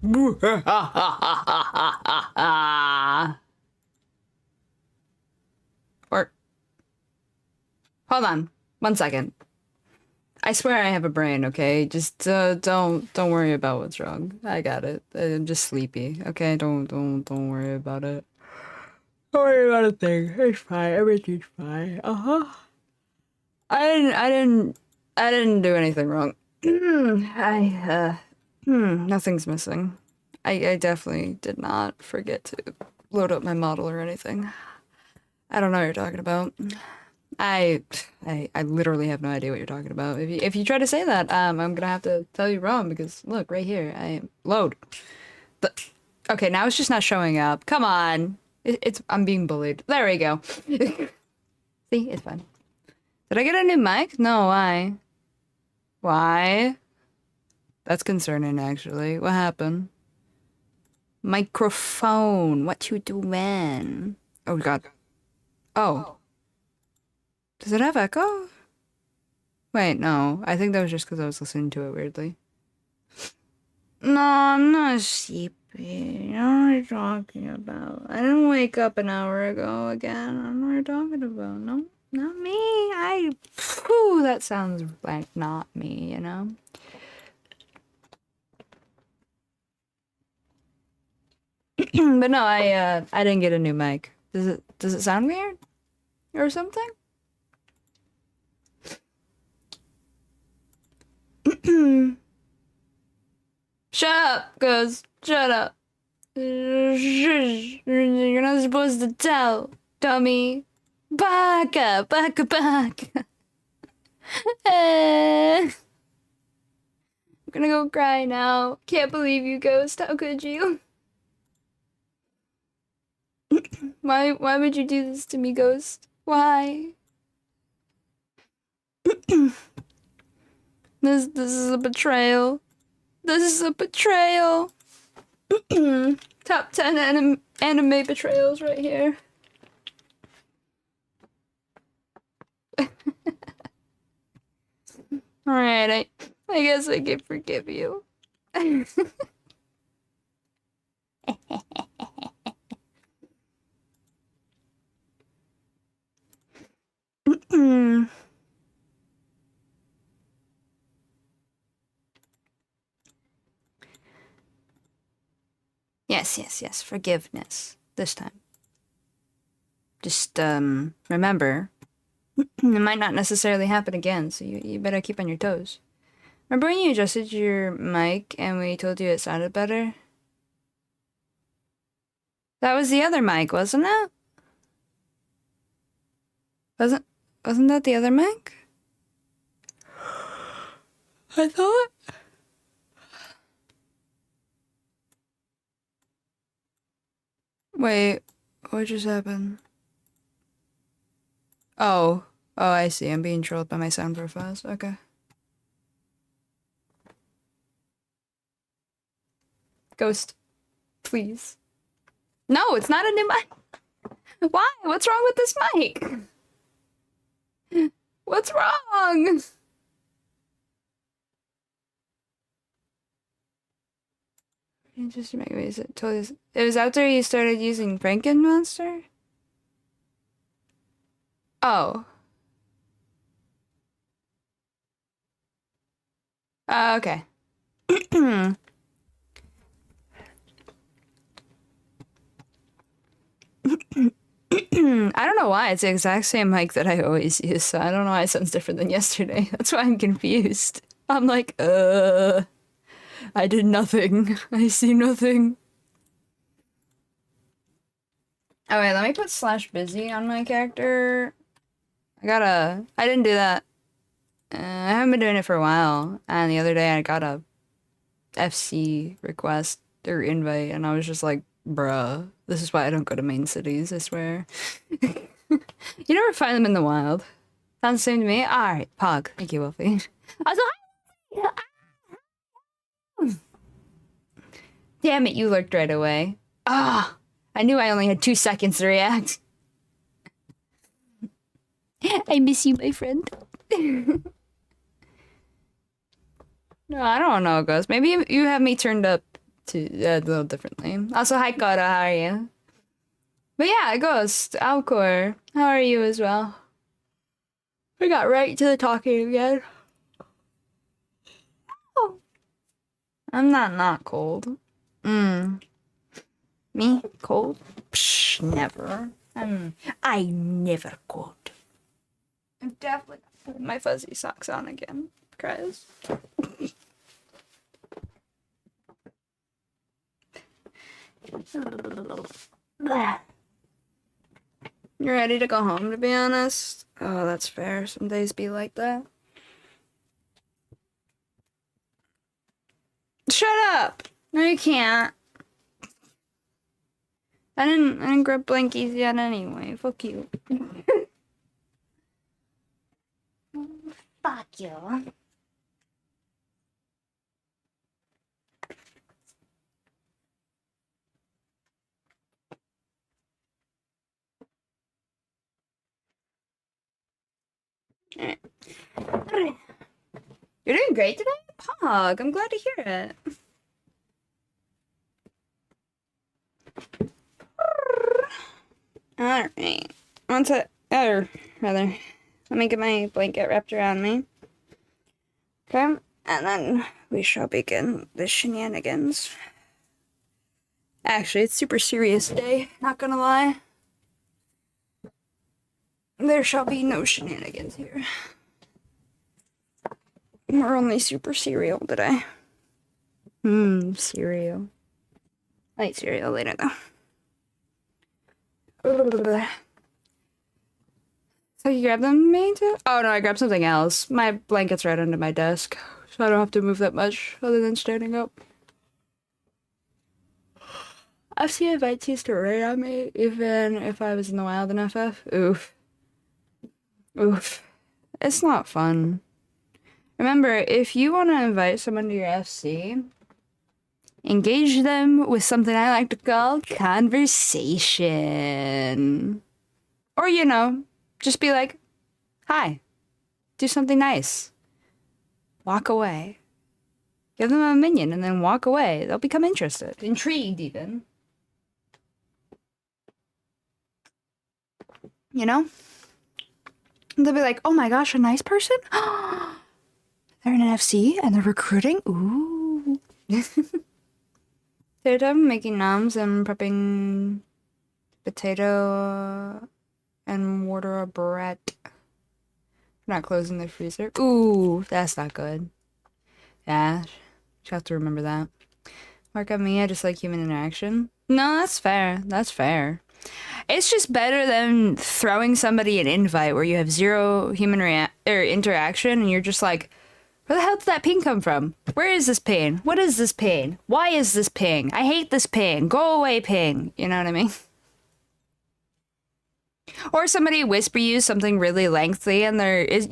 Or, hold on, 1 second. I swear I have a brain, okay? Just don't worry about what's wrong. I got it. I'm just sleepy, okay? Don't worry about it. Don't worry about a thing. It's fine. Everything's fine. I didn't do anything wrong. Nothing's missing. I definitely did not forget to load up my model or anything. I don't know what you're talking about. I literally have no idea what you're talking about. If you try to say that, I'm gonna have to tell you wrong because look right here. I am load. Okay, now it's just not showing up. Come on. I'm being bullied. There we go. See, it's fine. Did I get a new mic? No, why? Why? That's concerning, actually. What happened? Microphone. What you doing? Oh, God. Oh. Does it have echo? Wait, no. I think that was just because I was listening to it weirdly. No, I'm not sleepy. What are you talking about? I didn't wake up an hour ago again. I don't know what you're talking about. No, not me. Whew, that sounds like not me, you know? But no, I didn't get a new mic. Does it sound weird? Or something? Shut up, Ghost. Shut up. You're not supposed to tell, dummy. Baka. I'm gonna go cry now. Can't believe you, Ghost. How could you? Why would you do this to me, Ghost? Why? This is a betrayal. This is a betrayal. Top 10 anime betrayals right here. Alright, I guess I can forgive you. Yes, forgiveness. This time. Just, remember, it might not necessarily happen again, so you better keep on your toes. Remember when you adjusted your mic and we told you it sounded better? That was the other mic, wasn't it? Wasn't that the other mic? I thought. Wait, what just happened? Oh, I see. I'm being trolled by my sound profiles. Okay. Ghost, please. No, it's not a new mic. Why? What's wrong with this mic? What's wrong? Just make me totally. It was after you started using Frankenmonster? Oh. Okay. I don't know why. It's the exact same mic that I always use, so I don't know why it sounds different than yesterday. That's why I'm confused. I'm like, I did nothing. I see nothing. Oh wait, let me put /busy on my character. I didn't do that. I haven't been doing it for a while, and the other day I got a FC request or invite, and I was just like, bruh, this is why I don't go to main cities, I swear. You never find them in the wild. Sounds the same to me? Alright, Pog. Thank you, Wolfie. Damn it, you lurked right away. Ah! I knew I only had 2 seconds to react. I miss you, my friend. No, I don't know, Ghost. Maybe you have me turned up a little differently. Also, hi Kara, how are you? But yeah, Ghost, Alcor, how are you as well? We got right to the talking again. Oh. I'm not cold. Me? Cold? Psh, never. I never cold. I'm definitely putting my fuzzy socks on again, guys. You're ready to go home, to be honest? Oh, that's fair. Some days be like that. Shut up! No, you can't. I didn't grab blankies yet anyway. Fuck you. Fuck you. You're doing great today? Pog, I'm glad to hear it. Alright. Rather, let me get my blanket wrapped around me. Okay, and then we shall begin the shenanigans. Actually, it's super serious day, not gonna lie. There shall be no shenanigans here. We're only super cereal today. Cereal. I eat cereal later though. So you grabbed them to me too? Oh no, I grabbed something else. My blanket's right under my desk, so I don't have to move that much other than standing up. FC invites used to raid on me, even if I was in the wild in FF. Oof. Oof. It's not fun. Remember, if you want to invite someone to your FC, engage them with something I like to call conversation. Or, you know, just be like, hi. Do something nice. Walk away. Give them a minion and then walk away. They'll become interested. Intrigued, even. You know? They'll be like, oh my gosh, a nice person? They're in an FC and they're recruiting? Ooh. Third time making noms and prepping potato and water bread. Not closing the freezer. Ooh, that's not good. Yeah, you have to remember that. Mark on me, I just like human interaction. No, that's fair. That's fair. It's just better than throwing somebody an invite where you have zero human interaction and you're just like, where the hell did that ping come from? Where is this ping? What is this ping? Why is this ping? I hate this ping. Go away, ping. You know what I mean? Or somebody whisper you something really lengthy and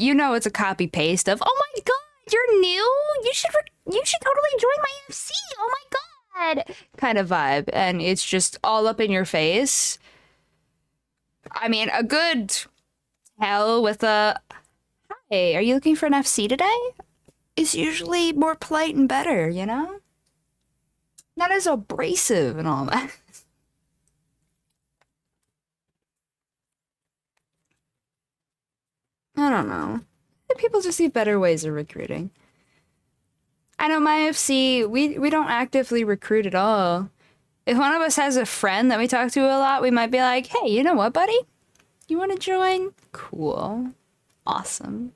you know it's a copy paste of, oh my god, you're new? You should totally join my FC. Oh my god. Kind of vibe. And it's just all up in your face. I mean, a good tell with a, hi, are you looking for an FC today? Is usually more polite and better, you know? Not as abrasive and all that. I don't know. People just see better ways of recruiting. I know my FC, we don't actively recruit at all. If one of us has a friend that we talk to a lot, we might be like, hey, you know what, buddy? You want to join? Cool. Awesome.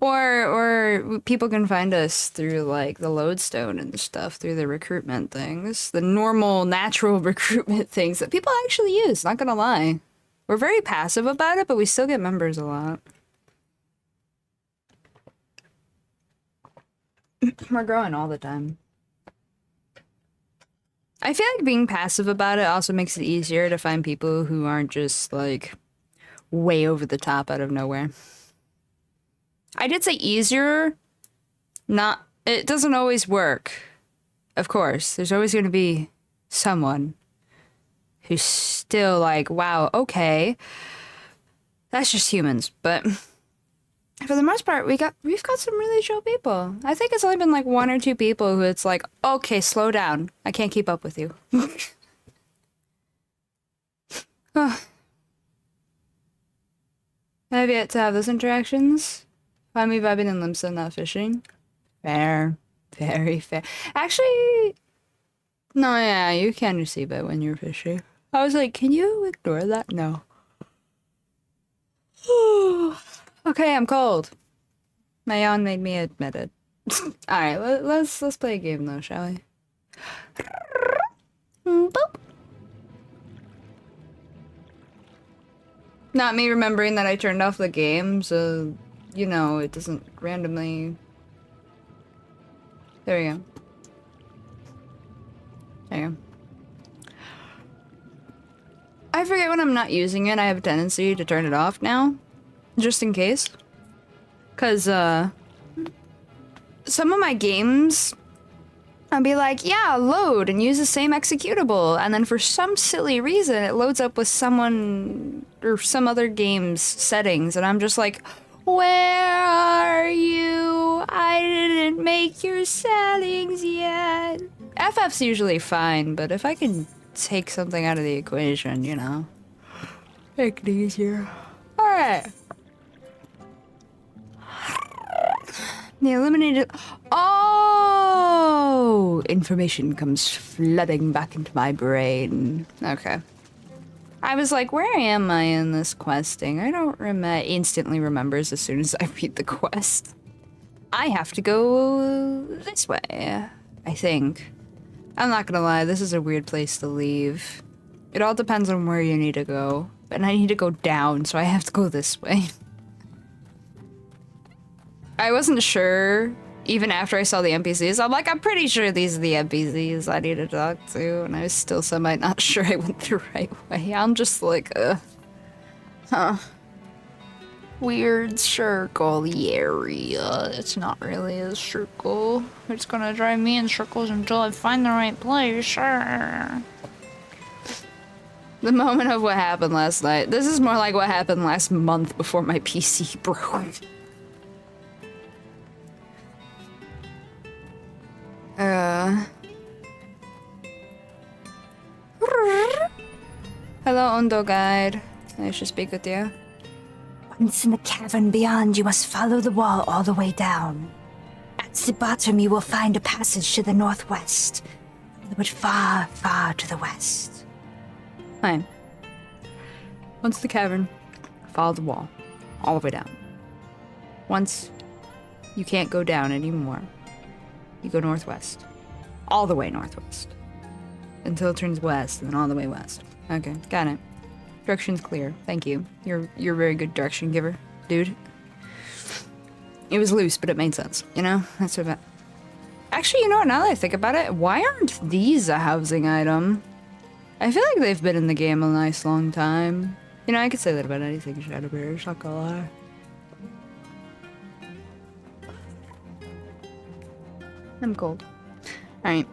Or people can find us through like the lodestone and stuff, through the recruitment things, the normal, natural recruitment things that people actually use, not gonna lie. We're very passive about it, but we still get members a lot. We're growing all the time. I feel like being passive about it also makes it easier to find people who aren't just like way over the top out of nowhere. I did say easier, it doesn't always work. Of course, there's always going to be someone who's still like, wow, okay, that's just humans. But for the most part, we've got some really chill people. I think it's only been like 1 or 2 people who it's like, okay, slow down. I can't keep up with you. Oh. I have yet to have those interactions. Find me vibing in Limsa, not fishing. Fair. Very fair. Actually, no, yeah, you can receive it when you're fishing. I was like, can you ignore that? No. Okay, I'm cold. My yawn made me admit it. Alright, let's play a game though, shall we? Boop. Not me remembering that I turned off the game, so, you know, it doesn't randomly... There we go. There you go. I forget when I'm not using it, I have a tendency to turn it off now. Just in case. Cause, some of my games, I'll be like, yeah, load and use the same executable. And then for some silly reason, it loads up with someone or some other game's settings. And I'm just like, where are you? I didn't make your settings yet. FF's usually fine, but if I can take something out of the equation, you know, make it easier. All right. The eliminated. Oh, information comes flooding back into my brain. Okay. I was like, where am I in this questing? I don't instantly remembers as soon as I read the quest. I have to go this way, I think. I'm not gonna lie, this is a weird place to leave. It all depends on where you need to go. And I need to go down, so I have to go this way. I wasn't sure, even after I saw the NPCs. I'm like, I'm pretty sure these are the NPCs I need to talk to, and I was still semi not sure I went the right way. I'm just like, huh. Weird circle area. It's not really a circle. It's gonna drive me in circles until I find the right place. Sure. The moment of what happened last night. This is more like what happened last month before my PC broke. Hello, Ondo Guide. I should speak with you. Once in the cavern beyond, you must follow the wall all the way down. At the bottom, you will find a passage to the northwest, but far, far to the west. Fine. Once the cavern, follow the wall, all the way down. Once you can't go down anymore, you go northwest. All the way northwest. Until it turns west, and then all the way west. Okay, got it. Direction's clear. Thank you. You're a very good direction giver, dude. It was loose, but it made sense. You know? That's what about. Actually, you know what? Now that I think about it, why aren't these a housing item? I feel like they've been in the game a nice long time. You know, I could say that about anything in Shadowbringers, not gonna lie. I'm cold. Alright.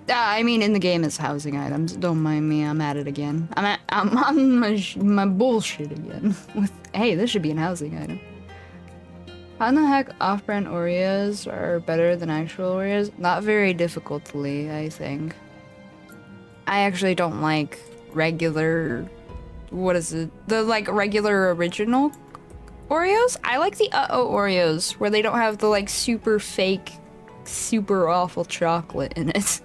I mean, in the game it's housing items. Don't mind me, I'm at it again. I'm on my bullshit again. Hey, this should be an housing item. How in the heck off-brand Oreos are better than actual Oreos? Not very difficultly, I think. I actually don't like regular... What is it? The, like, regular original Oreos? I like the Uh-Oh Oreos, where they don't have the, like, super fake, super awful chocolate in it.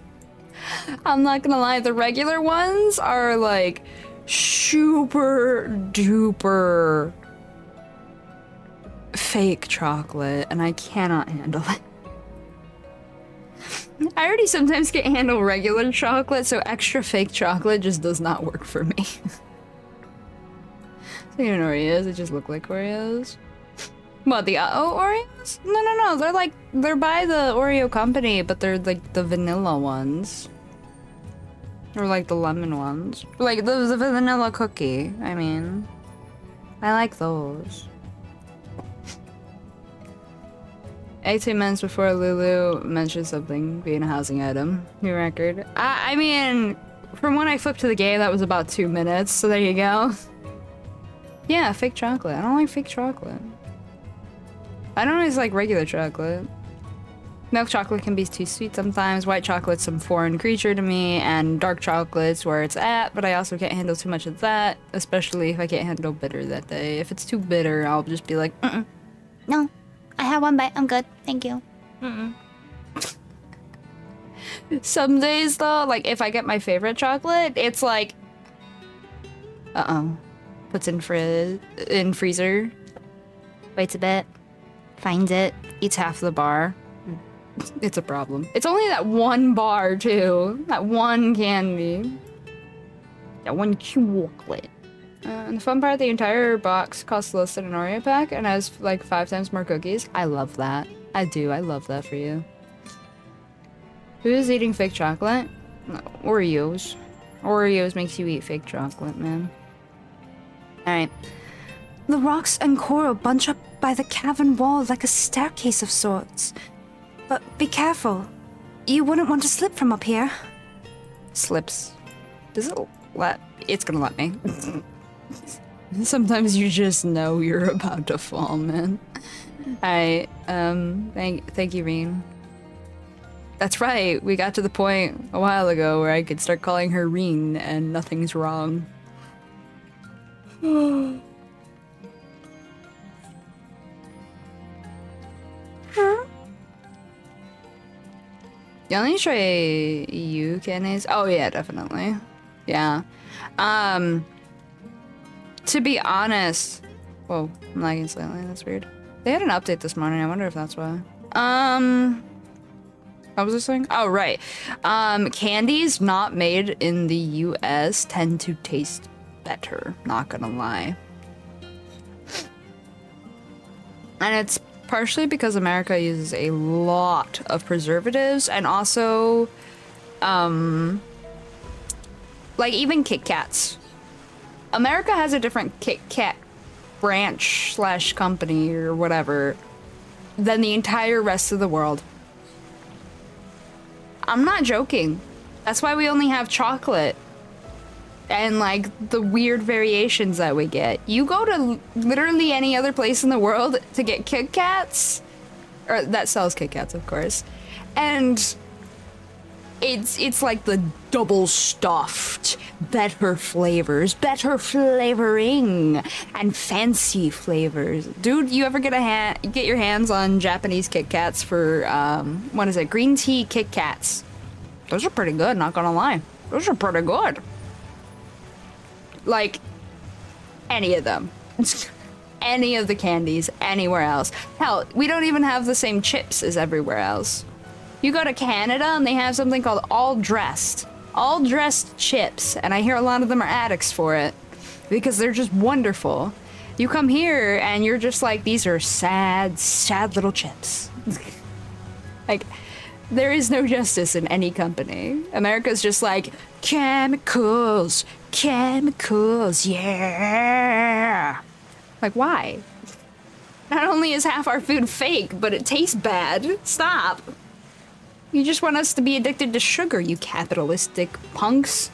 I'm not gonna lie, the regular ones are, like, super duper fake chocolate, and I cannot handle it. I already sometimes can't handle regular chocolate, so extra fake chocolate just does not work for me. So you know Oreos, they just look like Oreos. What, the Uh-Oh Oreos? No, they're by the Oreo company, but they're like the vanilla ones. Or like the lemon ones. Like the vanilla cookie, I mean. I like those. 18 minutes before Lulu mentioned something being a housing item. New record. I mean, from when I flipped to the game, that was about 2 minutes, so there you go. Yeah, fake chocolate. I don't like fake chocolate. I don't always like regular chocolate. Milk chocolate can be too sweet sometimes. White chocolate's some foreign creature to me, and dark chocolate's where it's at, but I also can't handle too much of that, especially if I can't handle bitter that day. If it's too bitter, I'll just be like, No, I had one bite. I'm good. Thank you. Some days though, like if I get my favorite chocolate, it's like, puts in freezer, waits a bit, finds it, eats half the bar. It's a problem. It's only that one bar too, that one candy, that one chocolate. And the fun part, the entire box costs less than an Oreo pack and has like 5 times more cookies. I love that. I do. I love that for you. Who's eating fake chocolate? No, Oreos. Oreos makes you eat fake chocolate, man. Alright. The rocks and coral bunch up by the cavern wall like a staircase of sorts. But be careful. You wouldn't want to slip from up here. Slips. Does it let... It's gonna let me. Sometimes you just know you're about to fall, man. Alright, thank you, Reen. That's right, we got to the point a while ago where I could start calling her Reen and nothing's wrong. You only try EU candies? Oh yeah, definitely. Yeah. To be honest... Whoa, I'm lagging slightly, that's weird. They had an update this morning, I wonder if that's why. What was I saying? Oh, right. Candies not made in the US tend to taste better, not gonna lie. And it's partially because America uses a lot of preservatives and also, like even Kit Kats. America has a different Kit Kat branch / company or whatever than the entire rest of the world. I'm not joking. That's why we only have chocolate and like the weird variations that we get. You go to literally any other place in the world to get Kit Kats, or that sells Kit Kats, of course, and it's like the double stuffed, better flavors, better flavoring, and fancy flavors. Dude, you ever get your hands on Japanese Kit Kats for what is it? Green tea Kit Kats. Those are pretty good, not gonna lie. Those are pretty good. Like any of them. Any of the candies anywhere else. Hell, we don't even have the same chips as everywhere else. You go to Canada and they have something called all dressed chips, and I hear a lot of them are addicts for it because they're just wonderful. You come here and you're just like, these are sad little chips. Like, there is no justice in any company. America's just like, chemicals, yeah. Like, why? Not only is half our food fake, but it tastes bad. Stop. You just want us to be addicted to sugar, you capitalistic punks.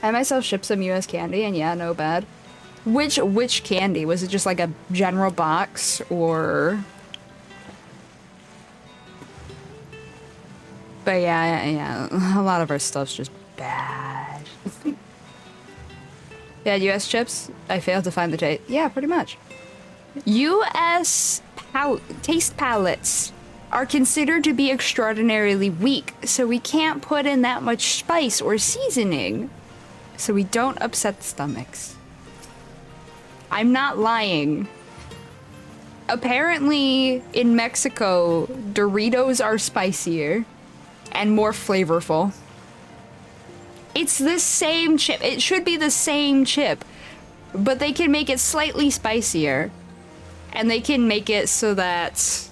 I myself shipped some US candy, and yeah, no bad. Which candy? Was it just like a general box, or... But yeah, a lot of our stuff's just bad. Yeah, US chips, I failed to find the taste. Yeah, pretty much. US taste palettes are considered to be extraordinarily weak, so we can't put in that much spice or seasoning, so we don't upset stomachs. I'm not lying. Apparently, in Mexico, Doritos are spicier and more flavorful. It's the same chip. It should be the same chip, but they can make it slightly spicier, and they can make it so that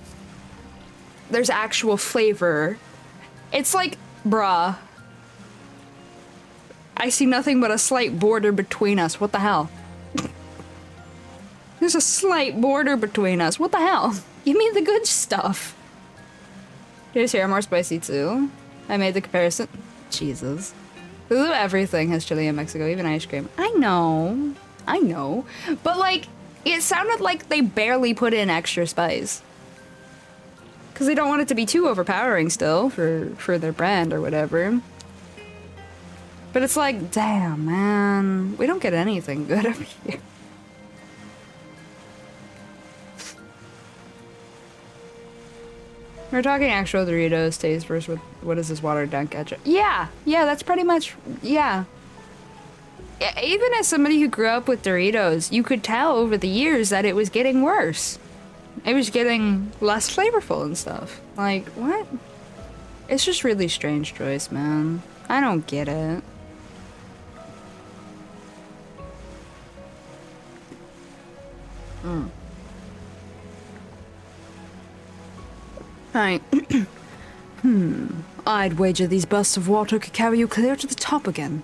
there's actual flavor. It's like, bruh. I see nothing but a slight border between us. What the hell? There's a slight border between us. What the hell? Give me the good stuff. Here's here, more spicy too. I made the comparison. Jesus. Everything has chili in Mexico, even ice cream. I know. But like, It sounded like they barely put in extra spice. Because they don't want it to be too overpowering still for their brand or whatever. But it's like, damn, man. We don't get anything good over here. We're talking actual Doritos taste versus what is this watered down ketchup? Yeah, that's pretty much, yeah. Even as somebody who grew up with Doritos, you could tell over the years that it was getting worse. It was getting less flavorful and stuff. Like, what? It's just really strange choice, man. I don't get it. Right. I'd wager these bursts of water could carry you clear to the top again.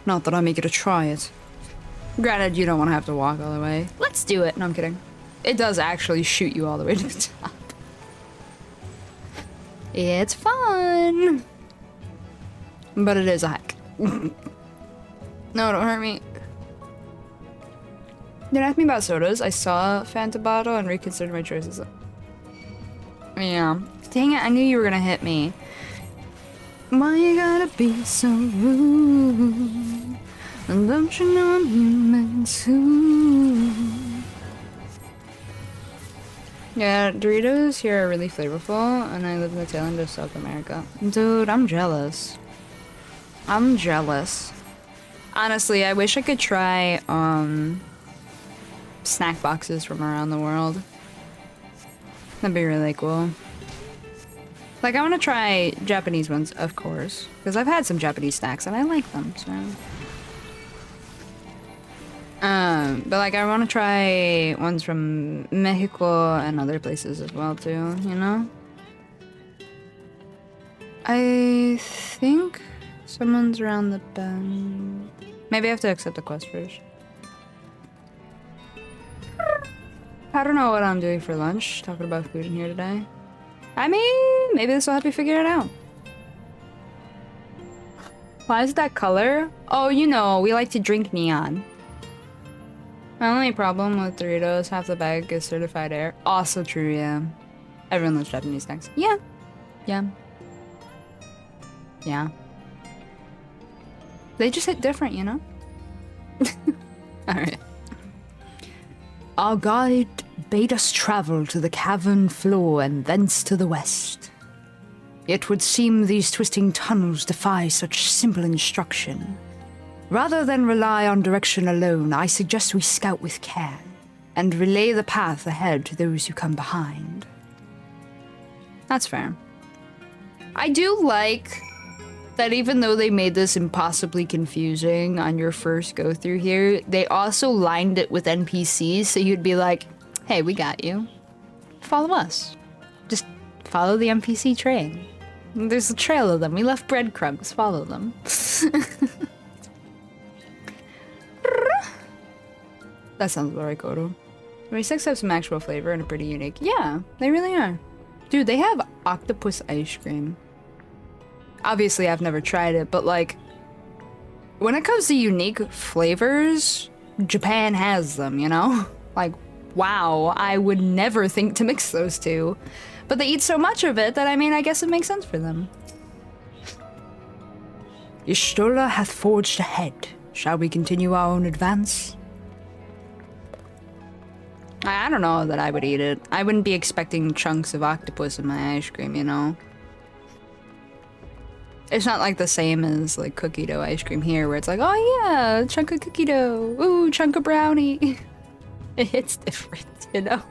Not that I'm eager to try it. Granted, you don't want to have to walk all the way. Let's do it. No, I'm kidding. It does actually shoot you all the way to the top. It's fun. But it is a hike. No, don't hurt me. Don't ask me about sodas. I saw Fanta bottle and reconsidered my choices. Yeah. Dang it, I knew you were gonna hit me. Why you gotta be so rude? And don't you know I'm human too? Yeah, Doritos here are really flavorful, and I live in the tail end of South America. Dude, I'm jealous. I'm jealous. Honestly, I wish I could try, snack boxes from around the world. That'd be really cool. Like, I want to try Japanese ones, of course, because I've had some Japanese snacks and I like them, so. But like, I want to try ones from Mexico and other places as well, too, you know? I think someone's around the bend. Maybe I have to accept the quest first. I don't know what I'm doing for lunch, talking about food in here today. I mean, maybe this will help you figure it out. Why is that color? Oh, you know, we like to drink neon. My only problem with Doritos, half the bag is certified air. Also true, yeah. Everyone loves Japanese snacks. Yeah. Yeah. Yeah. They just hit different, you know? Alright. Our guide bade us travel to the cavern floor and thence to the west. It would seem these twisting tunnels defy such simple instruction. Rather than rely on direction alone, I suggest we scout with care and relay the path ahead to those who come behind. That's fair. I do like that even though they made this impossibly confusing on your first go through here, they also lined it with NPCs, so you'd be like, hey, we got you. Follow us. Just follow the NPC train. There's a trail of them. We left breadcrumbs. Follow them. That sounds about right, Kodo. 26 have some actual flavor and are pretty unique. Yeah, they really are. Dude, they have octopus ice cream. Obviously, I've never tried it, but like, when it comes to unique flavors, Japan has them, you know? Like, wow, I would never think to mix those two. But they eat so much of it that, I mean, I guess it makes sense for them. Ishtola hath forged ahead. Shall we continue our own advance? I don't know that I would eat it. I wouldn't be expecting chunks of octopus in my ice cream, you know? It's not like the same as like cookie dough ice cream here where it's like, oh yeah, chunk of cookie dough. Ooh, chunk of brownie. It's different, you know?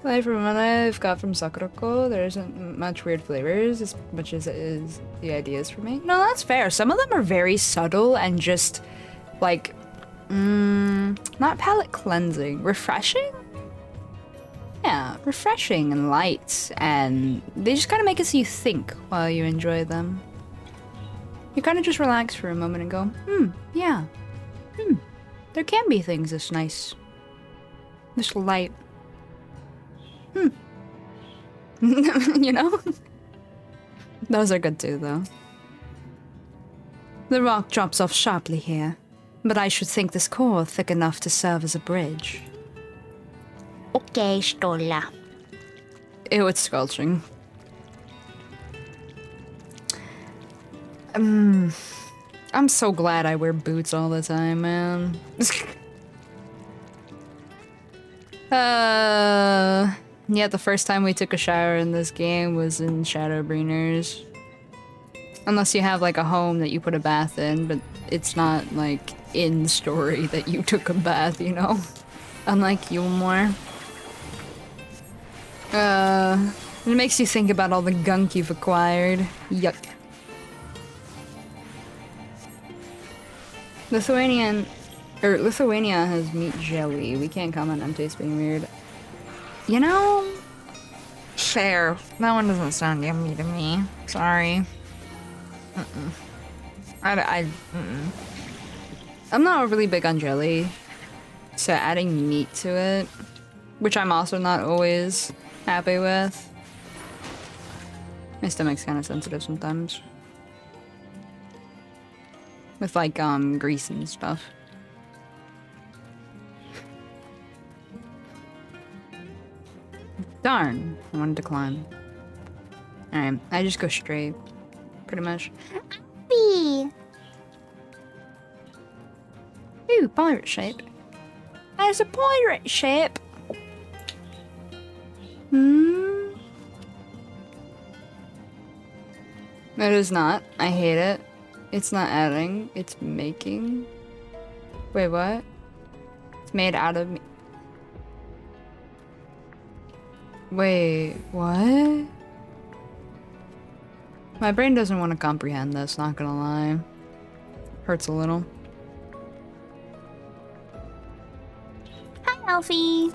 Like from what I've got from Sakurako, there isn't much weird flavors as much as it is the ideas for me. No, that's fair. Some of them are very subtle and just like, not palate cleansing. Refreshing? Yeah, refreshing and light, and they just kind of make it so you think while you enjoy them. You kind of just relax for a moment and go, yeah, there can be things this nice, this light. You know? Those are good too, though. The rock drops off sharply here. But I should think this core thick enough to serve as a bridge. Okay, Stola. Ew, it's squelching. I'm so glad I wear boots all the time, man. Yeah, the first time we took a shower in this game was in Shadowbringers. Unless you have like a home that you put a bath in, but it's not like in story that you took a bath, you know? Unlike Yulmore. It makes you think about all the gunk you've acquired. Yuck. Lithuania has meat jelly. We can't comment on taste being weird. You know, fair. That one doesn't sound yummy to me. Sorry. I'm not really big on jelly, so adding meat to it, which I'm also not always happy with. My stomach's kind of sensitive sometimes. With like grease and stuff. Darn, I wanted to climb. Alright, I just go straight. Pretty much. B. Ooh, pirate ship. There's a pirate ship! It is not. I hate it. It's not adding. It's making. Wait, what? It's made out of me. Wait, what? My brain doesn't want to comprehend this, not gonna lie. Hurts a little. Hi, Alfie.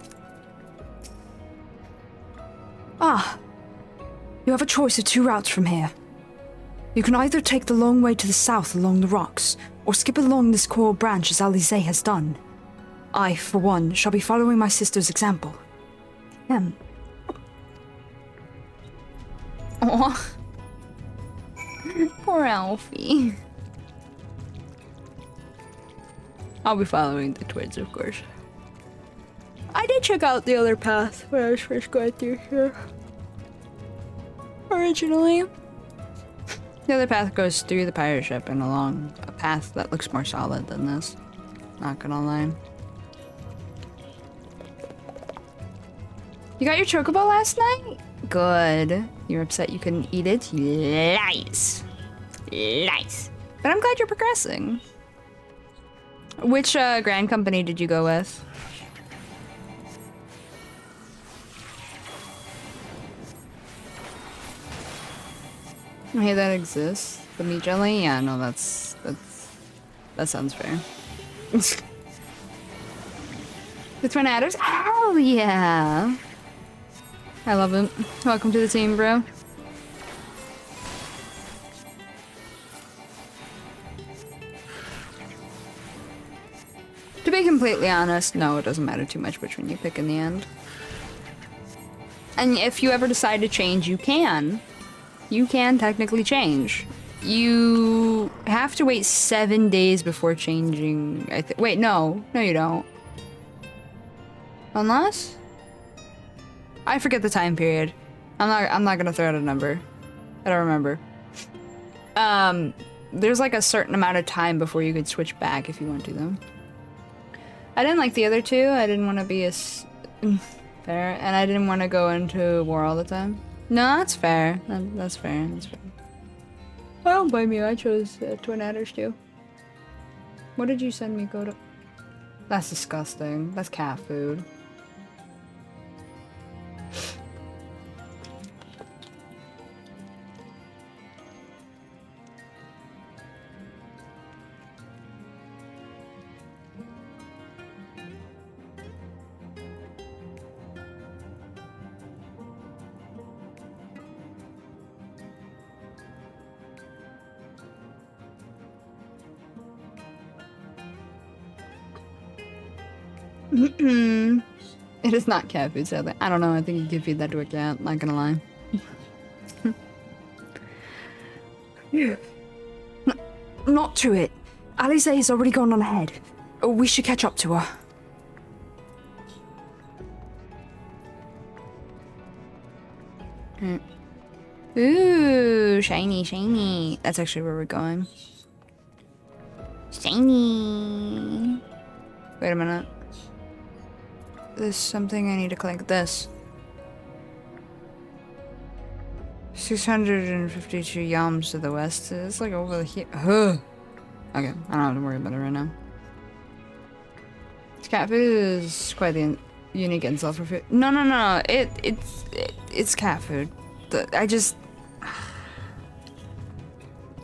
Ah, you have a choice of 2 routes from here. You can either take the long way to the south along the rocks, or skip along this coral branch as Alize has done. I, for one, shall be following my sister's example. Aw. Poor Alfie. I'll be following the twins, of course. I did check out the other path when I was first going through here. Originally. The other path goes through the pirate ship and along a path that looks more solid than this. Not gonna lie. You got your chocobo last night? Good. You're upset you couldn't eat it? Lies. Lies. But I'm glad you're progressing. Which grand company did you go with? Hey, that exists. The meat jelly? Yeah, no, that sounds fair. The twin adders? Hell yeah! I love it. Welcome to the team, bro. To be completely honest, no, it doesn't matter too much which one you pick in the end. And if you ever decide to change, you can. You can technically change. You have to wait 7 days before changing. Wait, no. No, you don't. Unless? I forget the time period. I'm not gonna throw out a number. I don't remember. There's like a certain amount of time before you could switch back if you want to, though. I didn't like the other two. I didn't want to be as fair, and I didn't want to go into war all the time. No, that's fair. That's fair. That's fair. I don't blame you. I chose twin adders too. What did you send me? Go to. That's disgusting. That's cat food. It is not cat food, sadly. I don't know. I think you could feed that to a cat. Not gonna lie. Not to it. Alize has already gone on ahead. We should catch up to her. Ooh, shiny, shiny. That's actually where we're going. Shiny. Wait a minute. There's something I need to collect. This. 652 yams to the west. It's like over here. Okay, I don't have to worry about it right now. Cat food is quite the unique insult for food. No. It's cat food.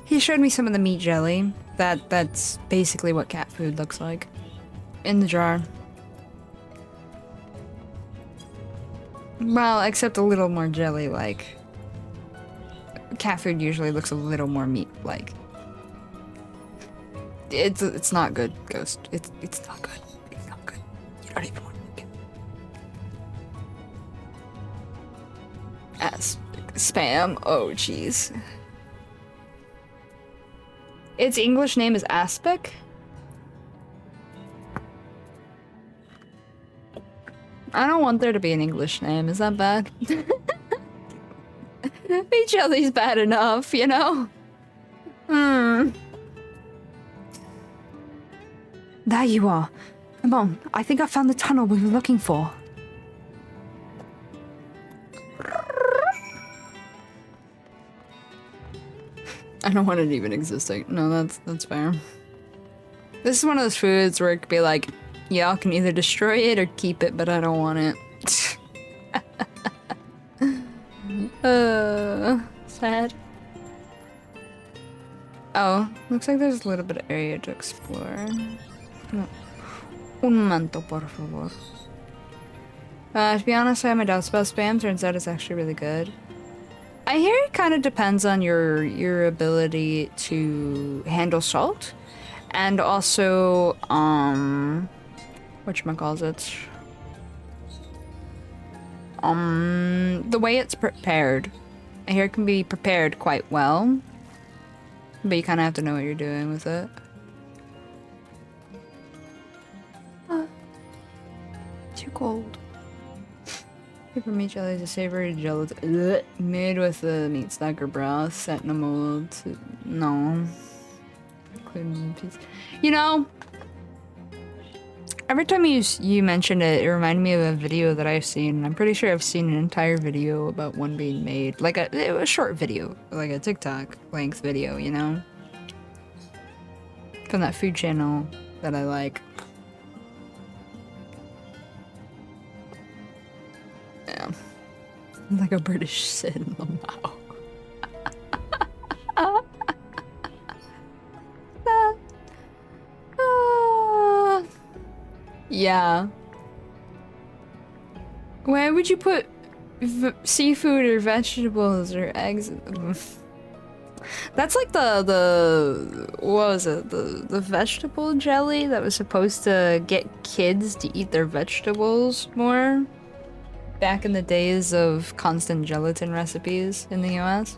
He showed me some of the meat jelly. That's basically what cat food looks like. In the jar. Well, except a little more jelly-like. Cat food usually looks a little more meat-like. It's not good, Ghost. It's not good. It's not good. You don't even want to look at it. Spam. Oh, jeez. Its English name is Aspic. I don't want there to be an English name. Is that bad? Meat jelly's bad enough, you know? There you are. Come on, I think I found the tunnel we were looking for. I don't want it even existing. No, that's fair. This is one of those foods where it could be like, y'all can either destroy it or keep it, but I don't want it. Sad. Oh, looks like there's a little bit of area to explore. No. Un momento, por favor. To be honest, I have my doubts about spam. Turns out it's actually really good. I hear it kind of depends on your ability to handle salt, and also whatchamacallit, the way it's prepared. I hear it can be prepared quite well, but you kind of have to know what you're doing with it. Too cold. Paper meat jelly is a savory gelatin made with the meat stacker broth set in a mold. No. You know, every time you mentioned it, it reminded me of a video that I've seen. I'm pretty sure I've seen an entire video about one being made. Like a short video, like a TikTok length video, you know? From that food channel that I like. Yeah. Like a British Sin Lamau. Yeah. Where would you put seafood or vegetables or eggs? That's like the what was it? The vegetable jelly that was supposed to get kids to eat their vegetables more back in the days of constant gelatin recipes in the US.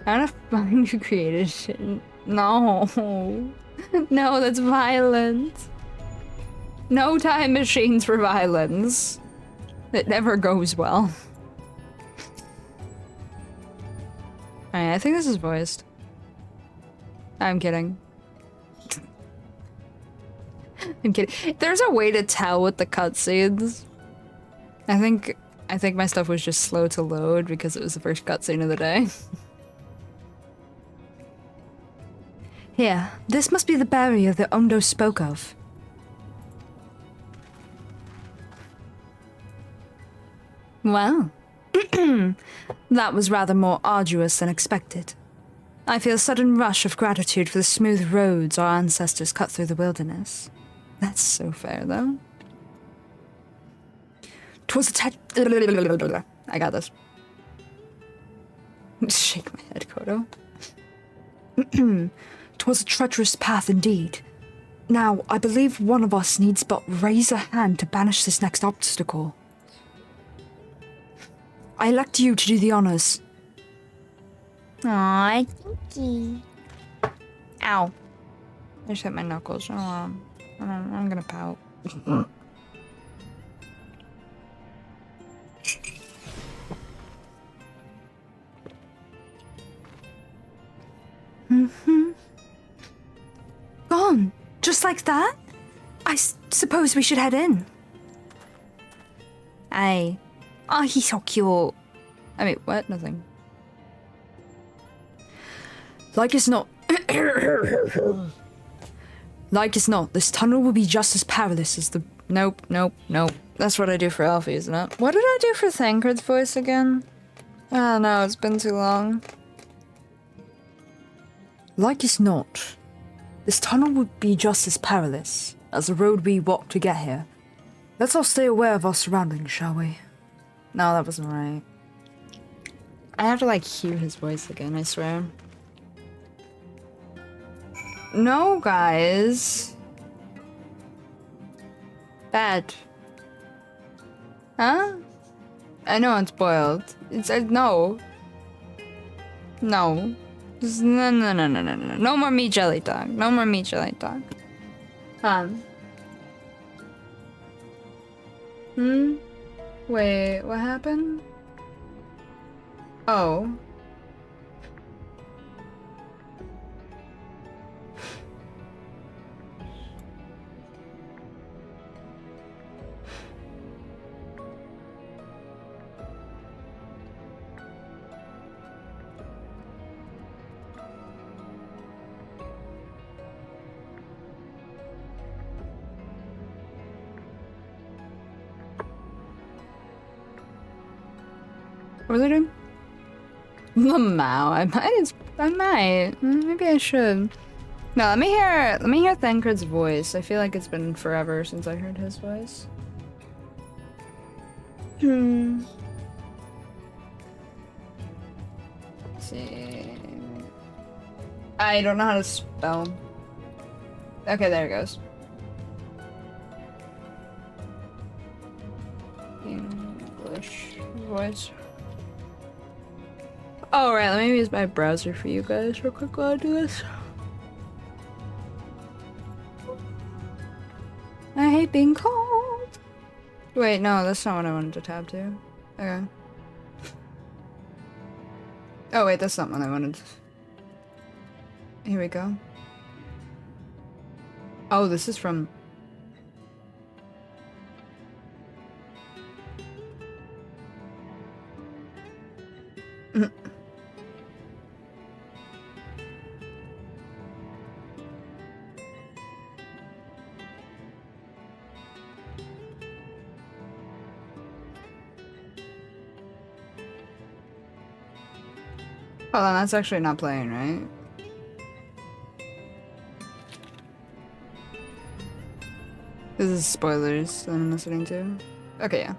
How to find who created shit? No. No, that's violent. No time machines for violence. It never goes well. Alright, I think this is voiced. I'm kidding. I'm kidding. There's a way to tell with the cutscenes. I think my stuff was just slow to load because it was the first cutscene of the day. Here, this must be the barrier that Ondo spoke of. Well, that was rather more arduous than expected. I feel a sudden rush of gratitude for the smooth roads our ancestors cut through the wilderness. that's so fair, though. 'Twas I got this. Shake my head, Kodo. 'Twas a treacherous path indeed. Now, I believe one of us needs but raise a hand to banish this next obstacle. I elect you to do the honors. Aw, thank you. Ow. I just hit my knuckles. Oh, I'm gonna pout. Gone. Just like that? I suppose we should head in. Aye. Oh, he's so cute. I mean, what? Nothing. Like it's not. Like it's not. This tunnel will be just as perilous as the. Nope, nope, nope. That's what I do for Alfie, isn't it? What did I do for Thancred's voice again? Oh no, it's been too long. Like it's not. This tunnel would be just as perilous as the road we walked to get here. Let's all stay aware of our surroundings, shall we? No, that wasn't right. I have to like hear his voice again, I swear. No, guys. Bad. Huh? I know it's boiled. It's no. No. Just, no. No more meat jelly dog. No more meat jelly dog. Wait, what happened? Oh. What was I doing? Lamau. I might. Maybe I should. No, let me hear Thancred's voice. I feel like it's been forever since I heard his voice. Let's see. I don't know how to spell. Okay, there it goes. English voice. Oh, right, let me use my browser for you guys real quick while I do this. I hate being cold. Wait, no, that's not what I wanted to tab to. Okay. Oh, wait, that's not what I wanted. Here we go. Oh, this is from... Hold on, that's actually not playing, right? This is spoilers that I'm listening to. Okay, yeah.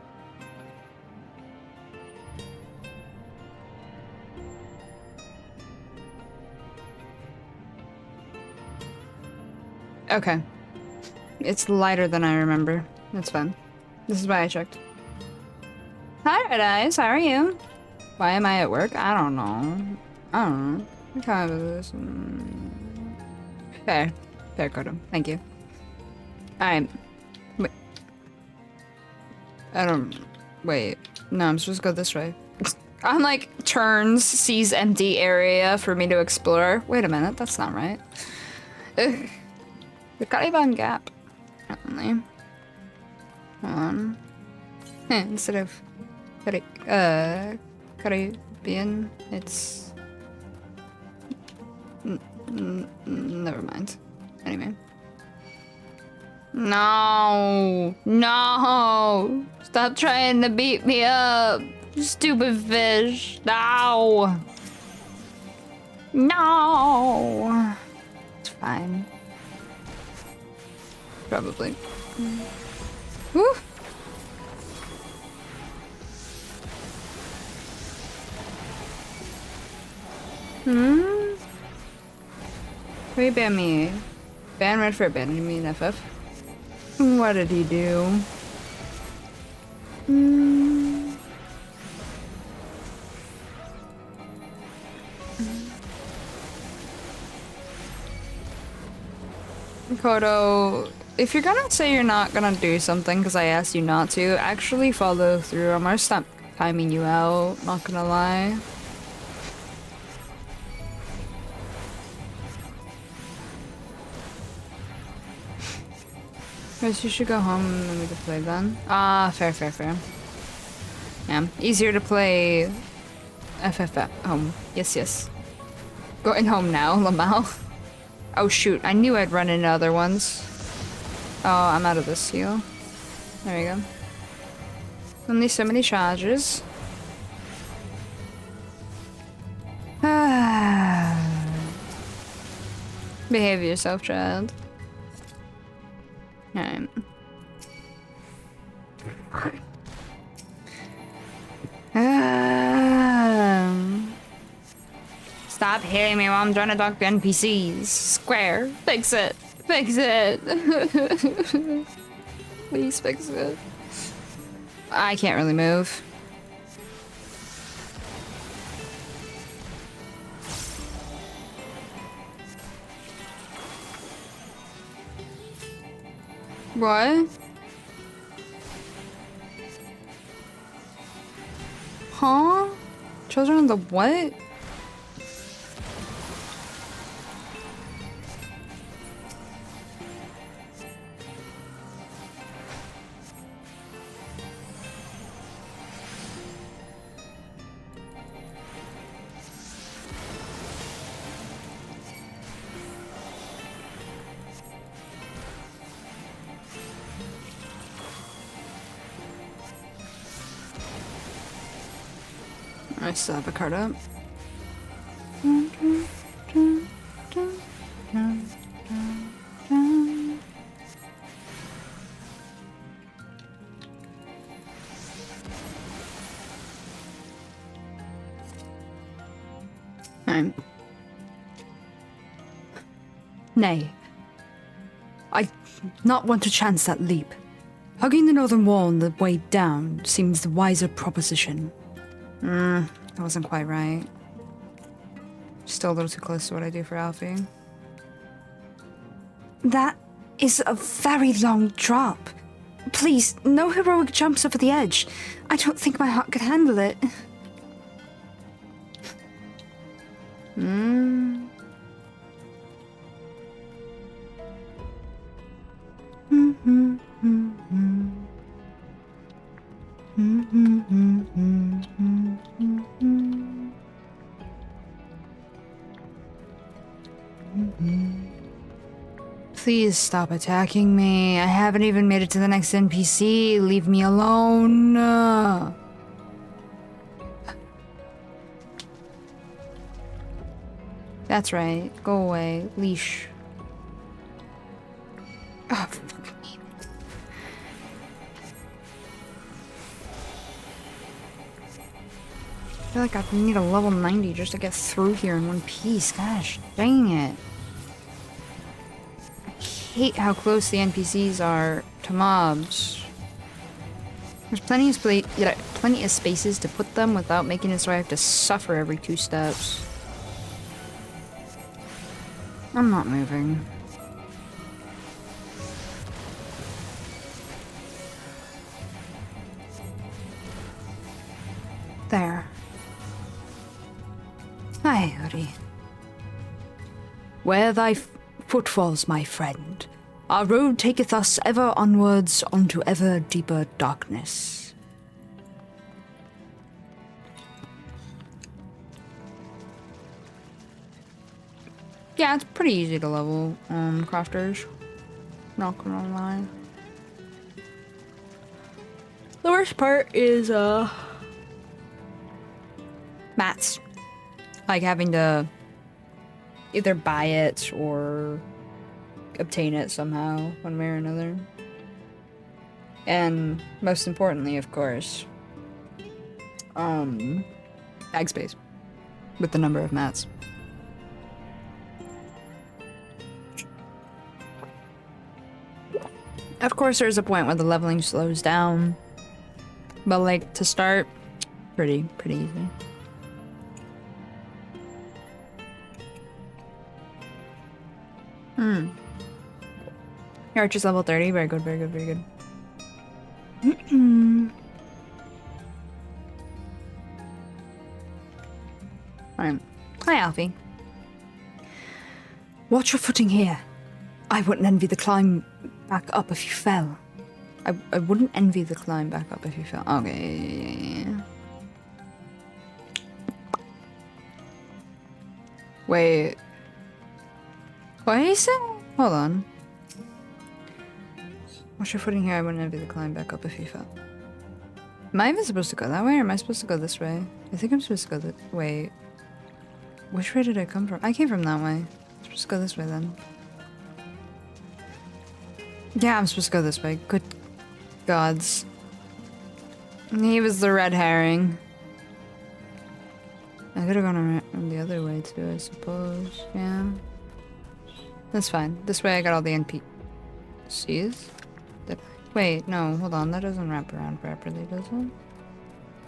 Okay. It's lighter than I remember. That's fine. This is why I checked. Hi, Red Eyes. How are you? Why am I at work? I don't know. What kind of is this? Fair. Fair, Kodo. Thank you. Alright. Wait. Wait. No, I'm supposed to go this way. I'm like, turns, sees empty area for me to explore. Wait a minute, that's not right. Ugh. The Caliban Gap. Apparently. Hold on. Instead of Caribbean, it's... never mind. Anyway. No! No! Stop trying to beat me up! Stupid fish! No! No! It's fine. Probably. Woo! Wait, ban me. Ban red for abandoning me in FF. What did he do? Kodo, if you're gonna say you're not gonna do something because I asked you not to, actually follow through. I'm gonna stop timing you out, not gonna lie. Guess you should go home and we can play then. Ah, fair, fair, fair. Yeah, easier to play FF home. Yes, yes. Going home now, Lamau. Oh shoot, I knew I'd run into other ones. Oh, I'm out of this heal. There we go. Only so many charges. Behave yourself, child. Alright. Stop hitting me while I'm trying to talk to NPCs. Square. Fix it. Fix it. Please fix it. I can't really move. What? Huh? Children of the what? I still have a card up. Nay. I not want to chance that leap. Hugging the northern wall on the way down seems the wiser proposition. That wasn't quite right. Still a little too close to what I do for Alfie. That is a very long drop. Please, no heroic jumps over the edge. I don't think my heart could handle it. Please stop attacking me. I haven't even made it to the next NPC. Leave me alone. That's right. Go away. Leash. Oh, fucking hate it. I feel like I need a level 90 just to get through here in one piece. Gosh, dang it. I hate how close the NPCs are to mobs. There's plenty of spaces to put them without making it so I have to suffer every 2 steps. I'm not moving. There. Hi, Uri. Where thy foot falls, my friend, our road taketh us ever onwards onto ever deeper darkness. Yeah, it's pretty easy to level crafters. Not gonna lie. The worst part is mats. Like having to either buy it or obtain it somehow, one way or another. And most importantly, of course, bag space with the number of mats. Of course, there's a point where the leveling slows down, but like to start, pretty easy. Archer's level 30. Very good, very good, very good. Mm-mm. Alright. Hi, Alfie. Watch your footing here. I wouldn't envy the climb back up if you fell. I wouldn't envy the climb back up if you fell. Okay. Wait. What did he say? Hold on. Watch your footing here. I wouldn't envy the climb back up if you fell. Am I even supposed to go that way, or am I supposed to go this way? I think I'm supposed to go this way. Which way did I come from? I came from that way. I'm supposed to go this way then. Yeah, I'm supposed to go this way. Good gods. He was the red herring. I could have gone around the other way too, I suppose. Yeah. That's fine. This way I got all the NPCs. Wait, no, hold on. That doesn't wrap around properly, does it?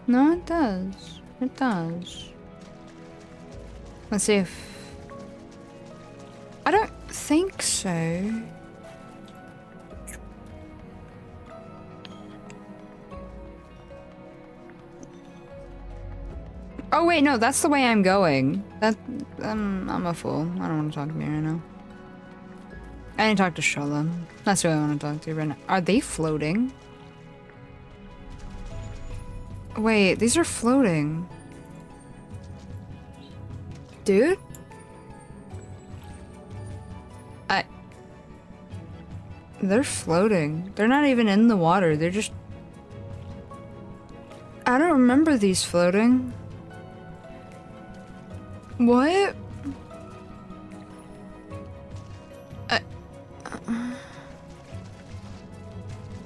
No, it does. It does. Let's see if... I don't think so. Oh wait, no, that's the way I'm going. I'm a fool. I don't want to talk to me right now. I need to talk to Shola. That's who I want to talk to right now. Are they floating? Wait, these are floating. Dude? They're floating. They're not even in the water. They're just... I don't remember these floating. What?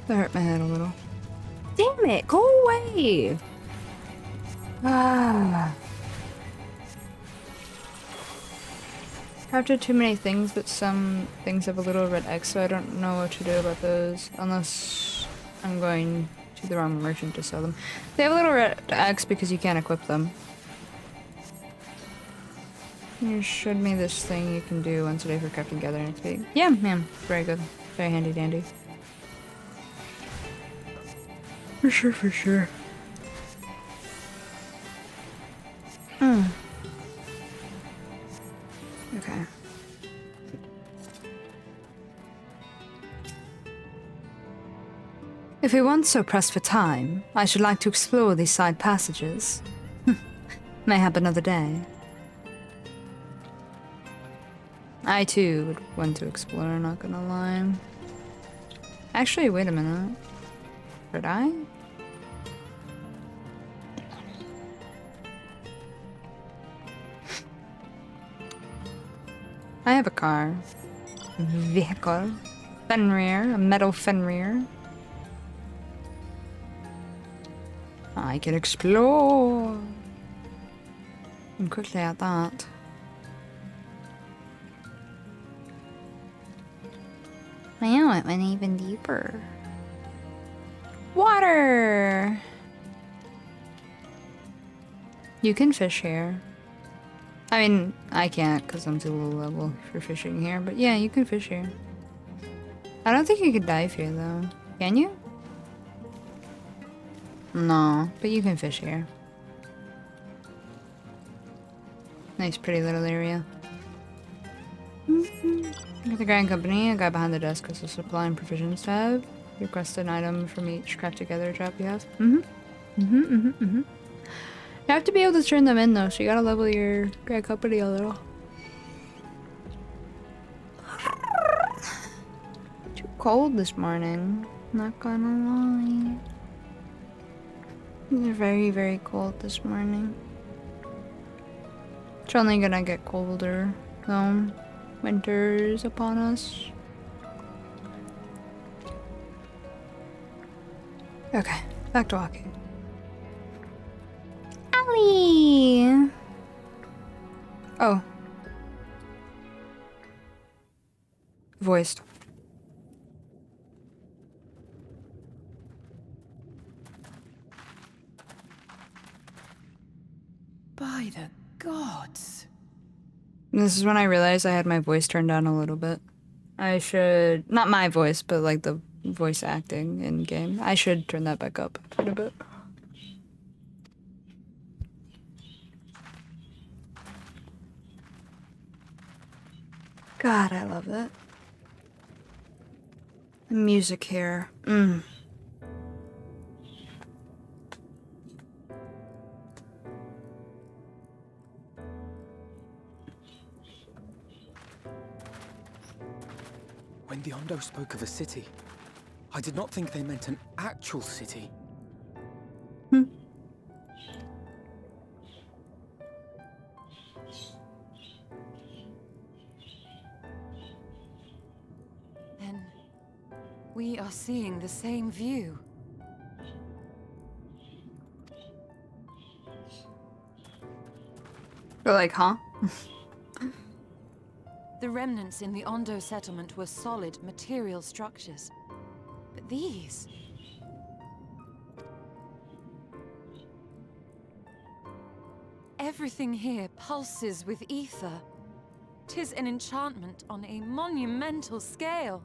That hurt my head a little. Damn it, go away! Captured too many things, but some things have a little red X, so I don't know what to do about those unless I'm going to the wrong merchant to sell them. They have a little red X because you can't equip them. You showed me this thing you can do once a day for crafting gathering XP. Yeah, very good. Very handy dandy. For sure, for sure. Okay. If we weren't so pressed for time, I should like to explore these side passages. Mayhap another day. I too would want to explore, not gonna lie. Actually, wait a minute. Did I? I have a car. Vehicle. Fenrir. A metal Fenrir. I can explore. I'm quickly at that. I know, it went even deeper. Water! You can fish here. I mean, I can't because I'm too low level for fishing here, but yeah, you can fish here. I don't think you could dive here though. Can you? No, but you can fish here. Nice, pretty little area. At the Grand Company, a guy behind the desk has a supply and provisions tab. Request an item from each craft together job you have. You have to be able to turn them in though, so you gotta level your Grand Company a little. Too cold this morning, not gonna lie. It's very, very cold this morning. It's only gonna get colder though. Winter's upon us. Okay, back to walking. Allie! Oh. Voiced. By the gods. This is when I realized I had my voice turned down a little bit. I should, not my voice, but like the voice acting in game. I should turn that back up in a bit. God, I love it. The music here. When the Ondo spoke of a city, I did not think they meant an actual city. Then we are seeing the same view. You're like, huh? The remnants in the Ondo settlement were solid material structures. But these... everything here pulses with ether. 'Tis an enchantment on a monumental scale.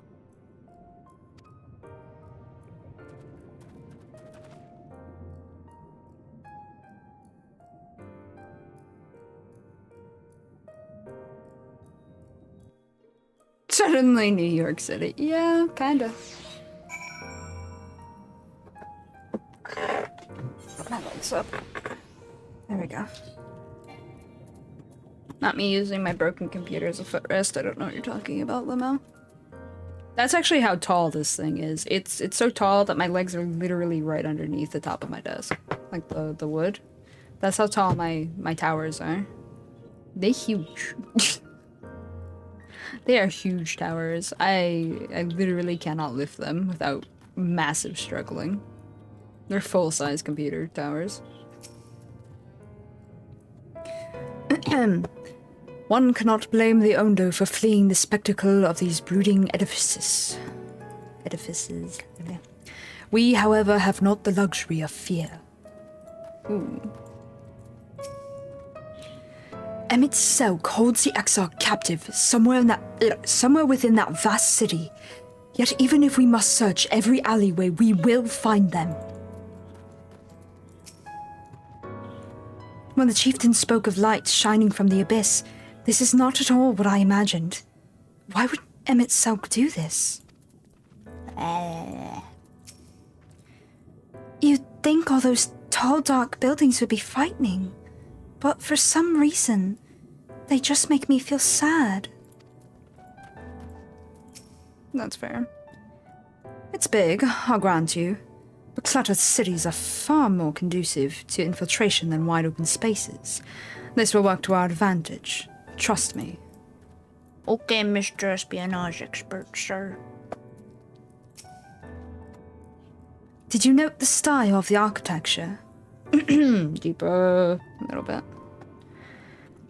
Suddenly New York City. Yeah, kinda. My legs up. There we go. Not me using my broken computer as a footrest. I don't know what you're talking about, Limo. That's actually how tall this thing is. It's so tall that my legs are literally right underneath the top of my desk. Like the wood. That's how tall my towers are. They're huge. They are huge towers. I literally cannot lift them without massive struggling. They're full-size computer towers. One cannot blame the Ondo for fleeing the spectacle of these brooding edifices. We, however, have not the luxury of fear. Ooh. Emmett Selk holds the Exarch captive somewhere within that vast city. Yet even if we must search every alleyway, we will find them. When the chieftain spoke of lights shining from the abyss, this is not at all what I imagined. Why would Emmett Selk do this? You'd think all those tall, dark buildings would be frightening. But for some reason, they just make me feel sad. That's fair. It's big, I'll grant you. But cluttered cities are far more conducive to infiltration than wide open spaces. This will work to our advantage. Trust me. Okay, Mr. Espionage Expert, sir. Did you note the style of the architecture? Deeper. A little bit.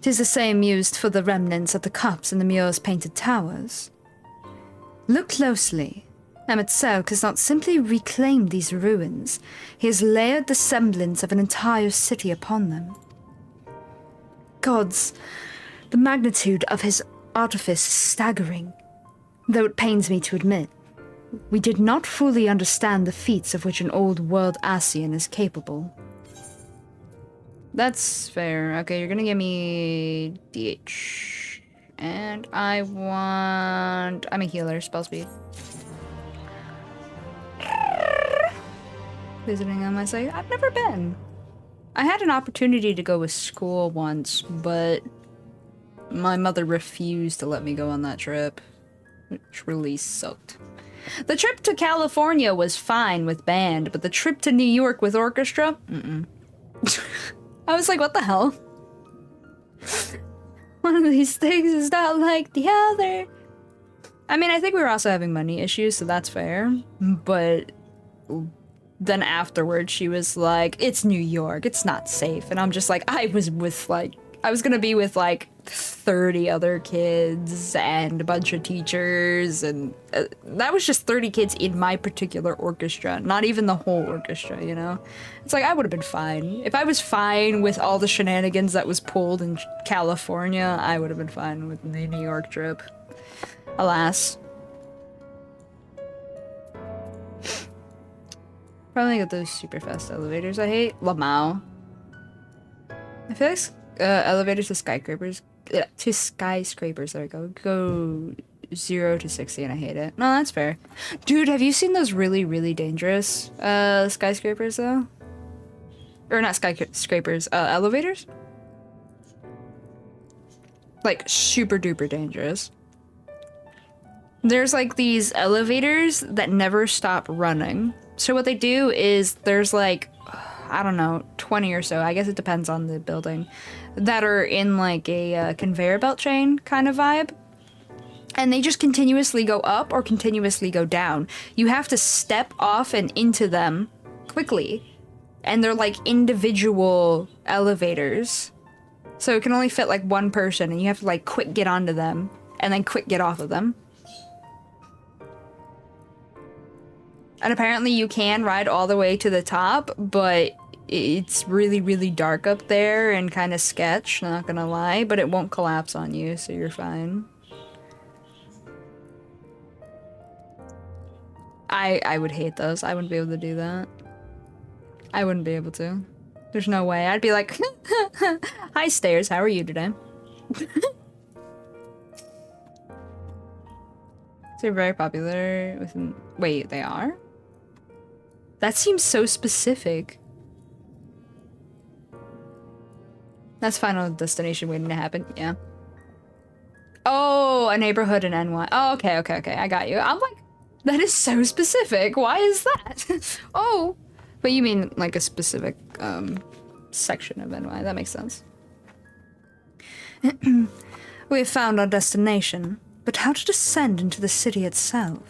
'Tis the same used for the remnants of the cups in the Muir's painted towers. Look closely. Emmett Selk has not simply reclaimed these ruins, he has layered the semblance of an entire city upon them. Gods, the magnitude of his artifice is staggering. Though it pains me to admit, we did not fully understand the feats of which an old-world Asian is capable. That's fair. Okay, you're gonna give me DH. And I'm a healer, spell speed. Visiting on my site. I've never been. I had an opportunity to go with school once, but my mother refused to let me go on that trip, which really sucked. The trip to California was fine with band, but the trip to New York with orchestra? I was like, what the hell? One of these things is not like the other. I mean, I think we were also having money issues, so that's fair. But then afterwards, she was like, it's New York, it's not safe. And I'm just like, I was gonna be with like 30 other kids and a bunch of teachers, and that was just 30 kids in my particular orchestra, not even the whole orchestra, you know? It's like, I would have been fine. If I was fine with all the shenanigans that was pulled in California, I would have been fine with the New York trip. Alas, Probably get those super fast elevators. I hate Lamau. I feel like elevators to skyscrapers. To skyscrapers. There we go. Go 0 to 60, and I hate it. No, that's fair. Dude, have you seen those really, really dangerous skyscrapers though? Or not skyscrapers. Elevators. Like super duper dangerous. There's like these elevators that never stop running. So what they do is there's like, I don't know, 20 or so, I guess it depends on the building, that are in like a conveyor belt train kind of vibe. And they just continuously go up or continuously go down. You have to step off and into them quickly. And they're like individual elevators. So it can only fit like one person, and you have to like quick get onto them and then quick get off of them. And apparently you can ride all the way to the top, but it's really, really dark up there and kind of sketch, not gonna lie, but it won't collapse on you, so you're fine. I would hate those. I wouldn't be able to do that. I wouldn't be able to. There's no way. I'd be like, hi stairs, how are you today? They're very popular within... Wait, they are? That seems so specific. That's Final Destination waiting to happen, yeah. Oh, a neighborhood in NY. Oh, okay, I got you. I'm like, that is so specific. Why is that? Oh, but you mean like a specific section of NY. That makes sense. We have found our destination, but how to descend into the city itself?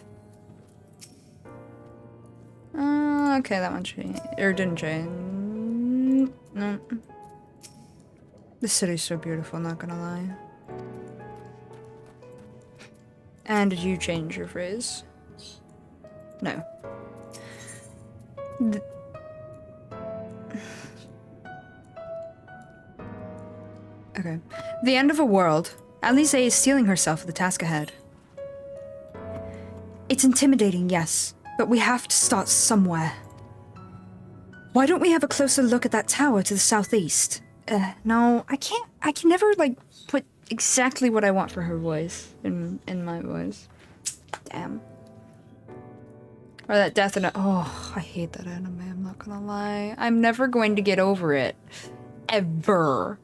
Okay, that one changed. Or didn't change. No. The city's so beautiful, not gonna lie. And did you change your phrase? No. Okay. The end of a world. Alice is steeling herself for the task ahead. It's intimidating, yes, but we have to start somewhere. Why don't we have a closer look at that tower to the southeast? No, I can't. I can never, like, put exactly what I want for her voice in my voice. Damn. Or that death in a... Oh, I hate that anime, I'm not gonna lie. I'm never going to get over it. Ever.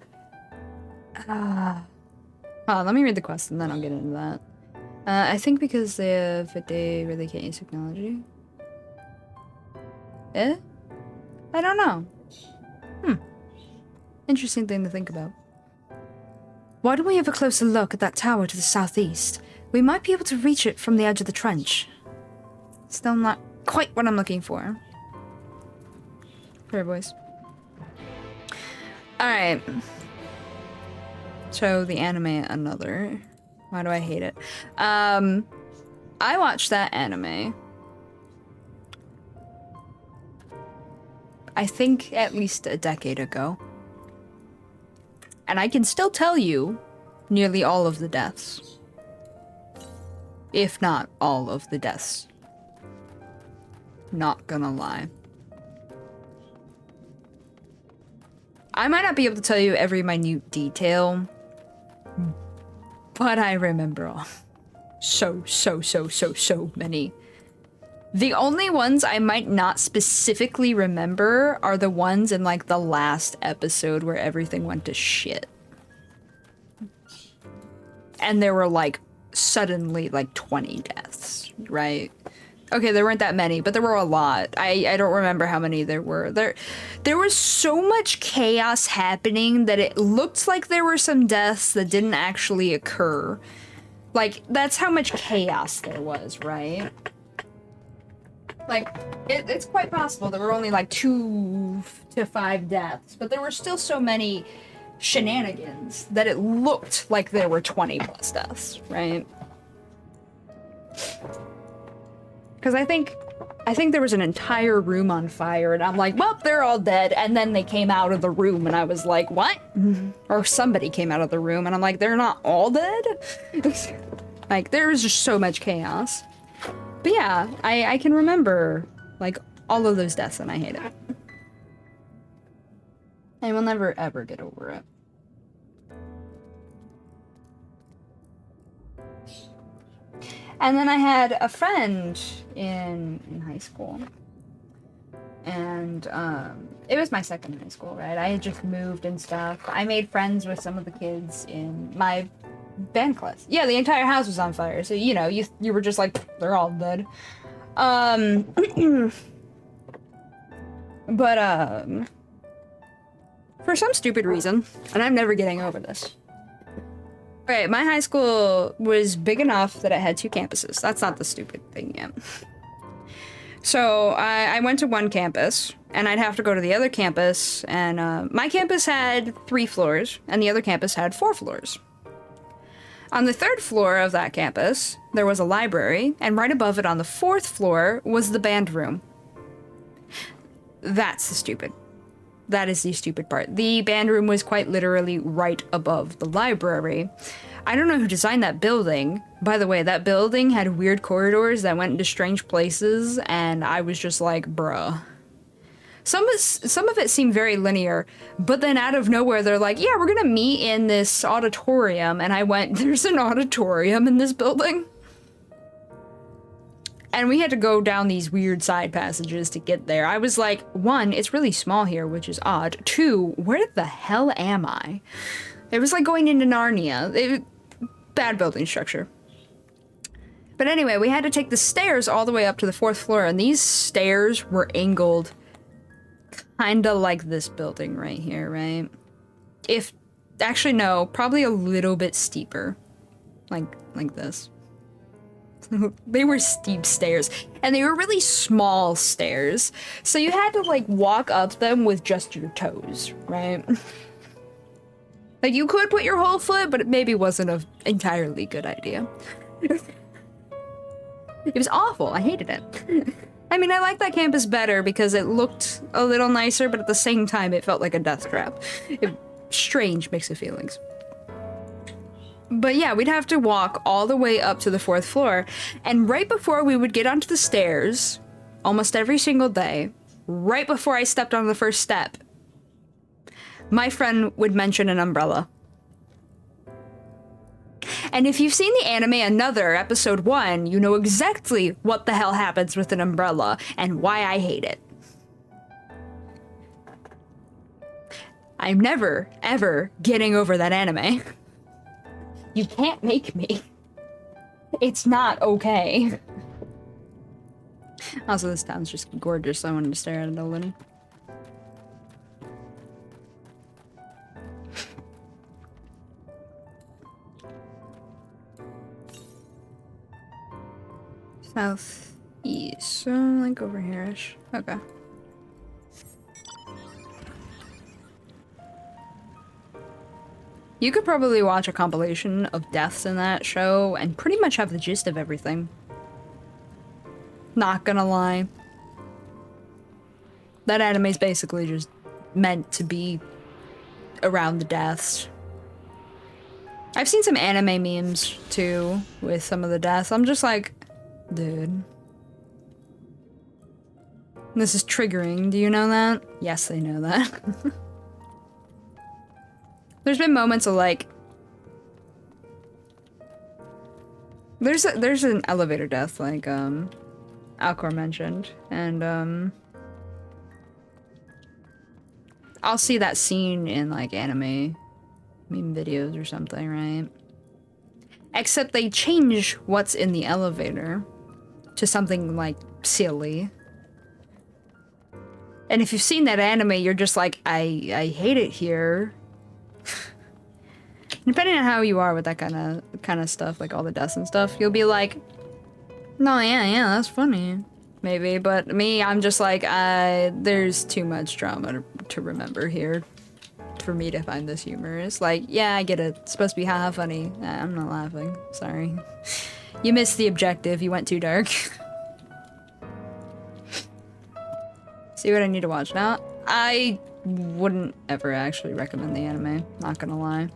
Let me read the quest and then I'll get into that. I think because they really can't use technology. I don't know. Interesting thing to think about. Why don't we have a closer look at that tower to the southeast? We might be able to reach it from the edge of the trench. Still not quite what I'm looking for. Fair boys. Alright. So the anime another. Why do I hate it? I watched that anime. I think at least a decade ago. And I can still tell you nearly all of the deaths. If not all of the deaths. Not gonna lie. I might not be able to tell you every minute detail, but I remember all. So many. The only ones I might not specifically remember are the ones in like the last episode where everything went to shit. And there were like suddenly like 20 deaths, right? Okay, there weren't that many, but there were a lot. I don't remember how many there were. There was so much chaos happening that it looked like there were some deaths that didn't actually occur. Like, that's how much chaos there was, right? Like, it's quite possible there were only like 2 to 5 deaths, but there were still so many shenanigans that it looked like there were 20 plus deaths, right? Because I think there was an entire room on fire, and I'm like, well, they're all dead. And then they came out of the room, and I was like, what? Or somebody came out of the room, and I'm like, they're not all dead? Like, there was just so much chaos. But yeah, I can remember, like, all of those deaths and I hate it. I will never ever get over it. And then I had a friend in high school. And it was my second high school, right? I had just moved and stuff. I made friends with some of the kids in my band class. Yeah, the entire house was on fire. So, you know, you were just like, they're all dead. But for some stupid reason, and I'm never getting over this. Right, my high school was big enough that it had 2 campuses. That's not the stupid thing yet. So I went to one campus, and I'd have to go to the other campus, and my campus had 3 floors, and the other campus had 4 floors. On the 3rd floor of that campus, there was a library, and right above it on the 4th floor was the band room. That's the stupid. That is the stupid part. The band room was quite literally right above the library. I don't know who designed that building. By the way, that building had weird corridors that went into strange places, and I was just like, bruh. Some of it seemed very linear, but then out of nowhere, they're like, yeah, we're gonna meet in this auditorium, and I went, there's an auditorium in this building? And we had to go down these weird side passages to get there. I was like, 1, it's really small here, which is odd. 2, where the hell am I? It was like going into Narnia. Bad building structure. But anyway, we had to take the stairs all the way up to the 4th floor, and these stairs were angled kinda like this building right here, right? Actually no, probably a little bit steeper. Like this. They were steep stairs, and they were really small stairs, so you had to like walk up them with just your toes, right? Like you could put your whole foot, but it maybe wasn't an entirely good idea. It was awful. I hated it. I mean, I liked that campus better because it looked a little nicer, but at the same time it felt like a death trap. Strange mix of feelings. But yeah, we'd have to walk all the way up to the 4th floor, and right before we would get onto the stairs, almost every single day, right before I stepped on the first step, my friend would mention an umbrella. And if you've seen the anime Another, episode 1, you know exactly what the hell happens with an umbrella and why I hate it. I'm never, ever getting over that anime. You can't make me. It's not okay. Also, this town's just gorgeous, so I wanted to stare at it a little. Southeast, so like over here-ish. Okay. You could probably watch a compilation of deaths in that show and pretty much have the gist of everything. Not gonna lie. That anime's basically just meant to be around the deaths. I've seen some anime memes too with some of the deaths. I'm just like, dude. This is triggering. Do you know that? Yes, they know that. There's been moments of like, there's an elevator death like Alcor mentioned, and I'll see that scene in like anime meme videos or something, right? Except they change what's in the elevator to something like silly. And if you've seen that anime, you're just like, I hate it here. Depending on how you are with that kind of stuff, like all the deaths and stuff, you'll be like, no, yeah, that's funny, maybe. But me, I'm just like, there's too much drama to remember here for me to find this humorous. Like, yeah, I get it. It's supposed to be haha funny. I'm not laughing. Sorry. You missed the objective. You went too dark. See what I need to watch now? I wouldn't ever actually recommend the anime. Not gonna lie.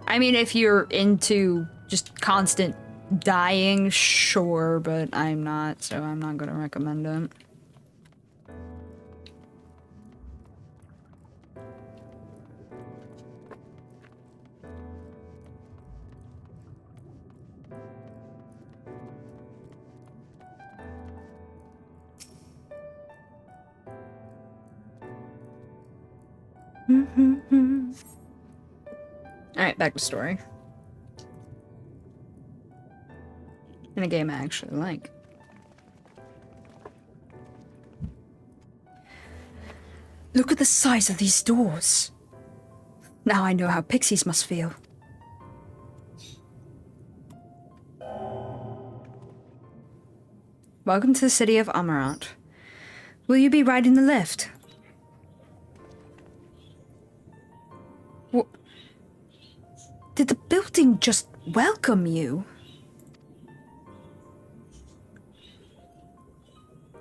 I mean, if you're into just constant dying, sure, but I'm not, so I'm not gonna recommend it. Alright, back to story. In a game I actually like. Look at the size of these doors. Now I know how pixies must feel. Welcome to the city of Amaranth. Will you be riding the lift? Did the building just welcome you?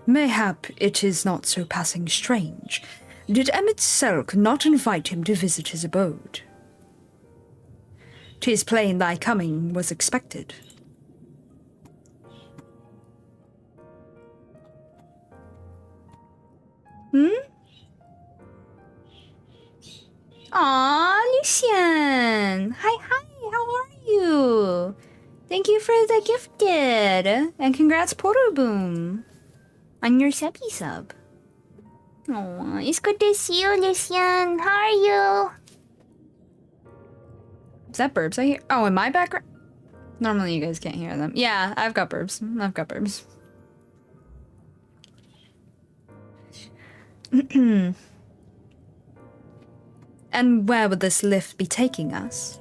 Mayhap it is not so passing strange. Did Emmett Selk not invite him to visit his abode? 'Tis plain thy coming was expected. Aw, Lucian! Hi, how are you? Thank you for the gifted! And congrats, Porto Boom! On your subbie sub. Aw, it's good to see you, Lucian. How are you? Is that burps I hear? Oh, in my background? Normally you guys can't hear them. Yeah, I've got burps. I've got burps. And where would this lift be taking us?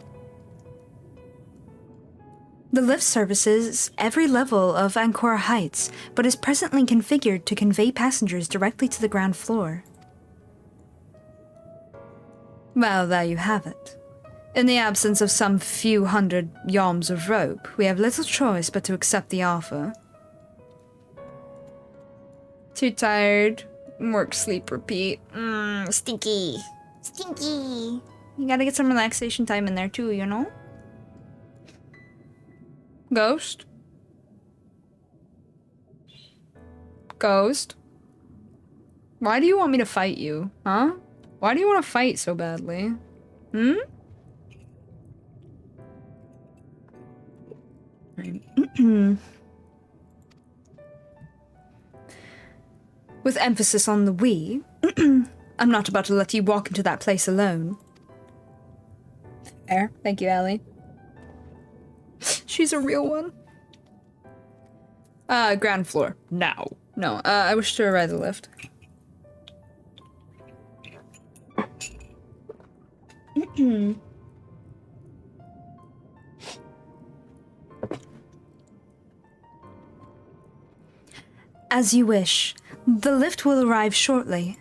The lift services every level of Ancora Heights, but is presently configured to convey passengers directly to the ground floor. Well, there you have it. In the absence of some few hundred yards of rope, we have little choice but to accept the offer. Too tired. Work, sleep, repeat. Stinky. Stinky. You gotta get some relaxation time in there too, you know? Ghost? Ghost? Why do you want me to fight you, huh? Why do you want to fight so badly? With emphasis on the we, I'm not about to let you walk into that place alone. Fair. Thank you, Allie. She's a real one. Ground floor. Now. No, I wish to ride the lift. As you wish. The lift will arrive shortly.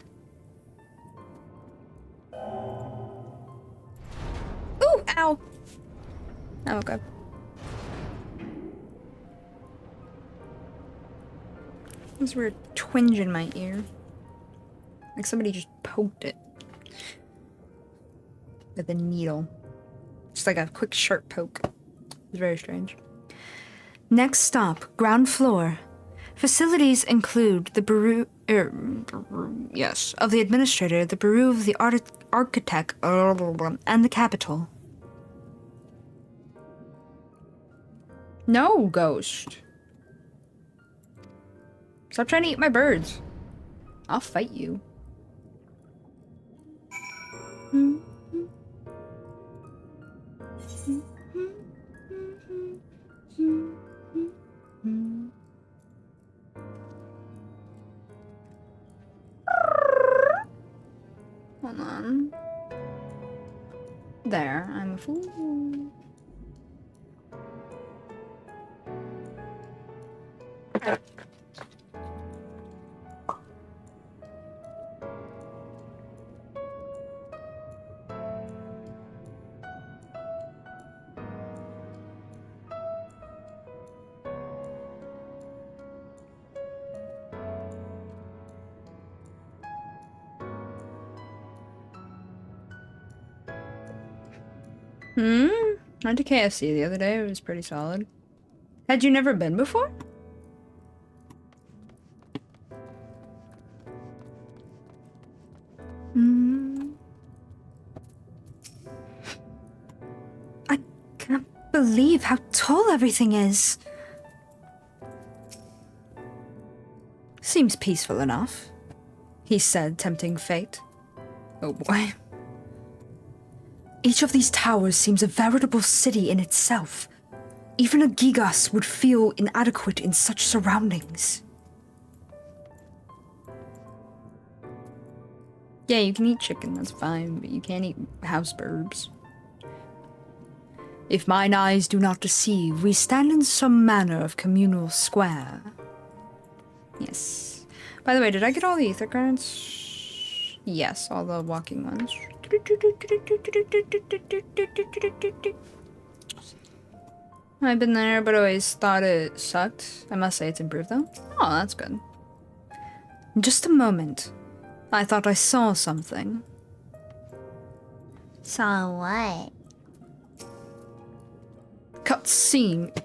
Ooh, ow. Oh, okay. There's a weird twinge in my ear. Like somebody just poked it. With a needle. Just like a quick sharp poke. It's very strange. Next stop, ground floor. Facilities include the bureau, of the administrator, the bureau of the architect, and the capital. No, Ghost. Stop trying to eat my birds. I'll fight you. Hold on. There, I'm a fool. Went to KFC the other day. It was pretty solid. Had you never been before? I can't believe how tall everything is. Seems peaceful enough, he said, tempting fate. Oh boy. Each of these towers seems a veritable city in itself. Even a Gigas would feel inadequate in such surroundings. Yeah, you can eat chicken, that's fine, but you can't eat house birds. If mine eyes do not deceive, we stand in some manner of communal square. Yes. By the way, did I get all the ether currents? Yes, all the walking ones. I've been there, but always thought it sucked. I must say it's improved, though. Oh, that's good. Just a moment. I thought I saw something. Saw what? Cutscene.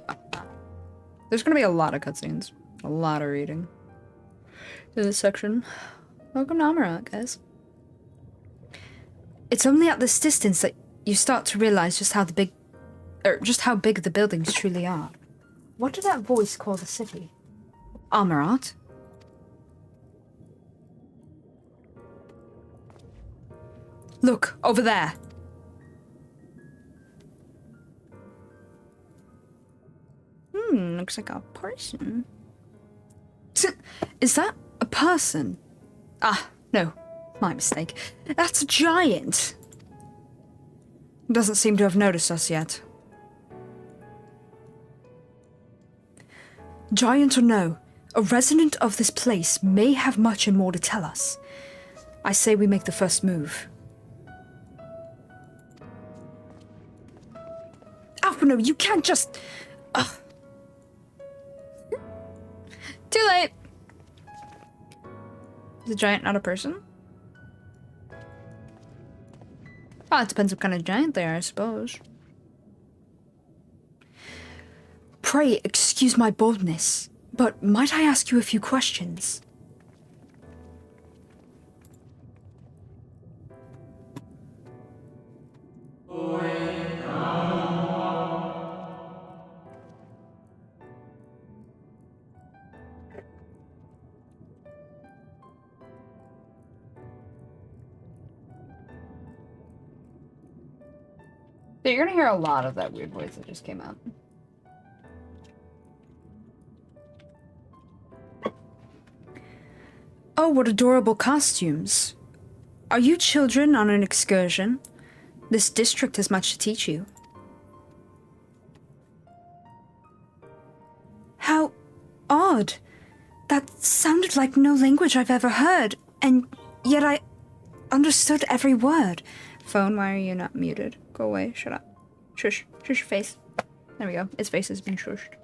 There's gonna be a lot of cutscenes. A lot of reading. In this section. Welcome to Amarat, guys. It's only at this distance that you start to realize just how big the buildings truly are. What did that voice call the city? Amarat? Look, over there. Looks like a person. Is that a person? Ah, no. My mistake. That's a giant. Doesn't seem to have noticed us yet. Giant or no, a resident of this place may have much and more to tell us. I say we make the first move. No, you can't just... Ugh. Too late! Is a giant not a person? Oh, it depends what kind of giant they are, I suppose. Pray excuse my boldness, but might I ask you a few questions? So you're gonna hear a lot of that weird voice that just came out. Oh, what adorable costumes. Are you children on an excursion? This district has much to teach you. How odd. That sounded like no language I've ever heard, and yet I understood every word. Phone, why are you not muted? Go away, shut up. Shush, shush your face. There we go, its face has been shushed.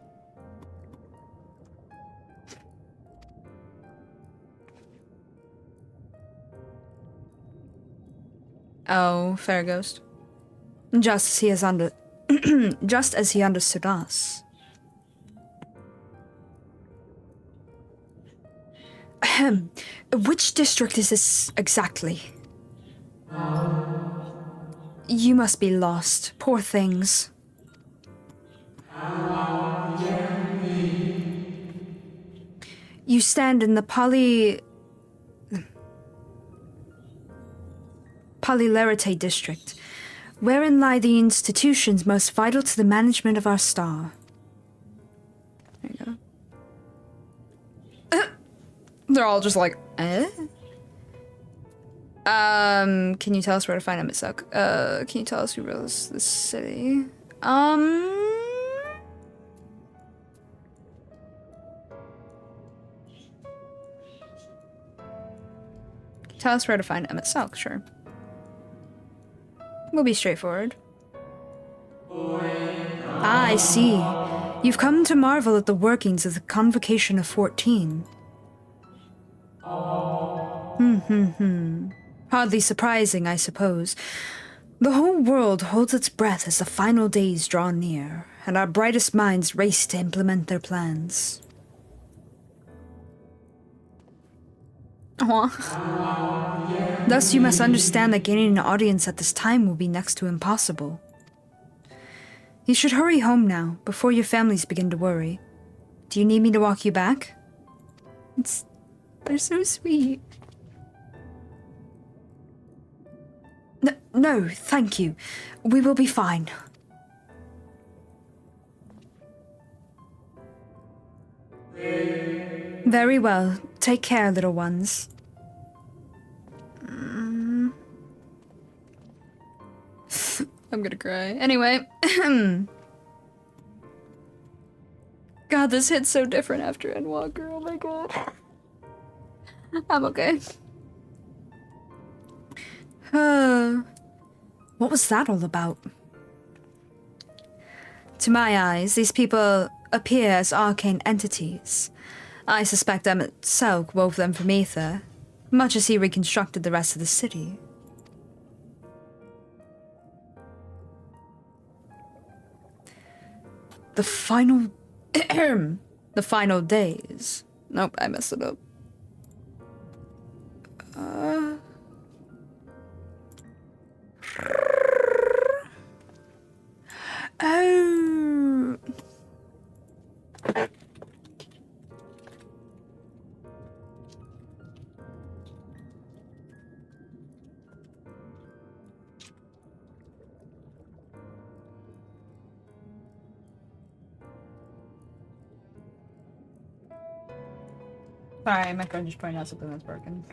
Oh, fair ghost. Just as he has just as he understood us. Ahem. Which district is this exactly? You must be lost. Poor things. You stand in the Polylarite district, wherein lie the institutions most vital to the management of our star. There you go. They're all just like, eh? Can you tell us where to find Emitsuck? Can you tell us who rules this city? Tell us where to find Emitsuck, sure. We'll be straightforward. Ah, I see. You've come to marvel at the workings of the Convocation of 14. Hardly surprising, I suppose. The whole world holds its breath as the final days draw near, and our brightest minds race to implement their plans. Aw. Thus, you must understand that gaining an audience at this time will be next to impossible. You should hurry home now, before your families begin to worry. Do you need me to walk you back? They're so sweet. No, thank you. We will be fine. Very well. Take care, little ones. I'm gonna cry. Anyway. God, this hits so different after Endwalker. Oh my god. I'm okay. What was that all about? To my eyes, these people appear as arcane entities. I suspect Emmett Selk wove them from ether, much as he reconstructed the rest of the city. The final... the final days. Nope, I messed it up. Oh... Sorry, my friend just pointed out something that's broken.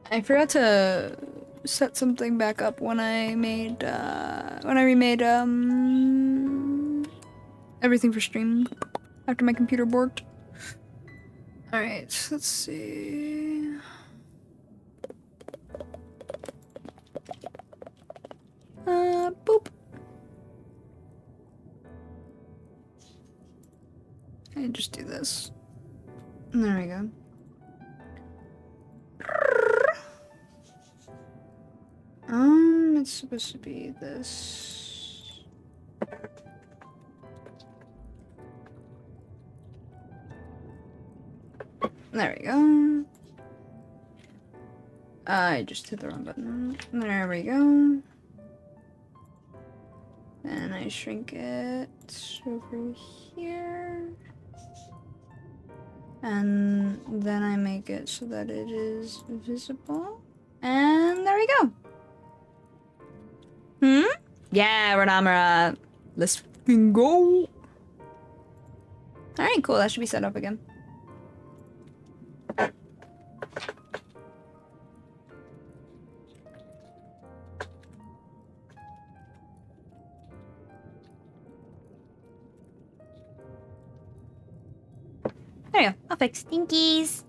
I forgot to set something back up when I remade everything for stream after my computer borked. Alright, let's see. Boop. I just do this. There we go. It's supposed to be this. There we go. I just hit the wrong button. There we go. And I shrink it over here. And then I make it so that it is visible. And there we go. Yeah, Renamara. Let's fucking go. Alright, cool. That should be set up again. There you go. I'll fix. Thinkies.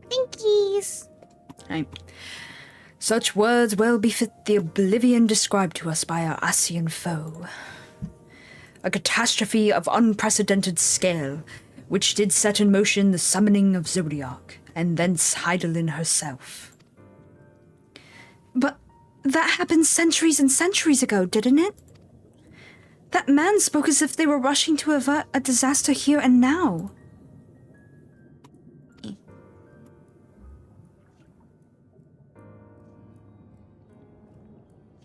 Thinkies. Alright. Such words well befit the oblivion described to us by our Asian foe. A catastrophe of unprecedented scale, which did set in motion the summoning of Zodiac, and thence Heidelin herself. But that happened centuries and centuries ago, didn't it? That man spoke as if they were rushing to avert a disaster here and now.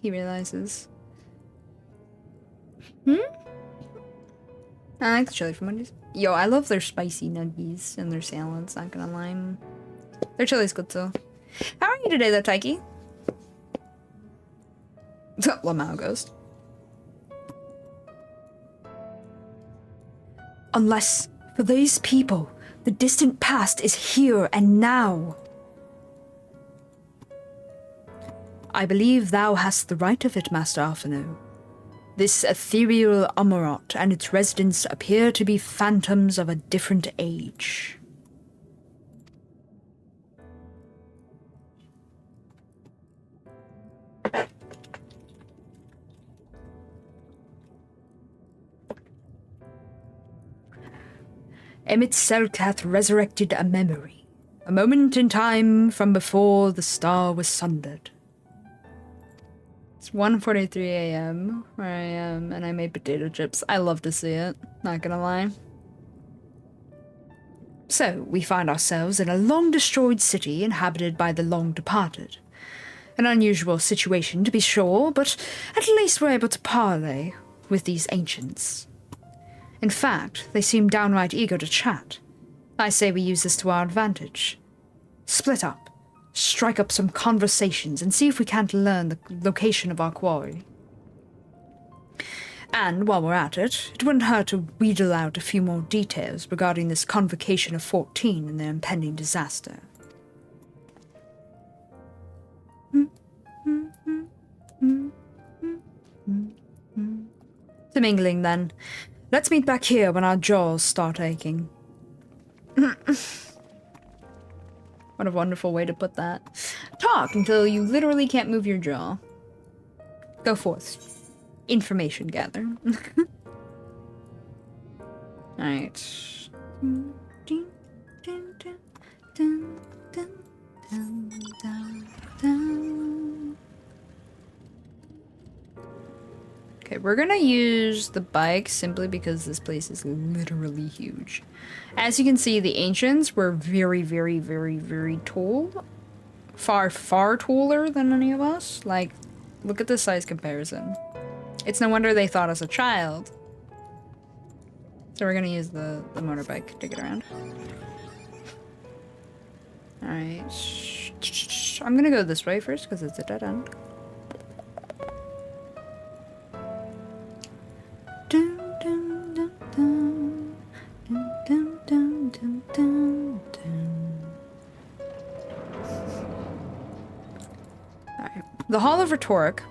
He realizes. I like the chili from Wendy's. Yo, I love their spicy nuggies and their salads, not gonna lie. Their chili's good too. How are you today though, Taiki? Lamau Ghost. Unless, for these people, the distant past is here and now. I believe thou hast the right of it, Master Arfano. This ethereal Amarot and its residents appear to be phantoms of a different age. Emmett Selk hath resurrected a memory, a moment in time from before the star was sundered. It's 1:43 a.m. where I am, and I made potato chips. I love to see it, not gonna lie. So, we find ourselves in a long-destroyed city inhabited by the long-departed. An unusual situation, to be sure, but at least we're able to parley with these ancients. In fact, they seem downright eager to chat. I say we use this to our advantage. Split up, strike up some conversations, and see if we can't learn the location of our quarry. And while we're at it, it wouldn't hurt to wheedle out a few more details regarding this convocation of 14 and their impending disaster. To mingling, then. Let's meet back here when our jaws start aching. What a wonderful way to put that. Talk until you literally can't move your jaw. Go forth. Information gather. Alright. Okay, we're gonna use the bike simply because this place is literally huge. As you can see, the ancients were very, very, very, very tall. Far, far taller than any of us. Like, look at the size comparison. It's no wonder they thought us a child. So we're gonna use the motorbike to get around. Alright. I'm gonna go this way first because it's a dead end. Dun, dun, dun, dun. Dun, dun, dun, dun, dun. Alright. The Hall of Rhetoric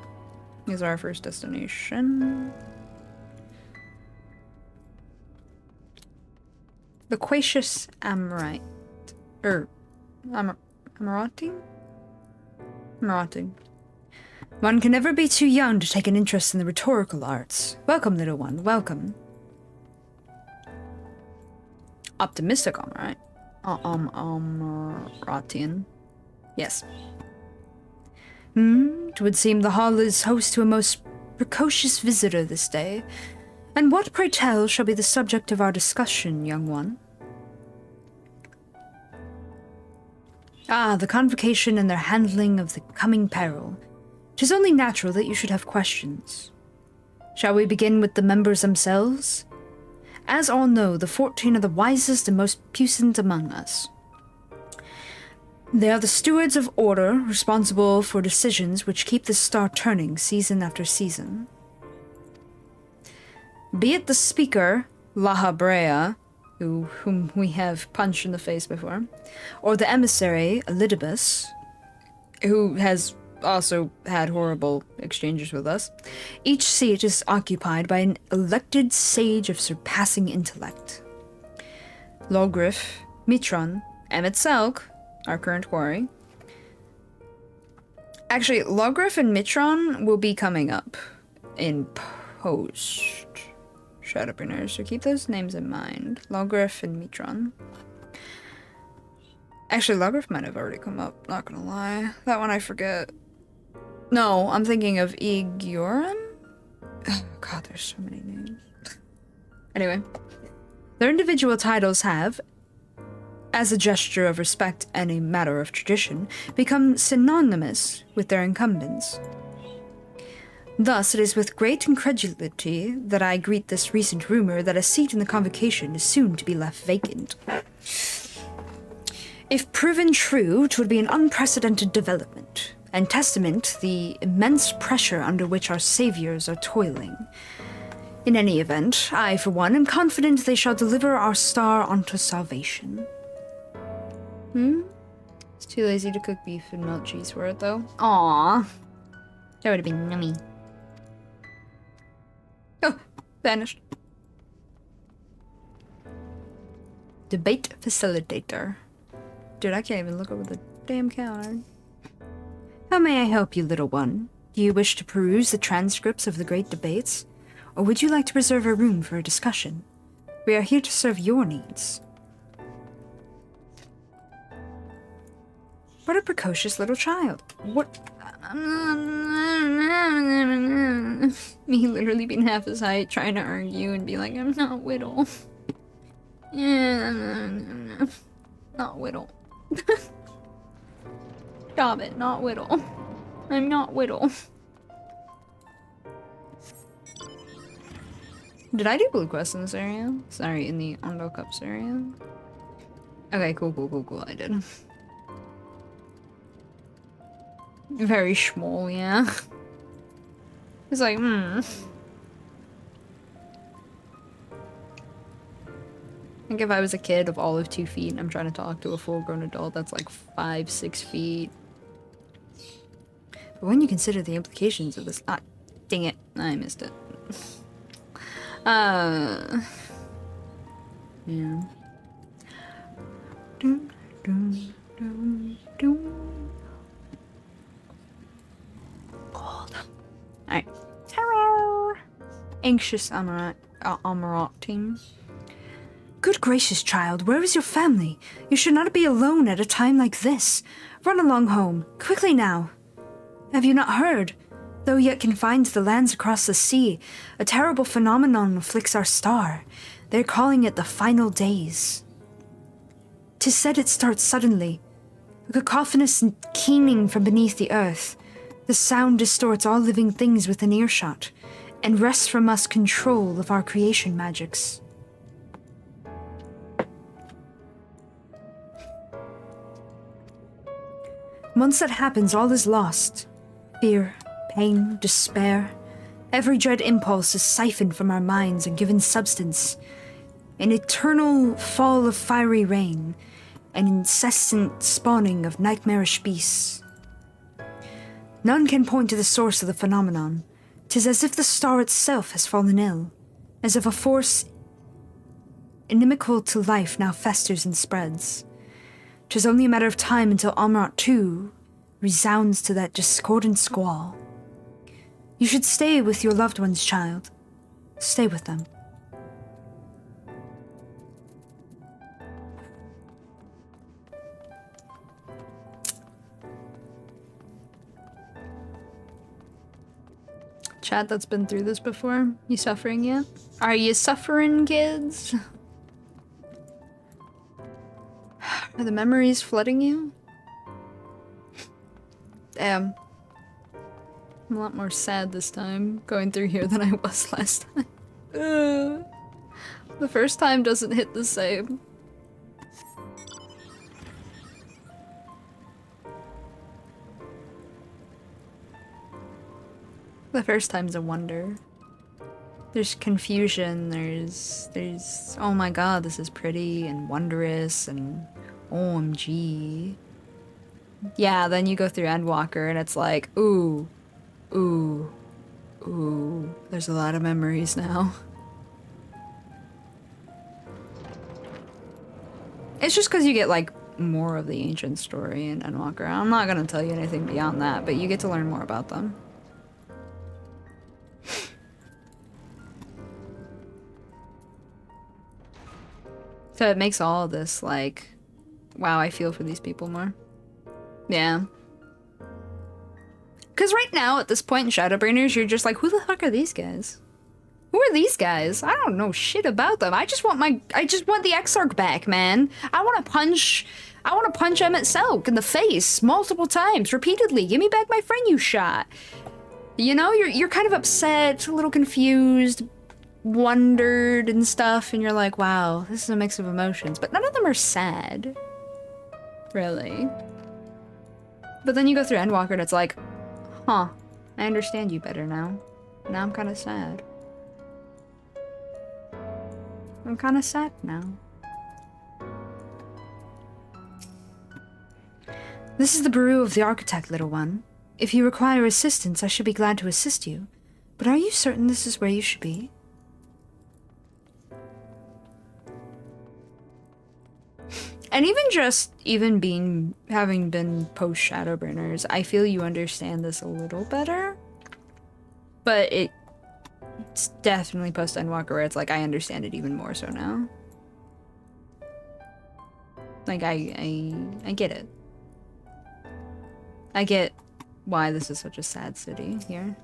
is our first destination. Loquacious Amorite. Amarati? Amarati. One can never be too young to take an interest in the rhetorical arts. Welcome, little one, welcome. Optimistic Amorite. Amaratian. Yes. It would seem the hall is host to a most precocious visitor this day. And what, pray tell, shall be the subject of our discussion, young one? Ah, the convocation and their handling of the coming peril. 'Tis only natural that you should have questions. Shall we begin with the members themselves? As all know, the 14 are the wisest and most puissant among us. They are the stewards of order, responsible for decisions which keep the star turning season after season. Be it the speaker, Laha Brea, whom we have punched in the face before, or the emissary, Elidibus, who has also had horrible exchanges with us, each seat is occupied by an elected sage of surpassing intellect. Logrif, Mitron, Emmett Selk, our current quarry. Actually, Logrif and Mitron will be coming up in post Shadowbringers, so keep those names in mind. Logrif and Mitron. Actually, Logrif might have already come up, not gonna lie. That one I forget. No, I'm thinking of Igioran? Oh, God, there's so many names. Anyway, their individual titles have, as a gesture of respect and a matter of tradition, become synonymous with their incumbents. Thus, it is with great incredulity that I greet this recent rumor that a seat in the convocation is soon to be left vacant. If proven true, it would be an unprecedented development, and testament to the immense pressure under which our saviors are toiling. In any event, I, for one, am confident they shall deliver our star unto salvation. It's too lazy to cook beef and melt cheese for it, though. Aww. That would have been yummy. Oh, vanished. Debate facilitator. Dude, I can't even look over the damn counter. How may I help you, little one? Do you wish to peruse the transcripts of the great debates? Or would you like to reserve a room for a discussion? We are here to serve your needs. What a precocious little child. What? Me literally being half his height, trying to argue and be like, I'm not Whittle. Not Whittle. Stop it, not Whittle. I'm not Whittle. Did I do blue quest in this area? Sorry, in the Ondo Cups area? Okay, cool, I did. Very small, yeah. It's like, I think if I was a kid of all of 2 feet and I'm trying to talk to a full-grown adult that's like 5, 6 feet. But when you consider the implications of this, dang it, I missed it. Yeah. Gold. Alright. Hello! Anxious Amarat team. Good gracious, child, where is your family? You should not be alone at a time like this. Run along home, quickly now. Have you not heard? Though yet confined to the lands across the sea, a terrible phenomenon afflicts our star. They're calling it the final days. 'Tis said it starts suddenly, a cacophonous keening from beneath the earth. The sound distorts all living things within earshot, and wrests from us control of our creation magics. Once that happens, all is lost. Fear, pain, despair. Every dread impulse is siphoned from our minds and given substance. An eternal fall of fiery rain, an incessant spawning of nightmarish beasts. None can point to the source of the phenomenon. 'Tis as if the star itself has fallen ill, as if a force inimical to life now festers and spreads. 'Tis only a matter of time until Amarat too resounds to that discordant squall. You should stay with your loved ones, child. Stay with them. Chat that's been through this before, you suffering yet? Are you suffering, kids? Are the memories flooding you? Damn. I'm a lot more sad this time going through here than I was last time. The first time doesn't hit the same. The first time's a wonder. There's confusion, there's oh my god, this is pretty and wondrous and OMG. Yeah, then you go through Endwalker and it's like, ooh, there's a lot of memories now. It's just because you get like more of the ancient story in Endwalker. I'm not gonna tell you anything beyond that, but you get to learn more about them. So it makes all of this like, wow, I feel for these people more. Yeah. Because right now, at this point in Shadowbringers, you're just like, who the fuck are these guys? Who are these guys? I don't know shit about them. I just want the Exarch back, man. I want to punch Emmett Selk in the face multiple times, repeatedly. Give me back my friend you shot. You know, you're kind of upset, a little confused, wondered and stuff, and you're like, wow, this is a mix of emotions. But none of them are sad. Really. But then you go through Endwalker and it's like, huh, I understand you better now. Now I'm kind of sad. I'm kind of sad now. This is the Bureau of the Architect, little one. If you require assistance, I should be glad to assist you. But are you certain this is where you should be? And having been post Shadowbringers, I feel you understand this a little better. But it's definitely post Endwalker where it's like I understand it even more so now. Like I get it. I get why this is such a sad city here.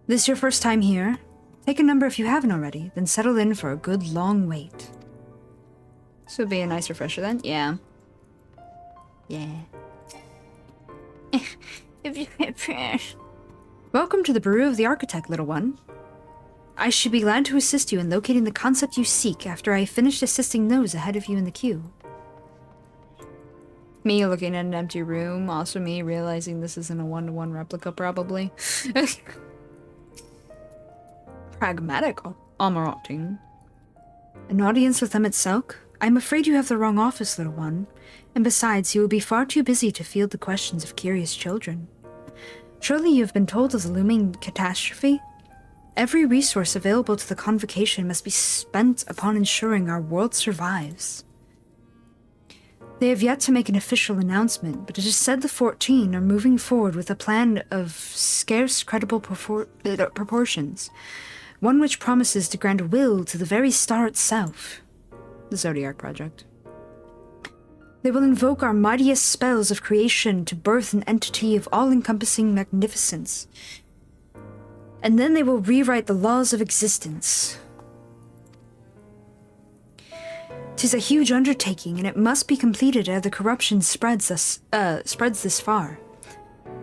This your first time here? Take a number if you haven't already, then settle in for a good long wait. This would be a nice refresher then? Yeah. Yeah. Welcome to the Bureau of the Architect, little one. I should be glad to assist you in locating the concept you seek after I have finished assisting those ahead of you in the queue. Me looking at an empty room, also me realizing this isn't a one-to-one replica, probably. Pragmatic Amarating. An audience with Emmett Selk? I'm afraid you have the wrong office, little one. And besides, you will be far too busy to field the questions of curious children. Surely you have been told of the looming catastrophe? Every resource available to the convocation must be spent upon ensuring our world survives. They have yet to make an official announcement, but it is said the 14 are moving forward with a plan of scarce credible proportions, one which promises to grant will to the very star itself. The Zodiac Project. They will invoke our mightiest spells of creation to birth an entity of all-encompassing magnificence. And then they will rewrite the laws of existence. 'Tis a huge undertaking, and it must be completed ere the corruption spreads this far.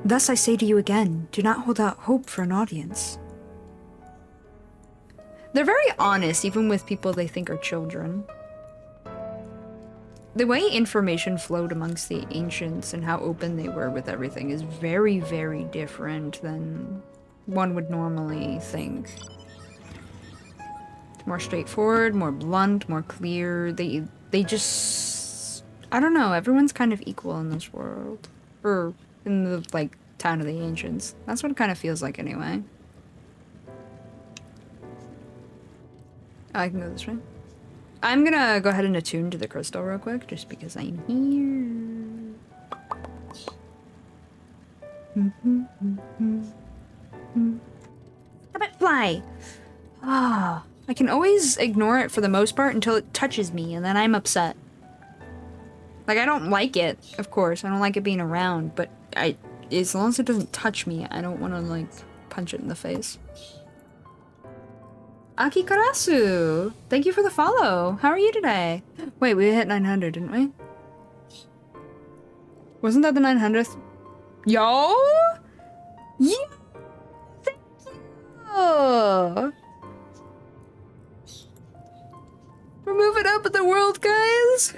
Thus I say to you again, do not hold out hope for an audience. They're very honest, even with people they think are children. The way information flowed amongst the ancients and how open they were with everything is very, very different than one would normally think. More straightforward, more blunt, more clear. They just... I don't know, everyone's kind of equal in this world. Or in the, like, town of the ancients. That's what it kind of feels like anyway. Oh, I can go this way. I'm gonna go ahead and attune to the crystal real quick, just because I'm here. Stop it, fly! Ah, I can always ignore it for the most part until it touches me, and then I'm upset. Like, I don't like it, of course. I don't like it being around, but as long as it doesn't touch me, I don't want to, like, punch it in the face. Akikarasu! Thank you for the follow! How are you today? Wait, we hit 900, didn't we? Wasn't that the 900th? Yo! Yeah! Thank you! We're moving up in the world, guys!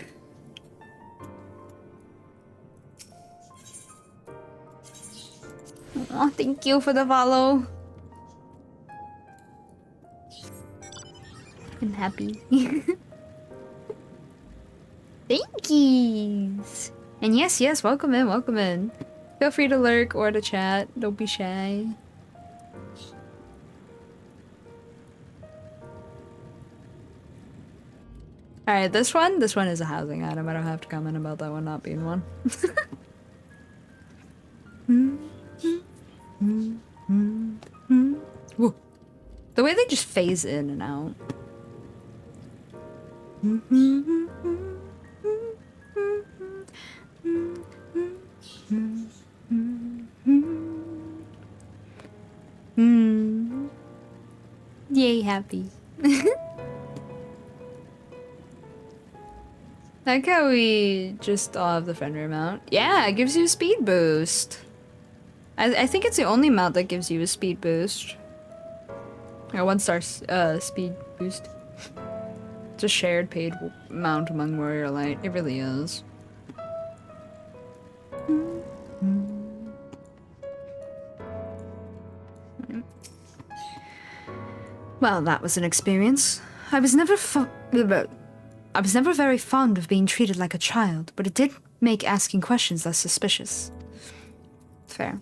Aw, thank you for the follow. I'm happy. Thank yous. And yes, welcome in, welcome in. Feel free to lurk or to chat. Don't be shy. Alright, this one is a housing item. I don't have to comment about that one not being one. Whoa. The way they just phase in and out. Yay, happy. Like how we just all have the Fenrir mount. Yeah, it gives you a speed boost. I think it's the only mount that gives you a speed boost. A 1-star speed boost. It's a shared paid mount among Warrior Light. It really is. Well, that was an experience. I was never very fond of being treated like a child, but it did make asking questions less suspicious. Fair.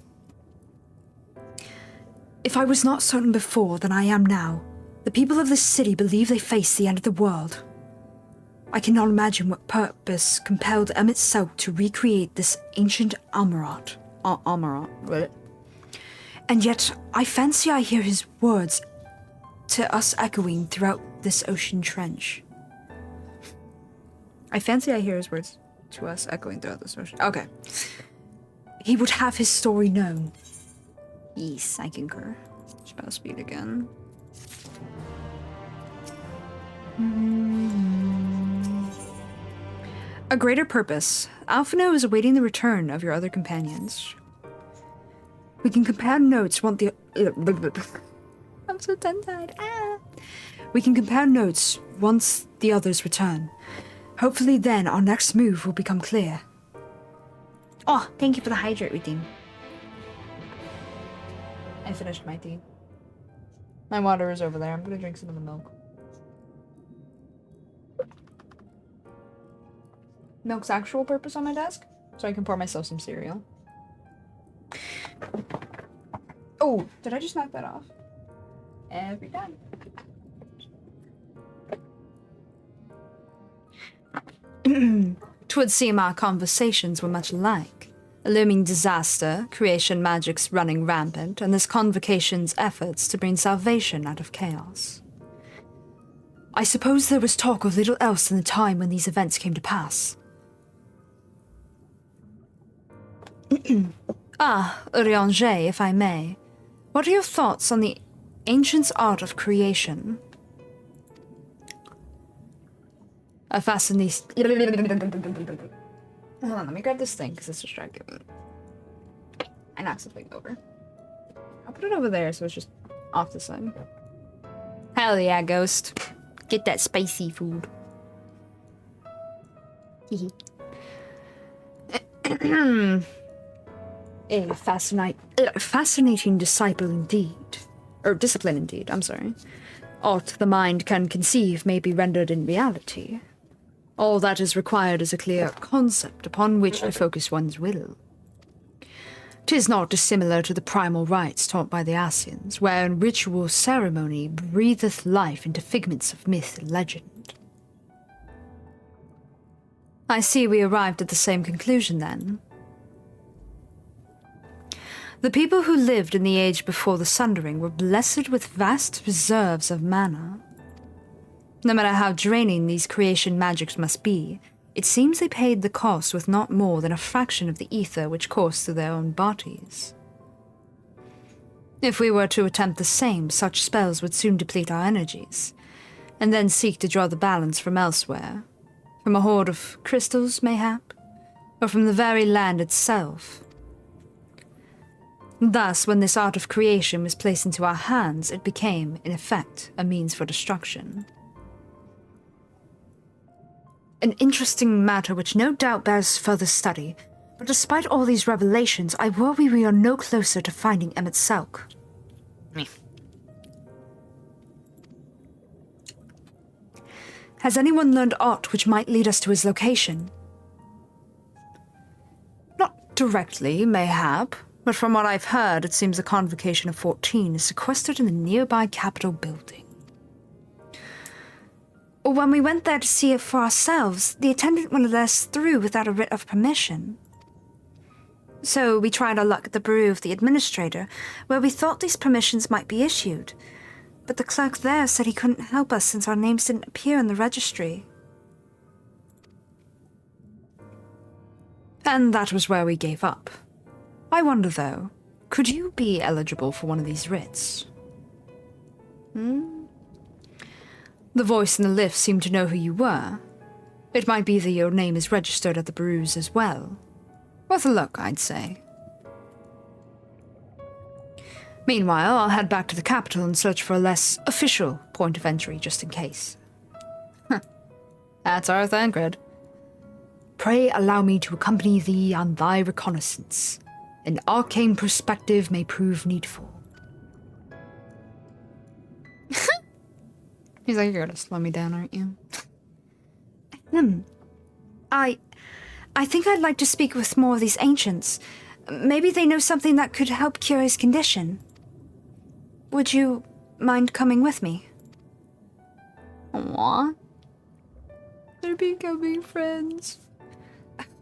If I was not certain before than I am now, the people of this city believe they face the end of the world. I cannot imagine what purpose compelled Emmett Selk to recreate this ancient Amarat. And yet, I fancy I hear his words to us echoing throughout this ocean trench. I fancy I hear his words to us echoing throughout this ocean. Okay. He would have his story known. Yes, I concur. Spell speed again. A greater purpose. Alphino is awaiting the return of your other companions. We can compare notes once the... I'm so tongue-tied. We can compare notes once the others return. Hopefully then our next move will become clear. Oh, thank you for the hydrate redeem. I finished my tea. My water is over there. I'm gonna drink some of the milk. Milk's actual purpose on my desk, so I can pour myself some cereal. Oh, did I just knock that off? Every time. Twould seem our conversations were much alike. A looming disaster, creation magics running rampant, and this convocation's efforts to bring salvation out of chaos. I suppose there was talk of little else in the time when these events came to pass. Urianger, if I may. What are your thoughts on the ancient art of creation? A fascination. Hold on, let me grab this thing because it's distracting me. I knocked something over. I'll put it over there so it's just off the side. Hell yeah, Ghost. Get that spicy food. A fascinating disciple indeed. Or discipline indeed, I'm sorry. Aught the mind can conceive may be rendered in reality. All that is required is a clear concept upon which to focus one's will. 'Tis not dissimilar to the primal rites taught by the Asians, wherein ritual ceremony breatheth life into figments of myth and legend. I see we arrived at the same conclusion then. The people who lived in the age before the Sundering were blessed with vast reserves of mana. No matter how draining these creation magics must be, it seems they paid the cost with not more than a fraction of the ether which coursed through their own bodies. If we were to attempt the same, such spells would soon deplete our energies, and then seek to draw the balance from elsewhere. From a hoard of crystals, mayhap, or from the very land itself. Thus, when this art of creation was placed into our hands, it became, in effect, a means for destruction. An interesting matter which no doubt bears further study, but despite all these revelations, I worry we are no closer to finding Emmett Selk. Has anyone learned aught which might lead us to his location? Not directly, mayhap, but from what I've heard, it seems the Convocation of 14 is sequestered in the nearby Capitol building. When we went there to see it for ourselves, the attendant wouldn't let us through without a writ of permission. So we tried our luck at the bureau of the administrator, where we thought these permissions might be issued. But the clerk there said he couldn't help us since our names didn't appear in the registry. And that was where we gave up. I wonder, though, could you be eligible for one of these writs? The voice in the lift seemed to know who you were. It might be that your name is registered at the bureaus as well. Worth a look, I'd say. Meanwhile, I'll head back to the capital and search for a less official point of entry, just in case. That's our Thancred. Pray allow me to accompany thee on thy reconnaissance. An arcane perspective may prove needful. He's like, you're gonna slow me down, aren't you? I think I'd like to speak with more of these ancients. Maybe they know something that could help cure his condition. Would you mind coming with me? Aww. They're becoming friends.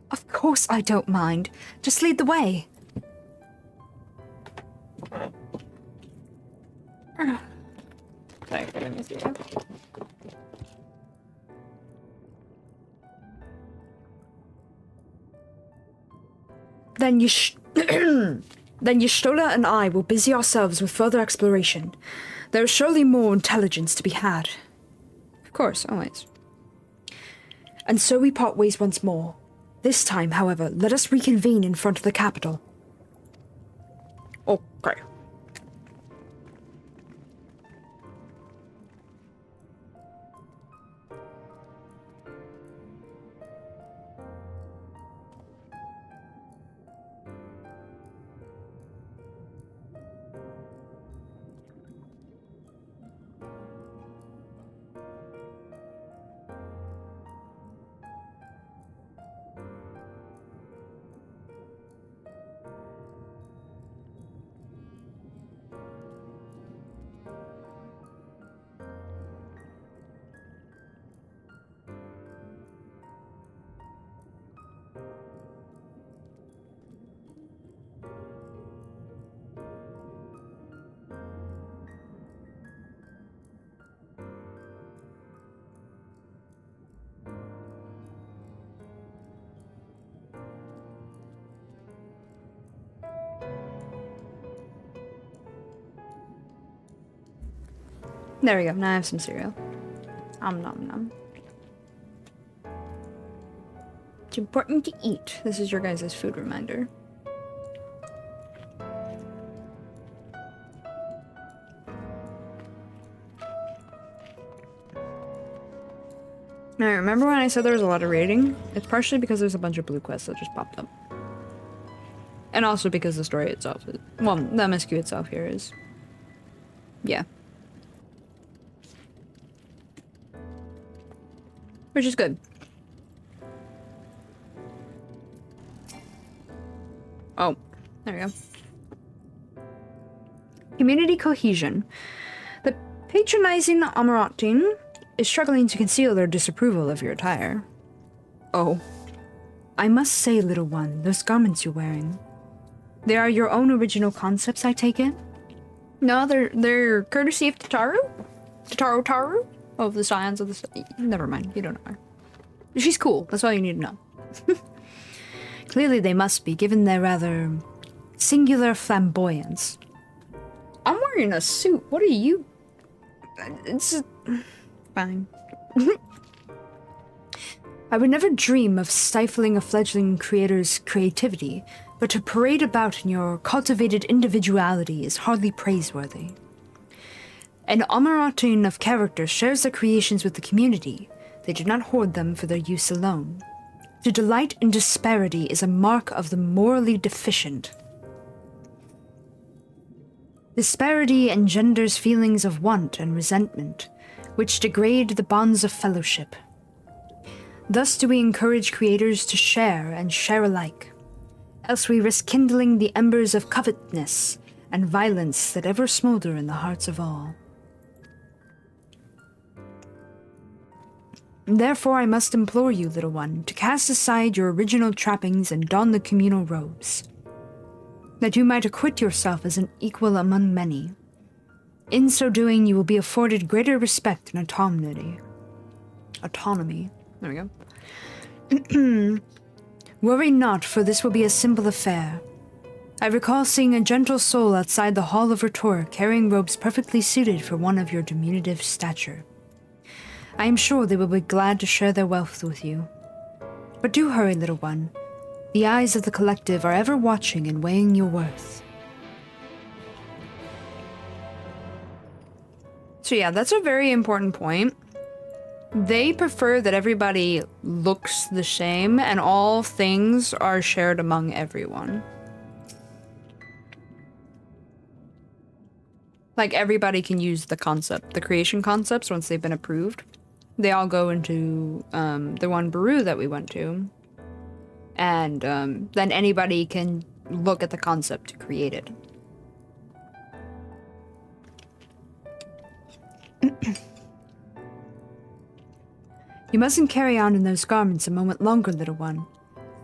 Of course I don't mind. Just lead the way. Then then Y'shtola and I will busy ourselves with further exploration. There is surely more intelligence to be had. Of course, always. And so we part ways once more. This time, however, let us reconvene in front of the capital. Okay. There we go. Now I have some cereal. Nom nom. It's important to eat. This is your guys' food reminder. Now, remember when I said there was a lot of raiding? It's partially because there's a bunch of blue quests that just popped up. And also because the story itself is... Well, the MSQ itself here is... Yeah. Which is good. Oh, there we go. Community cohesion. The patronizing Amaratin is struggling to conceal their disapproval of your attire. Oh. I must say, little one, those garments you're wearing. They are your own original concepts, I take it? No, they're courtesy of Tataru? Tataru? Of the Scions of the... Never mind, you don't know her. She's cool, that's all you need to know. Clearly they must be, given their rather singular flamboyance. I'm wearing a suit, what are you... It's... Fine. I would never dream of stifling a fledgling creator's creativity, but to parade about in your cultivated individuality is hardly praiseworthy. An Amaratin of character shares their creations with the community. They do not hoard them for their use alone. To delight in disparity is a mark of the morally deficient. Disparity engenders feelings of want and resentment, which degrade the bonds of fellowship. Thus do we encourage creators to share and share alike, else we risk kindling the embers of covetousness and violence that ever smolder in the hearts of all. Therefore I must implore you, little one, to cast aside your original trappings and don the communal robes, that you might acquit yourself as an equal among many. In so doing, you will be afforded greater respect and autonomy. There we go. Worry not, for this will be a simple affair. I recall seeing a gentle soul outside the Hall of Rhetoric carrying robes perfectly suited for one of your diminutive stature. I am sure they will be glad to share their wealth with you. But do hurry, little one. The eyes of the collective are ever watching and weighing your worth. So yeah, that's a very important point. They prefer that everybody looks the same and all things are shared among everyone. Like everybody can use the concept, the creation concepts once they've been approved. They all go into the one Baru that we went to. And then anybody can look at the concept to create it. You mustn't carry on in those garments a moment longer, little one.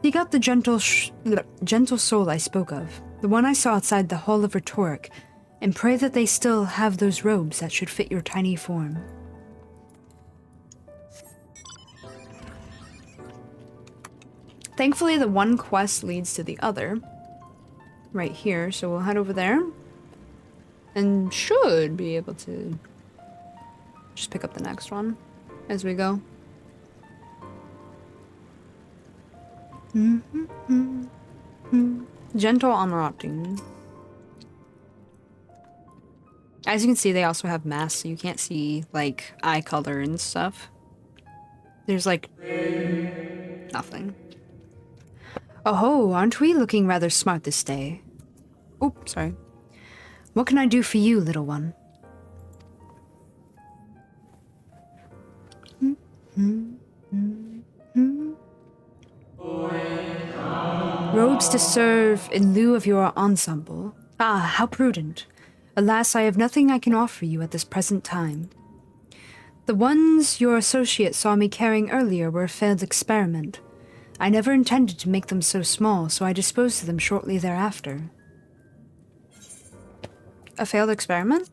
Seek out the gentle soul I spoke of, the one I saw outside the Hall of Rhetoric, and pray that they still have those robes that should fit your tiny form. Thankfully, the one quest leads to the other. Right here, so we'll head over there. And should be able to just pick up the next one as we go. Gentle Amarati. As you can see, they also have masks, so you can't see, like, eye color and stuff. There's, like, nothing. Oh, aren't we looking rather smart this day? Oop, sorry. What can I do for you, little one? Robes to serve in lieu of your ensemble. Ah, how prudent. Alas, I have nothing I can offer you at this present time. The ones your associate saw me carrying earlier were a failed experiment. I never intended to make them so small, so I disposed of them shortly thereafter. A failed experiment?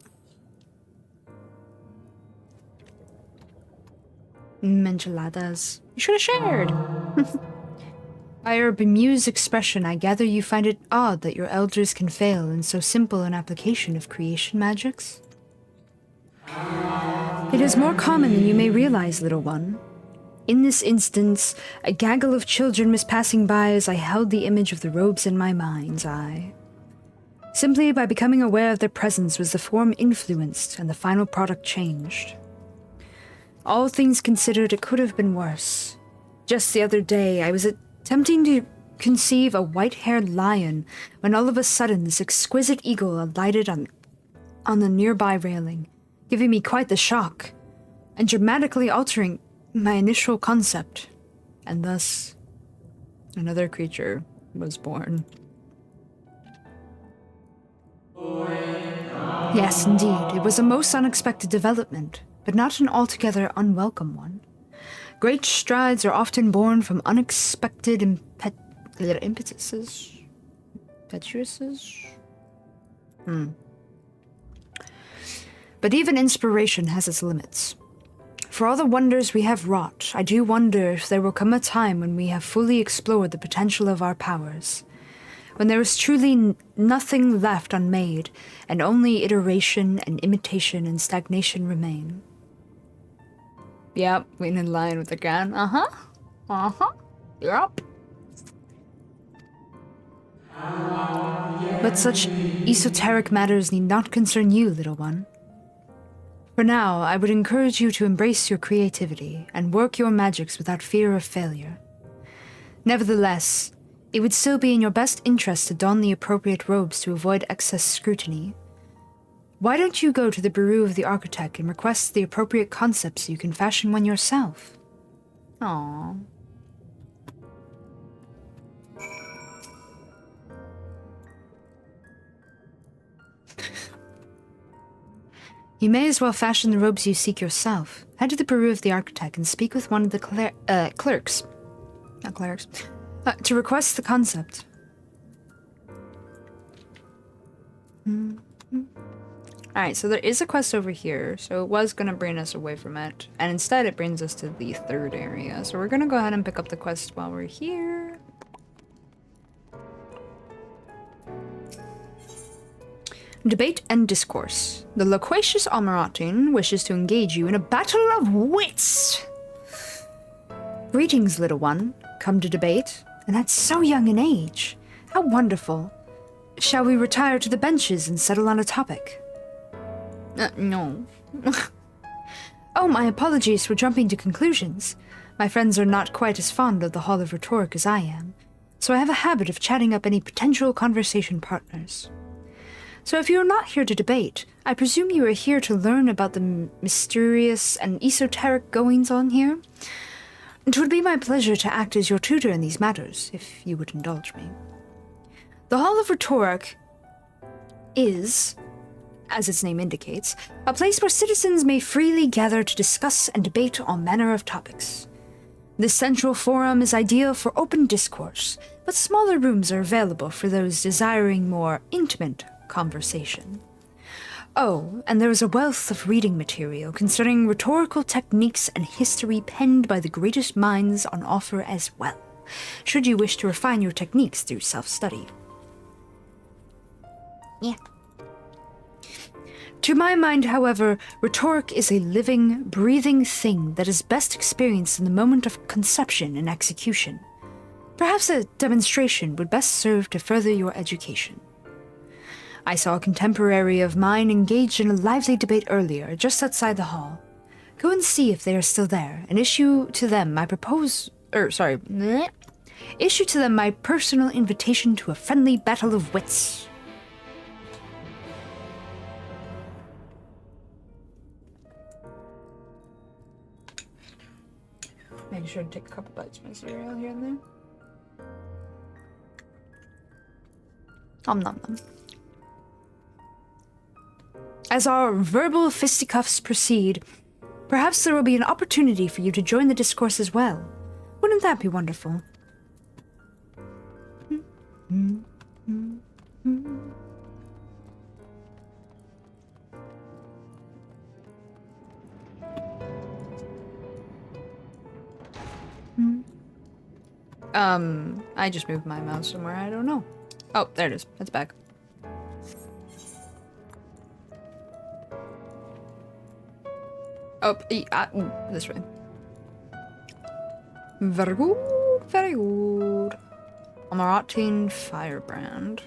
Enchiladas. You should have shared! By your bemused expression, I gather you find it odd that your elders can fail in so simple an application of creation magics? It is more common than you may realize, little one. In this instance, a gaggle of children was passing by as I held the image of the robes in my mind's eye. Simply by becoming aware of their presence was the form influenced and the final product changed. All things considered, it could have been worse. Just the other day, I was attempting to conceive a white-haired lion when all of a sudden this exquisite eagle alighted on the nearby railing, giving me quite the shock, and dramatically altering my initial concept. And thus, another creature was born. Yes, indeed, it was a most unexpected development, but not an altogether unwelcome one. Great strides are often born from unexpected impetuses. But even inspiration has its limits. For all the wonders we have wrought, I do wonder if there will come a time when we have fully explored the potential of our powers, when there is truly nothing left unmade, and only iteration and imitation and stagnation remain. Yep, waiting in line with the gun. Yep. But such esoteric matters need not concern you, little one. For now, I would encourage you to embrace your creativity and work your magics without fear of failure. Nevertheless, it would still be in your best interest to don the appropriate robes to avoid excess scrutiny. Why don't you go to the bureau of the architect and request the appropriate concepts so you can fashion one yourself? Aww. You may as well fashion the robes you seek yourself. Head to the bureau of the architect and speak with one of the clerks. Not clerics. To request the concept. Alright, so there is a quest over here, so it was going to bring us away from it, and instead it brings us to the third area. So we're going to go ahead and pick up the quest while we're here. Debate and discourse. The loquacious Almaratin wishes to engage you in a battle of wits. Greetings, little one. Come to debate? And at so young an age. How wonderful. Shall we retire to the benches and settle on a topic? No. Oh, my apologies for jumping to conclusions. My friends are not quite as fond of the Hall of Rhetoric as I am, so I have a habit of chatting up any potential conversation partners. So if you are not here to debate, I presume you are here to learn about the mysterious and esoteric goings-on here? It would be my pleasure to act as your tutor in these matters, if you would indulge me. The Hall of Rhetoric is, as its name indicates, a place where citizens may freely gather to discuss and debate all manner of topics. This central forum is ideal for open discourse, but smaller rooms are available for those desiring more intimate conversation. Oh, and there is a wealth of reading material concerning rhetorical techniques and history penned by the greatest minds on offer as well. should you wish to refine your techniques through self-study. Yeah. To my mind, however, rhetoric is a living, breathing thing that is best experienced in the moment of conception and execution. Perhaps a demonstration would best serve to further your education. I saw a contemporary of mine engaged in a lively debate earlier, just outside the hall. Go and see if they are still there, and issue to them my personal invitation to a friendly battle of wits. Make sure to take a couple bites of my cereal here and there. Nom nom nom. As our verbal fisticuffs proceed, perhaps there will be an opportunity for you to join the discourse as well. Wouldn't that be wonderful? I just moved my mouse somewhere, I don't know. Oh, there it is. It's back. Oh, this way. Very good, very good. Amaratine Firebrand.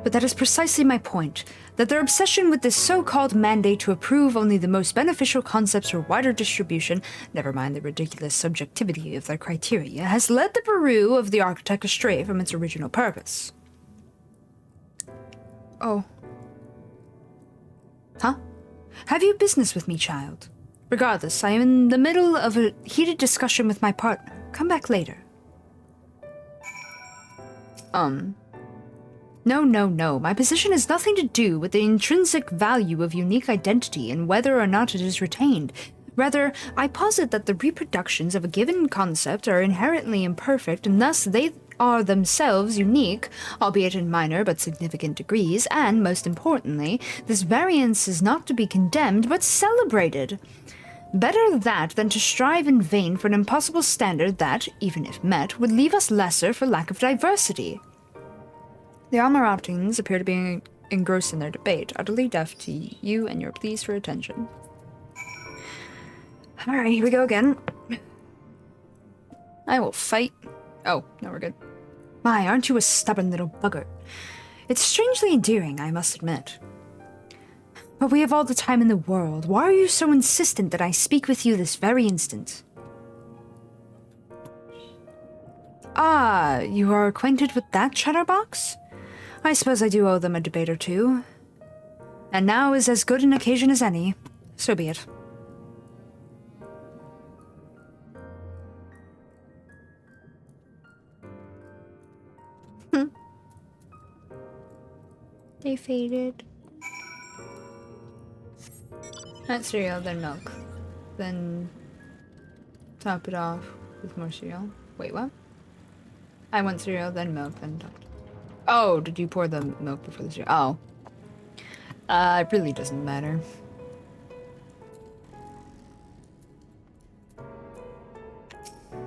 But that is precisely my point, that their obsession with this so-called mandate to approve only the most beneficial concepts for wider distribution, never mind the ridiculous subjectivity of their criteria, has led the Peru of the architect astray from its original purpose. Oh. Huh? Have you business with me, child? Regardless, I am in the middle of a heated discussion with my partner. Come back later. No. My position has nothing to do with the intrinsic value of unique identity and whether or not it is retained. Rather, I posit that the reproductions of a given concept are inherently imperfect, and thus they are themselves unique, albeit in minor but significant degrees, and, most importantly, this variance is not to be condemned but celebrated. Better that than to strive in vain for an impossible standard that, even if met, would leave us lesser for lack of diversity. The Almaratines appear to be engrossed in their debate, utterly deaf to you and your pleas for attention. Alright, here we go again. I will fight. Oh, no, we're good. My, aren't you a stubborn little bugger? It's strangely endearing, I must admit. But we have all the time in the world. Why are you so insistent that I speak with you this very instant? Ah, you are acquainted with that chatterbox? I suppose I do owe them a debate or two. And now is as good an occasion as any. So be it. They faded. Not cereal, then milk. Then top it off with more cereal. Wait, what? I want cereal, then milk, then top it. Oh, did you pour the milk before the cereal? Oh. It really doesn't matter.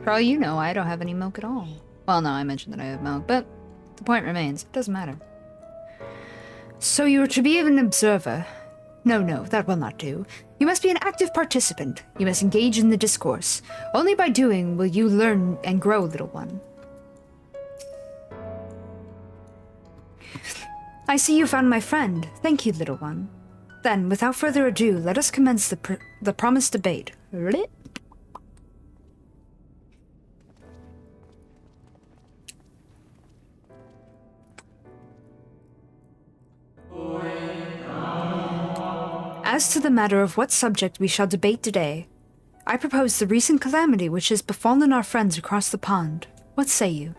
For all you know, I don't have any milk at all. Well, no, I mentioned that I have milk, but the point remains, it doesn't matter. So you are to be an observer. No, that will not do. You must be an active participant. You must engage in the discourse. Only by doing will you learn and grow, little one. I see you found my friend. Thank you, little one. Then, without further ado, let us commence the promised debate. As to the matter of what subject we shall debate today, I propose the recent calamity which has befallen our friends across the pond. What say you?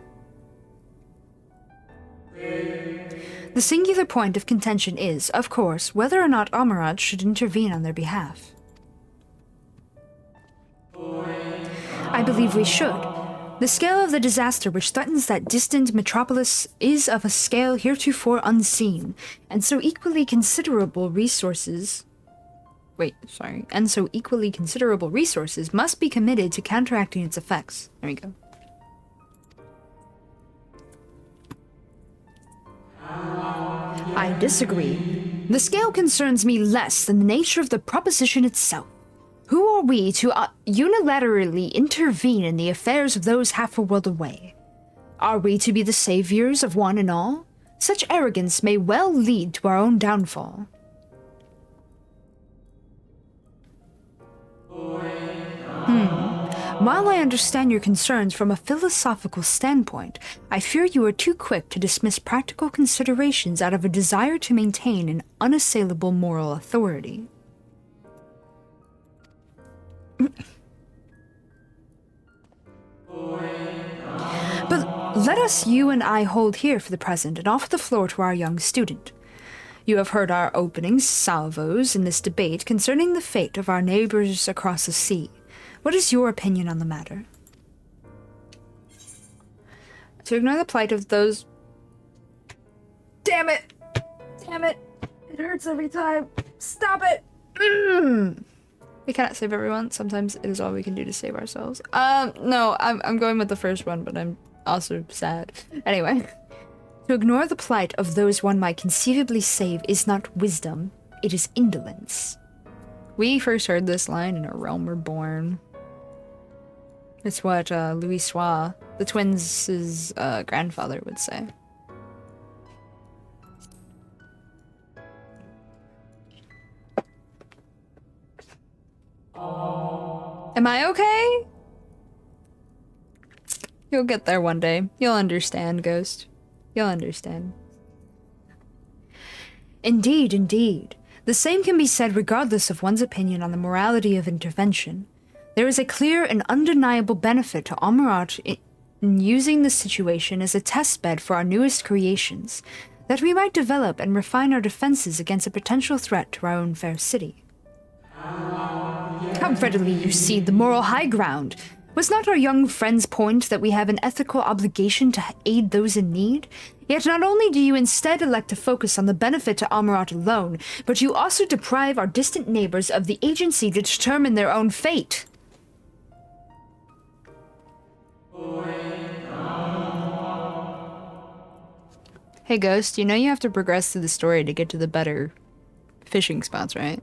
The singular point of contention is, of course, whether or not Amarat should intervene on their behalf. I believe we should. The scale of the disaster which threatens that distant metropolis is of a scale heretofore unseen, and so equally considerable resources and so equally considerable resources must be committed to counteracting its effects. There we go. I disagree. The scale concerns me less than the nature of the proposition itself. Who are we to unilaterally intervene in the affairs of those half a world away? Are we to be the saviors of one and all? Such arrogance may well lead to our own downfall. While I understand your concerns from a philosophical standpoint, I fear you are too quick to dismiss practical considerations out of a desire to maintain an unassailable moral authority. But let us, you and I, hold here for the present and offer the floor to our young student. You have heard our opening salvos in this debate concerning the fate of our neighbors across the sea. What is your opinion on the matter? To ignore the plight of those... Damn it! Damn it! It hurts every time. Stop it! We cannot save everyone. Sometimes it is all we can do to save ourselves. No, I'm going with the first one, but I'm also sad. Anyway. To ignore the plight of those one might conceivably save is not wisdom, it is indolence. We first heard this line in A Realm Reborn. It's what Louis Soir, the twins' grandfather, would say. Am I okay? You'll get there one day. You'll understand, Ghost. You'll understand. Indeed, indeed. The same can be said regardless of one's opinion on the morality of intervention. There is a clear and undeniable benefit to Amarat in using this situation as a testbed for our newest creations, that we might develop and refine our defenses against a potential threat to our own fair city. How readily you see the moral high ground! Was not our young friend's point that we have an ethical obligation to aid those in need? Yet not only do you instead elect to focus on the benefit to Amarat alone, but you also deprive our distant neighbors of the agency to determine their own fate. Hey Ghost, you know you have to progress through the story to get to the better fishing spots, right?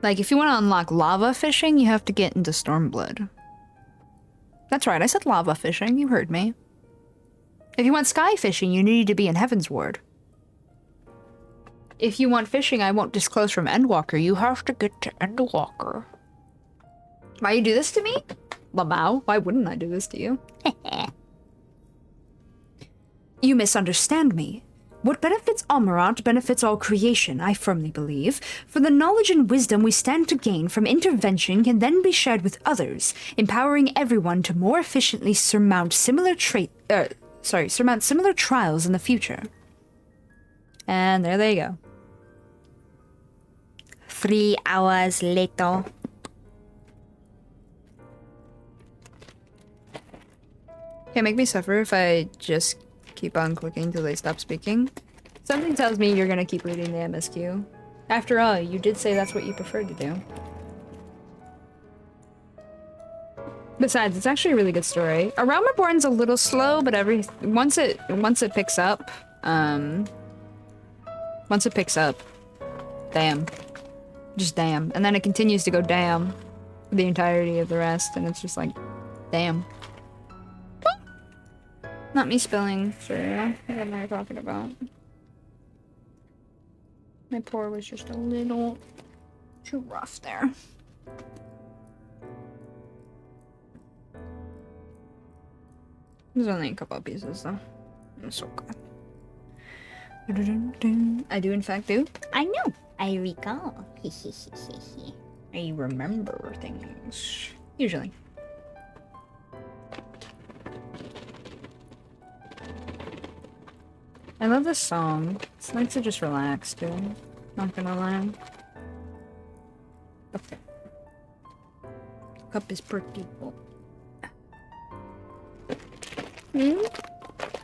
Like, if you want to unlock lava fishing, you have to get into Stormblood. That's right, I said lava fishing, you heard me. If you want sky fishing, you need to be in Heaven's Ward. If you want fishing I won't disclose from Endwalker, you have to get to Endwalker. Why you do this to me? Lamau, why wouldn't I do this to you? You misunderstand me. What benefits Amarat benefits all creation, I firmly believe, for the knowledge and wisdom we stand to gain from intervention can then be shared with others, empowering everyone to more efficiently surmount similar trials in the future. And there they go. 3 hours later. Can't make me suffer if I just keep on clicking till they stop speaking. Something tells me you're gonna keep reading the MSQ. After all, you did say that's what you preferred to do. Besides, it's actually a really good story. A Realm Reborn's a little slow, but once it picks up, damn. Just damn. And then it continues to go damn for the entirety of the rest, and it's just like, damn. Not me spilling, sure. What am I talking about? My pour was just a little too rough there. There's only a couple of pieces though. It's so good. I do in fact do. I know. I recall. I remember things. Usually. I love this song. It's nice to just relax to. Not gonna lie. Okay. Cup is pretty full.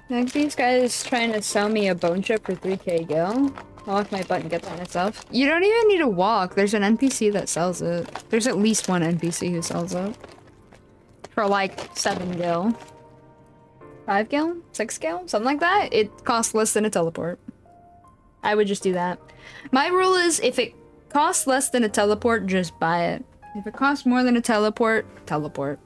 Like these guys trying to sell me a bone chip for 3k gil. I'll walk my butt and get that myself. You don't even need to walk. There's an NPC that sells it. There's at least one NPC who sells it. For like 7 gil. 5 gil? 6 gil? Something like that. It costs less than a teleport. I would just do that. My rule is if it costs less than a teleport, just buy it. If it costs more than a teleport, teleport.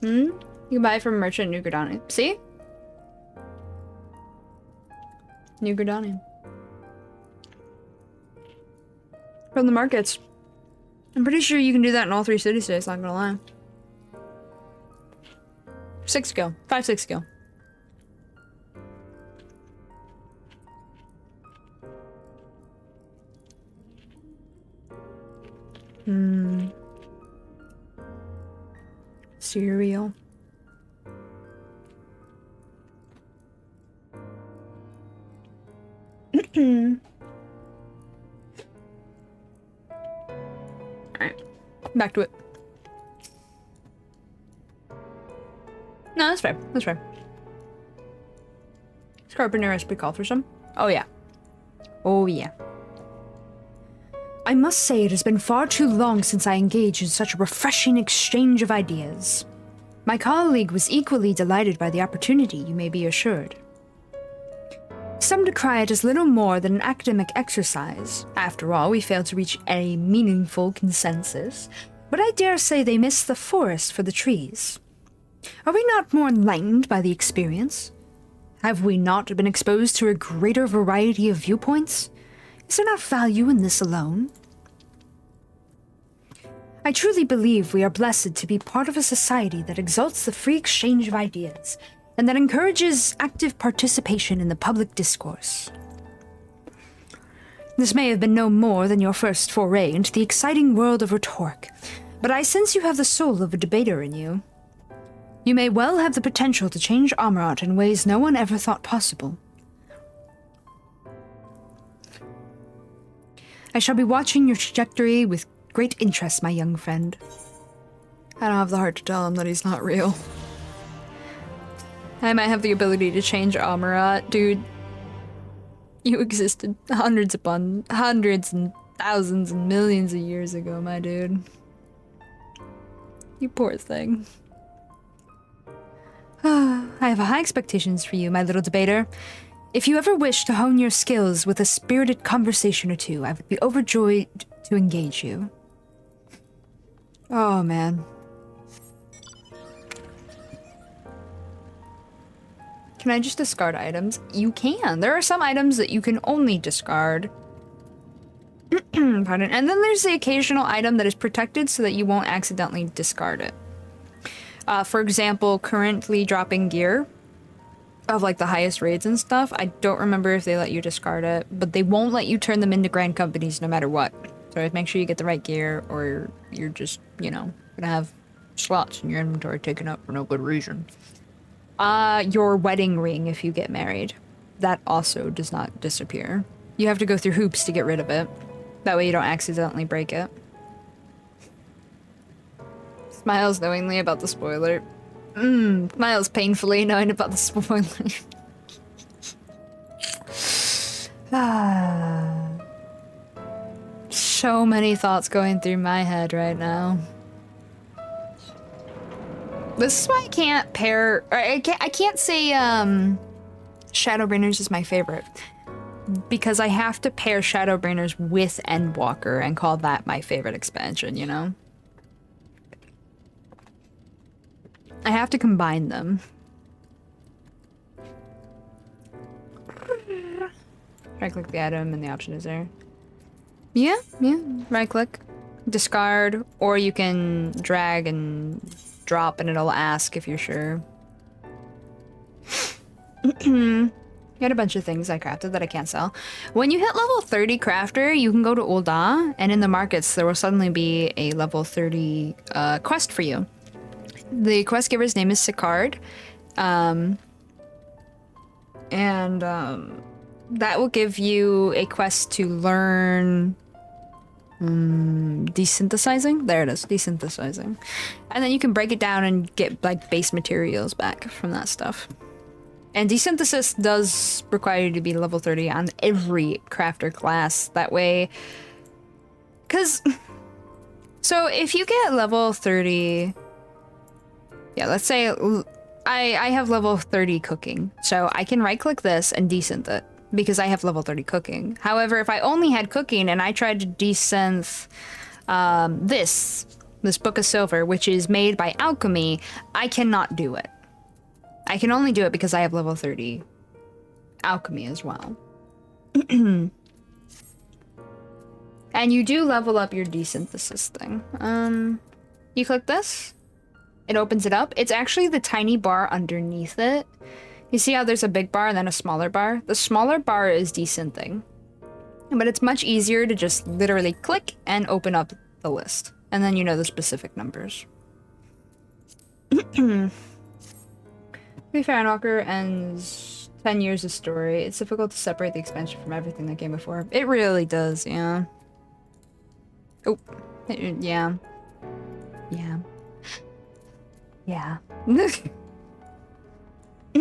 You can buy it from Merchant New Gradani. See? New Gradani. From the markets. I'm pretty sure you can do that in all 3 city states, not gonna lie. 6 skill. 5-6 skill. Cereal. Alright. Back to it. No, that's fair. That's fair. Carpenter recipe call for some? Oh yeah. Oh yeah. I must say it has been far too long since I engaged in such a refreshing exchange of ideas. My colleague was equally delighted by the opportunity, you may be assured. Some decry it as little more than an academic exercise. After all, we failed to reach a meaningful consensus, but I dare say they missed the forest for the trees. Are we not more enlightened by the experience? Have we not been exposed to a greater variety of viewpoints? Is there not value in this alone? I truly believe we are blessed to be part of a society that exalts the free exchange of ideas and that encourages active participation in the public discourse. This may have been no more than your first foray into the exciting world of rhetoric, but I sense you have the soul of a debater in you. You may well have the potential to change Amarat in ways no one ever thought possible. I shall be watching your trajectory with great interest, my young friend. I don't have the heart to tell him that he's not real. I might have the ability to change Amarat. Dude, you existed hundreds and thousands and millions of years ago, my dude. You poor thing. I have high expectations for you, my little debater. If you ever wish to hone your skills with a spirited conversation or two, I would be overjoyed to engage you. Oh, man. Can I just discard items? You can. There are some items that you can only discard. Pardon. And then there's the occasional item that is protected so that you won't accidentally discard it. For example, currently dropping gear of like the highest raids and stuff. I don't remember if they let you discard it, but they won't let you turn them into grand companies no matter what. So make sure you get the right gear or you're just, you know, gonna have slots in your inventory taken up for no good reason. Your wedding ring if you get married. That also does not disappear. You have to go through hoops to get rid of it. That way you don't accidentally break it. Smiles knowingly about the spoiler. Smiles painfully knowing about the spoiler. So many thoughts going through my head right now. This is why I can't pair, or I can't say Shadowbringers is my favorite. Because I have to pair Shadowbringers with Endwalker and call that my favorite expansion, you know? I have to combine them. Right click the item and the option is there. Yeah, right click. Discard, or you can drag and drop and it'll ask if you're sure. Got a bunch of things I crafted that I can't sell. When you hit level 30 crafter, you can go to Ul'dah, and in the markets there will suddenly be a level 30 quest for you. The quest giver's name is Sicard, that will give you a quest to learn desynthesizing. There it is, desynthesizing, and then you can break it down and get like base materials back from that stuff. And desynthesis does require you to be level 30 on every crafter class. That way, because, so if you get level 30, yeah, let's say I have level 30 cooking. So I can right click this and desynth it because I have level 30 cooking. However, if I only had cooking and I tried to desynth this Book of Silver, which is made by alchemy, I cannot do it. I can only do it because I have level 30 alchemy as well. And you do level up your desynthesis thing. You click this, it opens it up. It's actually the tiny bar underneath it. You see how there's a big bar and then a smaller bar? The smaller bar is desynthing. But it's much easier to just literally click and open up the list. And then you know the specific numbers. Fairwalker ends 10 years of story. It's difficult to separate the expansion from everything that came before. It really does, yeah. Oh, yeah. Yeah. Yeah.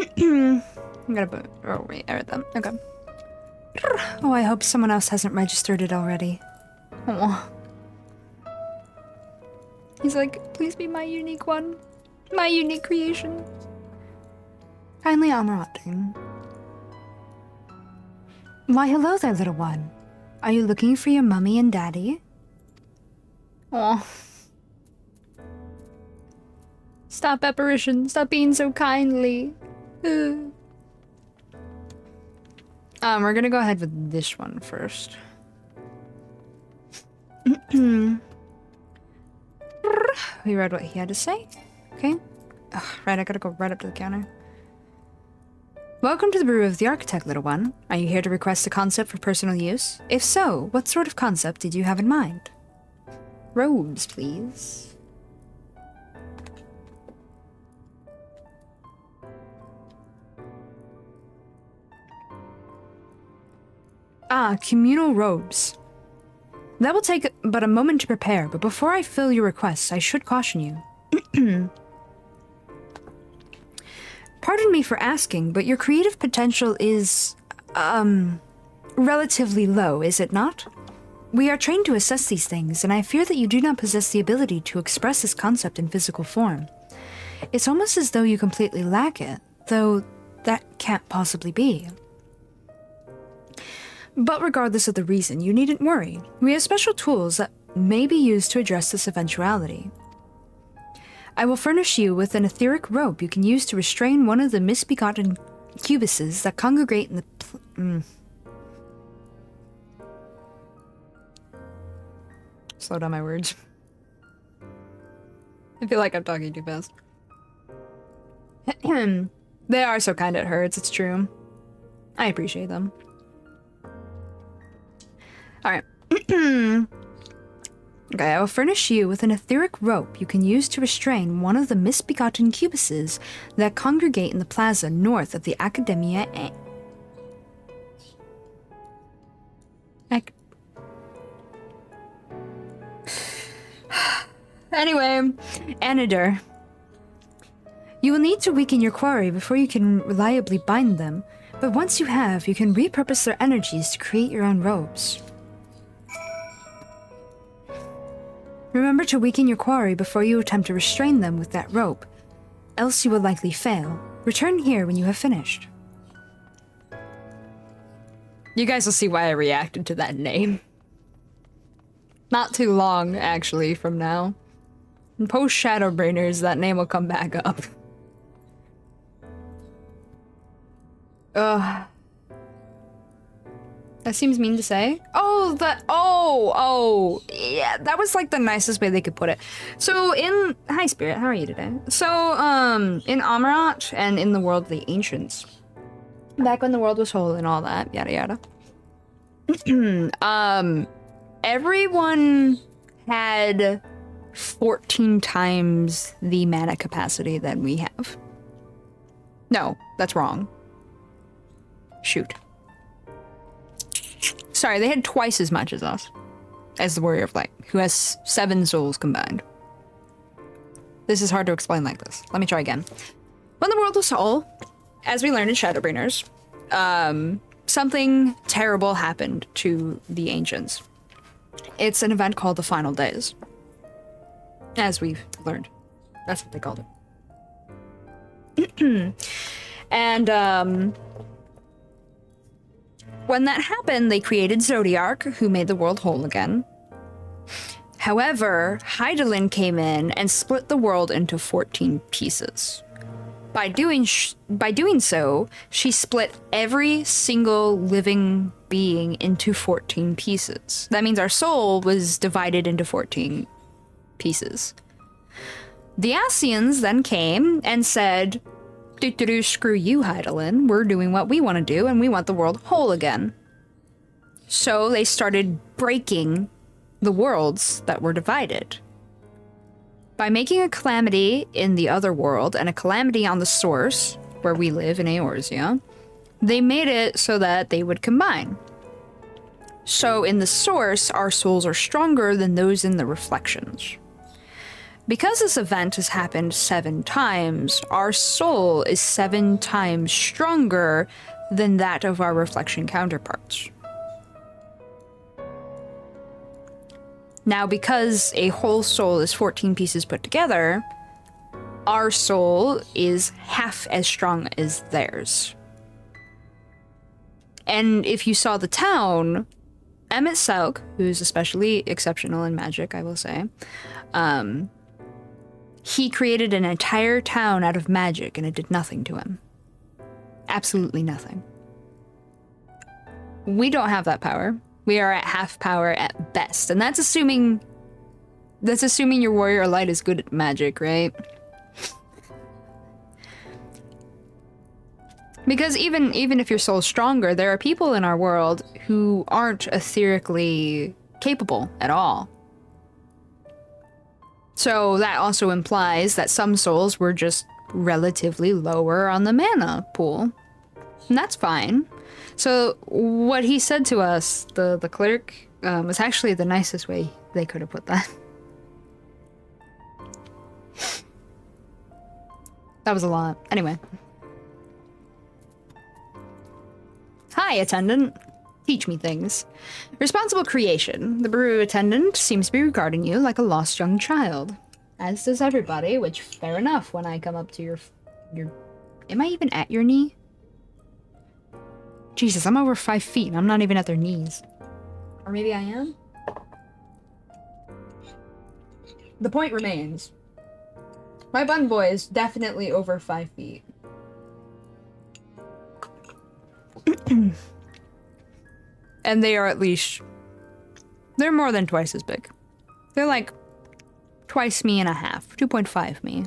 I'm gonna put, oh wait, I read them. Okay. Oh, I hope someone else hasn't registered it already. Oh. He's like, please be my unique one. My unique creation. Kindly Amarantin. Why, hello there, little one. Are you looking for your mummy and daddy? Oh. Stop, apparition. Stop being so kindly. We're gonna go ahead with this one first. We read what he had to say. Okay. Ugh, right, I gotta go right up to the counter. Welcome to the Brew of the Architect, little one. Are you here to request a concept for personal use? If so, what sort of concept did you have in mind? Robes, please. Ah, communal robes. That will take but a moment to prepare, but before I fill your requests, I should caution you. Pardon me for asking, but your creative potential is, relatively low, is it not? We are trained to assess these things, and I fear that you do not possess the ability to express this concept in physical form. It's almost as though you completely lack it, though that can't possibly be. But regardless of the reason, you needn't worry. We have special tools that may be used to address this eventuality. I will furnish you with an etheric rope you can use to restrain one of the misbegotten cubuses that congregate in the Slow down my words. I feel like I'm talking too fast. They are so kind it hurts, it's true. I appreciate them. Alright. Okay, I will furnish you with an etheric rope you can use to restrain one of the misbegotten cubuses that congregate in the plaza north of the Academia Anyway, Anador. You will need to weaken your quarry before you can reliably bind them, but once you have, you can repurpose their energies to create your own robes. Remember to weaken your quarry before you attempt to restrain them with that rope, else you will likely fail. Return here when you have finished. You guys will see why I reacted to that name. Not too long, actually, from now. In post Shadowbringers, that name will come back up. Ugh. That seems mean to say. Oh, yeah, that was like the nicest way they could put it. So hi Spirit, how are you today? So, in Amarat and in the world of the Ancients, back when the world was whole and all that, yada yada, everyone had 14 times the mana capacity that we have. No, that's wrong. Shoot. Sorry, they had twice as much as us. As the Warrior of Light, who has 7 souls combined. This is hard to explain like this. Let me try again. When the world was whole, as we learned in Shadowbringers, something terrible happened to the ancients. It's an event called the Final Days. As we've learned. That's what they called it. And, when that happened, they created Zodiark, who made the world whole again. However, Hydaelyn came in and split the world into 14 pieces. By doing so, she split every single living being into 14 pieces. That means our soul was divided into 14 pieces. The Ascians then came and said, screw you, Hydaelyn. We're doing what we want to do, and we want the world whole again. So they started breaking the worlds that were divided. By making a calamity in the other world and a calamity on the source, where we live in Eorzea, they made it so that they would combine. So in the source, our souls are stronger than those in the reflections. Because this event has happened 7 times, our soul is 7 times stronger than that of our reflection counterparts. Now, because a whole soul is 14 pieces put together, our soul is half as strong as theirs. And if you saw the town, Emmett Selk, who's especially exceptional in magic, I will say, he created an entire town out of magic, and it did nothing to him. Absolutely nothing. We don't have that power. We are at half power at best, and that's assuming your warrior light is good at magic, right? Because even if your soul's stronger, there are people in our world who aren't etherically capable at all. So that also implies that some souls were just relatively lower on the mana pool. And that's fine. So what he said to us, the cleric, was actually the nicest way they could have put that. That was a lot. Anyway. Hi, attendant. Teach me things. Responsible creation. The Baru attendant seems to be regarding you like a lost young child. As does everybody, which fair enough when I come up to your... Am I even at your knee? Jesus, I'm over 5 feet and I'm not even at their knees. Or maybe I am? The point remains. My bun boy is definitely over 5 feet. And they are at least... They're more than twice as big. They're like twice me and a half. 2.5 me.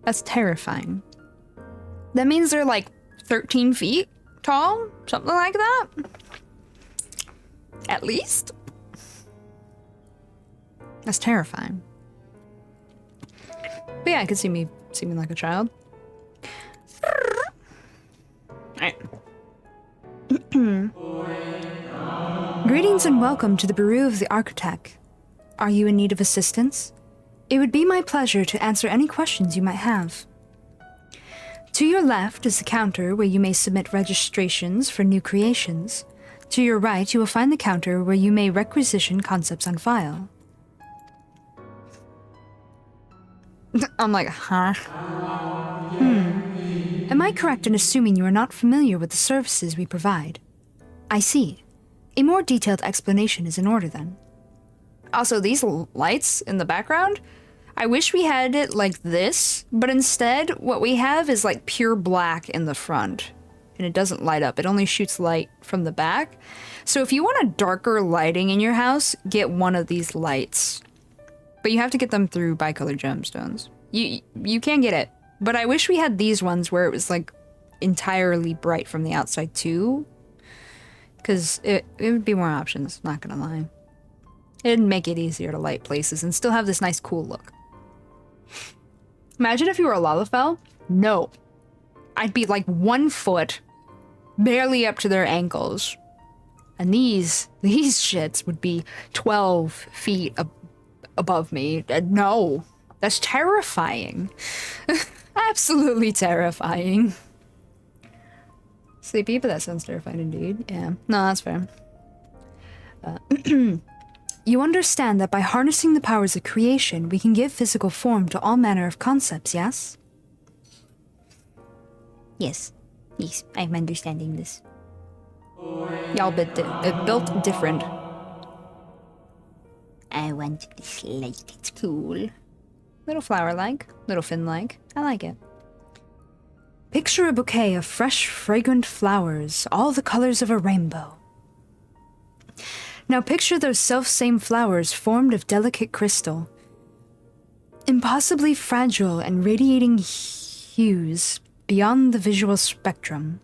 That's terrifying. That means they're like 13 feet tall? Something like that? At least? That's terrifying. But yeah, I could see me seeming like a child. Alright. Greetings and welcome to the Bureau of the Architect. Are you in need of assistance? It would be my pleasure to answer any questions you might have. To your left is the counter where you may submit registrations for new creations. To your right, you will find the counter where you may requisition concepts on file. I'm like, huh? Am I correct in assuming you are not familiar with the services we provide? I see. A more detailed explanation is in order then. Also, these lights in the background, I wish we had it like this, but instead what we have is like pure black in the front. And it doesn't light up, it only shoots light from the back. So if you want a darker lighting in your house, get one of these lights. But you have to get them through bicolored gemstones. You can get it, but I wish we had these ones where it was like entirely bright from the outside too. Because it would be more options, not gonna lie. It'd make it easier to light places and still have this nice cool look. Imagine if you were a Lalafell. No. I'd be like 1 foot, barely up to their ankles. And these shits would be 12 feet above me. No. That's terrifying. Absolutely terrifying. Sleepy, but that sounds terrifying indeed. Yeah. No, that's fair. You understand that by harnessing the powers of creation, we can give physical form to all manner of concepts, yes? Yes. Yes, I'm understanding this. Y'all built different. I want this light. It's cool. Little flower-like, little fin-like. I like it. Picture a bouquet of fresh, fragrant flowers, all the colors of a rainbow. Now picture those self-same flowers formed of delicate crystal. Impossibly fragile and radiating hues beyond the visual spectrum.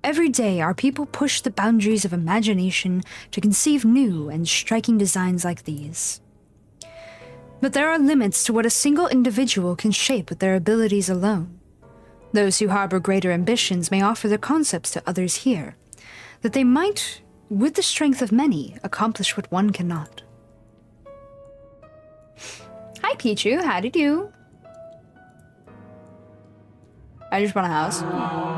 Every day, our people push the boundaries of imagination to conceive new and striking designs like these. But there are limits to what a single individual can shape with their abilities alone. Those who harbor greater ambitions may offer their concepts to others here, that they might, with the strength of many, accomplish what one cannot. Hi, Pichu. How did you? I just want a house.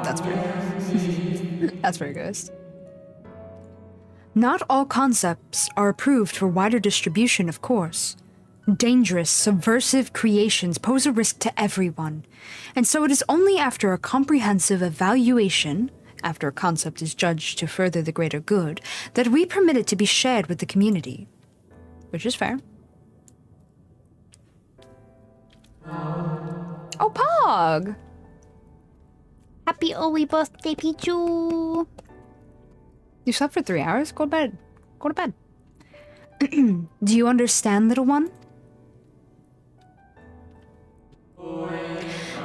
That's pretty. That's very ghost. Not all concepts are approved for wider distribution, of course. Dangerous, subversive creations pose a risk to everyone, and so it is only after a comprehensive evaluation, after a concept is judged to further the greater good, that we permit it to be shared with the community. Which is fair. Oh, Pog! Happy early birthday, Pichu! You slept for 3 hours? Go to bed. Go to bed. Do you understand, little one?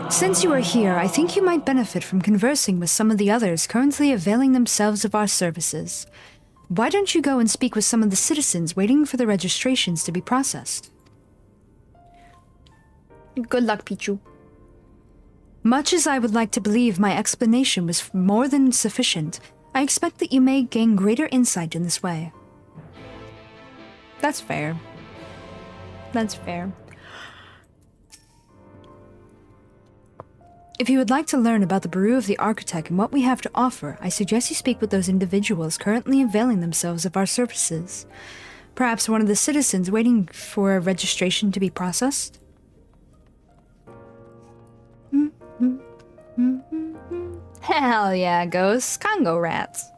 Since you are here, I think you might benefit from conversing with some of the others currently availing themselves of our services. Why don't you go and speak with some of the citizens waiting for the registrations to be processed? Good luck, Pichu. Much as I would like to believe my explanation was more than sufficient, I expect that you may gain greater insight in this way. That's fair. That's fair. If you would like to learn about the Bureau of the Architect and what we have to offer, I suggest you speak with those individuals currently availing themselves of our services. Perhaps one of the citizens waiting for a registration to be processed? Hell yeah, ghosts. Congo rats.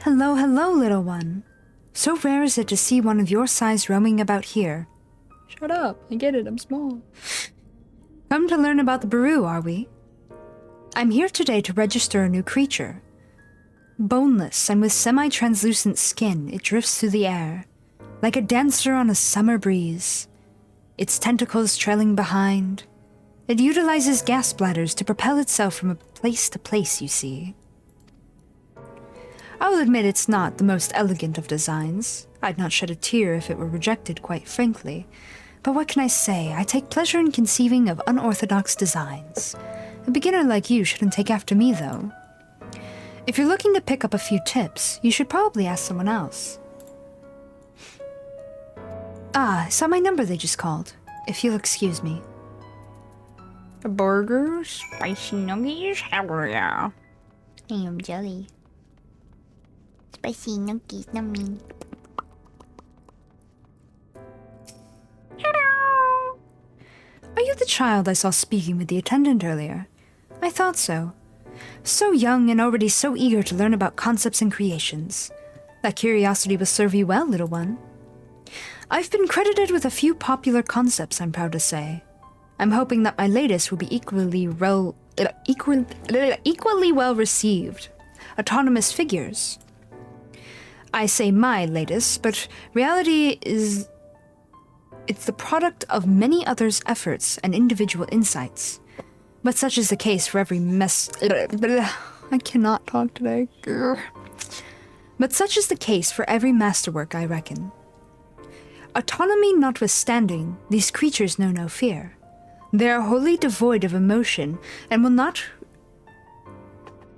Hello, hello, little one. So rare is it to see one of your size roaming about here. Shut up. I get it. I'm small. Come to learn about the Baru, are we? I'm here today to register a new creature. Boneless and with semi-translucent skin, it drifts through the air, like a dancer on a summer breeze, its tentacles trailing behind. It utilizes gas bladders to propel itself from place to place, you see. I'll admit it's not the most elegant of designs. I'd not shed a tear if it were rejected, quite frankly. But what can I say? I take pleasure in conceiving of unorthodox designs. A beginner like you shouldn't take after me, though. If you're looking to pick up a few tips, you should probably ask someone else. Ah, is that my number they just called? If you'll excuse me. A burger, spicy nuggets, hell yeah. I am jelly. Spicy nuggets, nummy. Are you the child I saw speaking with the attendant earlier? I thought so. So young and already so eager to learn about concepts and creations. That curiosity will serve you well, little one. I've been credited with a few popular concepts, I'm proud to say. I'm hoping that my latest will be equally well received. Autonomous figures. I say my latest, but reality is... it's the product of many others' efforts and individual insights. But such is the case for every I cannot talk today. But such is the case for every masterwork, I reckon. Autonomy notwithstanding, these creatures know no fear. They are wholly devoid of emotion and will not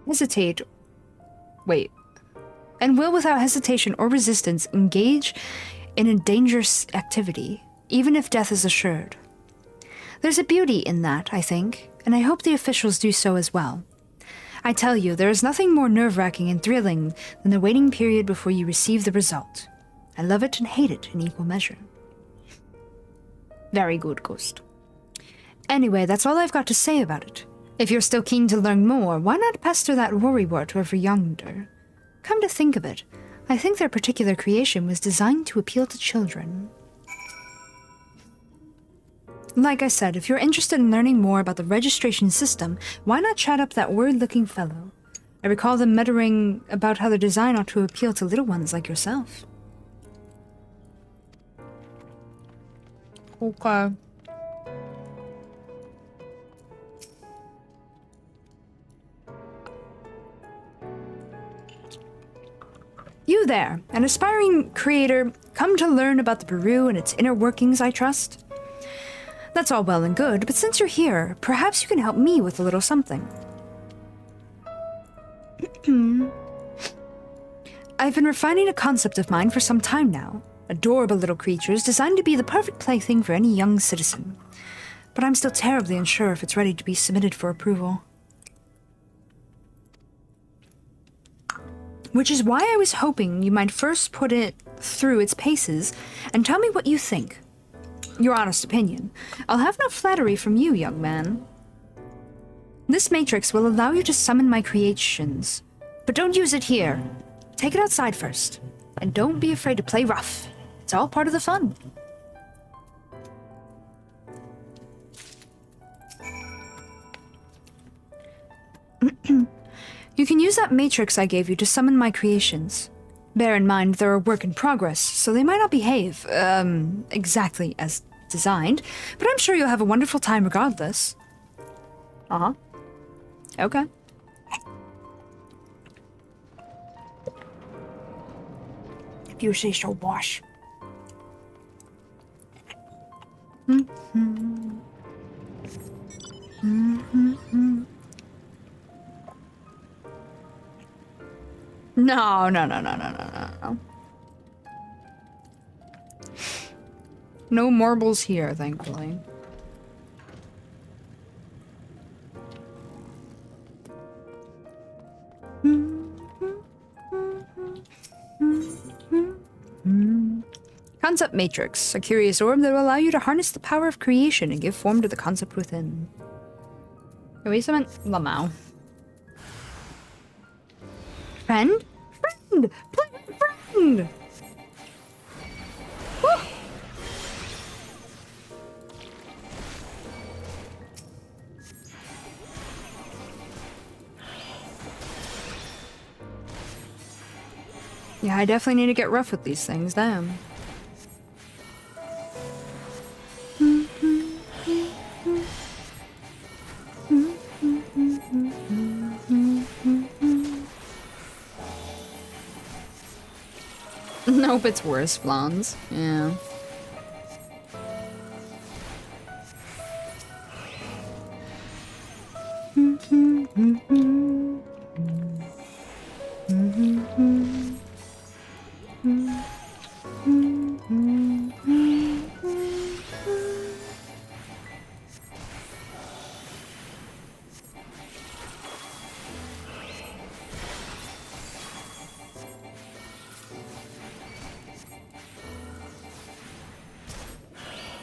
hesitate. And will without hesitation or resistance engage in a dangerous activity, even if death is assured. There's a beauty in that, I think, and I hope the officials do so as well. I tell you, there is nothing more nerve-wracking and thrilling than the waiting period before you receive the result. I love it and hate it in equal measure. Very good, Ghost. Anyway, that's all I've got to say about it. If you're still keen to learn more, why not pester that worrywart over yonder? Come to think of it, I think their particular creation was designed to appeal to children. Like I said, if you're interested in learning more about the registration system, why not chat up that worried-looking fellow? I recall them muttering about how the design ought to appeal to little ones like yourself. Okay. You there, an aspiring creator, come to learn about the Peru and its inner workings, I trust? That's all well and good, but since you're here, perhaps you can help me with a little something. I've been refining a concept of mine for some time now. Adorable little creatures designed to be the perfect plaything for any young citizen. But I'm still terribly unsure if it's ready to be submitted for approval. Which is why I was hoping you might first put it through its paces and tell me what you think. Your honest opinion. I'll have no flattery from you, young man. This matrix will allow you to summon my creations. But don't use it here. Take it outside first. And don't be afraid to play rough. It's all part of the fun. You can use that matrix I gave you to summon my creations. Bear in mind they're a work in progress, so they might not behave, exactly as designed, but I'm sure you'll have a wonderful time regardless. Uh-huh. Okay. If you say so, boss. No. No marbles here, thankfully. Concept Matrix, a curious orb that will allow you to harness the power of creation and give form to the concept within. Can we summon Lamau? Friend? Friend! Play friend! Woo! Yeah, I definitely need to get rough with these things, damn. Nope, it's worse, Flans. Yeah.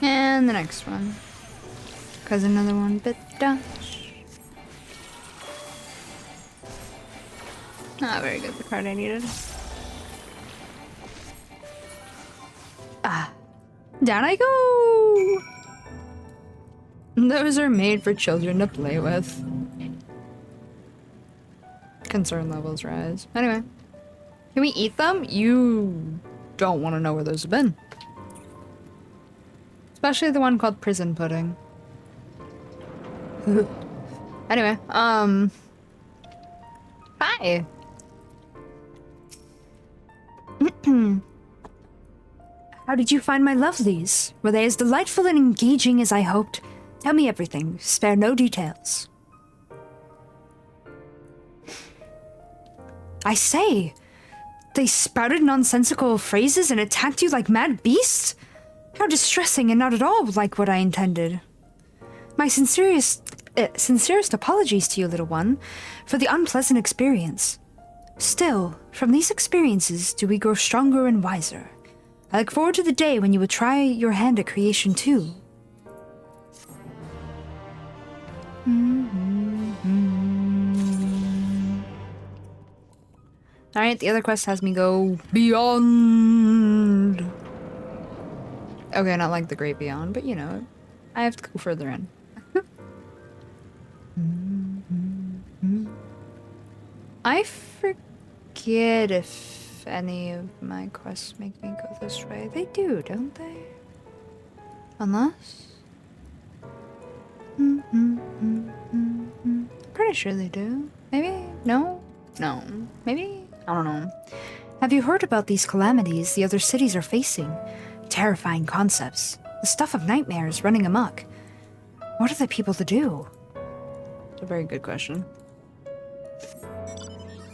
And the next one. Because another one bit Dutch. Not very good, the card I needed. Ah. Down I go! Those are made for children to play with. Concern levels rise. Anyway. Can we eat them? You don't want to know where those have been. Especially the one called Prison Pudding. Anyway, hi! How did you find my lovelies? Were they as delightful and engaging as I hoped? Tell me everything, spare no details. I say, They spouted nonsensical phrases and attacked you like mad beasts? How distressing and not at all like what I intended. My sincerest apologies to you, little one, for the unpleasant experience. Still, from these experiences do we grow stronger and wiser. I look forward to the day when you will try your hand at creation too. Alright, the other quest has me go beyond. Okay, not like the great beyond, but you know, I have to go further in. I forget if any of my quests make me go this way. They do, don't they? Unless... Pretty sure they do. Maybe? No? No. Maybe? I don't know. Have you heard about these calamities the other cities are facing? Terrifying concepts. The stuff of nightmares running amok. What are the people to do? It's a very good question.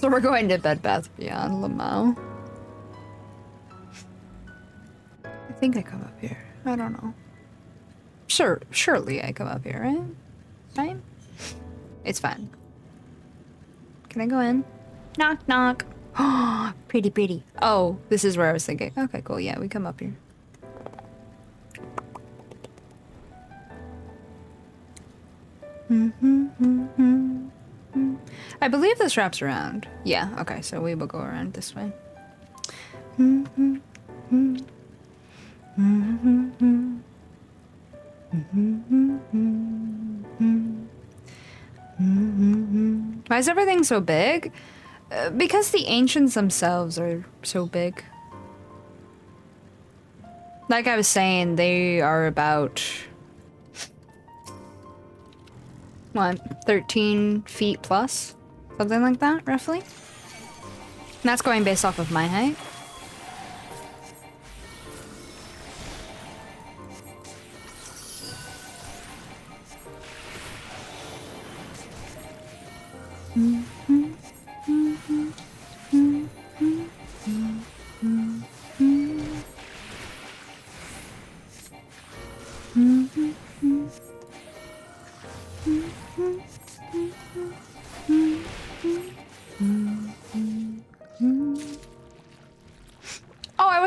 So we're going to Bed Bath Beyond Lamau. I think I come up here. I don't know. Surely I come up here, right? Fine? It's fine. Can I go in? Knock, knock. Oh, pretty. Oh, this is where I was thinking. Okay, cool. Yeah, we come up here. I believe this wraps around. Yeah, okay, so we will go around this way. Why is everything so big? Because the ancients themselves are so big. Like I was saying, they are about... what, 13 feet plus? Something like that, roughly? And that's going based off of my height.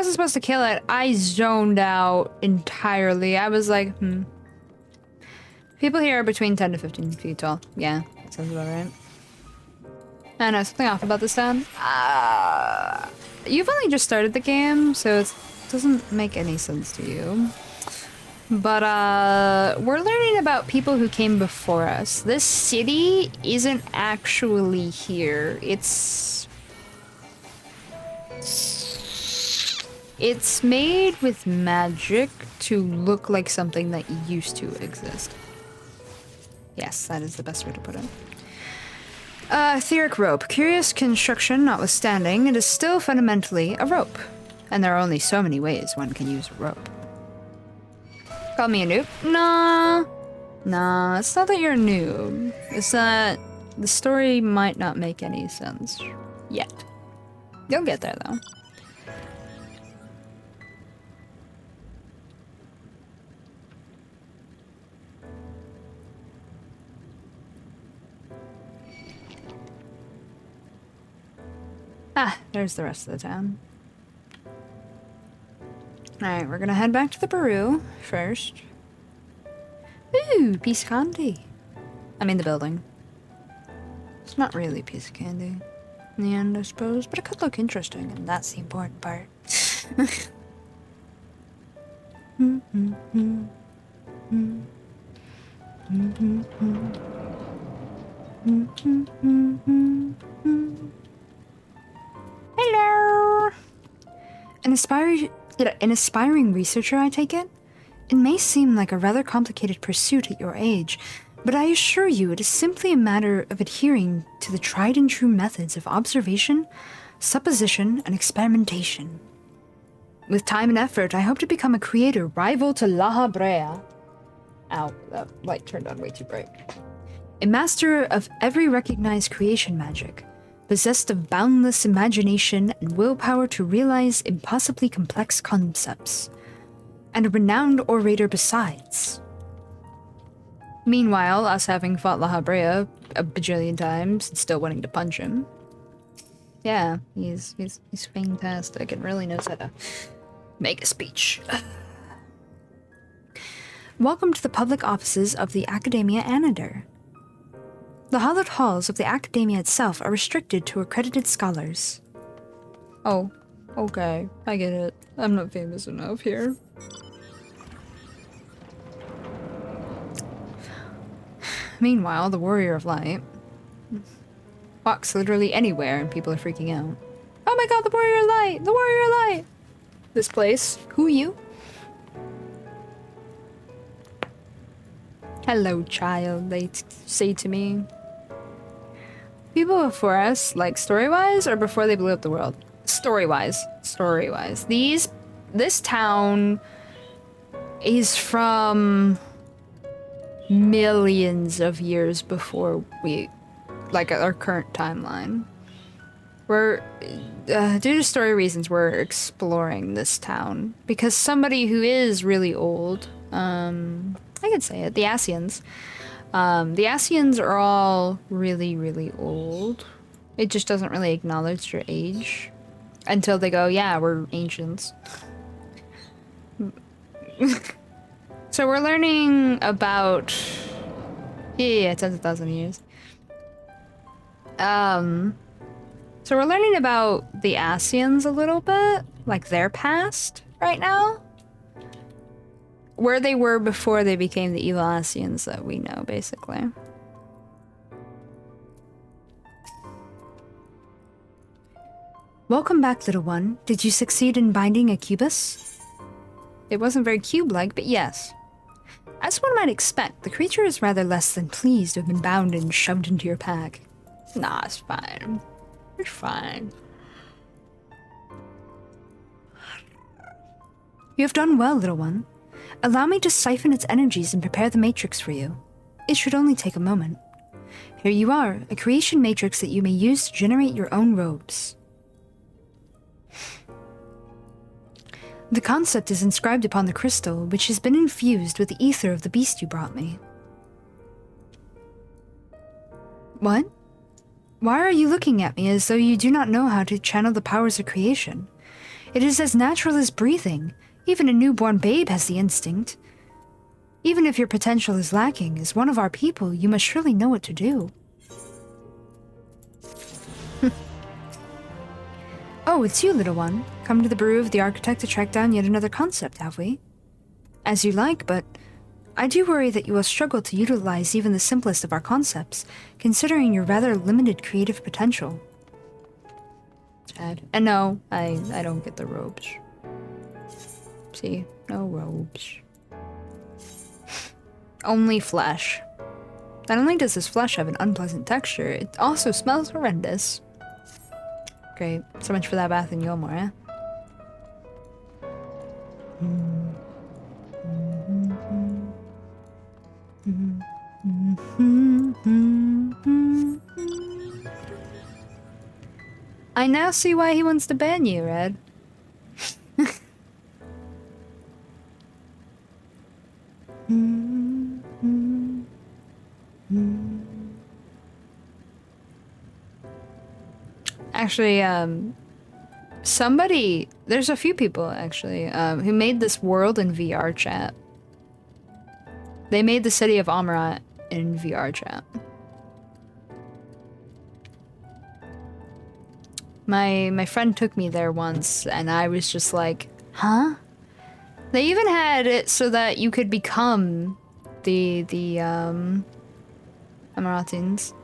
Supposed to kill it. I zoned out entirely. I was like, People here are between 10 to 15 feet tall. Yeah, that sounds about right. I know, something off about this town. You've only just started the game, so it doesn't make any sense to you. But, we're learning about people who came before us. This city isn't actually here. It's made with magic to look like something that used to exist. Yes, that is the best way to put it. Etheric rope. Curious construction notwithstanding, it is still fundamentally a rope. And there are only so many ways one can use a rope. Call me a noob? Nah, it's not that you're a noob. It's that the story might not make any sense yet. You'll get there, though. Ah, there's the rest of the town. Alright, we're gonna head back to the Peru first. Ooh, piece of candy. I mean the building. It's not really a piece of candy in the end, I suppose, but it could look interesting, and that's the important part. Hello! An aspiring researcher, I take it? It may seem like a rather complicated pursuit at your age, but I assure you it is simply a matter of adhering to the tried and true methods of observation, supposition, and experimentation. With time and effort, I hope to become a creator rival to La Brea. Ow, that light turned on way too bright. A master of every recognized creation magic, possessed of boundless imagination and willpower to realize impossibly complex concepts, and a renowned orator besides. Meanwhile, us having fought La Habrea a bajillion times and still wanting to punch him. Yeah, he's fantastic and really knows how to make a speech. Welcome to the public offices of the Academia Anadir. The hallowed halls of the Academia itself are restricted to accredited scholars. Oh, okay, I get it. I'm not famous enough here. Meanwhile, the Warrior of Light walks literally anywhere and people are freaking out. Oh my god, the Warrior of Light! The Warrior of Light! This place. Who are you? Hello, child, they say to me. People before us, like story-wise, or before they blew up the world? Story-wise. Story-wise. This town is from millions of years before we, like, our current timeline. We're, due to story reasons, we're exploring this town. Because somebody who is really old, I can say it, the Asians. The Asians are all really, really old. It just doesn't really acknowledge their age. Until they go, yeah, we're ancients. So we're learning about... Yeah, tens of thousands of years. So we're learning about the Asians a little bit. Like, their past right now. Where they were before they became the evil Asians that we know, basically. Welcome back, little one. Did you succeed in binding a cubus? It wasn't very cube-like, but yes. As one might expect, the creature is rather less than pleased to have been bound and shoved into your pack. Nah, it's fine. It's fine. You have done well, little one. Allow me to siphon its energies and prepare the matrix for you. It should only take a moment. Here you are, a creation matrix that you may use to generate your own robes. The concept is inscribed upon the crystal, which has been infused with the ether of the beast you brought me. What? Why are you looking at me as though you do not know how to channel the powers of creation? It is as natural as breathing. Even a newborn babe has the instinct. Even if your potential is lacking, as one of our people, you must surely know what to do. Oh, it's you, little one. Come to the Brew of the Architect to track down yet another concept, have we? As you like, but I do worry that you will struggle to utilize even the simplest of our concepts, considering your rather limited creative potential. Sad. And no, I don't get the robes. See, no robes. Only flesh. Not only does this flesh have an unpleasant texture, it also smells horrendous. Great. So much for that bath in Yolmor, eh? I now see why he wants to ban you, Red. Actually, there's a few people actually, who made this world in VR chat. They made the city of Amarat in VR chat. My friend took me there once, and I was just like, huh? They even had it so that you could become the Amaratins.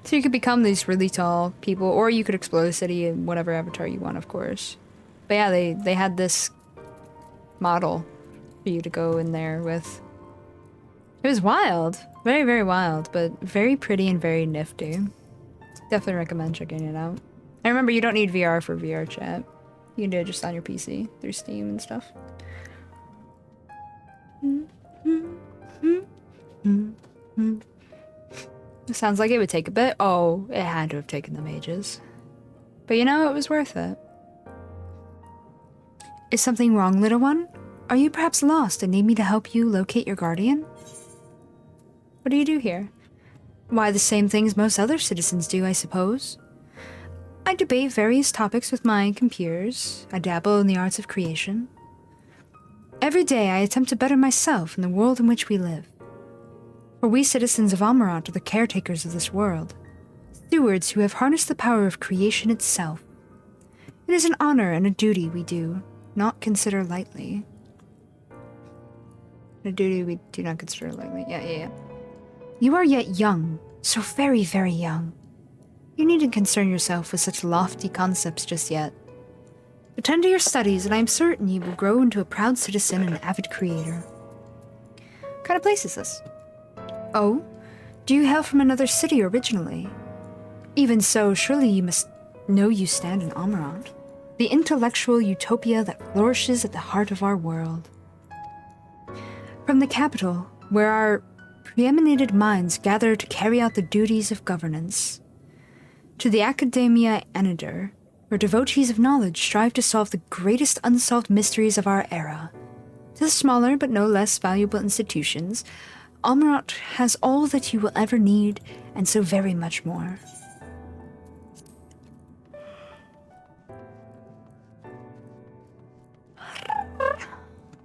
So you could become these really tall people, or you could explore the city in whatever avatar you want, of course. But yeah, they had this model for you to go in there with. It was wild. Very, very wild, but very pretty and very nifty. Definitely recommend checking it out. I remember you don't need VR for VR chat. You can do it just on your PC through Steam and stuff. Sounds like it would take a bit. Oh, it had to have taken them ages. But you know, it was worth it. Is something wrong, little one? Are you perhaps lost and need me to help you locate your guardian? What do you do here? Why, the same things most other citizens do, I suppose. I debate various topics with my compeers. I dabble in the arts of creation. Every day I attempt to better myself in the world in which we live. For we citizens of Amarant are the caretakers of this world, stewards who have harnessed the power of creation itself. It is an honor and a duty we do not consider lightly. A duty we do not consider lightly. Yeah. You are yet young, so very, very young. You needn't concern yourself with such lofty concepts just yet. Attend to your studies, and I am certain you will grow into a proud citizen and avid creator. What kind of place is this? Oh? Do you hail from another city originally? Even so, surely you must know you stand in Amarant, the intellectual utopia that flourishes at the heart of our world. From the capital, where our preeminent minds gather to carry out the duties of governance, to the Academia Anadir, where devotees of knowledge strive to solve the greatest unsolved mysteries of our era, to the smaller but no less valuable institutions, Amarant has all that you will ever need, and so very much more.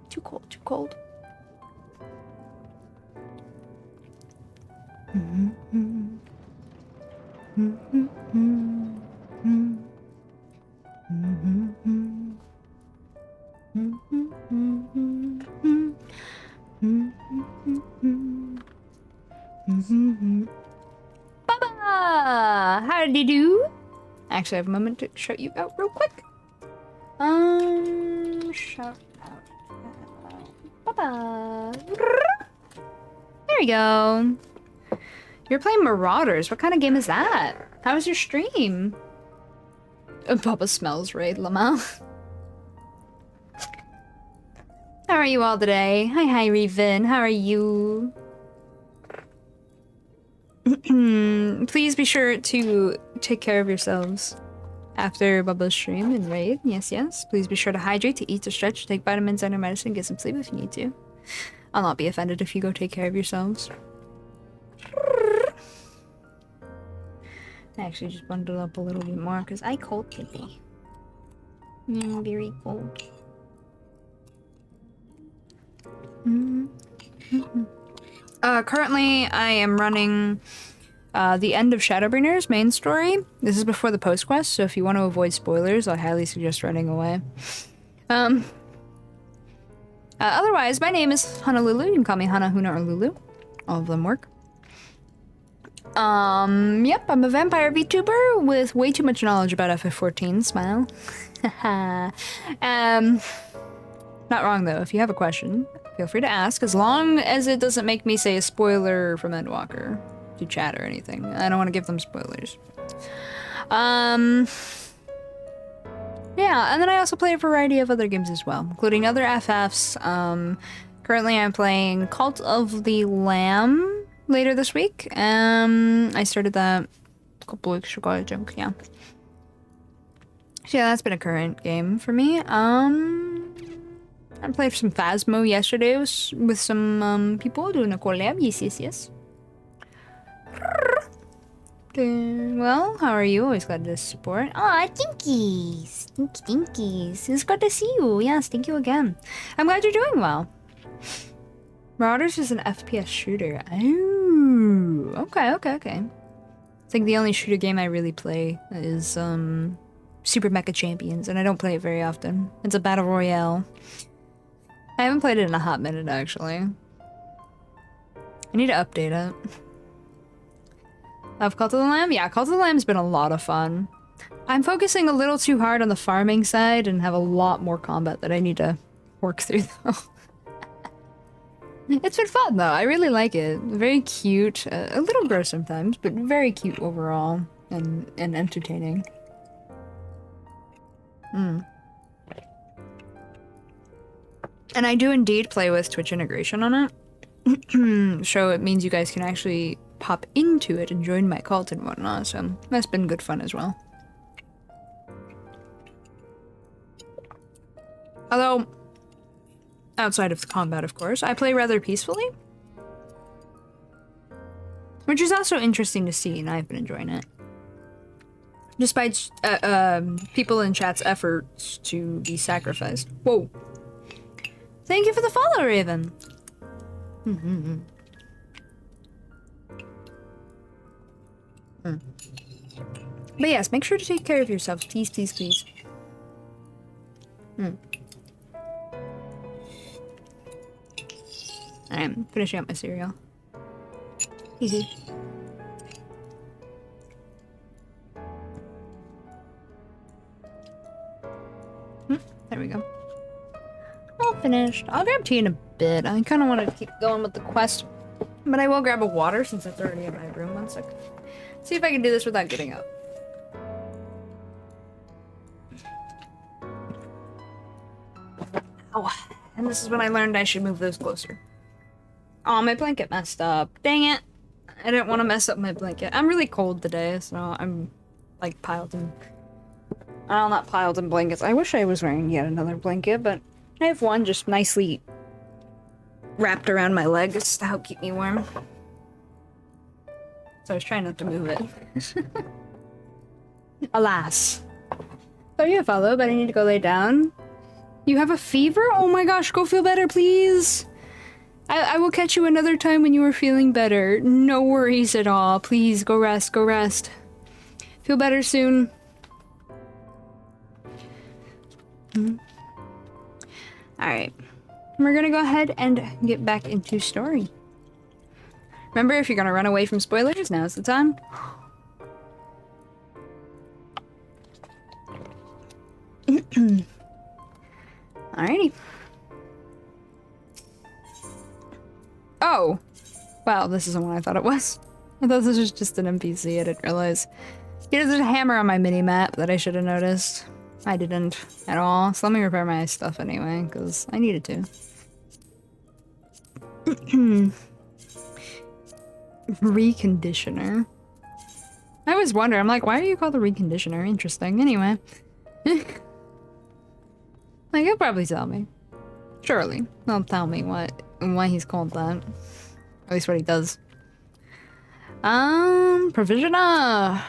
Too cold, too cold. Baba! How did you do? Actually, I have a moment to shout you out real quick. Shout out. Baba! There we go. You're playing Marauders. What kind of game is that? How was your stream? Baba smells raid, Lamau. How are you all today? Hi, Reven. How are you? Please be sure to take care of yourselves after Bubba's stream and raid. Yes. Please be sure to hydrate, to eat, to stretch, to take vitamins and your medicine, get some sleep if you need to. I'll not be offended if you go take care of yourselves. I actually just bundled up a little bit more because I cold today. Very cold. Currently, I am running the end of Shadowbringers main story. This is before the post quest, so if you want to avoid spoilers, I highly suggest running away. Otherwise, my name is Honolulu. You can call me Hana, Huna, or Lulu. All of them work. Yep, I'm a vampire VTuber with way too much knowledge about FF14. Smile. Not wrong though. If you have a question, feel free to ask, as long as it doesn't make me say a spoiler from Endwalker to chat or anything. I don't want to give them spoilers. Yeah, and then I also play a variety of other games as well, including other FFs. Currently I'm playing Cult of the Lamb later this week. I started that a couple weeks ago, I think, yeah. So yeah, that's been a current game for me. I played some Phasmo yesterday with some people doing a collab. Yes. Well, how are you? Always glad to support. Aw, dinkies. Dinkies. It's good to see you. Yes, thank you again. I'm glad you're doing well. Marauders is an FPS shooter. Oh, okay. I think the only shooter game I really play is Super Mecha Champions, and I don't play it very often. It's a battle royale. I haven't played it in a hot minute, actually. I need to update it. Of Cult of the Lamb? Yeah, Cult of the Lamb's been a lot of fun. I'm focusing a little too hard on the farming side and have a lot more combat that I need to work through, though. It's been fun, though. I really like it. Very cute. A little gross sometimes, but very cute overall. And entertaining. And I do indeed play with Twitch integration on it. So it means you guys can actually pop into it and join my cult and whatnot, so that's been good fun as well. Although, outside of the combat, of course, I play rather peacefully. Which is also interesting to see, and I've been enjoying it. Despite people in chat's efforts to be sacrificed. Whoa. Thank you for the follow, Raven. But yes, make sure to take care of yourselves. Please, please, please. I'm finishing up my cereal. Easy. There we go. All finished. I'll grab tea in a bit. I kind of want to keep going with the quest. But I will grab a water since it's already in my room. 1 sec. See if I can do this without getting up. Oh, and this is when I learned I should move those closer. Oh, my blanket messed up. Dang it. I didn't want to mess up my blanket. I'm really cold today, so I'm like piled in... Well, not piled in blankets. I wish I was wearing yet another blanket, but I have one just nicely wrapped around my legs to help keep me warm. So I was trying not to move it. Alas. So you follow, but I need to go lay down. You have a fever? Oh my gosh, go feel better, please. I will catch you another time when you are feeling better. No worries at all. Please, go rest, go rest. Feel better soon. Alright. We're gonna go ahead and get back into story. Remember, if you're gonna run away from spoilers, now's the time. Alrighty. Oh! Wow, this isn't what I thought it was. I thought this was just an NPC, I didn't realize. Yeah, there's a hammer on my mini-map that I should have noticed. I didn't at all, so let me repair my stuff anyway, because I needed to. Reconditioner. I always wonder, I'm like, why are you called a reconditioner? Interesting. Anyway. Like, he'll probably tell me. Surely. He'll tell me why he's called that. At least what he does. Provisioner!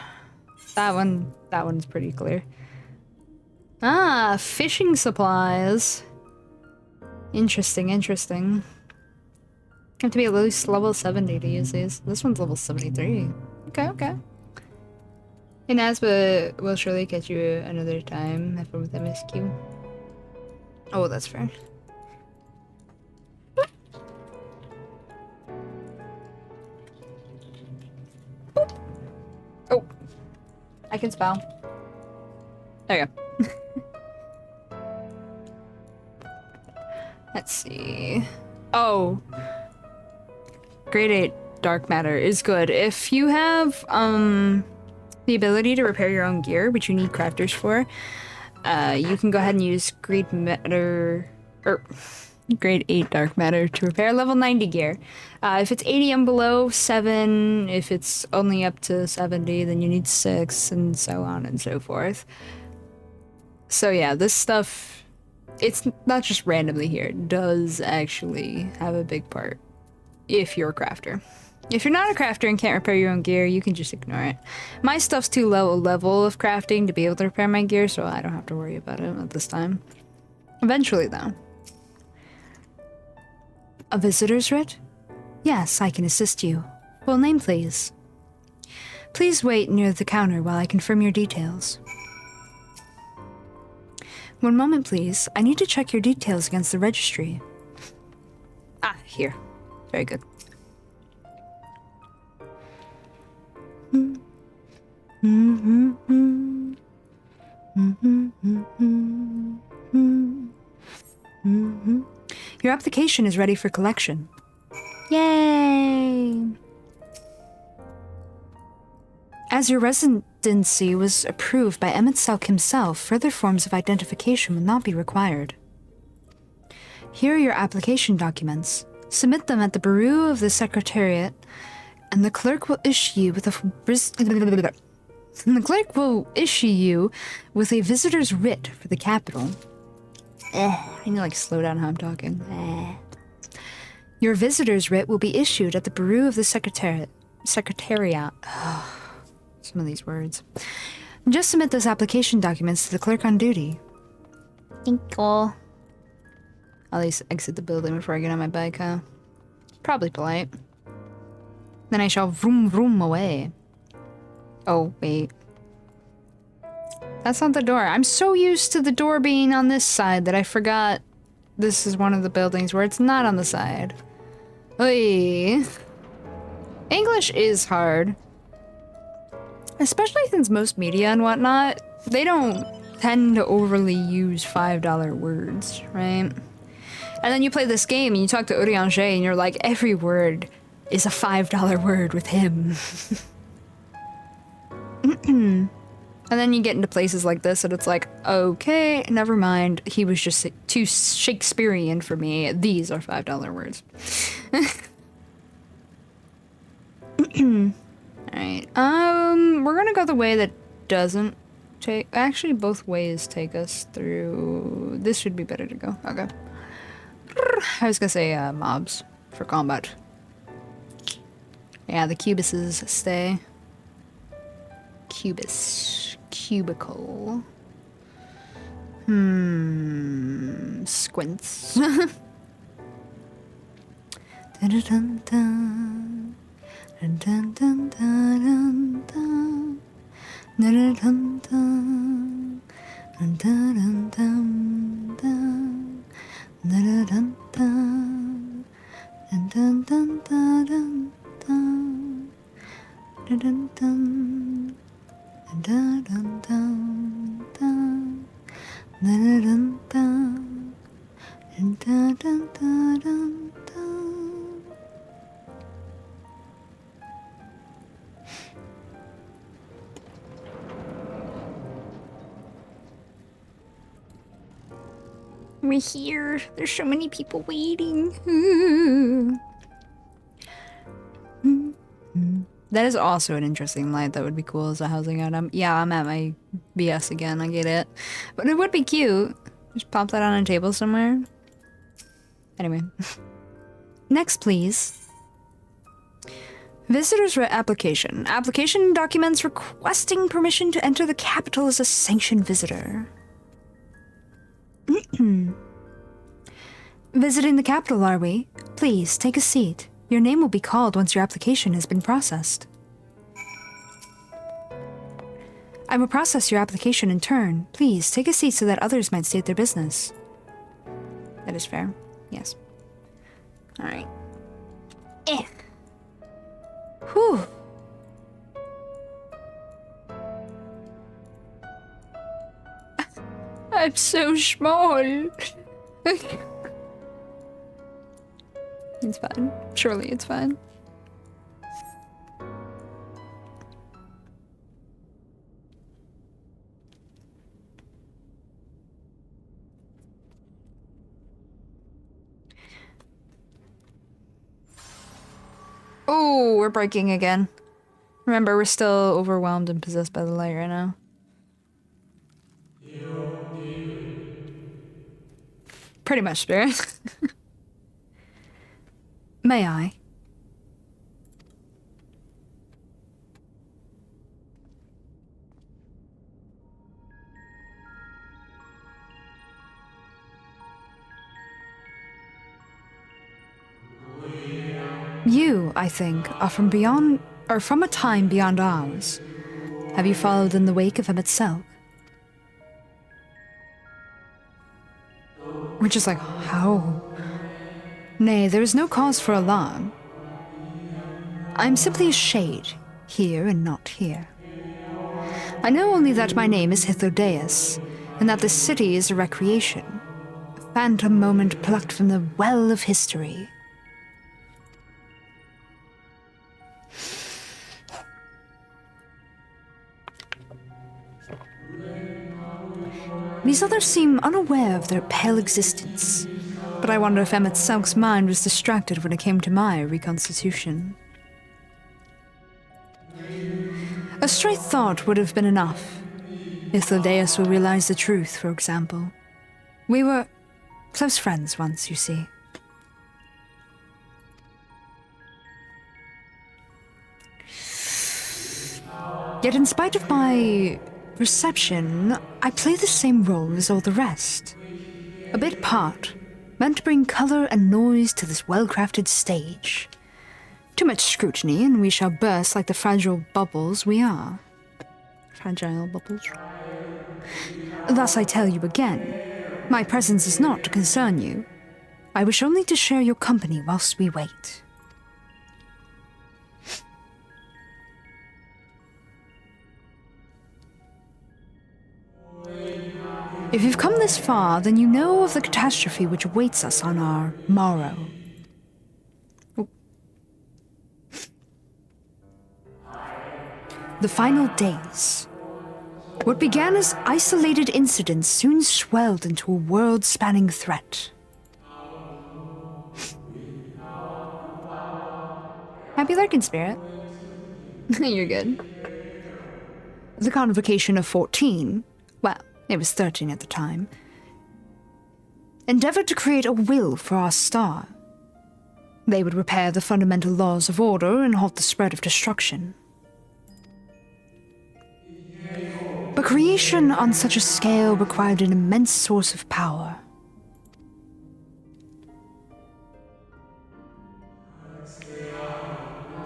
That one's pretty clear. Ah, fishing supplies. Interesting, interesting. Have to be at least level 70 to use these. This one's level 73. Okay, okay. And Aspa will surely catch you another time if I'm with MSQ. Oh, that's fair. Boop. Boop. Oh. I can spell. There you go. Let's see. Oh. Grade 8 dark matter is good. If you have the ability to repair your own gear, which you need crafters for, you can go ahead and use grade matter or grade 8 dark matter to repair level 90 gear. If it's 80 and below, 7. If it's only up to 70, then you need 6, and so on and so forth. So yeah, this stuff, it's not just randomly here. It does actually have a big part if you're a crafter. If you're not a crafter and can't repair your own gear, you can just ignore it. My stuff's too low a level of crafting to be able to repair my gear, so I don't have to worry about it at this time. Eventually, though. A visitor's writ? Yes, I can assist you. Full name, please. Please wait near the counter while I confirm your details. 1 moment, please. I need to check your details against the registry. Ah, here. Very good. Your application is ready for collection. Yay! As your residency was approved by Emmett Selk himself, further forms of identification will not be required. Here are your application documents. Submit them at the bureau of the Secretariat, and the clerk will issue you with a visitor's writ for the capital. I need to like slow down how I'm talking. Your visitor's writ will be issued at the bureau of the Secretariat. Some of these words. Just submit those application documents to the clerk on duty. Thank you. I'll at least exit the building before I get on my bike, huh? Probably polite. Then I shall vroom vroom away. Oh, wait. That's not the door. I'm so used to the door being on this side that I forgot this is one of the buildings where it's not on the side. Oy. English is hard. Especially since most media and whatnot, they don't tend to overly use $5 words, right? And then you play this game and you talk to Urianger and you're like, every word is a $5 word with him. And then you get into places like this and it's like, okay, never mind. He was just too Shakespearean for me. These are $5 words. Alright, we're gonna go the way that doesn't take... Actually, both ways take us through... This should be better to go. Okay. I was gonna say, mobs for combat. Yeah, the cubuses stay. Cubus. Cubicle. Squints. Dun-dun-dun-dun. Dun-dun-dun-dun-dun-dun. Dun-dun-dun-dun. Dun-dun-dun-dun. Dun-dun-dun-dun. Dun-dun-dun-dun-dun. Dun-dun-dun. Dun-dun-dun-dun. Dun-dun-dun. Dun-dun-dun-dun-dun. We're here. There's so many people waiting. That is also an interesting light that would be cool as a housing item. Yeah, I'm at my BS again, I get it. But it would be cute. Just pop that on a table somewhere. Anyway. Next, please. Visitor's writ application. Application documents requesting permission to enter the capital as a sanctioned visitor. Visiting the capital, are we? Please, take a seat. Your name will be called once your application has been processed. I will process your application in turn. Please, take a seat so that others might state their business. That is fair. Yes. Alright. Whew. I'm so small. It's fine. Surely it's fine. Oh, we're breaking again. Remember, we're still overwhelmed and possessed by the light right now. Pretty much, Spirit. May I? You, I think, are from beyond, or from a time beyond ours. Have you followed in the wake of Emmett Selk? We're just like, how? Nay, there is no cause for alarm. I am simply a shade, here and not here. I know only that my name is Hithodeus, and that this city is a recreation, a phantom moment plucked from the well of history. These others seem unaware of their pale existence. but I wonder if Emmett Selk's mind was distracted when it came to my reconstitution. A straight thought would have been enough. If Thaddeus will realize the truth, for example. We were close friends once, you see. Yet in spite of my reception, I play the same role as all the rest. A bit part, meant to bring color and noise to this well-crafted stage. Too much scrutiny, and we shall burst like the fragile bubbles we are. Fragile bubbles. Thus I tell you again, my presence is not to concern you. I wish only to share your company whilst we wait. If you've come this far, then you know of the catastrophe which awaits us on our morrow. The final days. What began as isolated incidents soon swelled into a world-spanning threat. Happy lurking, Spirit. You're good. The Convocation of 14, well, it was 13 at the time, endeavored to create a will for our star. They would repair the fundamental laws of order and halt the spread of destruction. But creation on such a scale required an immense source of power.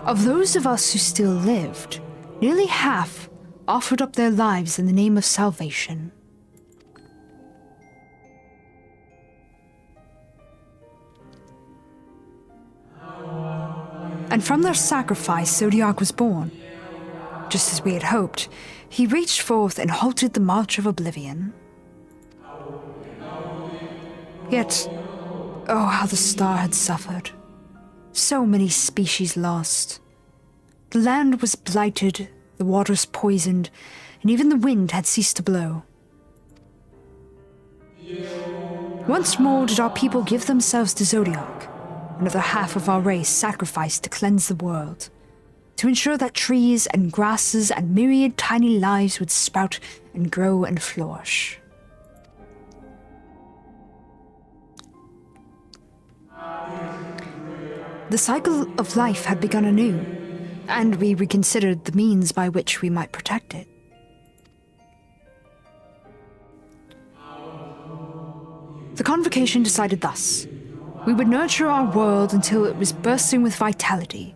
Of those of us who still lived, nearly half offered up their lives in the name of salvation. And from their sacrifice, Zodiac was born. Just as we had hoped, he reached forth and halted the march of oblivion. Yet, oh, how the star had suffered. So many species lost. The land was blighted, the waters poisoned, and even the wind had ceased to blow. Once more did our people give themselves to Zodiac. Another half of our race sacrificed to cleanse the world, to ensure that trees and grasses and myriad tiny lives would sprout and grow and flourish. The cycle of life had begun anew, and we reconsidered the means by which we might protect it. The Convocation decided thus. We would nurture our world until it was bursting with vitality.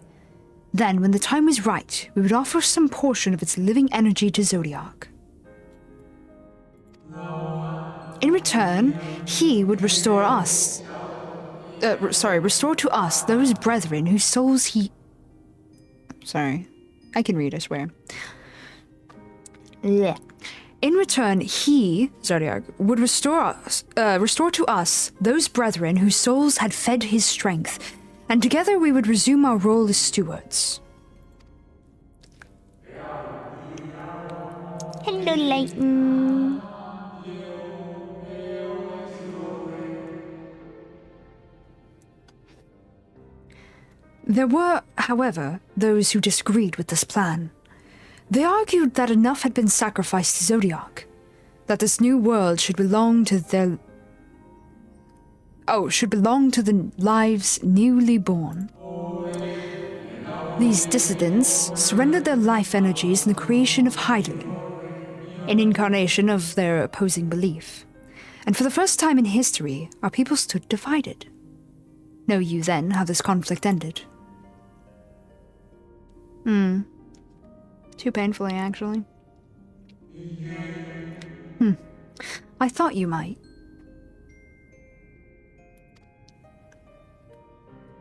Then, when the time was right, we would offer some portion of its living energy to Zodiac. In return, he would restore to us those brethren whose souls he... Sorry, I can read, I swear. Yeah. In return, he, Zodiac, would restore to us those brethren whose souls had fed his strength, and together we would resume our role as stewards. Hello, Lightning. There were, however, those who disagreed with this plan. They argued that enough had been sacrificed to Zodiac, that this new world should belong to the lives newly born. These dissidents surrendered their life energies in the creation of Heidelin, an incarnation of their opposing belief. And for the first time in history, our people stood divided. Know you then how this conflict ended? Too painfully, actually. I thought you might.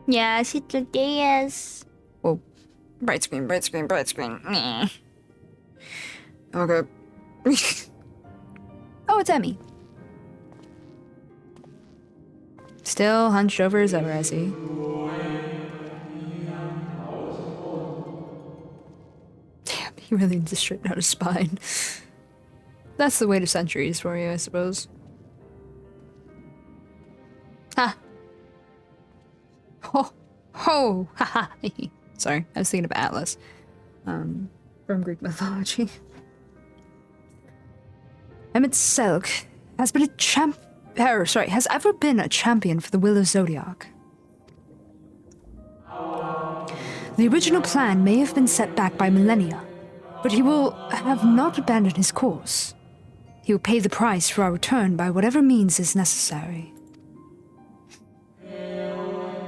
Yes, it's a dance. Whoa. Bright screen, bright screen, bright screen. Meh. Okay. Oh, it's Emmy. Still hunched over as ever, I see. Damn, he really needs to straighten out his spine. That's the weight of centuries for you, I suppose. Ah, Ho! Ho! Haha! Sorry, I was thinking of Atlas. From Greek mythology. Emmett Selk has been has ever been a champion for the Will of Zodiac. The original plan may have been set back by millennia, but he will have not abandoned his course. He will pay the price for our return by whatever means is necessary.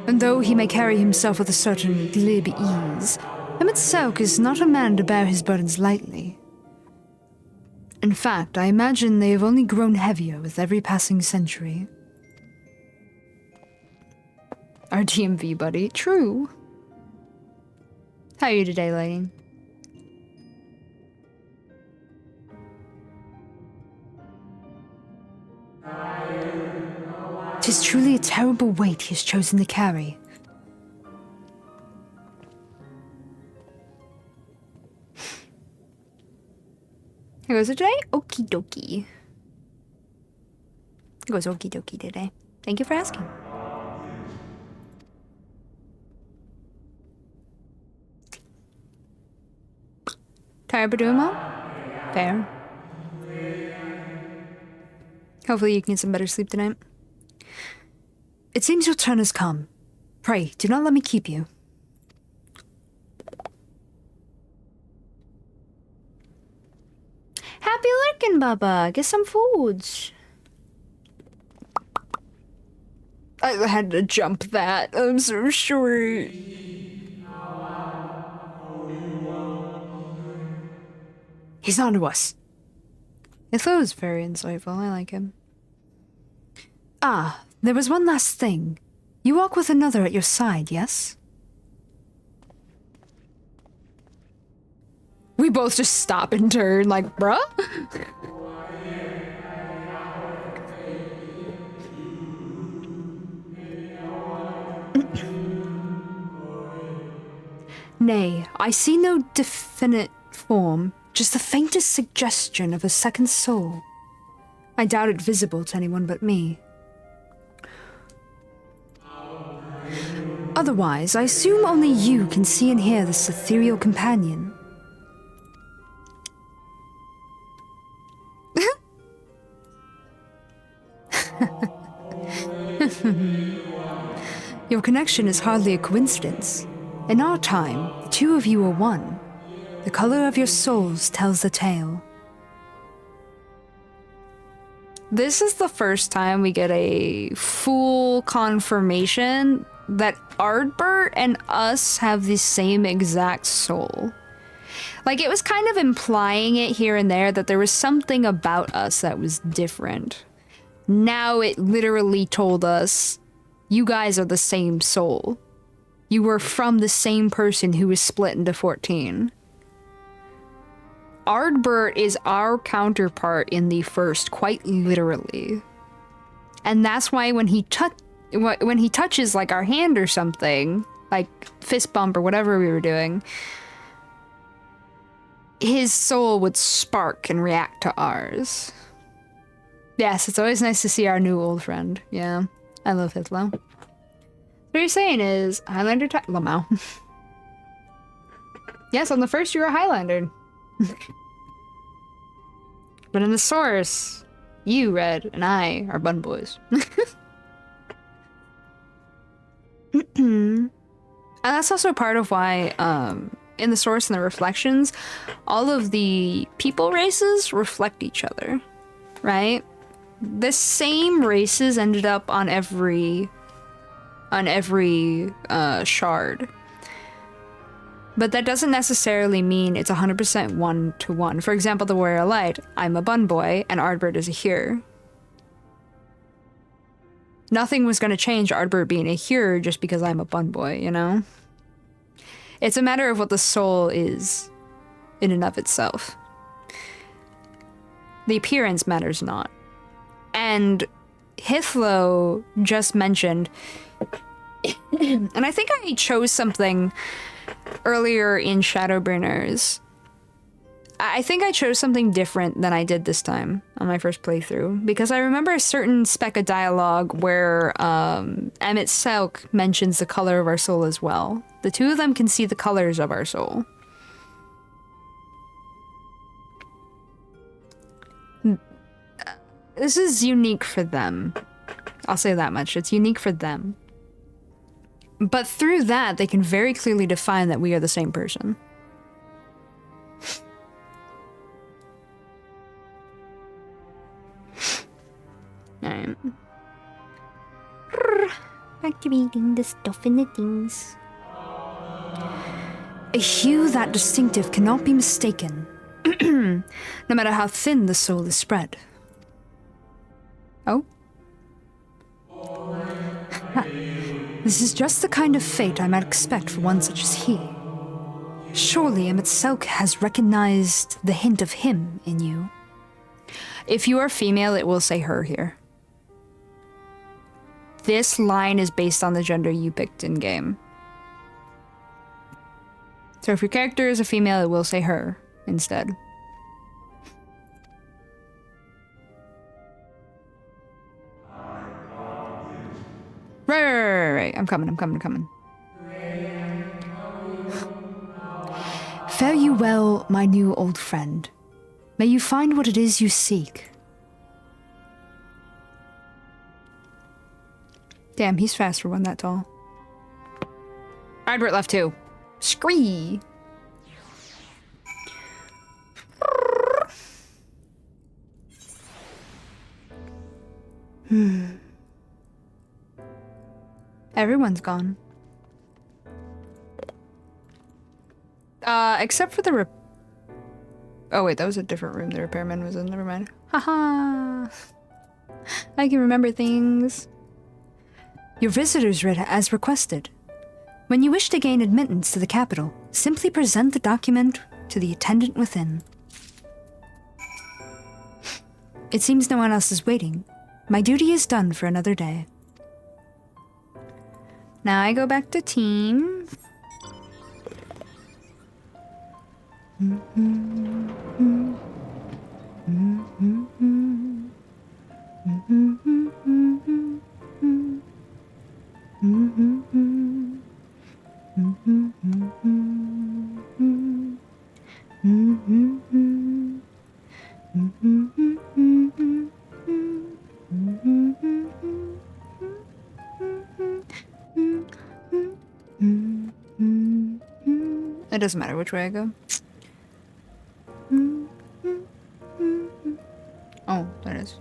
And though he may carry himself with a certain glib ease, Emmett Selk is not a man to bear his burdens lightly. In fact, I imagine they have only grown heavier with every passing century. Our DMV buddy. True. How are you today, lady? "'Tis truly a terrible weight he has chosen to carry. How goes it today? Okie dokie. It goes okie dokie today. Thank you for asking. Tired but doing well? Fair. Hopefully you can get some better sleep tonight. It seems your turn has come. Pray, do not let me keep you. Happy lurking, Baba. Get some foods. I had to jump that. I'm so sorry. He's on to us. Ithlo is very insightful. I like him. Ah, there was one last thing. You walk with another at your side, yes? We both just stop and turn, like, bruh? Nay, I see no definite form, just the faintest suggestion of a second soul. I doubt it visible to anyone but me. Otherwise, I assume only you can see and hear this ethereal companion. Your connection is hardly a coincidence. In our time, the two of you are one. The color of your souls tells the tale. This is the first time we get a full confirmation that Ardbert and us have the same exact soul. Like, it was kind of implying it here and there that there was something about us that was different. Now it literally told us, you guys are the same soul. You were from the same person who was split into 14. Ardbert is our counterpart in the first, quite literally. And that's why when he touches like our hand or something, like fist bump or whatever we were doing, his soul would spark and react to ours. Yes, it's always nice to see our new old friend. Yeah, I love Hitler. What you're saying is Highlander Lamau. Yes, on the first you were a Highlander. But in the source, you, Red, and I are Bun Boys. And that's also part of why, in the source and the reflections, all of the people races reflect each other, right? The same races ended up on every shard. But that doesn't necessarily mean it's 100% one-to-one. For example, the Warrior Light, I'm a Bun Boy, and Ardbert is a Hearer. Nothing was going to change Ardbert being a Hearer just because I'm a Bun Boy, you know? It's a matter of what the soul is in and of itself. The appearance matters not. And Hithlo just mentioned, and I think I chose something earlier in Shadowbringers I think I chose something different than I did this time on my first playthrough, because I remember a certain speck of dialogue where Emmett Selk mentions the color of our soul as well. The two of them can see the colors of our soul. This is unique for them. I'll say that much. It's unique for them. But through that, they can very clearly define that we are the same person. Alright. Activating the stuff in the things. A hue that distinctive cannot be mistaken, no matter how thin the soul is spread. Oh? Ha. This is just the kind of fate I might expect for one such as he. Surely Emmett Selk has recognized the hint of him in you. If you are female, it will say her here. This line is based on the gender you picked in-game. So if your character is a female, it will say her instead. Right. I'm coming. Fare you well, my new old friend. May you find what it is you seek. Damn, he's fast for one that tall. Alright, we're at left 2. Scree! Everyone's gone. Except for the oh wait, that was a different room the repairman was in, never mind. Haha! I can remember things. Your visitors read as requested. When you wish to gain admittance to the capital, simply present the document to the attendant within. It seems no one else is waiting. My duty is done for another day. Now I go back to team. It doesn't matter which way I go. Oh, there it is.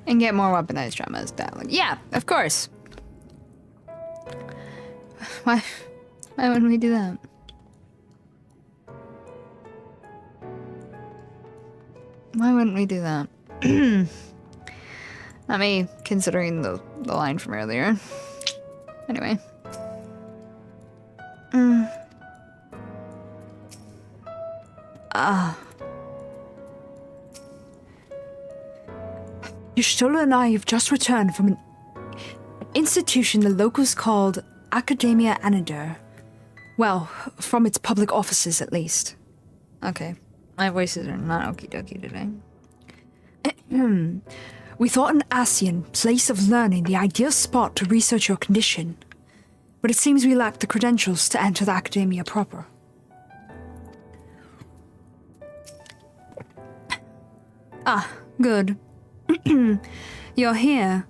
And get more weaponized traumas. Yeah, of course. Why wouldn't we do that? Why wouldn't we do that? Not me, considering the line from earlier. Anyway. Yushtola and I have just returned from an institution the locals called Academia Anadir. Well, from its public offices at least. Okay, my voices are not okie dokie today. We thought an Asian place of learning the ideal spot to research your condition, but it seems we lack the credentials to enter the Academia proper. Ah, good. You're here.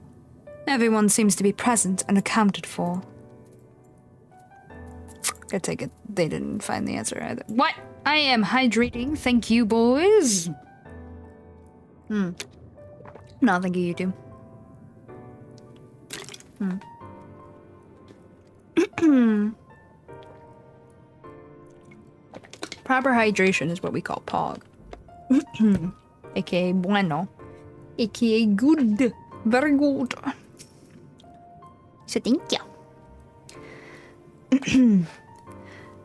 Everyone seems to be present and accounted for. I take it they didn't find the answer either. What? I am hydrating. Thank you, boys. No, thank you, you two. proper hydration is what we call POG. AKA bueno. AKA good. Very good. So thank you.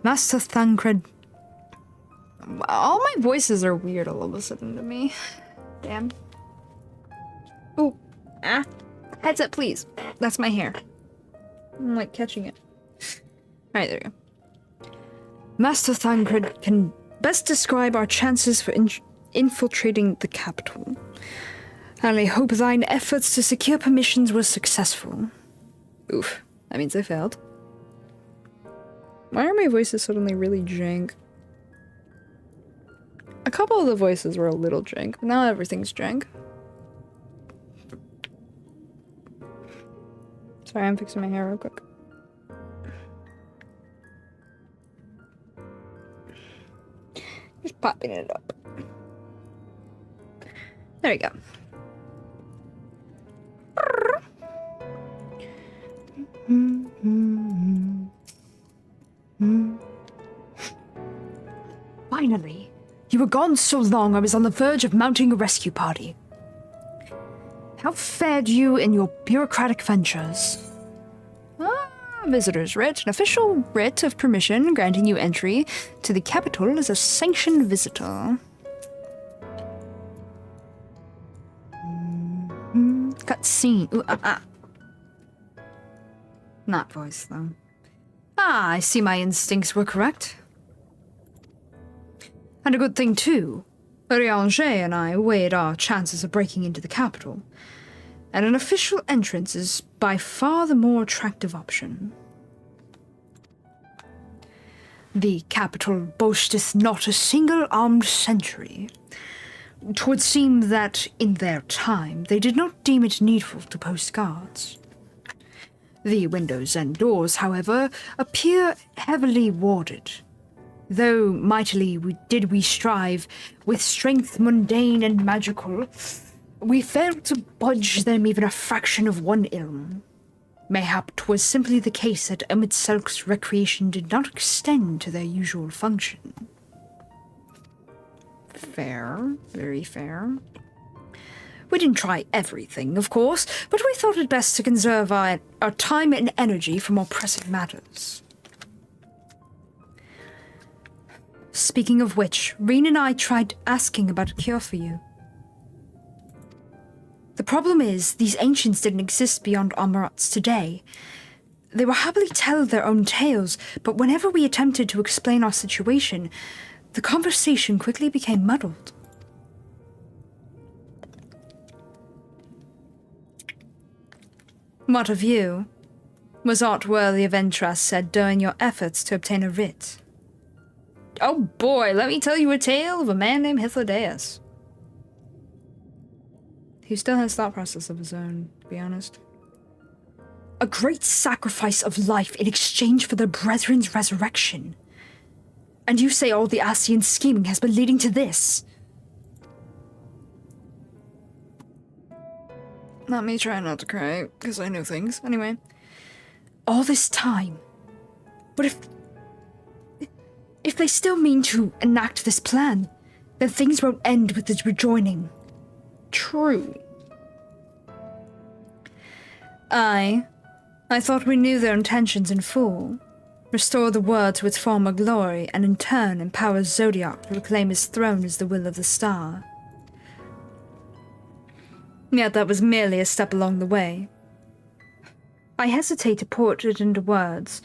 Master Thancred. All my voices are weird all of a sudden to me. Damn. Ooh. Ah. Heads up, please. That's my hair. I'm like catching it. Alright, there we go. Master Thancred can best describe our chances for infiltrating the capital. And I hope thine efforts to secure permissions were successful. Oof. That means I failed. Why are my voices suddenly really jank? A couple of the voices were a little jank, but now everything's jank. Sorry, I'm fixing my hair real quick. Just popping it up. There we go. Finally. You were gone so long I was on the verge of mounting a rescue party. How fared you in your bureaucratic ventures? Visitor's writ, an official writ of permission granting you entry to the capital as a sanctioned visitor. Cutscene. Ooh, Not voice, though. Ah, I see my instincts were correct. And a good thing, too. Rianger and I weighed our chances of breaking into the capital, and an official entrance is by far the more attractive option. The capital boasteth not a single armed sentry. 'Twould seem that, in their time, they did not deem it needful to post guards. The windows and doors, however, appear heavily warded. Though mightily did we strive, with strength mundane and magical, we failed to budge them even a fraction of one ilm. Mayhap 'twas simply the case that Emitselk's recreation did not extend to their usual function. Fair, very fair. We didn't try everything, of course, but we thought it best to conserve our time and energy for more pressing matters. Speaking of which, Reen and I tried asking about a cure for you. The problem is, these ancients didn't exist beyond Amarats today. They would happily tell their own tales, but whenever we attempted to explain our situation, the conversation quickly became muddled. What of you? Was aught worthy of interest said during your efforts to obtain a writ? Oh boy, let me tell you a tale of a man named Hythlodaeus. He still has thought process of his own, to be honest. A great sacrifice of life in exchange for their brethren's resurrection. And you say all the Ascian scheming has been leading to this? Not me trying not to cry, because I know things. Anyway. All this time. But if they still mean to enact this plan, then things won't end with its rejoining. True. I thought we knew their intentions in full. Restore the world to its former glory, and in turn empower Zodiac to reclaim his throne as the will of the star. Yet that was merely a step along the way. I hesitate to put it into words,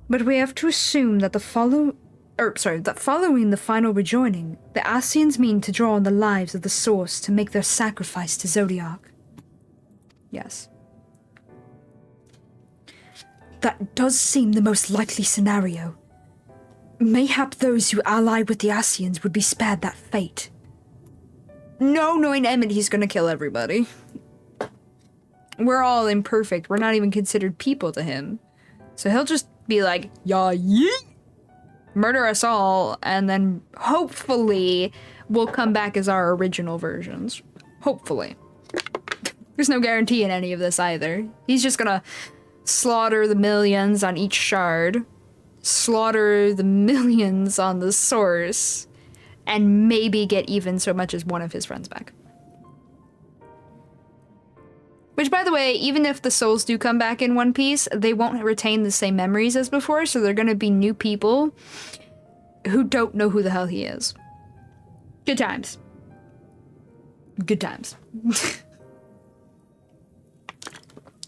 but we have to assume that following the final rejoining, the Ascians mean to draw on the lives of the Source to make their sacrifice to Zodiac. Yes. That does seem the most likely scenario. Mayhap those who ally with the Ascians would be spared that fate. No, knowing Emmett, he's gonna kill everybody. We're all imperfect. We're not even considered people to him. So he'll just be like, yeah, yeet! Murder us all, and then hopefully we'll come back as our original versions. Hopefully. There's no guarantee in any of this either. He's just gonna slaughter the millions on each shard, slaughter the millions on the source, and maybe get even so much as one of his friends back. Which, by the way, even if the souls do come back in One Piece, they won't retain the same memories as before, so they're gonna be new people who don't know who the hell he is. Good times. Good times.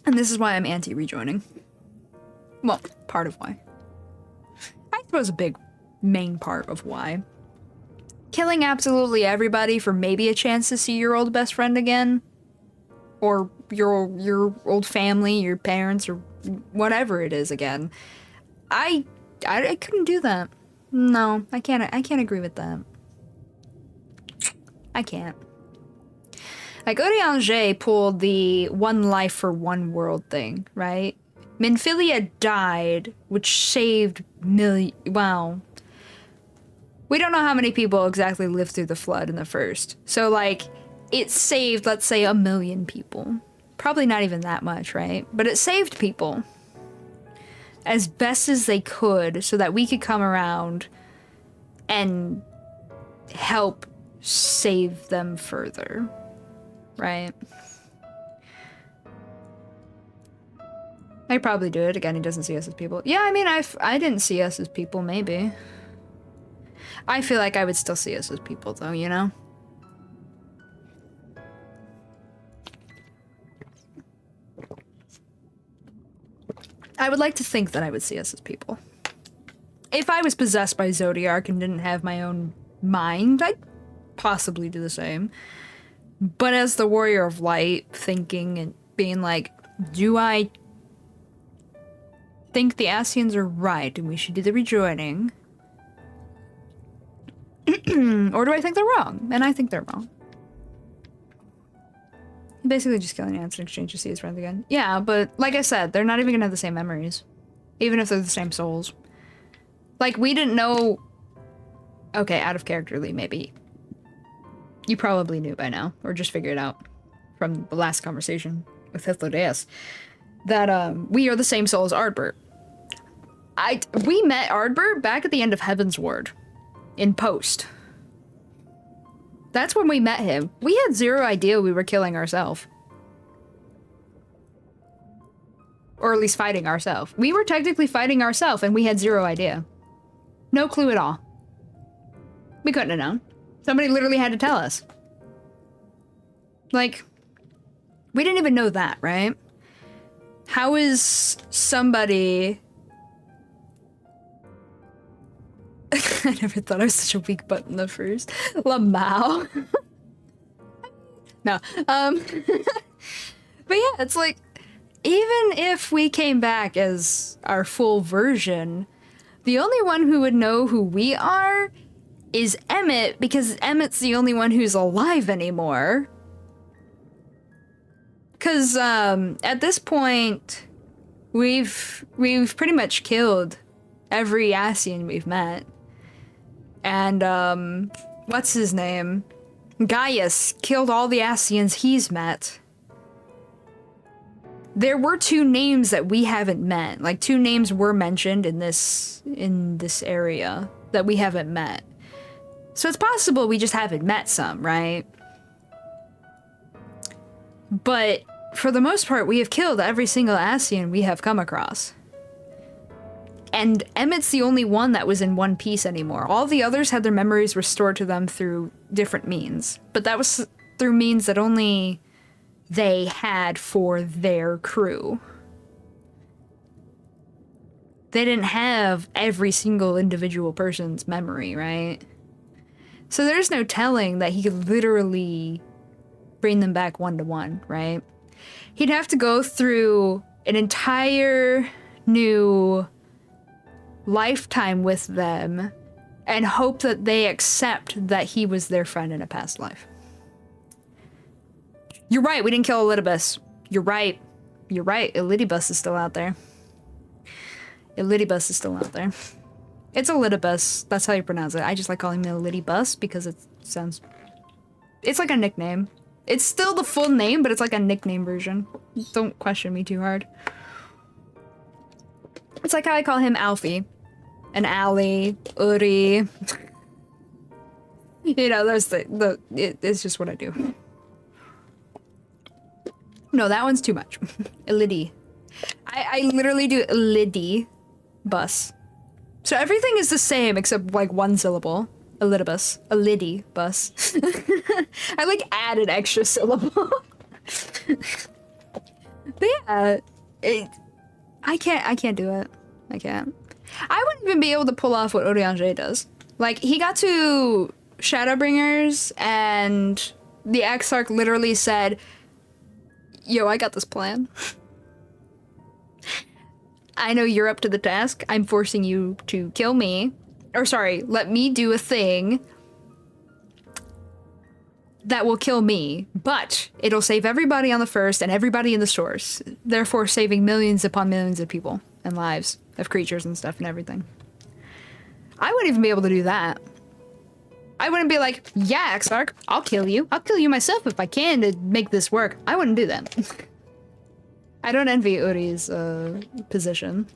And this is why I'm anti-rejoining. Well, part of why. I suppose a big main part of why. Killing absolutely everybody for maybe a chance to see your old best friend again, or your old family, your parents, or whatever it is again. I couldn't do that. No, I can't agree with that. I can't. Like, Urianger pulled the one life for one world thing, right? Minfilia died, which saved wow. We don't know how many people exactly lived through the flood in the first. So, like, it saved, let's say, 1 million people. Probably not even that much, right? But it saved people as best as they could so that we could come around and help save them further, right? I'd probably do it. Again, he doesn't see us as people. Yeah, I mean, I didn't see us as people, maybe. I feel like I would still see us as people, though, you know? I would like to think that I would see us as people. If I was possessed by Zodiac and didn't have my own mind, I'd possibly do the same. But as the Warrior of Light, thinking and being like, do I think the Ascians are right and we should do the rejoining? Or do I think they're wrong? And I think they're wrong. Basically just killing Ants in exchange to see his friends again. Yeah, but like I said, they're not even gonna have the same memories. Even if they're the same souls. Like, we didn't know... Okay, out of characterly, maybe. You probably knew by now, or just figured it out from the last conversation with Hythlodaeus, that we are the same soul as Ardbert. We met Ardbert back at the end of Heaven's Ward, in Post. That's when we met him. We had zero idea we were killing ourselves. Or at least fighting ourselves. We were technically fighting ourselves and we had zero idea. No clue at all. We couldn't have known. Somebody literally had to tell us. Like, we didn't even know that, right? How is somebody... I never thought I was such a weak butt in the first. Lamau. No. But yeah, it's like, even if we came back as our full version, the only one who would know who we are is Emmett, because Emmett's the only one who's alive anymore. Because at this point, we've pretty much killed every Ascian we've met. And, what's his name? Gaius killed all the Ascians he's met. There were 2 names that we haven't met. Like, 2 names were mentioned in this area that we haven't met. So it's possible we just haven't met some, right? But for the most part, we have killed every single Ascian we have come across. And Emmett's the only one that was in one piece anymore. All the others had their memories restored to them through different means. But that was through means that only they had for their crew. They didn't have every single individual person's memory, right? So there's no telling that he could literally bring them back one-to-one, right? He'd have to go through an entire new lifetime with them and hope that they accept that he was their friend in a past life. You're right, we didn't kill Elidibus. You're right. You're right, Elidibus is still out there. Elidibus is still out there. It's Elidibus, that's how you pronounce it. I just like calling him Elidibus because it sounds... It's like a nickname. It's still the full name, but it's like a nickname version. Don't question me too hard. It's like how I call him Alfie. an alley, Uri. You know, there's it's just what I do. No, that one's too much. Illidi. I literally do Illidi bus. So everything is the same except like one syllable. Illidibus. Illidi bus. I like add an extra syllable. But yeah, I can't do it. I can't. I wouldn't even be able to pull off what Orianger does. Like, he got to Shadowbringers and the Exarch literally said, yo, I got this plan. I know you're up to the task. I'm forcing you to kill me. Or sorry, let me do a thing that will kill me, but it'll save everybody on the first and everybody in the source, therefore saving millions upon millions of people and lives of creatures and stuff and everything. I wouldn't even be able to do that. I wouldn't be like, yeah, Exarch, I'll kill you. I'll kill you myself if I can to make this work. I wouldn't do that. I don't envy Uri's position.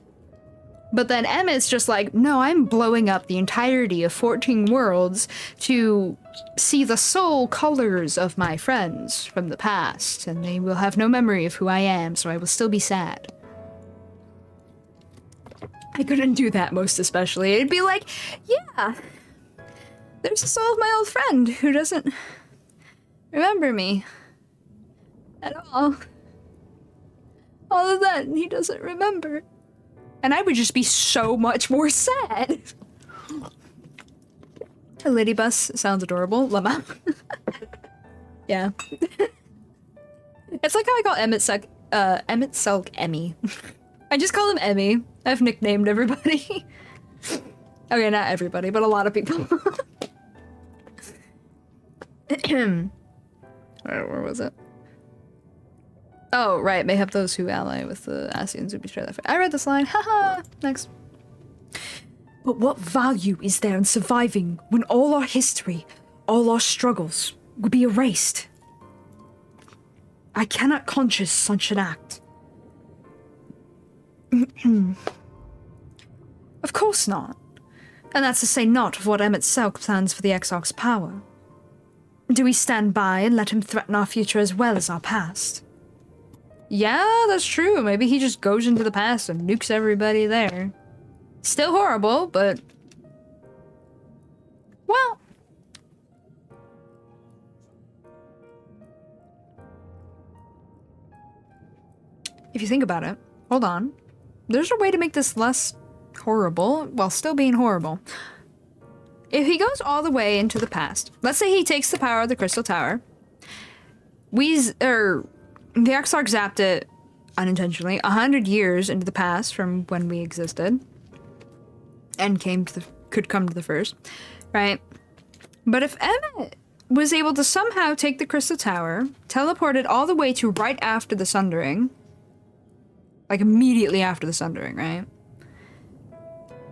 But then Emmett's just like, no, I'm blowing up the entirety of 14 worlds to see the soul colors of my friends from the past, and they will have no memory of who I am, so I will still be sad. I couldn't do that most especially. It'd be like, yeah, there's the soul of my old friend who doesn't remember me at all. All of that, he doesn't remember. And I would just be so much more sad. A ladybus sounds adorable. Llama. Yeah. It's like how I call Emmett Selk Emmy. I just call him Emmy. I've nicknamed everybody. Okay, not everybody, but a lot of people. Where was it? Oh, right. Mayhap those who ally with the Asians would betray that fight. I read this line. Haha. Next. But what value is there in surviving when all our history, all our struggles, would be erased? I cannot conscience such an act. Of course not. And that's to say not of what Emmett Selk plans for the Exarch's power. Do we stand by and let him threaten our future as well as our past? Yeah, that's true. Maybe he just goes into the past and nukes everybody there. Still horrible, but... well... if you think about it, hold on. There's a way to make this less horrible while still being horrible. If he goes all the way into the past, let's say he takes the power of the Crystal Tower, the Exarch zapped it unintentionally 100 years into the past from when we existed and could come to the first, right? But if Emmett was able to somehow take the Crystal Tower, teleport it all the way to right after the Sundering, like immediately after the Sundering, right?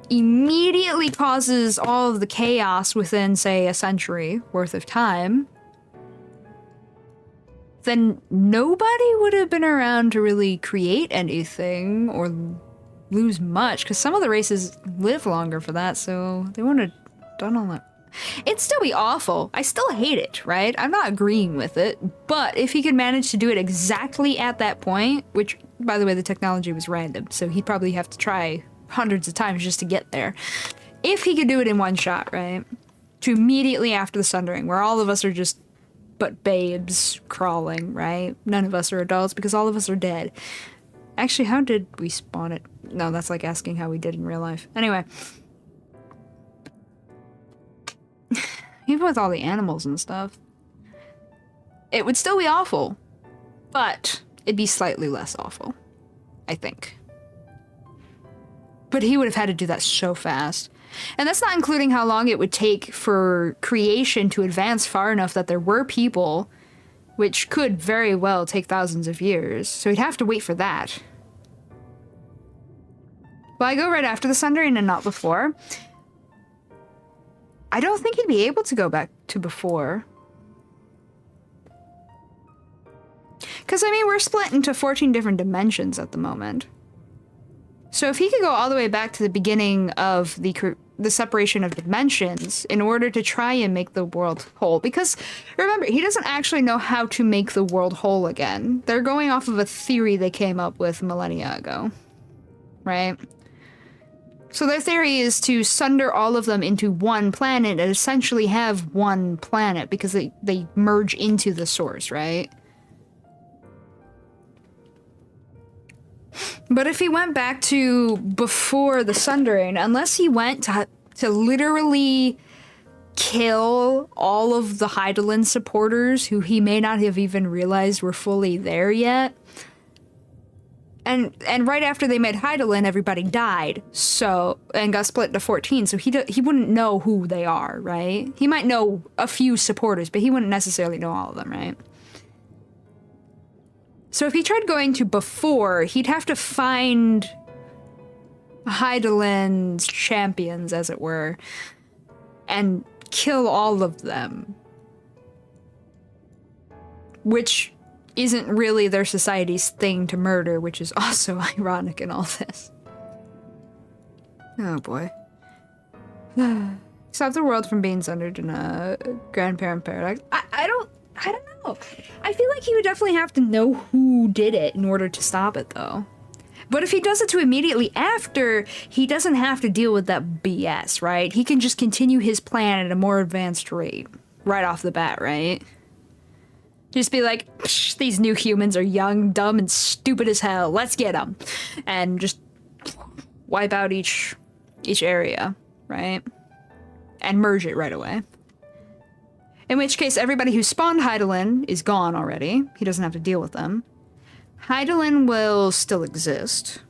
Immediately causes all of the chaos within, say, a century worth of time, then nobody would have been around to really create anything or lose much, because some of the races live longer for that, so they wouldn't have done all that. It'd still be awful. I still hate it, right? I'm not agreeing with it, but if he could manage to do it exactly at that point, which, by the way, the technology was random, so he'd probably have to try hundreds of times just to get there. If he could do it in one shot, right? To immediately after the Sundering, where all of us are just but babes crawling, right? None of us are adults because all of us are dead. Actually, how did we spawn it? No, that's like asking how we did in real life. Anyway. Even with all the animals and stuff, it would still be awful, but it'd be slightly less awful, I think. But he would have had to do that so fast. And that's not including how long it would take for creation to advance far enough that there were people, which could very well take thousands of years. So he'd have to wait for that. Well, I go right after the Sundering and not before. I don't think he'd be able to go back to before. Because, I mean, we're split into 14 different dimensions at the moment. So if he could go all the way back to the beginning of the separation of dimensions in order to try and make the world whole, because remember, he doesn't actually know how to make the world whole again. They're going off of a theory they came up with millennia ago, right? So their theory is to sunder all of them into one planet and essentially have one planet because they merge into the source, right? But if he went back to before the sundering, unless he went to literally kill all of the Hydaelyn supporters who he may not have even realized were fully there yet. And right after they made Hydaelyn, everybody died, and got split into 14, so he wouldn't know who they are, right? He might know a few supporters, but he wouldn't necessarily know all of them, right? So if he tried going to before, he'd have to find Hydaelyn's champions, as it were, and kill all of them. Which isn't really their society's thing to murder, which is also ironic in all this. Oh boy. Stop the world from being sundered in a grandparent paradox. I don't know. I feel like he would definitely have to know who did it in order to stop it, though. But if he does it to immediately after, he doesn't have to deal with that BS, right? He can just continue his plan at a more advanced rate right off the bat, right? Just be like, these new humans are young, dumb, and stupid as hell. Let's get them. And just wipe out each area, right? And merge it right away. In which case, everybody who spawned Hydaelyn is gone already. He doesn't have to deal with them. Hydaelyn will still exist.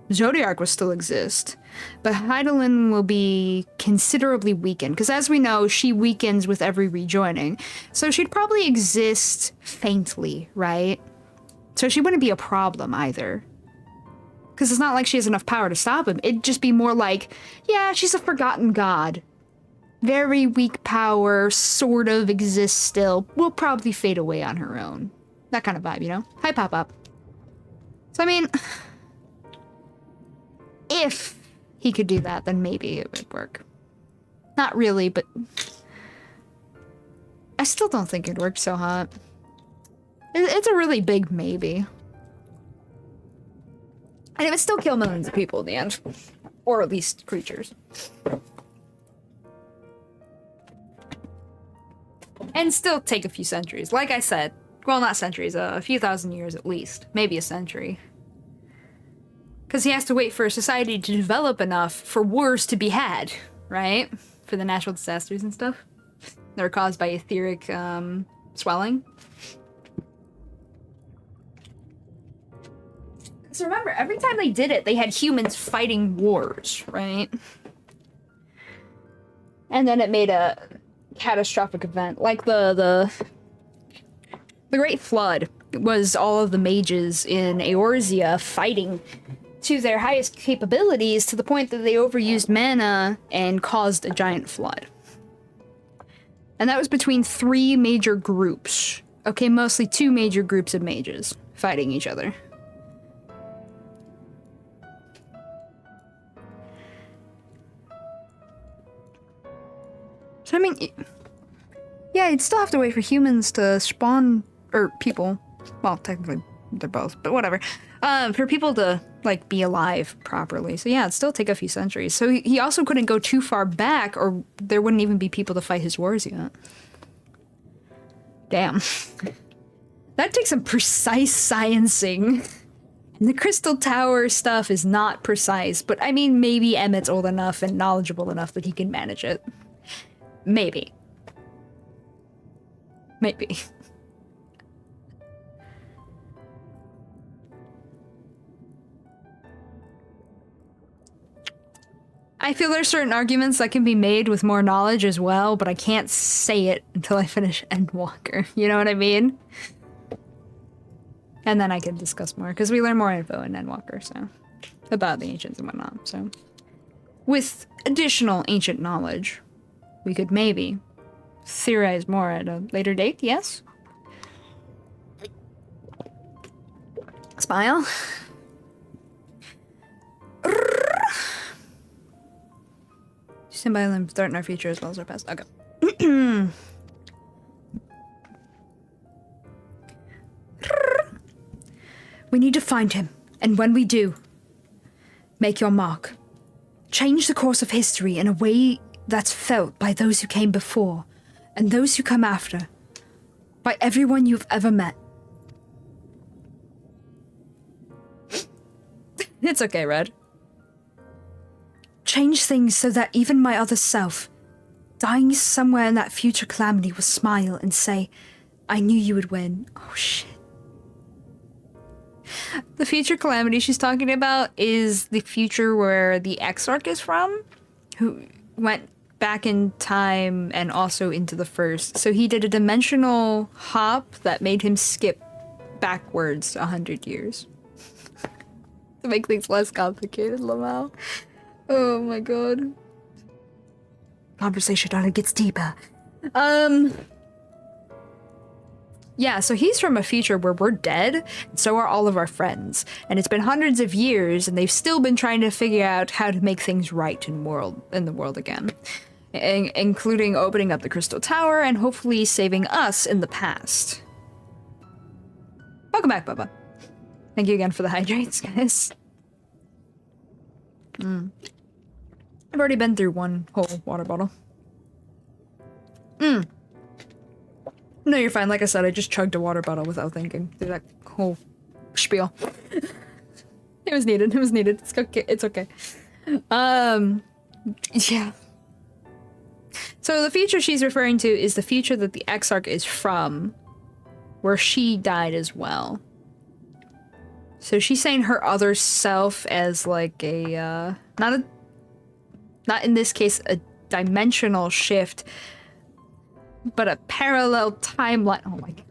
Zodiark will still exist. But Hydaelyn will be considerably weakened, because as we know, she weakens with every rejoining. So she'd probably exist faintly, right? So she wouldn't be a problem either. Because it's not like she has enough power to stop him. It'd just be more like, yeah, she's a forgotten god. Very weak power, sort of exists still, will probably fade away on her own. That kind of vibe, you know? Hi, Pop-Up. So, I mean, if he could do that, then maybe it would work. Not really, but I still don't think it'd work so hot. It's a really big maybe. And it would still kill millions of people in the end. Or at least creatures. And still take a few centuries. Like I said, well, not centuries, a few thousand years at least. Maybe a century. Because he has to wait for a society to develop enough for wars to be had, right? For the natural disasters and stuff that are caused by etheric swelling. Because remember, every time they did it, they had humans fighting wars, right? And then it made a catastrophic event, like the Great Flood was all of the mages in Eorzea fighting to their highest capabilities to the point that they overused mana and caused a giant flood. And that was between 3 major groups. Okay, mostly 2 major groups of mages fighting each other. So I mean, yeah, you'd still have to wait for humans to spawn, or people, well, technically they're both, but whatever, for people to, like, be alive properly. So yeah, it'd still take a few centuries. So he also couldn't go too far back, or there wouldn't even be people to fight his wars yet. Damn. That takes some precise sciencing. And the Crystal Tower stuff is not precise, but I mean, maybe Emmett's old enough and knowledgeable enough that he can manage it. Maybe. Maybe. I feel there's certain arguments that can be made with more knowledge as well, but I can't say it until I finish Endwalker. You know what I mean? And then I can discuss more, because we learn more info in Endwalker, so. About the ancients and whatnot, so. With additional ancient knowledge, we could maybe theorize more at a later date, yes? Smile. Stand by and threaten our future as well as our past. Okay. We need to find him, and when we do, make your mark. Change the course of history in a way that's felt by those who came before, and those who come after, by everyone you've ever met. It's okay, Red. Change things so that even my other self, dying somewhere in that future calamity, will smile and say, I knew you would win. Oh shit. The future calamity she's talking about is the future where the Exarch is from, who went back in time and also into the first. So he did a dimensional hop that made him skip backwards 100 years. To make things less complicated, Lamau. Oh my god. Conversation only gets deeper. Yeah, so he's from a future where we're dead, and so are all of our friends. And it's been hundreds of years, and they've still been trying to figure out how to make things right in the world again. Including opening up the Crystal Tower and hopefully saving us in the past. Welcome back, Bubba. Thank you again for the hydrates, guys. I've already been through one whole water bottle. No, you're fine. Like I said, I just chugged a water bottle without thinking through that whole spiel. It was needed. It was needed. It's okay. It's okay. Yeah. So the future she's referring to is the future that the Exarch is from, where she died as well. So she's saying her other self as like a, not in this case a dimensional shift, but a parallel timeline. Oh my god.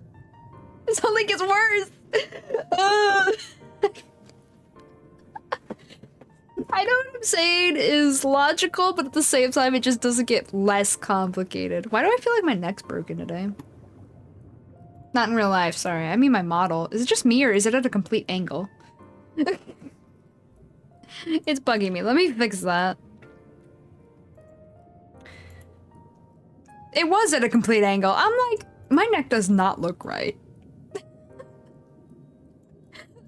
This only gets worse! I know what I'm saying is logical, but at the same time, it just doesn't get less complicated. Why do I feel like my neck's broken today? Not in real life, sorry. I mean my model. Is it just me, or is it at a complete angle? It's bugging me. Let me fix that. It was at a complete angle. I'm like, my neck does not look right.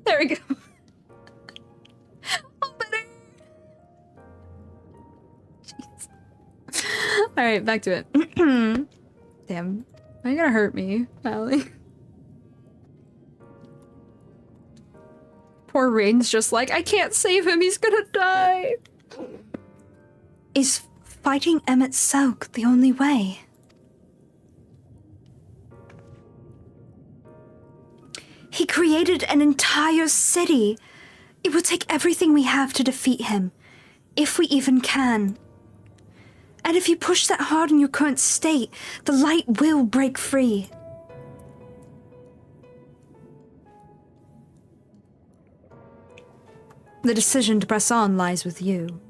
There we go. Oh, better. Jeez. Alright, back to it. Damn. Are you gonna hurt me, Allie? Poor Rain's just like, I can't save him, he's gonna die. Is fighting Emmett Selk the only way? He created an entire city. It will take everything we have to defeat him, if we even can. And if you push that hard in your current state, the light will break free. The decision to press on lies with you,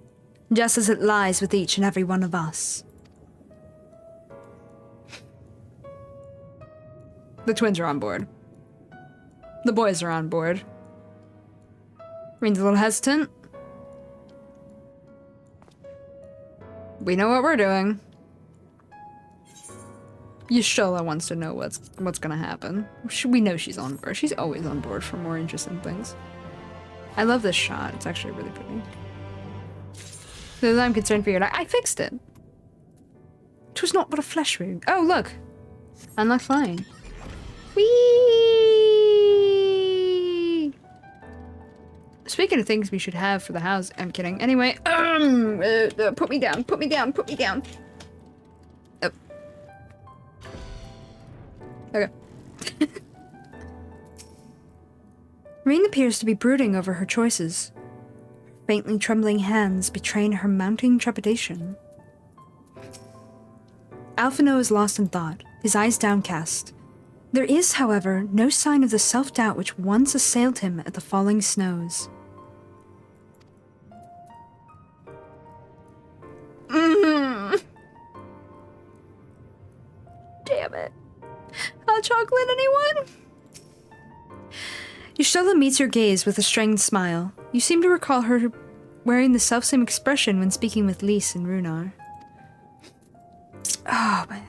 just as it lies with each and every one of us. The twins are on board. The boys are on board. Rain's a little hesitant. We know what we're doing. Yashola wants to know what's gonna happen. We know she's on board. She's always on board for more interesting things. I love this shot. It's actually really pretty. So I'm concerned for your life. I fixed it. 'Twas not but a flesh wound. Oh, look. Unlock flying. Whee! Speaking of things we should have for the house, I'm kidding. Anyway, put me down, put me down, put me down. Oh. Okay. Rain appears to be brooding over her choices. Faintly trembling hands betraying her mounting trepidation. Alphino is lost in thought, his eyes downcast. There is, however, no sign of the self-doubt which once assailed him at the falling snows. Damn it. Hot chocolate, anyone? Yashola meets your gaze with a strained smile. You seem to recall her wearing the selfsame expression when speaking with Lys and Runar. Oh, man.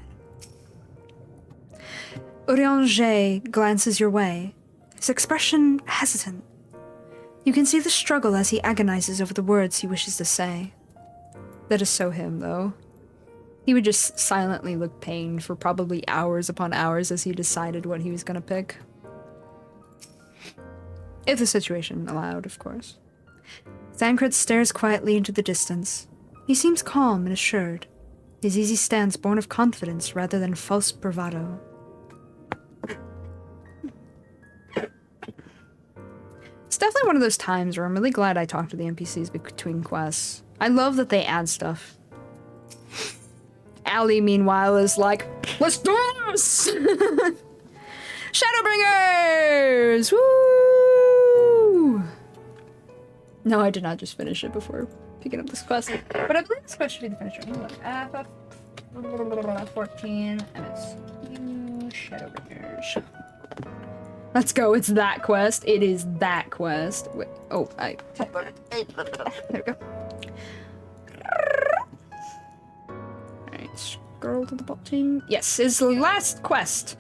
Urianger glances your way, his expression hesitant. You can see the struggle as he agonizes over the words he wishes to say. That is so him, though. He would just silently look pained for probably hours upon hours as he decided what he was gonna pick. If the situation allowed, of course. Thancred stares quietly into the distance. He seems calm and assured, his easy stance born of confidence rather than false bravado. It's definitely one of those times where I'm really glad I talked to the NPCs between quests. I love that they add stuff. Allie, meanwhile, is like, let's do this! Shadowbringers! Woo! No, I did not just finish it before picking up this quest. But I believe this quest should be the finisher. FF14 MSQ Shadowbringers. Let's go, it's that quest. It is that quest. Wait, oh, there we go. Alright, scroll to the bottom. Yes, it's the last quest.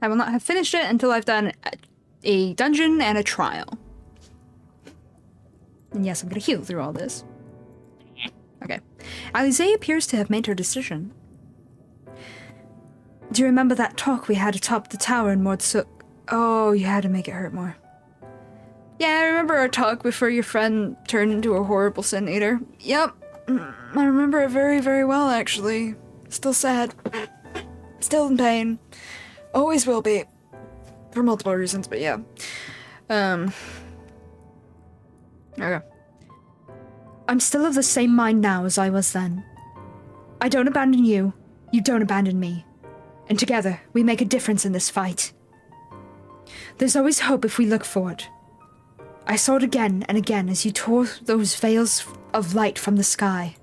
I will not have finished it until I've done a dungeon and a trial. And yes, I'm gonna heal through all this. Okay. Alize appears to have made her decision. Do you remember that talk we had atop the tower in Mordsuk? Oh, you had to make it hurt more. Yeah, I remember our talk before your friend turned into a horrible sin eater. Yep. I remember it very, very well, actually. Still sad. Still in pain. Always will be. For multiple reasons, but yeah. Okay. I'm still of the same mind now as I was then. I don't abandon you. You don't abandon me. And together, we make a difference in this fight. There's always hope if we look for it. I saw it again and again as you tore those veils of light from the sky.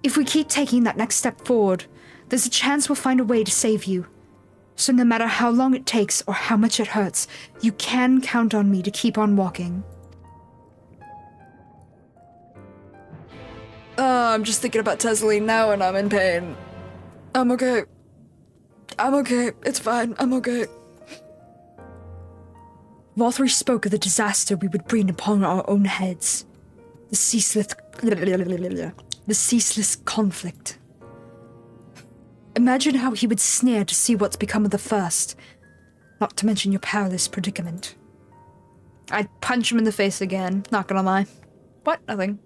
If we keep taking that next step forward, there's a chance we'll find a way to save you. So no matter how long it takes or how much it hurts, you can count on me to keep on walking. I'm just thinking about Tesseline now and I'm in pain. I'm okay. I'm okay. It's fine. I'm okay. Lothri spoke of the disaster we would bring upon our own heads. The ceaseless conflict. Imagine how he would sneer to see what's become of the first, not to mention your powerless predicament. I'd punch him in the face again, not gonna lie. What? Nothing.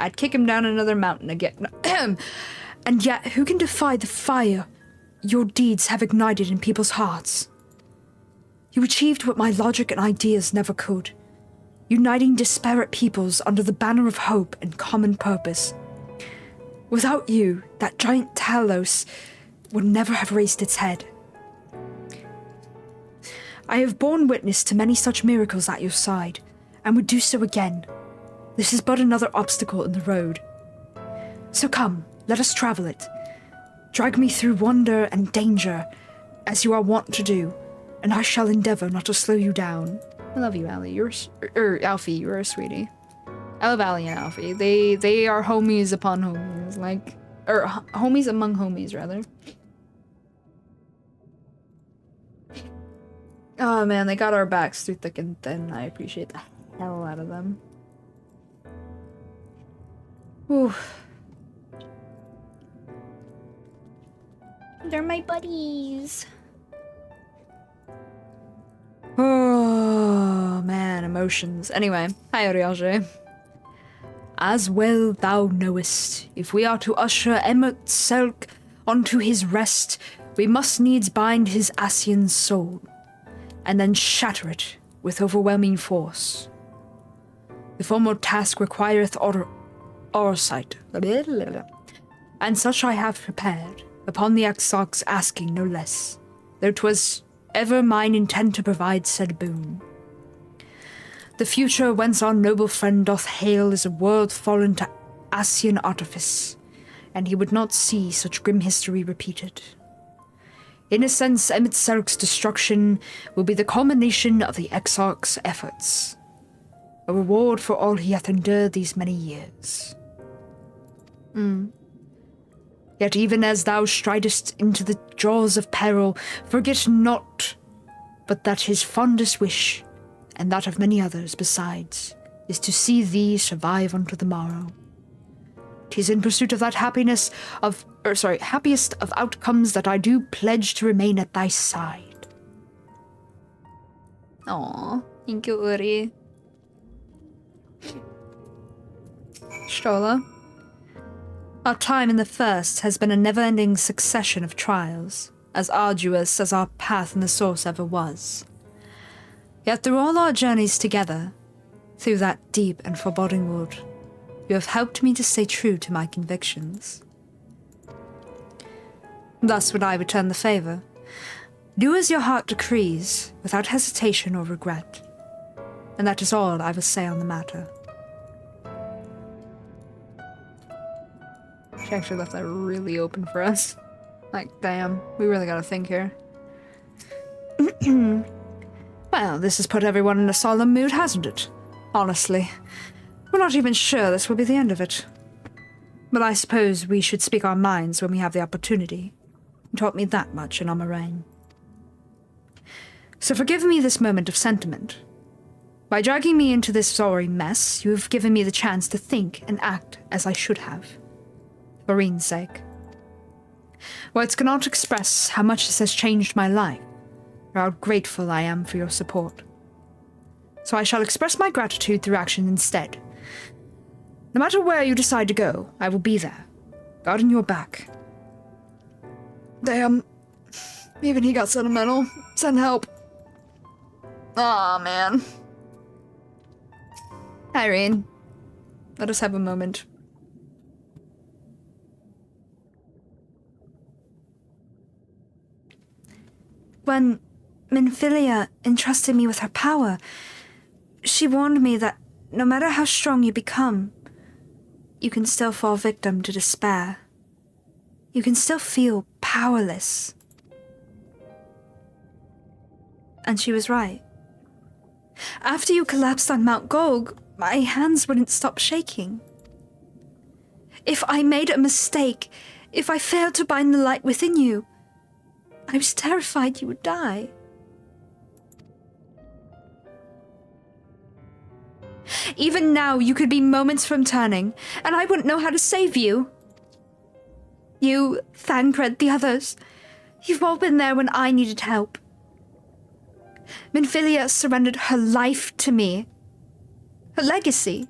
I'd kick him down another mountain again. And yet, who can defy the fire your deeds have ignited in people's hearts? You achieved what my logic and ideas never could, uniting disparate peoples under the banner of hope and common purpose. Without you, that giant Talos would never have raised its head. I have borne witness to many such miracles at your side, and would do so again. This is but another obstacle in the road. So come, let us travel it. Drag me through wonder and danger, as you are wont to do, and I shall endeavor not to slow you down. I love you, Allie. Alfie, you're a sweetie. I love Allie and Alfie. They are homies upon homies, homies among homies, rather. Oh man, they got our backs through thick and thin. I appreciate the hell out of them. Whew. They're my buddies. Oh man, emotions. Anyway, hi Oriage. As well thou knowest, if we are to usher Emmett Selk onto his rest, we must needs bind his Ascian soul, and then shatter it with overwhelming force. The former task requireth oversight, and such I have prepared, upon the Exarch's asking no less, though 'twas ever mine intent to provide said boon. The future whence our noble friend doth hail is a world fallen to Ascian artifice, and he would not see such grim history repeated. In a sense, Emmett Selk's destruction will be the culmination of the Exarch's efforts, a reward for all he hath endured these many years. Yet even as thou stridest into the jaws of peril, forget not but that his fondest wish, and that of many others besides, is to see thee survive unto the morrow. 'Tis in pursuit of that happiest of outcomes that I do pledge to remain at thy side. Aw, thank you, Uri. Strolla? Our time in the First has been a never-ending succession of trials, as arduous as our path in the Source ever was. Yet through all our journeys together, through that deep and foreboding wood, you have helped me to stay true to my convictions. Thus would I return the favor. Do as your heart decrees, without hesitation or regret. And that is all I will say on the matter. She actually left that really open for us. Like, damn, we really gotta think here. Well, this has put everyone in a solemn mood, hasn't it? Honestly, we're not even sure this will be the end of it. But I suppose we should speak our minds when we have the opportunity. You taught me that much in Amarane. So forgive me this moment of sentiment. By dragging me into this sorry mess, you have given me the chance to think and act as I should have. For Reen's sake. Words cannot express how much this has changed my life, or how grateful I am for your support. So I shall express my gratitude through action instead. No matter where you decide to go, I will be there, guarding your back. Damn. Even he got sentimental. Send help. Aw, man. Irene, let us have a moment. When Minfilia entrusted me with her power, she warned me that no matter how strong you become, you can still fall victim to despair. You can still feel powerless. And she was right. After you collapsed on Mount Golg, my hands wouldn't stop shaking. If I made a mistake, if I failed to bind the light within you, I was terrified you would die. Even now, you could be moments from turning, and I wouldn't know how to save you. You, Thancred, the others, you've all been there when I needed help. Minfilia surrendered her life to me. Her legacy.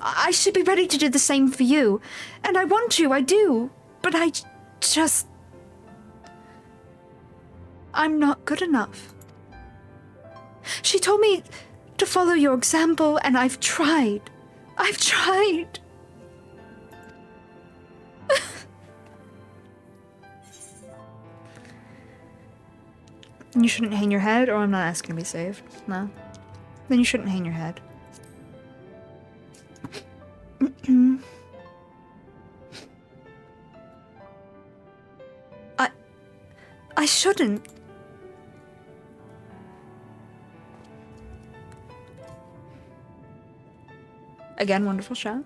I should be ready to do the same for you. And I want to, I do. But I'm not good enough. She told me to follow your example, and I've tried. I've tried. You shouldn't hang your head, or I'm not asking to be saved. No. Then you shouldn't hang your head. I shouldn't. Again, wonderful shot.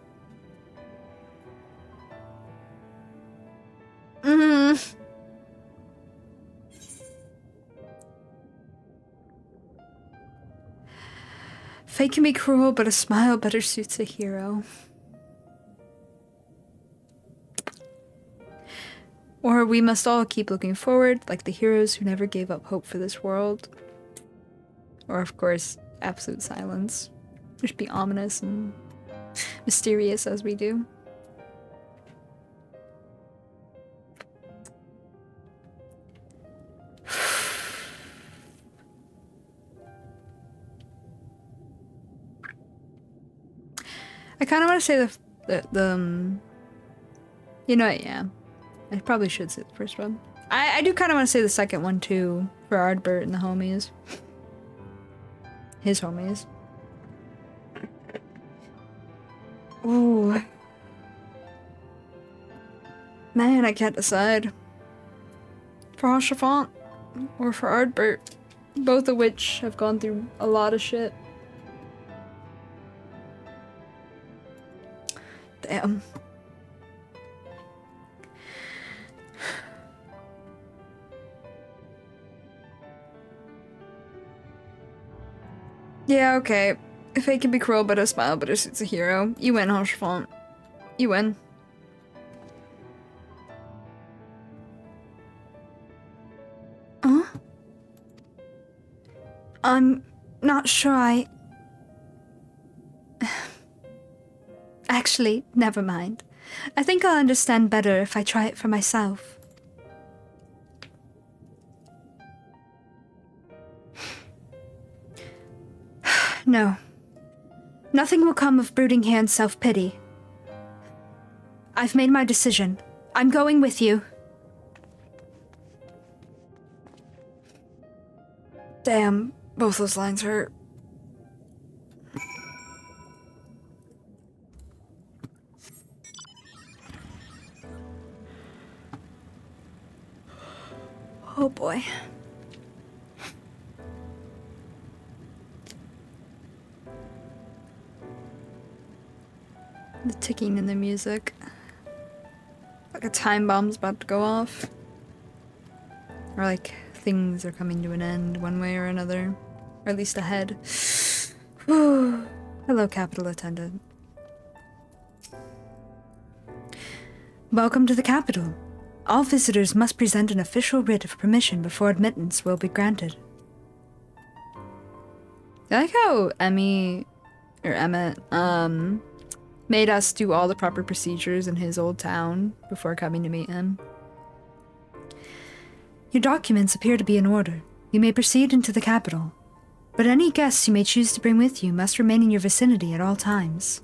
Fate can be cruel, but a smile better suits a hero. Or we must all keep looking forward, like the heroes who never gave up hope for this world. Or, of course, absolute silence. Just be ominous and mysterious as we do. I kind of want to say you know what, yeah. I probably should say the first one. I do kind of want to say the second one too, for Ardbert and the homies. His homies. Ooh. Man, I can't decide. For Hoshafant or for Ardbert. Both of which have gone through a lot of shit. Damn. Yeah, okay. Fate can be cruel, but a smile, but it's a hero. You win, Hochefont. You win. Huh? I'm not sure I... Actually, never mind. I think I'll understand better if I try it for myself. No. Nothing will come of brooding here and self-pity. I've made my decision. I'm going with you. Damn, both those lines hurt. Oh boy. The ticking in the music. Like a time bomb's about to go off. Or like things are coming to an end one way or another. Or at least ahead. Hello, Capitol attendant. Welcome to the Capitol. All visitors must present an official writ of permission before admittance will be granted. I like how Emmett, made us do all the proper procedures in his old town before coming to meet him. Your documents appear to be in order. You may proceed into the capital, but any guests you may choose to bring with you must remain in your vicinity at all times.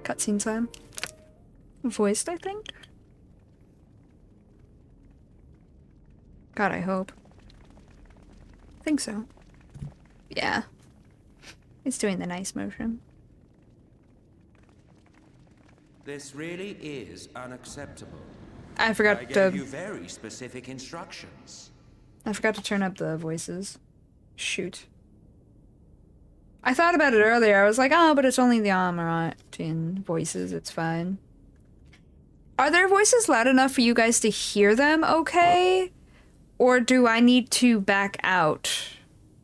Cutscene time. Voiced, I think? God, I hope. I think so. Yeah. It's doing the nice motion. This really is unacceptable. I forgot I to... gave you very specific instructions. I forgot to turn up the voices. Shoot. I thought about it earlier. I was like, oh, but it's only the Amarantine voices. It's fine. Are their voices loud enough for you guys to hear them okay? Or do I need to back out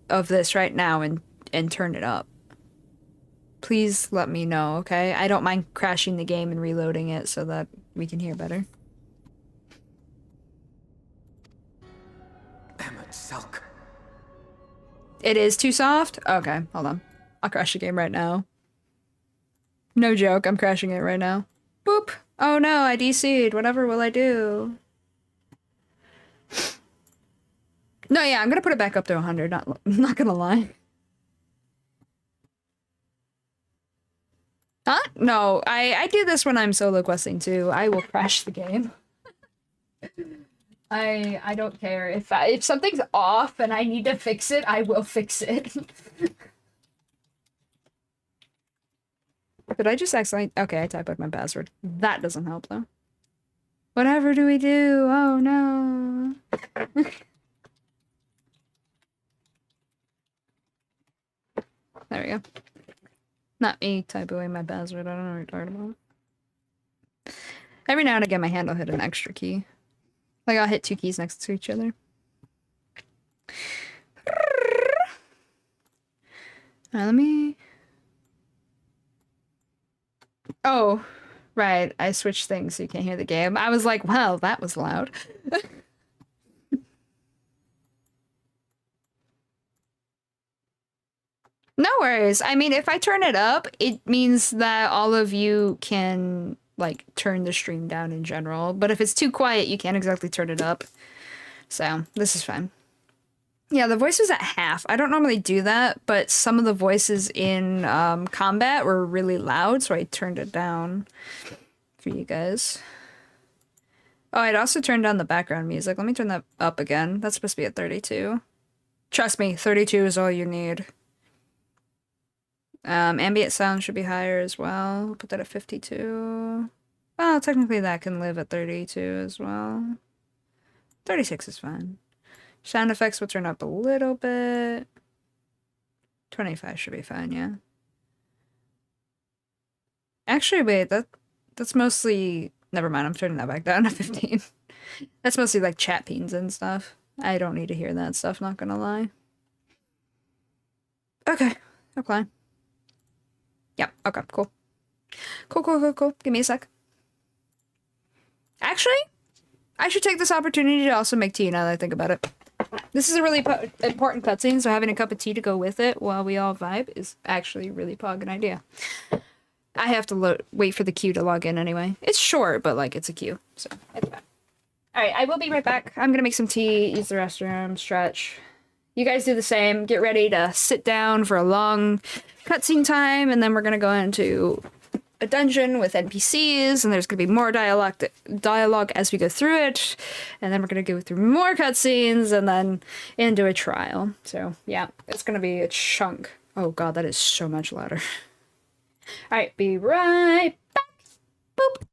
of this right now and turn it up? Please let me know, okay? I don't mind crashing the game and reloading it so that we can hear better. Emmett, Sulk. It is too soft? Okay, hold on. I'll crash the game right now. No joke, I'm crashing it right now. Boop! Oh no, I DC'd. Whatever will I do? No, yeah, I'm gonna put it back up to 100, not gonna lie. Huh? No, I do this when I'm solo questing too. I will crash the game. I don't care. If something's off and I need to fix it, I will fix it. Did I just accidentally... Okay, I typed out my password. That doesn't help though. Whatever do we do? Oh no. There we go. Not me typing my password. I don't know what you're talking about. Every now and again, my hand will hit an extra key. Like, I'll hit two keys next to each other. Let me... Oh, right. I switched things so you can't hear the game. I was like, well, that was loud. No worries. I mean, if I turn it up, it means that all of you can, like, turn the stream down in general. But if it's too quiet, you can't exactly turn it up. So, this is fine. Yeah, the voice was at half. I don't normally do that, but some of the voices in combat were really loud, so I turned it down for you guys. Oh, I'd also turned down the background music. Let me turn that up again. That's supposed to be at 32. Trust me, 32 is all you need. Ambient sound should be higher as well. Put that at 52. Well, technically that can live at 32 as well. 36 is fine. Sound effects will turn up a little bit. 25 should be fine, yeah. Actually, wait, that's mostly... Never mind, I'm turning that back down to 15. That's mostly like chat pings and stuff. I don't need to hear that stuff, not gonna lie. Okay. Okay. Yeah, okay, cool. Cool. Give me a sec. Actually, I should take this opportunity to also make tea now that I think about it. This is a really important cutscene, so having a cup of tea to go with it while we all vibe is actually really pog an idea. I have to wait for the queue to log in anyway. It's short, but like it's a queue, so it's fine. All right, I will be right back. I'm gonna make some tea, use the restroom, stretch. You guys do the same. Get ready to sit down for a long cutscene time, and then we're gonna go into a dungeon with NPCs, and there's gonna be more dialogue as we go through it, and then we're gonna go through more cutscenes, and then into a trial. So yeah, it's gonna be a chunk. Oh god, that is so much louder. All right, be right back. Boop.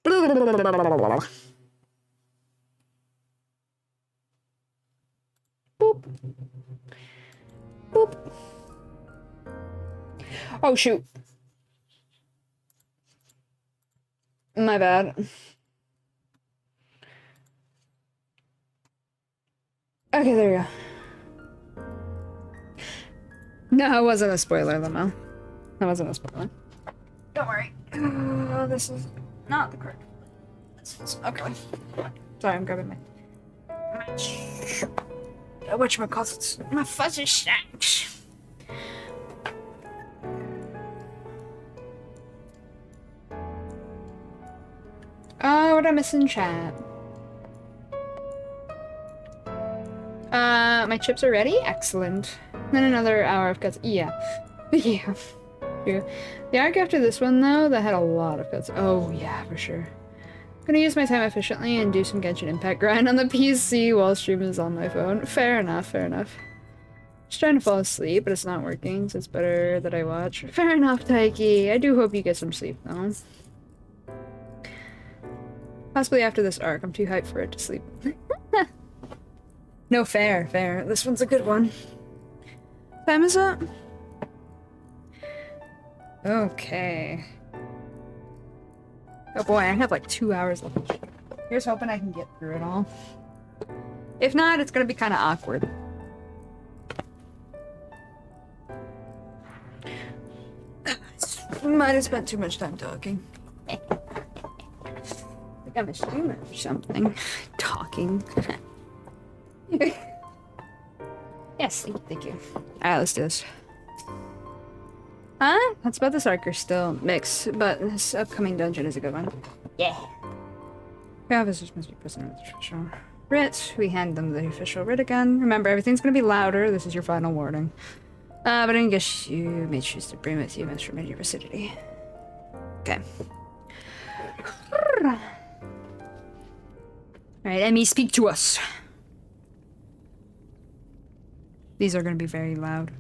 Boop. Boop. Oh, shoot. My bad. Okay, there you go. No, it wasn't a spoiler, Limo. That wasn't a spoiler. Don't worry. This is not the correct. Okay. Sorry, I'm grabbing my whatchamacallit, my fuzzy snacks. Oh, what I miss in chat? My chips are ready? Excellent. Then another hour of cuts. Yeah. Yeah. True. The arc after this one, though, that had a lot of cuts. Oh, yeah, for sure. Gonna use my time efficiently and do some Genshin Impact grind on the PC while streaming is on my phone. Fair enough, fair enough. Just trying to fall asleep, but it's not working, so it's better that I watch. Fair enough, Taiki. I do hope you get some sleep, though. Possibly after this arc. I'm too hyped for it to sleep. No, fair, fair. This one's a good one. What time is it? Okay. Oh boy, I have like 2 hours left. Here's hoping I can get through it all. If not, it's gonna be kind of awkward. Might have spent too much time talking. I think I'm a streamer or something. Talking. Yes, thank you. Alright, let's do this. Huh? That's about this arc are still mixed, but this upcoming dungeon is a good one. Yeah. The officers must be present with the official writ. We hand them the official writ again. Remember, everything's gonna be louder. This is your final warning. But I guess you may choose to bring with you events from your vicinity. Okay. Alright, Emmy, speak to us. These are gonna be very loud.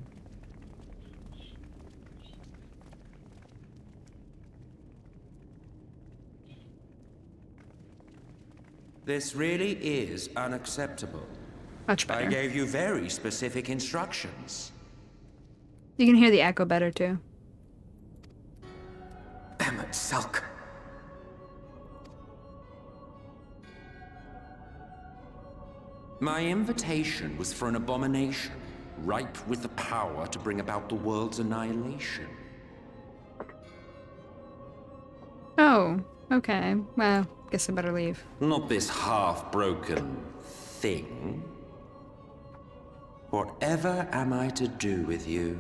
This really is unacceptable. Much better. I gave you very specific instructions. You can hear the echo better too. Emmet Sulk. My invitation was for an abomination, ripe with the power to bring about the world's annihilation. Oh, okay. Well, guess I better leave. Not this half-broken thing. Whatever am I to do with you?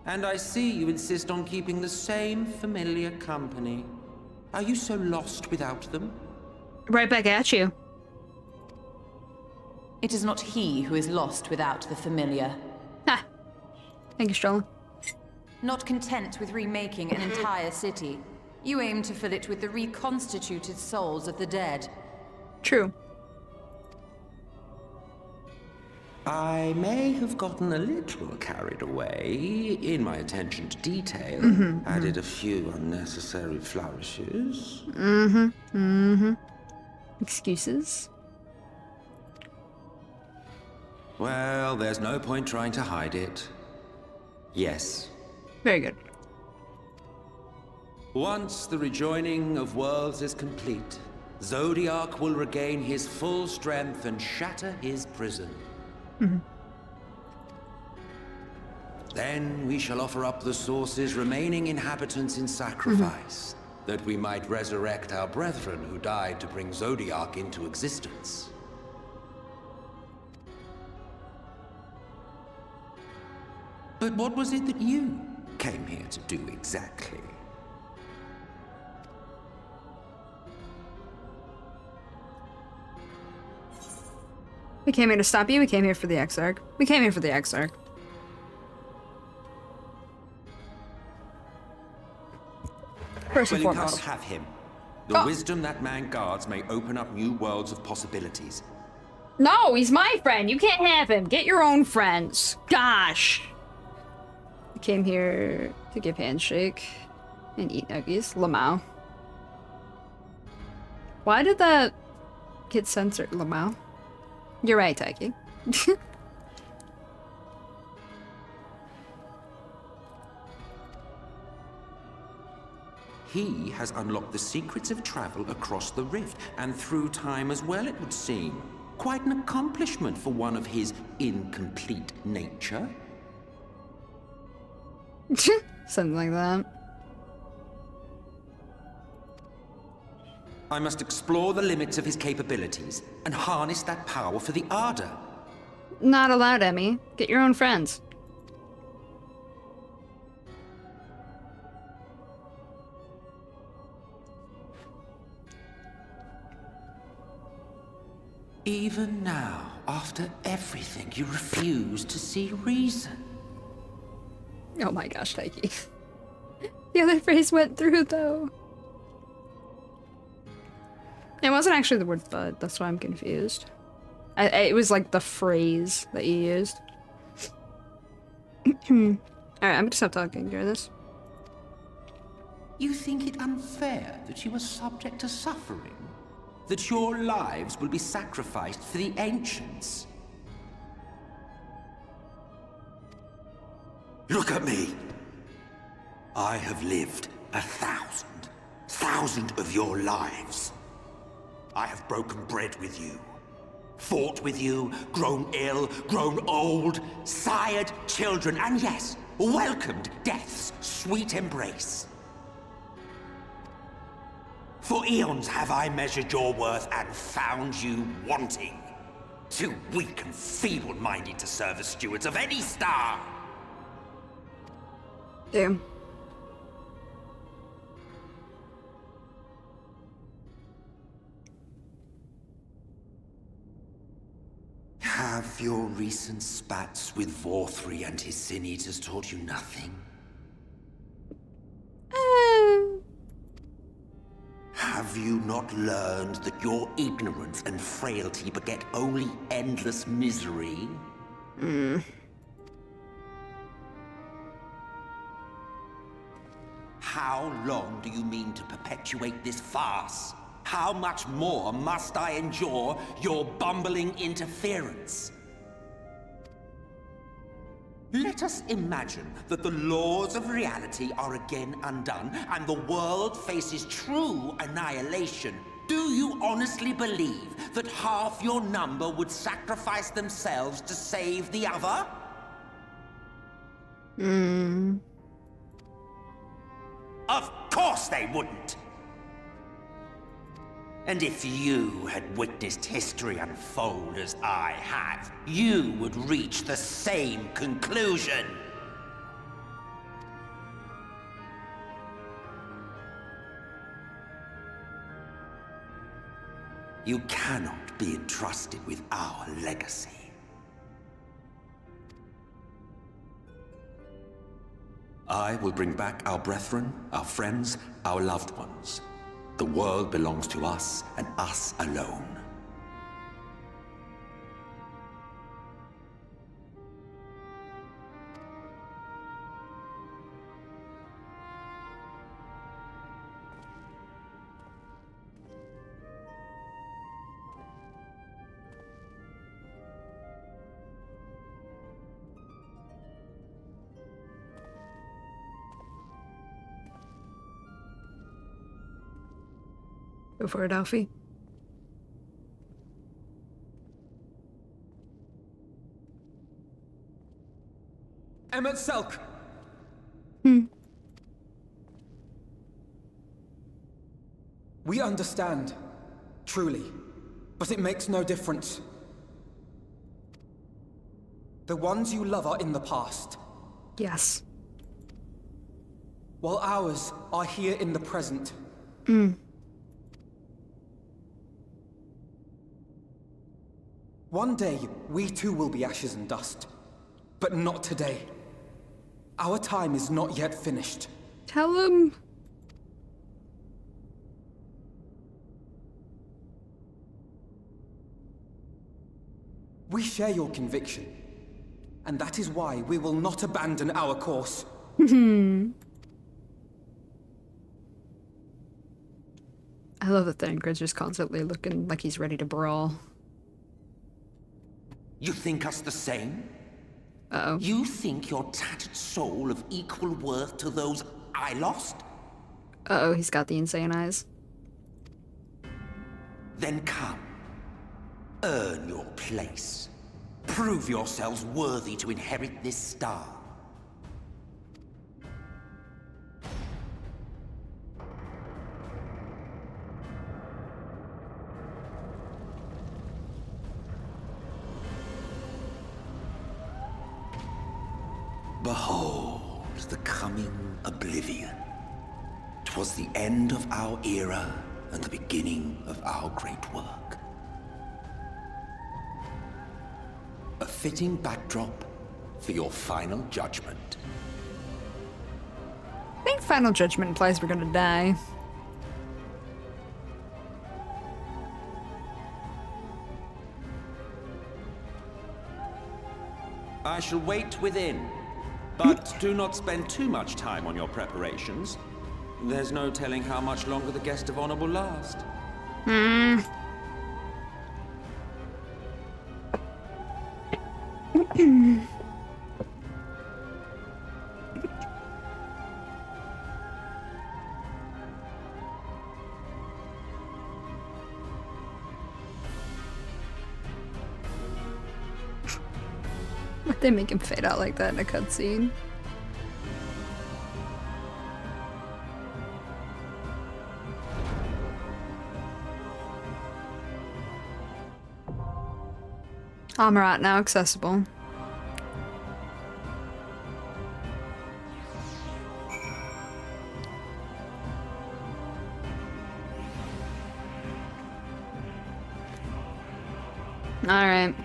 And I see you insist on keeping the same familiar company. Are you so lost without them? Right back at you. It is not he who is lost without the familiar. Ha! Thank you, Strollin. Not content with remaking an entire city, you aim to fill it with the reconstituted souls of the dead. True. I may have gotten a little carried away in my attention to detail. Added a few unnecessary flourishes. Excuses? Well, there's no point trying to hide it. Yes. Very good. Once the rejoining of worlds is complete, Zodiac will regain his full strength and shatter his prison. Then we shall offer up the Source's remaining inhabitants in sacrifice, that we might resurrect our brethren who died to bring Zodiac into existence. But what was it that you came here to do exactly? We came here to stop you. We came here for the Exarch. We came here for the Exarch. First and Well, you foremost. can't have him. The wisdom that man guards may open up new worlds of possibilities. No, he's my friend. You can't have him. Get your own friends. Gosh. I came here to give handshake. And eat nuggies. Lamau. Why did that get censored, Lamau? You're right, Taiki. He has unlocked the secrets of travel across the rift and through time as well, it would seem. Quite an accomplishment for one of his incomplete nature. Something like that. I must explore the limits of his capabilities and harness that power for the Ardor. Not allowed, Emmy. Get your own friends. Even now, after everything, you refuse to see reason. Oh my gosh, Taiki. The other phrase went through, though. It wasn't actually the word bud, that's why I'm confused. It was like the phrase that you used. Alright, I'm gonna stop talking during this. You think it unfair that you are subject to suffering? That your lives will be sacrificed for the Ancients? Look at me! I have lived 1,000 of your lives. I have broken bread with you, fought with you, grown ill, grown old, sired children, and yes, welcomed death's sweet embrace. For eons have I measured your worth and found you wanting. Too weak and feeble-minded to serve as stewards of any star. Damn. Have your recent spats with Vorthri and his Sin Eaters taught you nothing? Have you not learned that your ignorance and frailty beget only endless misery? How long do you mean to perpetuate this farce? How much more must I endure your bumbling interference? Let us imagine that the laws of reality are again undone and the world faces true annihilation. Do you honestly believe that half your number would sacrifice themselves to save the other? Of course they wouldn't! And if you had witnessed history unfold as I have, you would reach the same conclusion. You cannot be entrusted with our legacy. I will bring back our brethren, our friends, our loved ones. The world belongs to us, and us alone. Go for it, Alfie. Emmett Selk! We understand, truly, but it makes no difference. The ones you love are in the past, Yes. while ours are here in the present. One day, we too will be ashes and dust. But not today. Our time is not yet finished. Tell him. We share your conviction. And that is why we will not abandon our course. I love that Thancred's just constantly looking like he's ready to brawl. You think us the same? Uh-oh. You think your tattered soul of equal worth to those I lost? Uh-oh, he's got the insane eyes. Then come. Earn your place. Prove yourselves worthy to inherit this star. Behold the coming oblivion. 'Twas the end of our era and the beginning of our great work. A fitting backdrop for your final judgment. I think final judgment implies we're gonna die. I shall wait within, but do not spend too much time on your preparations. There's no telling how much longer the guest of honor will last. Why'd they make him fade out like that in a cutscene? Amarat now accessible. Alright.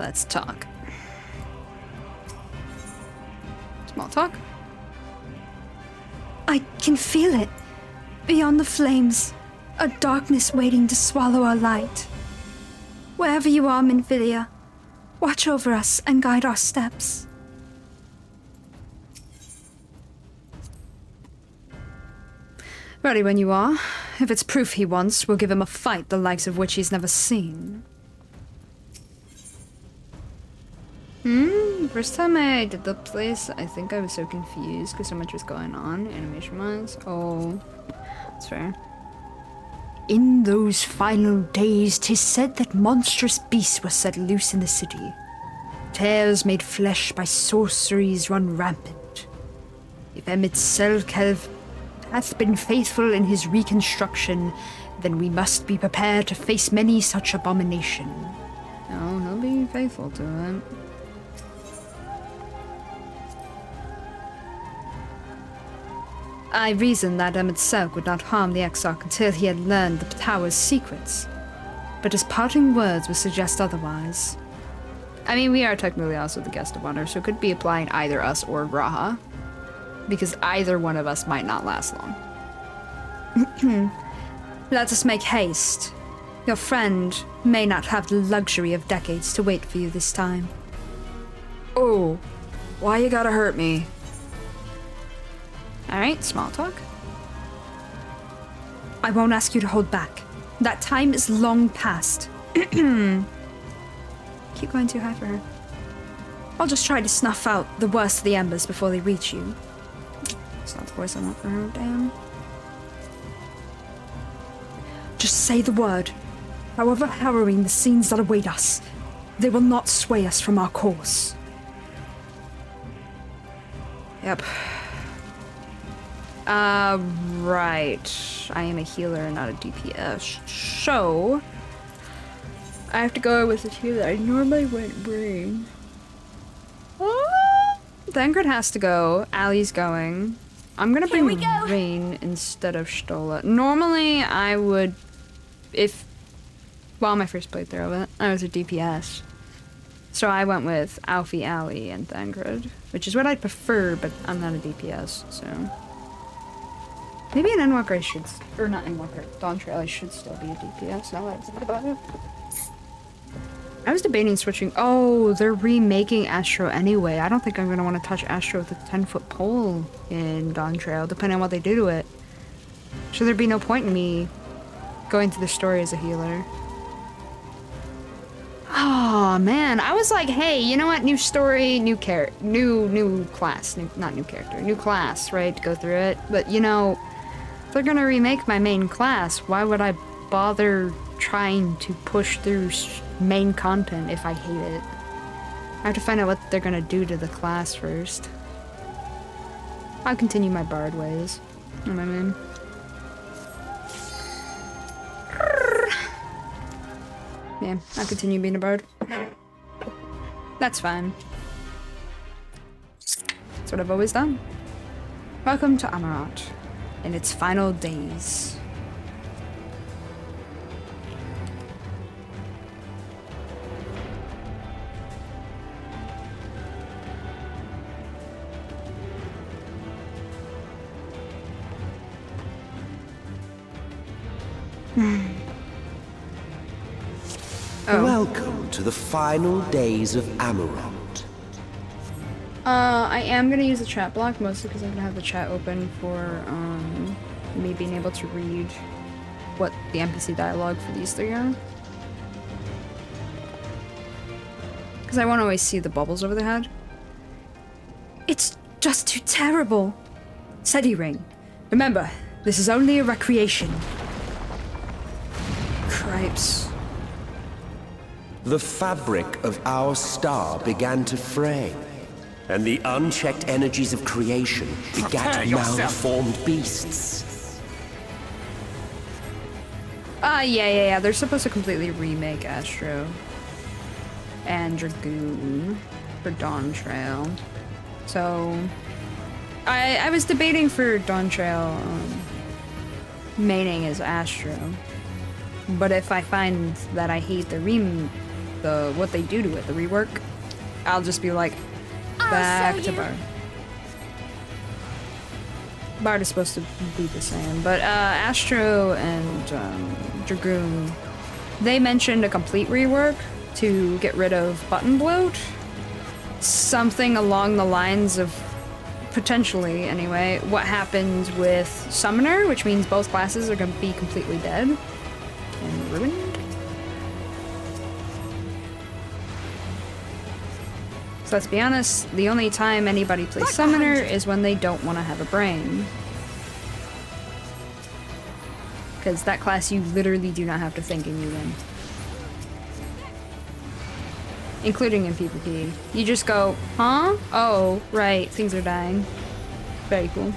Let's talk. Small talk? I can feel it. Beyond the flames, a darkness waiting to swallow our light. Wherever you are, Minfilia, watch over us and guide our steps. Ready when you are. If it's proof he wants, we'll give him a fight the likes of which he's never seen. First time I did the place, I think I was so confused because so much was going on, animation-wise. Oh, that's fair. In those final days, 'tis said that monstrous beasts were set loose in the city. Tears made flesh by sorceries run rampant. If Emmett Selkelv hath been faithful in his reconstruction, then we must be prepared to face many such abomination. No, he'll be faithful to it. I reasoned that Emmett Selk would not harm the Exarch until he had learned the tower's secrets, but his parting words would suggest otherwise. I mean, we are technically also the guest of honor, so it could be applying either us or Graha, because either one of us might not last long. Let us make haste. Your friend may not have the luxury of decades to wait for you this time. Oh, why you gotta hurt me? Alright, small talk. I won't ask you to hold back. That time is long past. Keep going too high for her. I'll just try to snuff out the worst of the embers before they reach you. That's not the voice I want for her, damn. Just say the word. However harrowing the scenes that await us, they will not sway us from our course. Yep. Right. I am a healer, not a DPS. So, I have to go with the healer I normally wouldn't bring. Thancred has to go. Allie's going. I'm gonna bring Rain instead of Stola. Normally, I would, my first playthrough of it, I was a DPS. So I went with Alfie, Allie, and Thancred, which is what I'd prefer, but I'm not a DPS, so. Maybe an Endwalker or not Endwalker, Dawn Trail I should still be a DPS, now that I think about it. I was debating switching, they're remaking Astro anyway. I don't think I'm gonna want to touch Astro with a 10-foot pole in Dawn Trail, depending on what they do to it. So there'd be no point in me going through the story as a healer. Oh man, I was like, hey, you know what? New story, new class, not new character, new class, right? To go through it. But you know, if they're gonna remake my main class, why would I bother trying to push through main content if I hate it? I have to find out what they're gonna do to the class first. I'll continue my bard ways. You know what I mean? Yeah, I'll continue being a bard. That's fine. That's what I've always done. Welcome to Amarat in its final days. Oh. Welcome to the final days of Amarat. I am gonna use the chat block mostly because I'm gonna have the chat open for me being able to read what the NPC dialogue for these three are. Because I won't always see the bubbles over their head. It's just too terrible. Seti ring. Remember, this is only a recreation. Cripes. The fabric of our star began to fray, and the unchecked energies of creation begat malformed beasts. Yeah. They're supposed to completely remake Astro and Dragoon for Dawn Trail. So, I was debating for Dawn Trail maining as Astro, but if I find that I hate what they do to it, the rework, I'll just be like, back to Bard. Bard is supposed to be the same, but Astro and Dragoon, they mentioned a complete rework to get rid of button bloat. Something along the lines of, potentially anyway, what happened with Summoner, which means both classes are going to be completely dead and ruined. So let's be honest, the only time anybody plays Summoner is when they don't want to have a brain. Because that class you literally do not have to think and you win. Including in PvP. You just go, huh? Oh, right, things are dying. Very cool.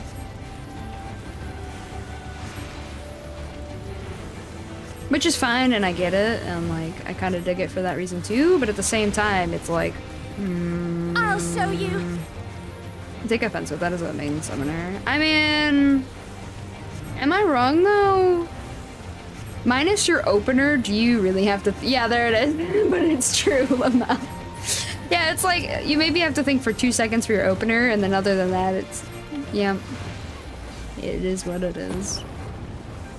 Which is fine, and I get it, and like, I kind of dig it for that reason too, but at the same time, it's like, I'll show you. Take offense with that as a main summoner. I mean, am I wrong though? Minus your opener, do you really have to? Yeah, there it is. But it's true, Lama. Yeah, it's like you maybe have to think for 2 seconds for your opener, and then other than that, it's yeah. It is what it is.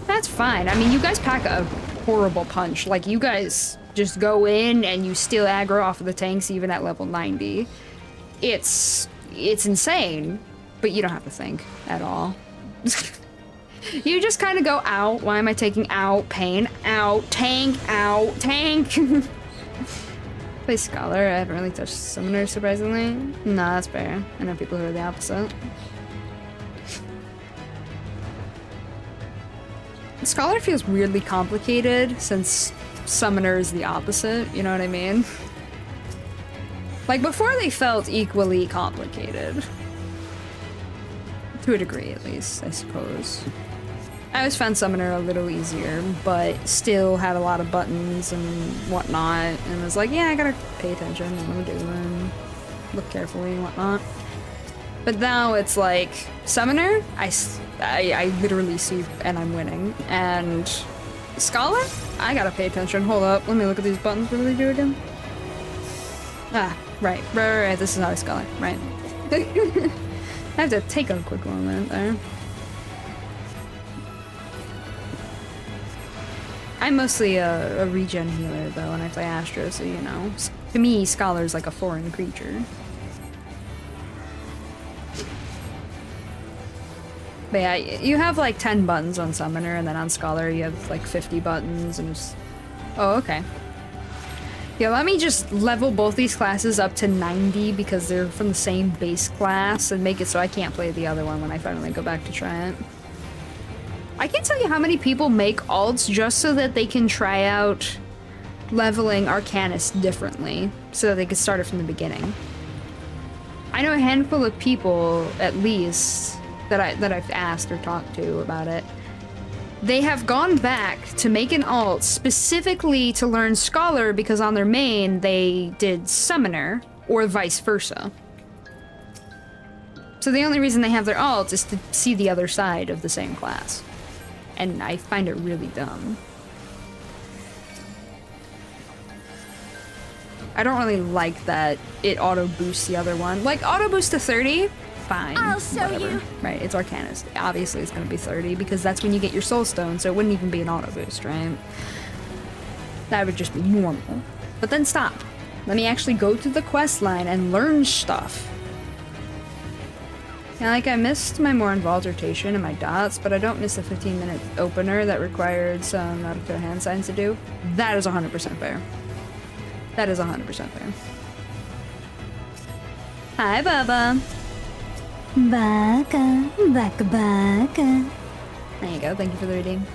That's fine. I mean, you guys pack a horrible punch. Like you guys just go in and you steal aggro off of the tanks even at level 90. It's insane, but you don't have to think at all. You just kind of go, out. Why am I taking out? Pain, out. Tank, out. Tank. Play Scholar. I haven't really touched Summoner, surprisingly. Nah, that's fair. I know people who are the opposite. Scholar feels weirdly complicated since Summoner is the opposite, you know what I mean? Like, before they felt equally complicated. To a degree, at least, I suppose. I always found Summoner a little easier, but still had a lot of buttons and whatnot, and was like, yeah, I gotta pay attention to what I'm doing, look carefully and whatnot. But now it's like, Summoner, I literally see and I'm winning, and Scholar, I gotta pay attention. Hold up, let me look at these buttons. What do they do again? Ah, right, this is how I Scholar, right. I have to take a quick moment there. I'm mostly a regen healer though, and I play Astro, so you know. To me, Scholar's like a foreign creature. But yeah, you have like 10 buttons on Summoner, and then on Scholar you have like 50 buttons, and just... Oh, okay. Yeah, let me just level both these classes up to 90 because they're from the same base class, and make it so I can't play the other one when I finally go back to try it. I can't tell you how many people make alts just so that they can try out leveling Arcanist differently, so that they can start it from the beginning. I know a handful of people, at least, that I've asked or talked to about it. They have gone back to make an alt specifically to learn Scholar because on their main they did Summoner, or vice versa. So the only reason they have their alt is to see the other side of the same class. And I find it really dumb. I don't really like that it auto boosts the other one. Like, auto boost to 30, fine. I'll show whatever. you. Right, it's Arcanist. Obviously it's gonna be 30 because that's when you get your Soul Stone, so it wouldn't even be an auto boost, right? That would just be normal. But then stop. Let me actually go to the quest line and learn stuff. Yeah, like I missed my more involved rotation and my dots, but I don't miss the 15-minute opener that required some out-of-code hand signs to do. That is 100% fair. That is 100% fair. Hi, Bubba. Baka, baka, baka. There you go. Thank you for the reading.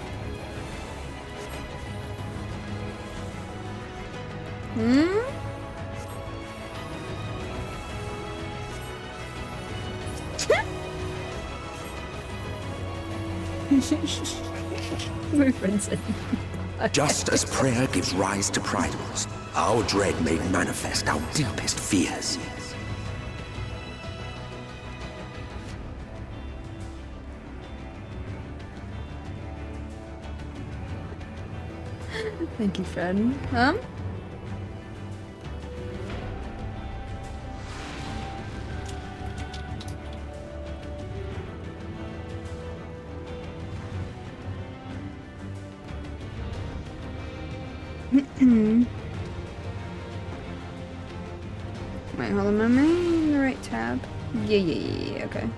My friend said. Just as prayer gives rise to primaries, our dread made manifest our deepest fears. Thank you, Fred. Wait, hold on, am I in the right tab? Yeah, okay.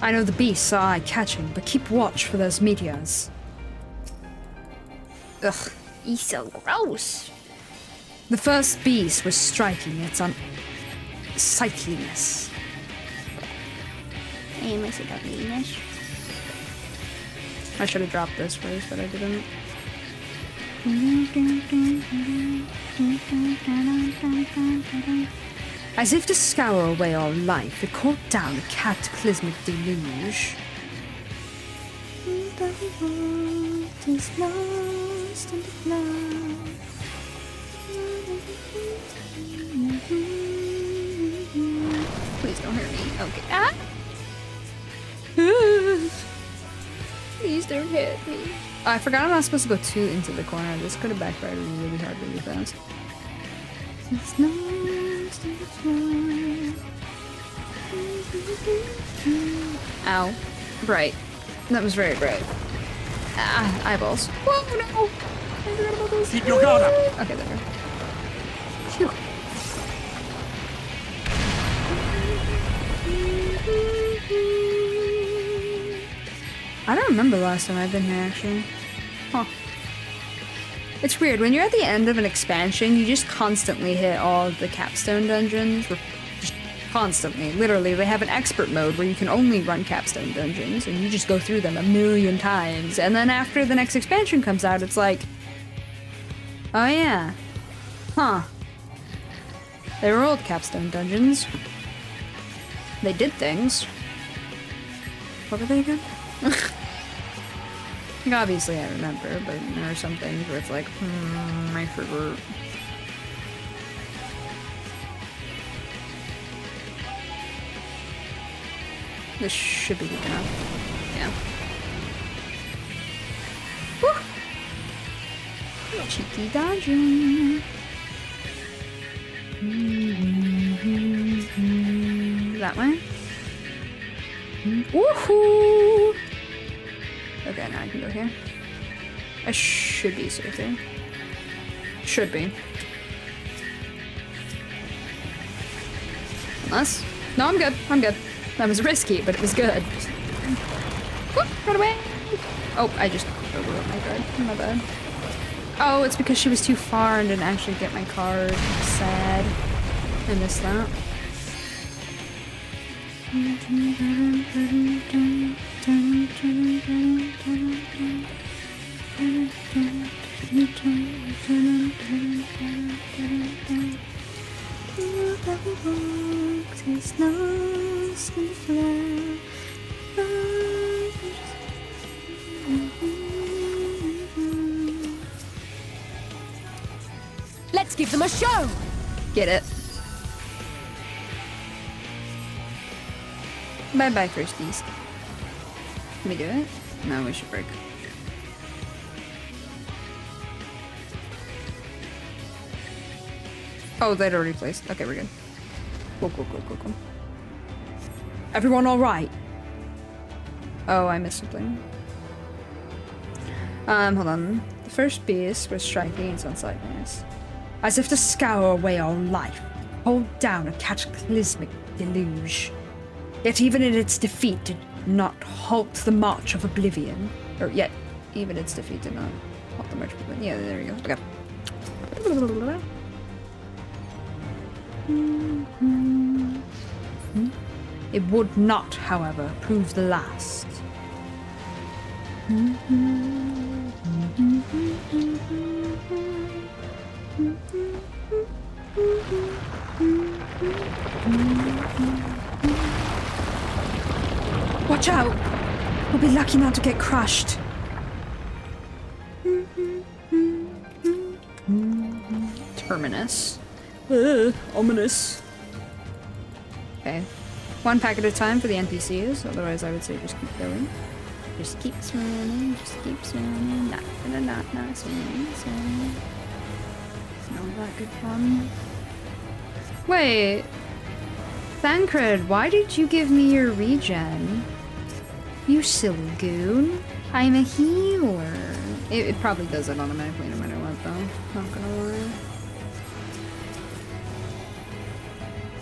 I know the beasts are eye-catching, but keep watch for those meteors. Ugh, he's so gross. The first beast was striking its unsightliness. I should have dropped this first, but I didn't. As if to scour away all life, it caught down a cataclysmic deluge. The world is lost in the cloud. Please don't hurt me. Okay. Ah! Please don't hit me. Oh, I forgot I'm not supposed to go too into the corner. This could have backfired really hard really fast. It's lost in the cloud. Ow. Bright. That was very bright. Ah, eyeballs. Whoa, no! I forgot about those. Keep your guard up. Okay, there we go. Phew. I don't remember the last time I've been here, actually. Huh. It's weird, when you're at the end of an expansion, you just constantly hit all of the capstone dungeons. Just constantly. Literally, they have an expert mode where you can only run capstone dungeons, and you just go through them a million times. And then after the next expansion comes out, it's like... Oh yeah. Huh. They were old capstone dungeons. They did things. What were they again? Like, obviously I remember, but there are some things where it's like, I forgot. This should be good enough. Yeah. Woo! Cheeky dungeon. That way? Woohoo! Okay, now I can go here. I should be safe here. Should be. Unless... No, I'm good. I'm good. That was risky, but it was good. Whoop, run away! Oh, I just over my card. My bad. Oh, it's because she was too far and didn't actually get my card. Sad. I missed that. Let's give them a show! Get it. Bye-bye, firsties. Can we do it? No, we should break. Oh, they'd already placed. Okay, we're good. Cool. Everyone all right? Oh, I missed something. Hold on. The first beast was striking its unsightliness. As if to scour away all life, hold down a cataclysmic deluge. Yet even in its defeat did not halt the march of oblivion. Or yet, even its defeat did not halt the march of oblivion. Yeah, there you go. Okay. It would not, however, prove the last. Watch out! We'll be lucky not to get crushed. Terminus. Ominous. Okay. One pack at a time for the NPCs, otherwise I would say just keep going. Just keep swimming, not swimming. It's not that good fun. Wait. Thancred, why did you give me your regen? You silly goon. I'm a healer. It probably does it automatically no matter what though. Not gonna lie.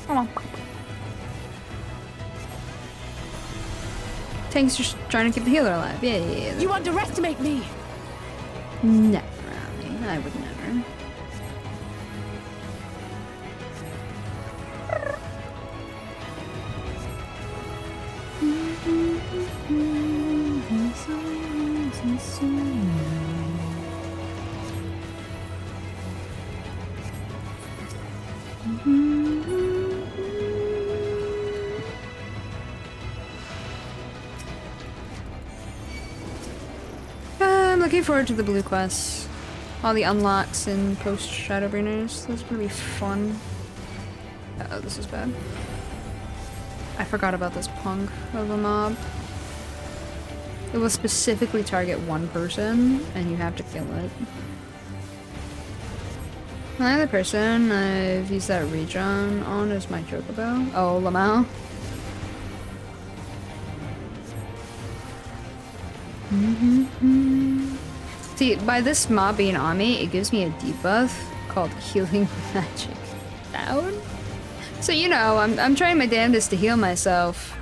Come on. Tank's just trying to keep the healer alive. Yeah. You underestimate me! Never, Ali. I would never. I'm looking forward to the blue quests. All the unlocks in post Shadowbringers. Those are gonna be fun. Uh-oh, this is bad. I forgot about this punk of a mob. It will specifically target one person, and you have to kill it. The other person I've used that regen on is my Chocobo. Oh, Lamau. See, by this mob being on me, it gives me a debuff called Healing Magic Down. So, you know, I'm trying my damnedest to heal myself,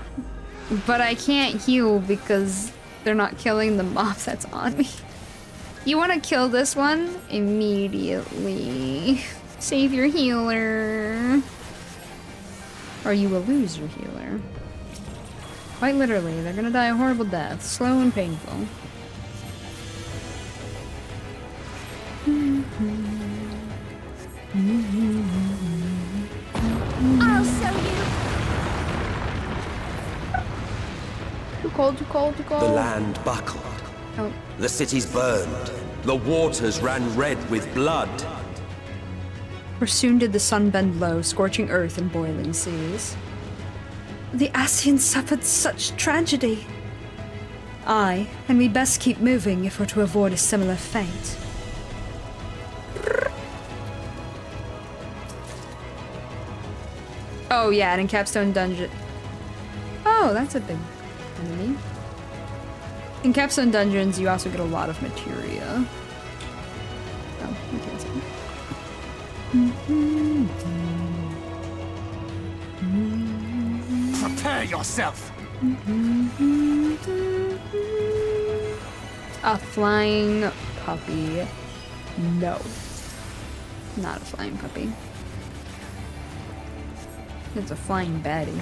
but I can't heal because they're not killing the mob that's on me. You want to kill this one? Immediately. Save your healer. Or you will lose your healer. Quite literally, they're gonna die a horrible death. Slow and painful. I'll show you! Too cold. The land buckled. Oh. The cities burned. The waters ran red with blood. For soon did the sun bend low, scorching earth and boiling seas. The Ascians suffered such tragedy. Aye, and we best keep moving if we're to avoid a similar fate. Oh yeah, and in Capstone Dungeon... Oh, that's a big enemy. In Capstone Dungeons, you also get a lot of materia. Oh, I can't see. Prepare yourself! A flying puppy. No. Not a flying puppy. It's a flying baddie.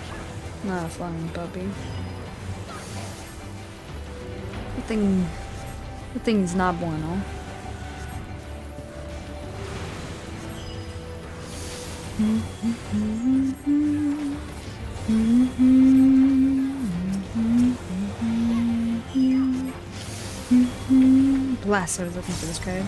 Not a flying puppy. The thing's not bueno. Blast, I was looking for this card.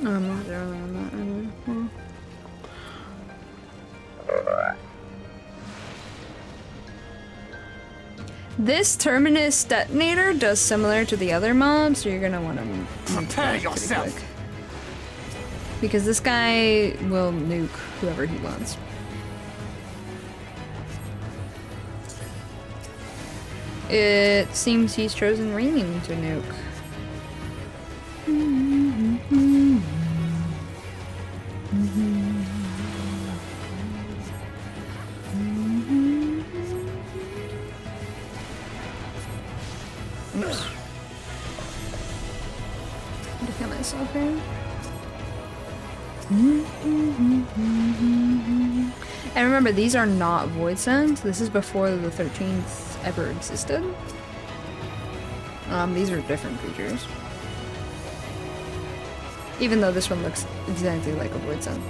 I'm not there on that anymore. This Terminus detonator does similar to the other mob, so you're gonna want to prepare yourself. Quick. Because this guy will nuke whoever he wants. It seems he's chosen Rain to nuke. Oops. Look at myself here. And remember, these are not Void Sense. This is before the 13th ever existed. These are different creatures. Even though this one looks exactly like a Void Sense.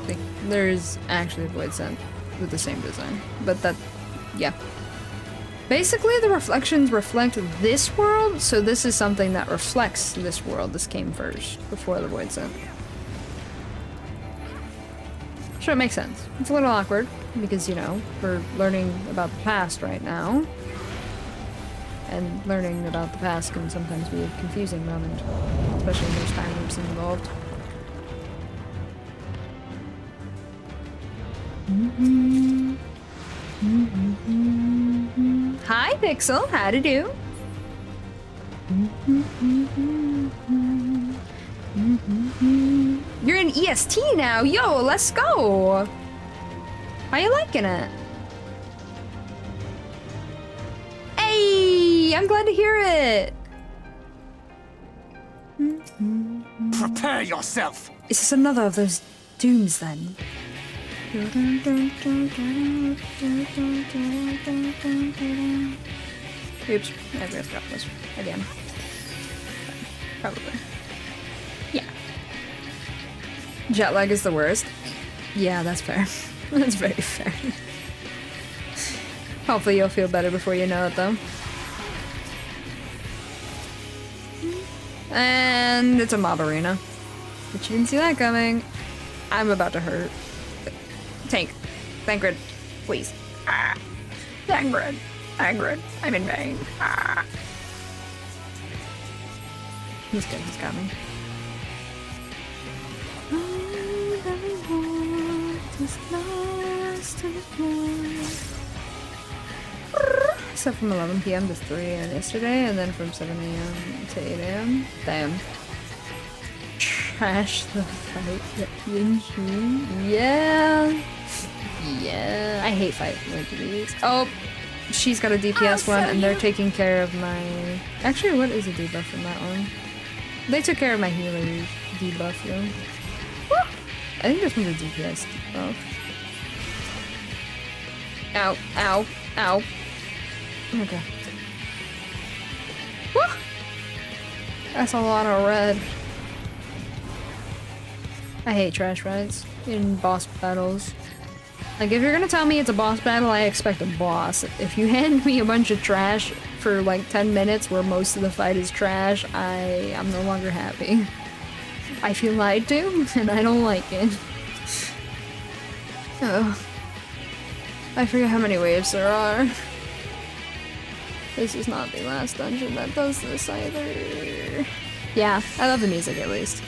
Like, there's actually a Void Sense with the same design. But that, yeah. Basically, the reflections reflect this world, so this is something that reflects this world. This came first, before the Void Sense. Sure, it makes sense. It's a little awkward, because, you know, we're learning about the past right now. And learning about the past can sometimes be a confusing moment, especially when there's time loops involved. Hi, Pixel. How to do? You're in EST now. Yo, let's go. How you liking it? Hey, I'm glad to hear it. Prepare yourself. Is this another of those dooms then? Oops, I forgot this again. Probably. Yeah. Jet lag is the worst. Yeah, that's fair. That's very fair. Hopefully you'll feel better before you know it, though. And it's a mob arena. But you didn't see that coming. I'm about to hurt. Tank. Thancred. Please. Ah. Thancred. Thancred. I'm in pain. Ah. He's good. He's got me. So from 11 p.m. to 3 a.m. yesterday, and then from 7 a.m. to 8 a.m. Damn. Trash the fight that Yinchi. Yeah. Yeah. I hate fight like these. Oh, she's got a DPS one, and they're taking care of my... Actually, what is a debuff from that one? They took care of my healer debuff, though. I think this one's a DPS debuff. Ow, ow, ow. Okay. Woo! That's a lot of red. I hate trash fights in boss battles. Like, if you're gonna tell me it's a boss battle, I expect a boss. If you hand me a bunch of trash for like 10 minutes where most of the fight is trash, I'm no longer happy. I feel lied to, and I don't like it. Oh. I forget how many waves there are. This is not the last dungeon that does this either. Yeah, I love the music at least.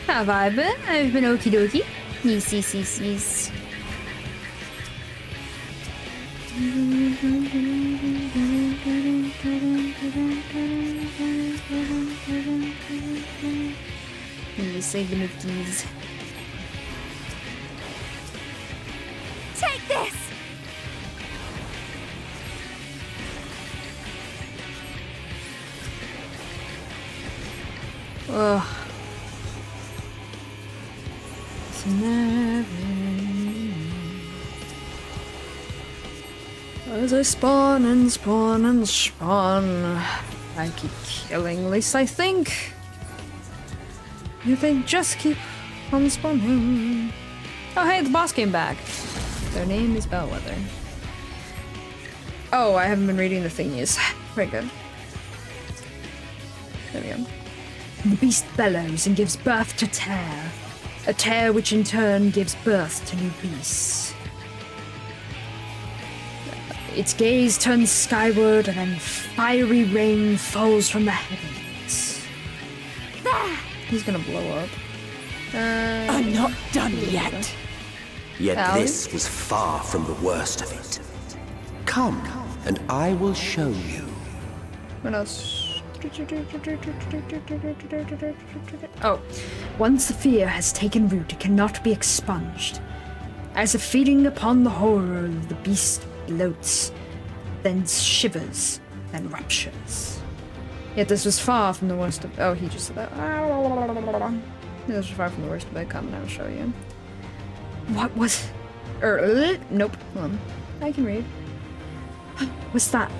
Have I been? I've been okie dokie. Yes. Say the nookies. Take this! Ugh. It's never. As I spawn and spawn and spawn, I keep killing. At least I think. You think just keep on spawning. Oh hey, the boss came back. Their name is Bellwether. Oh, I haven't been reading the thingies. Very good. There we go. The beast bellows and gives birth to tear. A tear which in turn gives birth to new beasts. Its gaze turns skyward and then fiery rain falls from the heavens. There! He's gonna blow up. I'm not done yet. Yet Owie. this was far from the worst of it. Come, and I will show you. What else? Oh, once the fear has taken root, it cannot be expunged. As if feeding upon the horror, the beast bloats, then shivers, then ruptures. Yet this was far from the worst of— oh, he just said that. This was far from the worst of it. Come and I will show you. What was— nope, hold on. I can read. Was that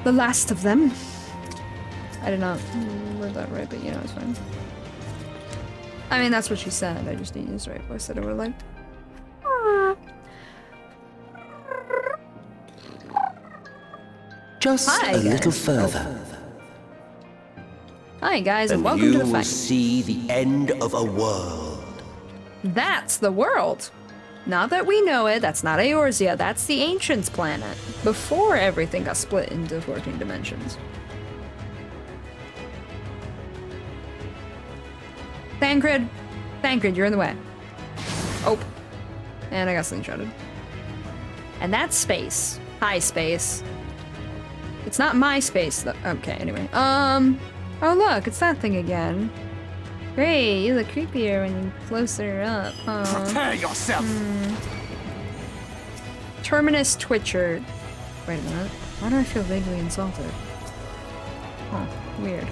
the last of them? I did not word that right, but you know, it's fine. I mean, that's what she said. I just didn't use the right voice that I would have liked. Just Hi, a little guys. further, Hi, guys, and and welcome you to the will fight. see the end of a world. That's the world. Not that we know it, that's not Eorzea, that's the Ancients' planet. Before everything got split into 14 dimensions. Thancred, you're in the way. Oh. And I got slingshotted. And that's space. Hi, space. It's not my space, though. Okay, anyway. Oh look, it's that thing again. Great, you look creepier when you closer up, huh? Prepare yourself! Terminus Twitcher. Wait a minute. Why do I feel vaguely insulted? Oh, weird.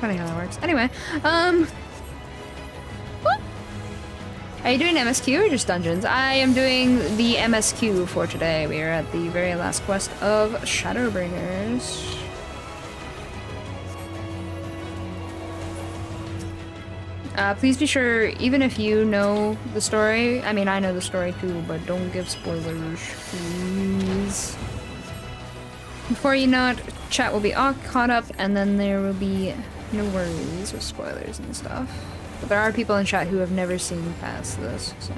Funny how that works. Anyway, what? Are you doing MSQ or just dungeons? I am doing the MSQ for today. We are at the very last quest of Shadowbringers. Please be sure, even if you know the story, I mean, I know the story too, but don't give spoilers, please. Before you know it, chat will be all caught up, and then there will be no worries with spoilers and stuff. But there are people in chat who have never seen past this, so...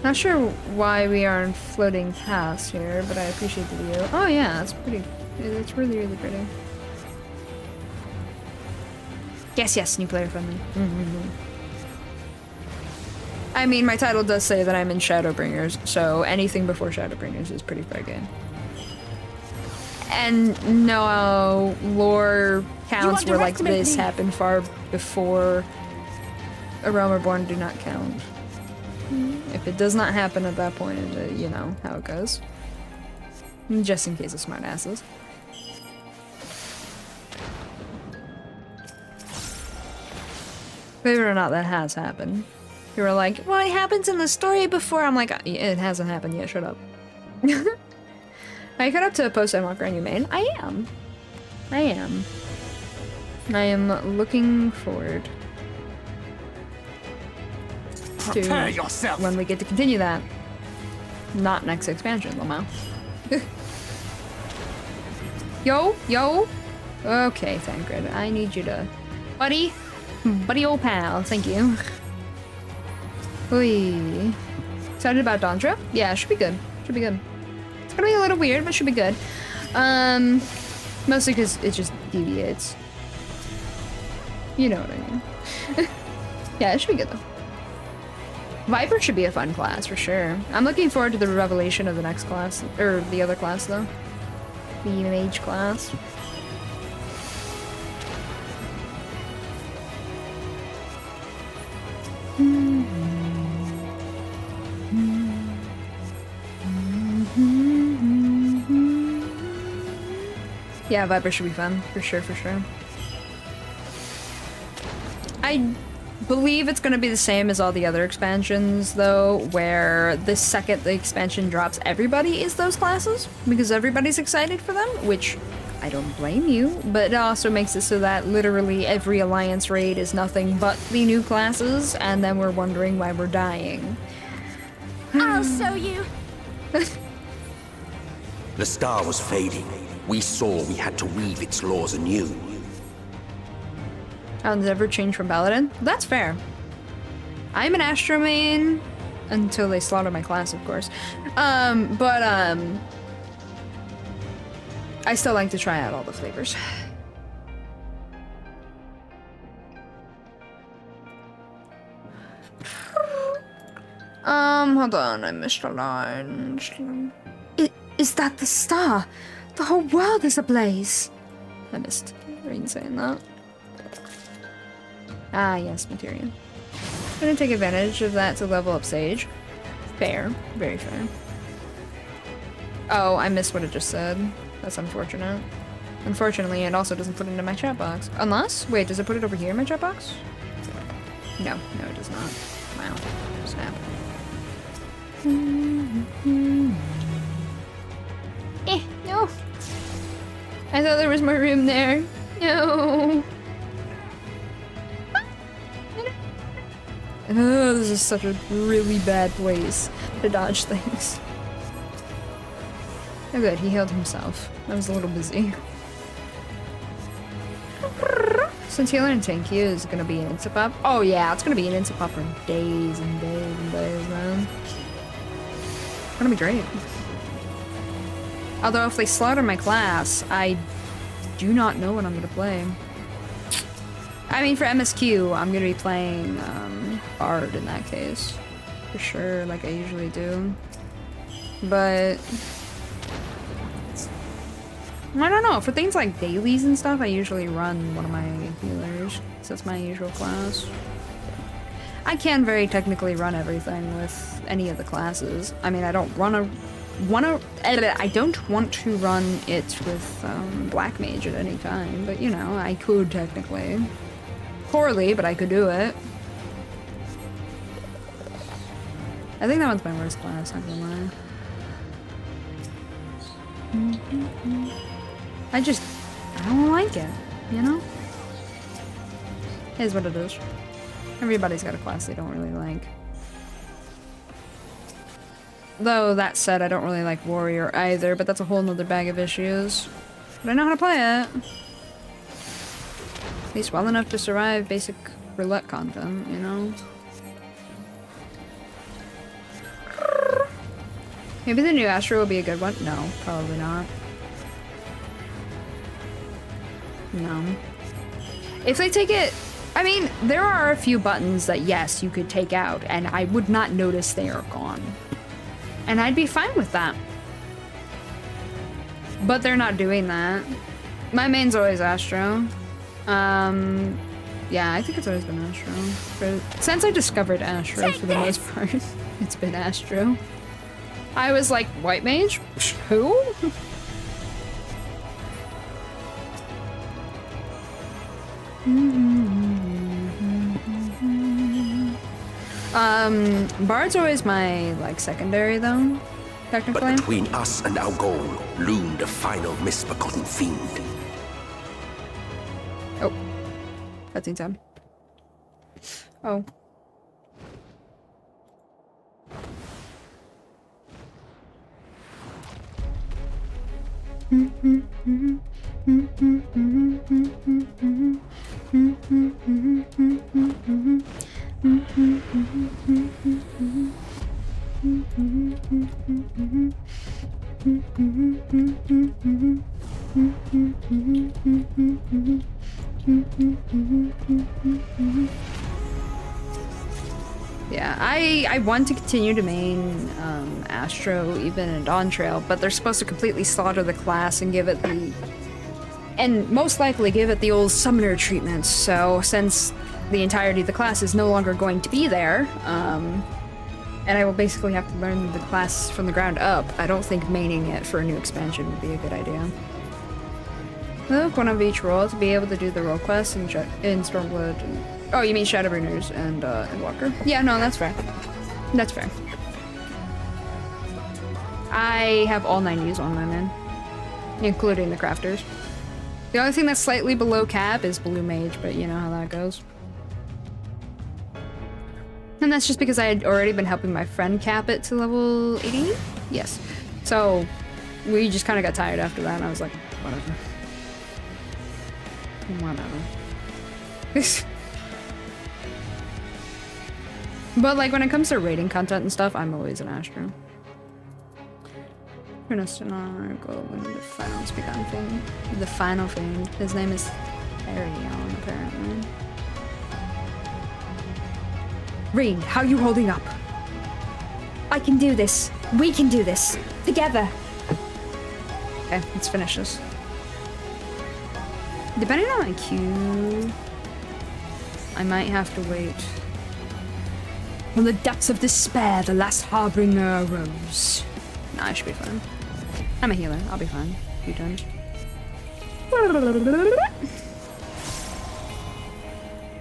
Not sure why we aren't floating past here, but I appreciate the view. Oh yeah, it's pretty. It's really, really pretty. Yes, new player friendly. I mean, my title does say that I'm in Shadowbringers, so anything before Shadowbringers is pretty fair game. And no lore counts where like this happened far before A Realm Reborn do not count. If it does not happen at that point, you know how it goes. Just in case of smartasses. Believe it or not, that has happened. You were like, well, it happens in the story before. I'm like, it hasn't happened yet, shut up. Are you caught up to a post-Endwalker on your main? I am. I am looking forward Prepare to yourself! when we get to continue that. Not next expansion, Lamau. Yo! Okay, Thancred, I need you to... Buddy old pal, thank you. Oy. Excited about Dondra? Yeah, should be good. Should be good. It's gonna be a little weird, but should be good. Mostly because it just deviates. You know what I mean. Yeah, it should be good though. Viper should be a fun class for sure. I'm looking forward to the revelation of the next class, or the other class though. The mage class. Yeah, Viper should be fun, for sure, for sure. I believe it's gonna be the same as all the other expansions, though, where the second the expansion drops, everybody is those classes, because everybody's excited for them, which I don't blame you, but it also makes it so that literally every Alliance raid is nothing but the new classes, and then we're wondering why we're dying. I'll show you. The star was fading. We saw we had to weave its laws anew. I'll never change from Paladin? That's fair. I'm an Astro main until they slaughter my class, of course. I still like to try out all the flavors. Hold on, I missed a line. Is that the star? The whole world is ablaze. I missed Rain saying that. Ah, yes, Materia. I'm gonna take advantage of that to level up Sage. Fair. Very fair. Oh, I missed what it just said. That's unfortunate. Unfortunately, it also doesn't put it into my chat box. Unless, wait, does it put it over here in my chat box? No, it does not. Wow. Snap. No. I thought there was more room there. No. Oh, this is such a really bad place to dodge things. Oh good, he healed himself. I was a little busy. Since healing and tank you is gonna be an insta-pop. Oh yeah, it's gonna be an insta-pop for days and days and days, man. It's gonna be great. Although if they slaughter my class, I do not know what I'm gonna play. I mean, for MSQ, I'm gonna be playing Bard in that case. For sure, like I usually do. But I don't know, for things like dailies and stuff, I usually run one of my healers, because that's my usual class. I can very technically run everything with any of the classes. I mean, I don't want to want to run it with Black Mage at any time, but you know, I could technically. Poorly, but I could do it. I think that one's my worst class, not gonna lie. I don't like it, you know? It is what it is. Everybody's got a class they don't really like. Though, that said, I don't really like Warrior either, but that's a whole nother bag of issues. But I know how to play it. At least well enough to survive basic roulette content, you know? Maybe the new Astro will be a good one? No, probably not. No. If they take it... I mean, there are a few buttons that, yes, you could take out, and I would not notice they are gone. And I'd be fine with that. But they're not doing that. My main's always Astro. Yeah, I think it's always been Astro. Since I discovered Astro, for the most part, it's been Astro. I was like, White Mage? Who? Bard's always my, like, secondary, though, technically. But between us and our goal loomed a final misbegotten fiend. Oh. Cutscene sound. Oh. Yeah, I want to continue to main Astro even in Dawn Trail, but they're supposed to completely slaughter the class and give it the... and most likely give it the old summoner treatment, so since the entirety of the class is no longer going to be there, and I will basically have to learn the class from the ground up, I don't think maining it for a new expansion would be a good idea. Look, one of each role to be able to do the role quests in Stormblood. Oh, you mean Shadowbringers and Walker? Yeah, no, that's fair. That's fair. I have all 90s on my man, including the crafters. The only thing that's slightly below cap is Blue Mage, but you know how that goes. And that's just because I had already been helping my friend cap it to level 80? Yes. So, we just kind of got tired after that, and I was like, whatever. Whatever. But, like, when it comes to raiding content and stuff, I'm always an Astro. The final speaking thing. The final thing. His name is Arion, apparently. Rain, how you holding up? I can do this. We can do this. Together. Okay, let's finish this. Depending on my queue, I might have to wait. From the depths of despair, the last harbinger arose. Nah, I should be fine. I'm a healer. I'll be fine. A few times. A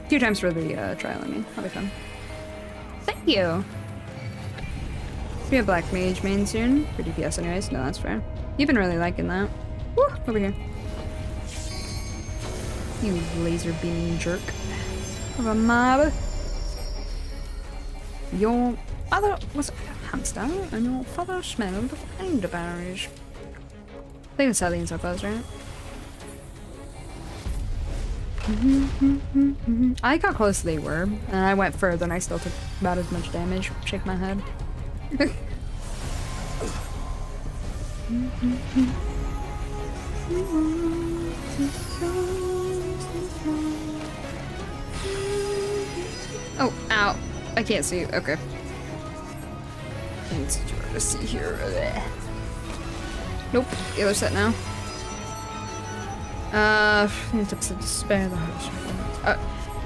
few times for the trial, I mean. I'll be fine. Thank you! Be a black mage main soon. For DPS anyways. No, that's fair. You've been really liking that. Woo! Over here. You laser beaming jerk. Of a mob. Your father was a hamster, and your father smelled of elderberries. I think it's Helene so close, right? I like how close they were, and I went further and I still took about as much damage. Shake my head. Oh, ow. I can't see. Okay. It's too hard to see here. Nope. The other set now. Tips of despair.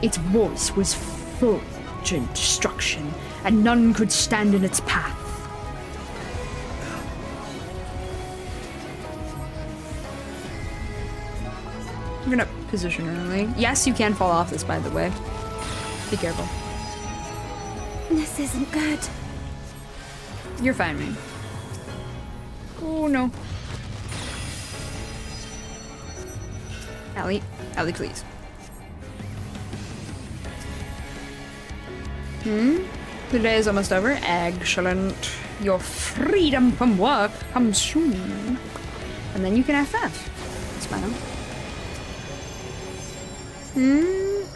Its voice was fulgent destruction, and none could stand in its path. I'm gonna position early. Yes, you can fall off this, by the way. Be careful. This isn't good. You're fine, man. Oh no. Allie, Allie, please. The day is almost over. Excellent. Your freedom from work comes soon. And then you can FF. That's fine.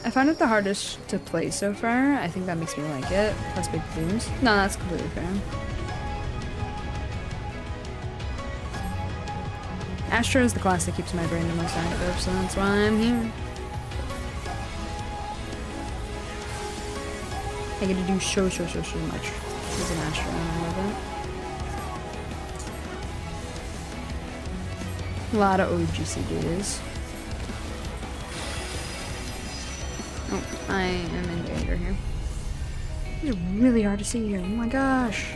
I found it the hardest to play so far. I think that makes me like it. Plus big booms. No, that's completely fair. Astro is the class that keeps my brain the most active, so that's why I'm here. I get to do so much as an Astro, and I love it. A lot of OGC duties. Oh, I am in danger here. It's really hard to see here. Oh my gosh.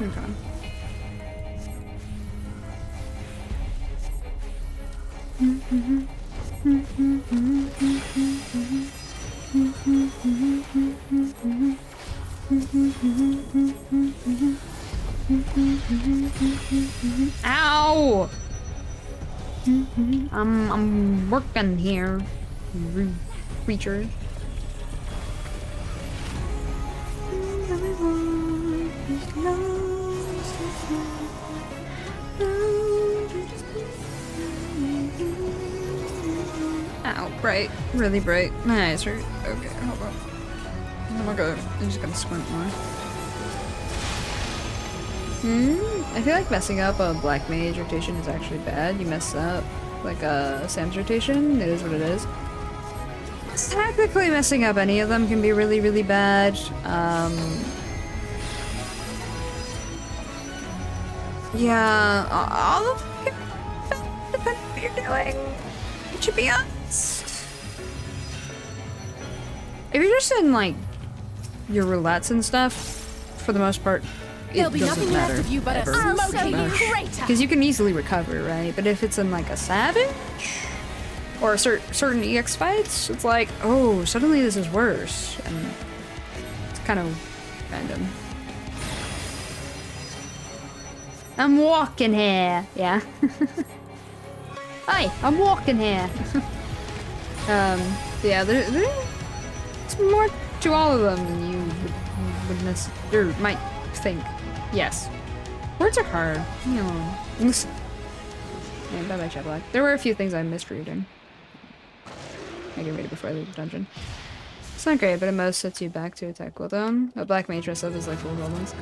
Okay. Ow! I'm working here, rude creature. Everyone is Ow, bright. Really bright. My eyes hurt. Okay, hold on. Oh my god. I'm just gonna squint more. I feel like messing up a black mage rotation is actually bad. You mess up like a Sam's rotation, it is what it is. Technically messing up any of them can be really, really bad. Yeah, all of them depends on what you're doing. To be honest. If you're just in like your roulettes and stuff, for the most part, There'll be nothing left of you but a smoking crater. Because you can easily recover, right? But if it's in like a savage or certain EX fights, it's like, oh, suddenly this is worse, and it's kind of random. I'm walking here, yeah. Hi, I'm walking here. Yeah, there's more to all of them than you would might think. Yes. Words are hard. You know. Yeah, bye-bye, chat block. There were a few things I missed reading. I can read it before I leave the dungeon. It's not great, but it most sets you back to attack cooldown. A black mage dress up is like full goblins.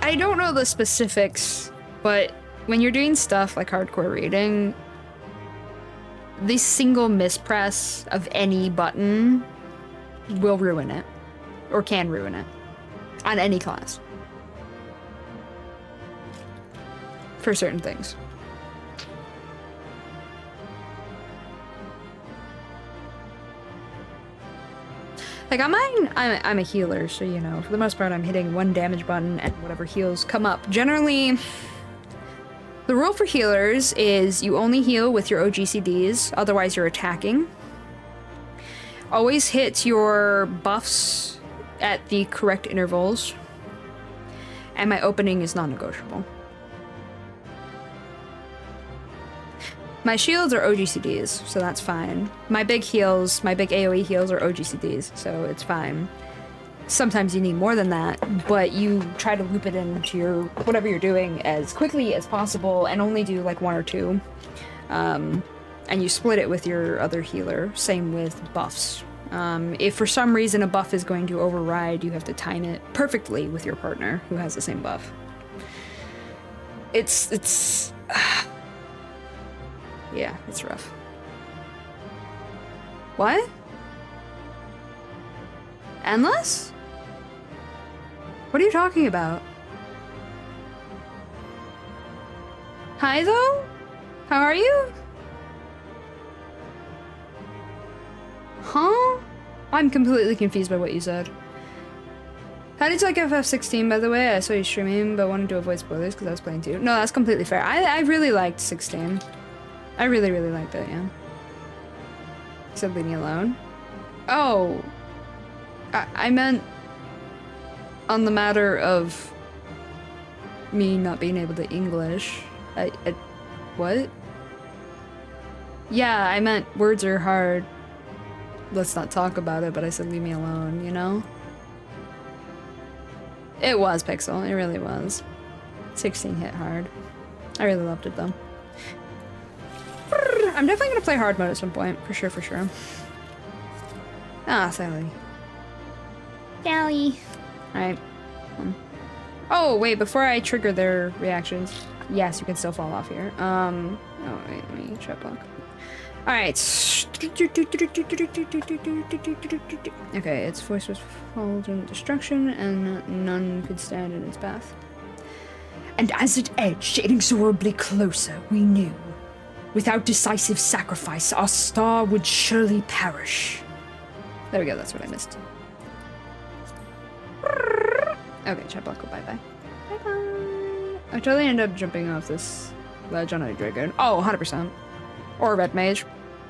I don't know the specifics, but when you're doing stuff like hardcore reading, the single mispress of any button will ruin it. Or can ruin it. On any class. For certain things. Like on mine, I'm a healer, so you know, for the most part I'm hitting one damage button and whatever heals come up. Generally, the rule for healers is you only heal with your OGCDs, otherwise you're attacking. Always hit your buffs at the correct intervals. And my opening is non-negotiable. My shields are OGCDs, so that's fine. My big heals, my big AoE heals are OGCDs, so it's fine. Sometimes you need more than that, but you try to loop it into your whatever you're doing as quickly as possible and only do like one or two. And you split it with your other healer. Same with buffs. If for some reason a buff is going to override, you have to time it perfectly with your partner who has the same buff. It's yeah, it's rough. What? Endless? What are you talking about? Hi, though? How are you? Huh? I'm completely confused by what you said. How did you like FF14, by the way? I saw you streaming, but wanted to avoid spoilers because I was playing too. No, that's completely fair. I really liked 16. I really, really liked it, yeah. Except leave me alone. Oh. I meant on the matter of me not being able to English. What? Yeah, I meant words are hard. Let's not talk about it, but I said leave me alone, you know? It was Pixel, it really was. 16 hit hard. I really loved it though. I'm definitely gonna play hard mode at some point, for sure, for sure. Ah, Sally. Sally. Alright. Oh, wait, before I trigger their reactions. Yes, you can still fall off here. Oh, wait, let me chat block. Alright. Okay, its voice was followed in destruction, and none could stand in its path. And as it edged inexorably closer, we knew, without decisive sacrifice, our star would surely perish. There we go, that's what I missed. Okay, chat block, bye-bye. Bye-bye. I totally end up jumping off this ledge on a dragon. Oh, 100%. Or a red mage.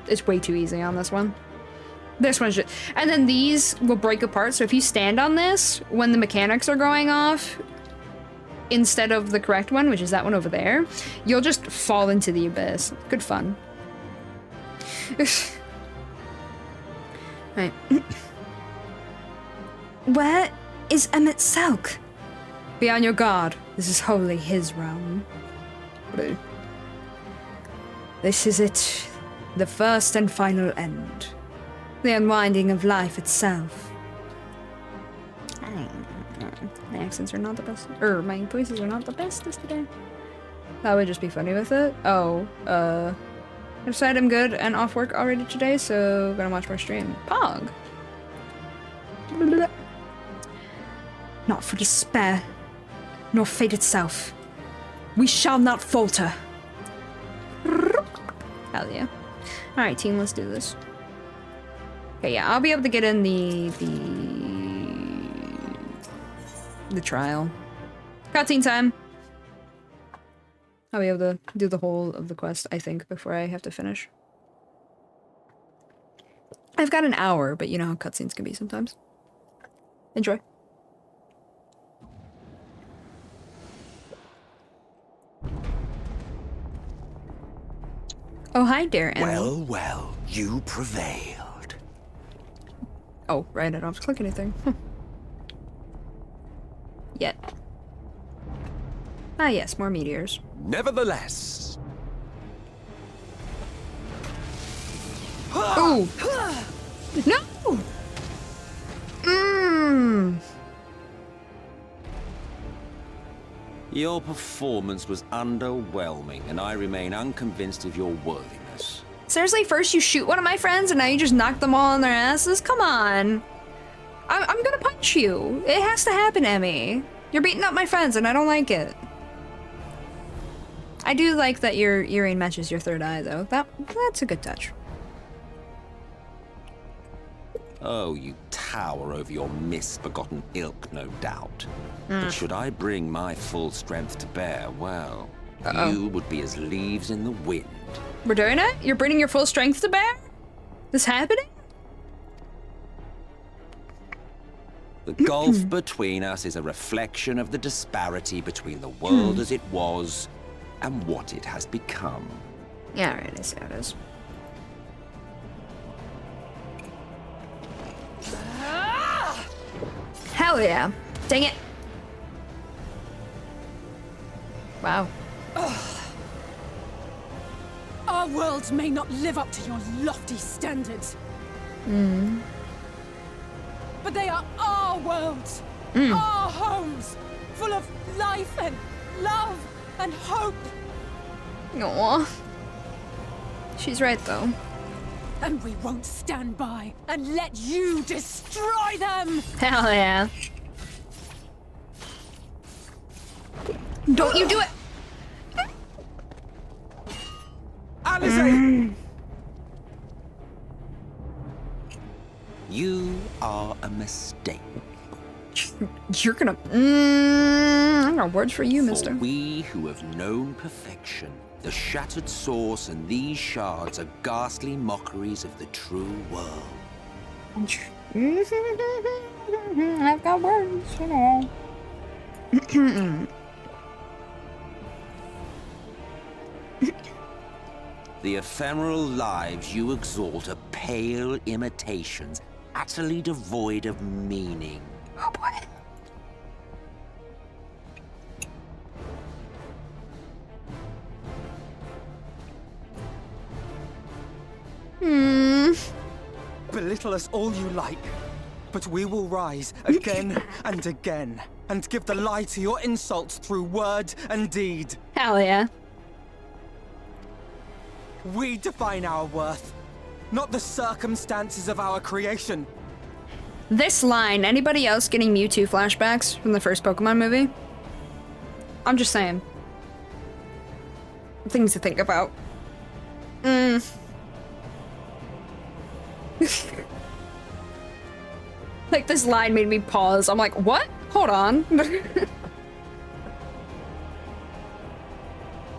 It's way too easy on this one. This one's just... And then these will break apart, so if you stand on this, when the mechanics are going off, instead of the correct one, which is that one over there, you'll just fall into the abyss. Good fun. Right. Where is Emmett Selk? Be on your guard. This is wholly his realm. Blue. This is it. The first and final end. The unwinding of life itself. My accents are not the best. Or my voices are not the bestest today. That would just be funny with it. Oh, I decided I'm good and off work already today, so gonna watch more stream. Pog. Not for despair, nor fate itself. We shall not falter. Hell yeah. Alright, team, let's do this. Okay, yeah, I'll be able to get in the trial. Cutscene time. I'll be able to do the whole of the quest, I think, before I have to finish. I've got an hour, but you know how cutscenes can be sometimes. Enjoy. Oh, hi there, Emily. Well, well, you prevailed. Oh, right, I don't have to click anything. Yet. Ah, yes, more meteors. Nevertheless. Oh! No! Your performance was underwhelming, and I remain unconvinced of your worthiness. Seriously, first you shoot one of my friends, and now you just knock them all on their asses? Come on. I'm gonna punch you. It has to happen, Emmy. You're beating up my friends, and I don't like it. I do like that your earring matches your third eye, though. That's a good touch. Oh, you tower over your misbegotten ilk, no doubt. But should I bring my full strength to bear, well, you would be as leaves in the wind. We're doing it? You're bringing your full strength to bear? This happening? The gulf between us is a reflection of the disparity between the world as it was and what it has become. Yeah, alright, I see how it is. Hell yeah. Dang it. Wow. Our worlds may not live up to your lofty standards. But they are our worlds, our homes, full of life and love and hope. Aww. She's right, though. And we won't stand by and let you destroy them! Hell yeah. Don't you do it! Alice! You are a mistake. You're gonna... I got words for you, mister. For we who have known perfection, the shattered source and these shards are ghastly mockeries of the true world. I've got words, you know. The ephemeral lives you exalt are pale imitations, utterly devoid of meaning. Oh boy. Belittle us all you like, but we will rise again and again, and give the lie to your insults through word and deed. Hell yeah. We define our worth, not the circumstances of our creation. This line, anybody else getting Mewtwo flashbacks from the first Pokemon movie? I'm just saying. Things to think about. Like, this line made me pause. I'm like, what? Hold on.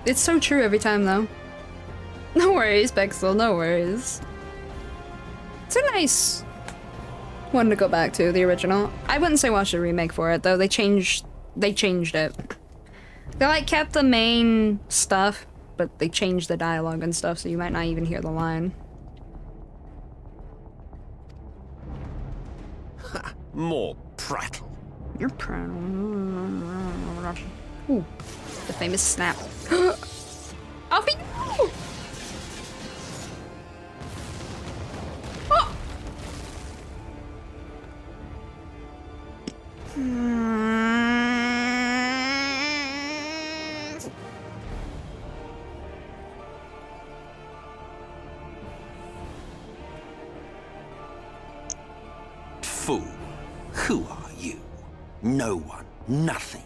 It's so true every time, though. No worries, Bexel, no worries. It's a nice one to go back to, the original. I wouldn't say watch the remake for it, though. They changed it. They, like, kept the main stuff, but they changed the dialogue and stuff, so you might not even hear the line. More prattle. You're prattle. Ooh, the famous snap. Alfie, no! fool. Who are you? No one. Nothing.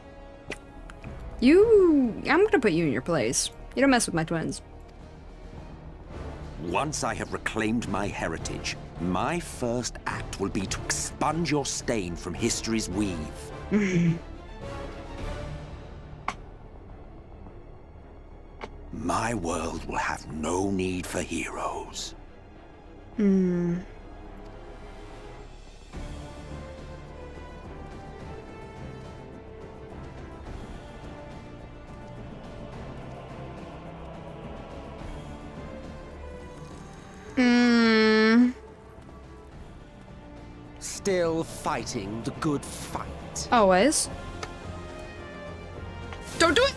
I'm gonna put you in your place. You don't mess with my twins. Once I have reclaimed my heritage, my first act will be to expunge your stain from history's weave. My world will have no need for heroes. Still fighting the good fight. Always. Don't do it!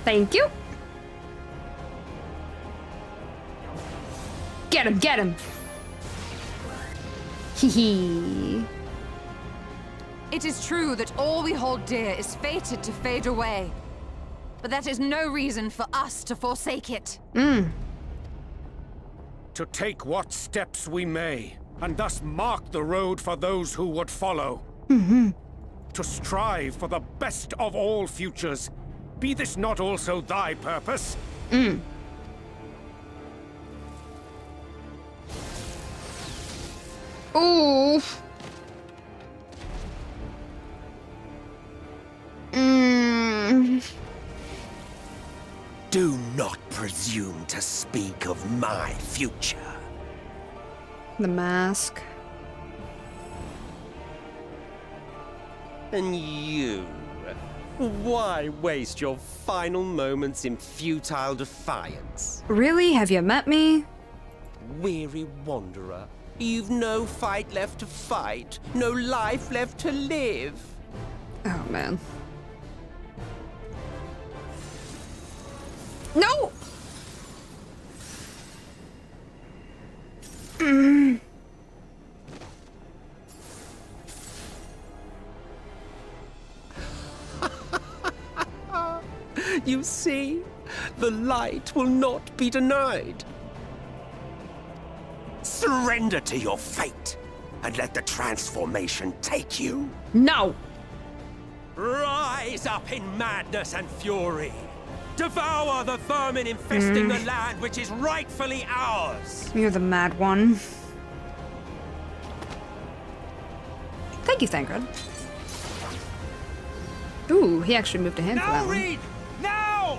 Thank you. Get him, get him. Hee hee. It is true that all we hold dear is fated to fade away. But that is no reason for us to forsake it. To take what steps we may, and thus mark the road for those who would follow. To strive for the best of all futures. Be this not also thy purpose? Ooh. Do not presume to speak of my future. The mask. And you? Why waste your final moments in futile defiance? Really? Have you met me? Weary wanderer, you've no fight left to fight, no life left to live. Oh, man. No! You see, the light will not be denied. Surrender to your fate, and let the transformation take you. No! Rise up in madness and fury. Devour the vermin infesting the land which is rightfully ours. You're the mad one. Thank you, Thancred. Ooh, he actually moved a hand for that one. Reed! Now!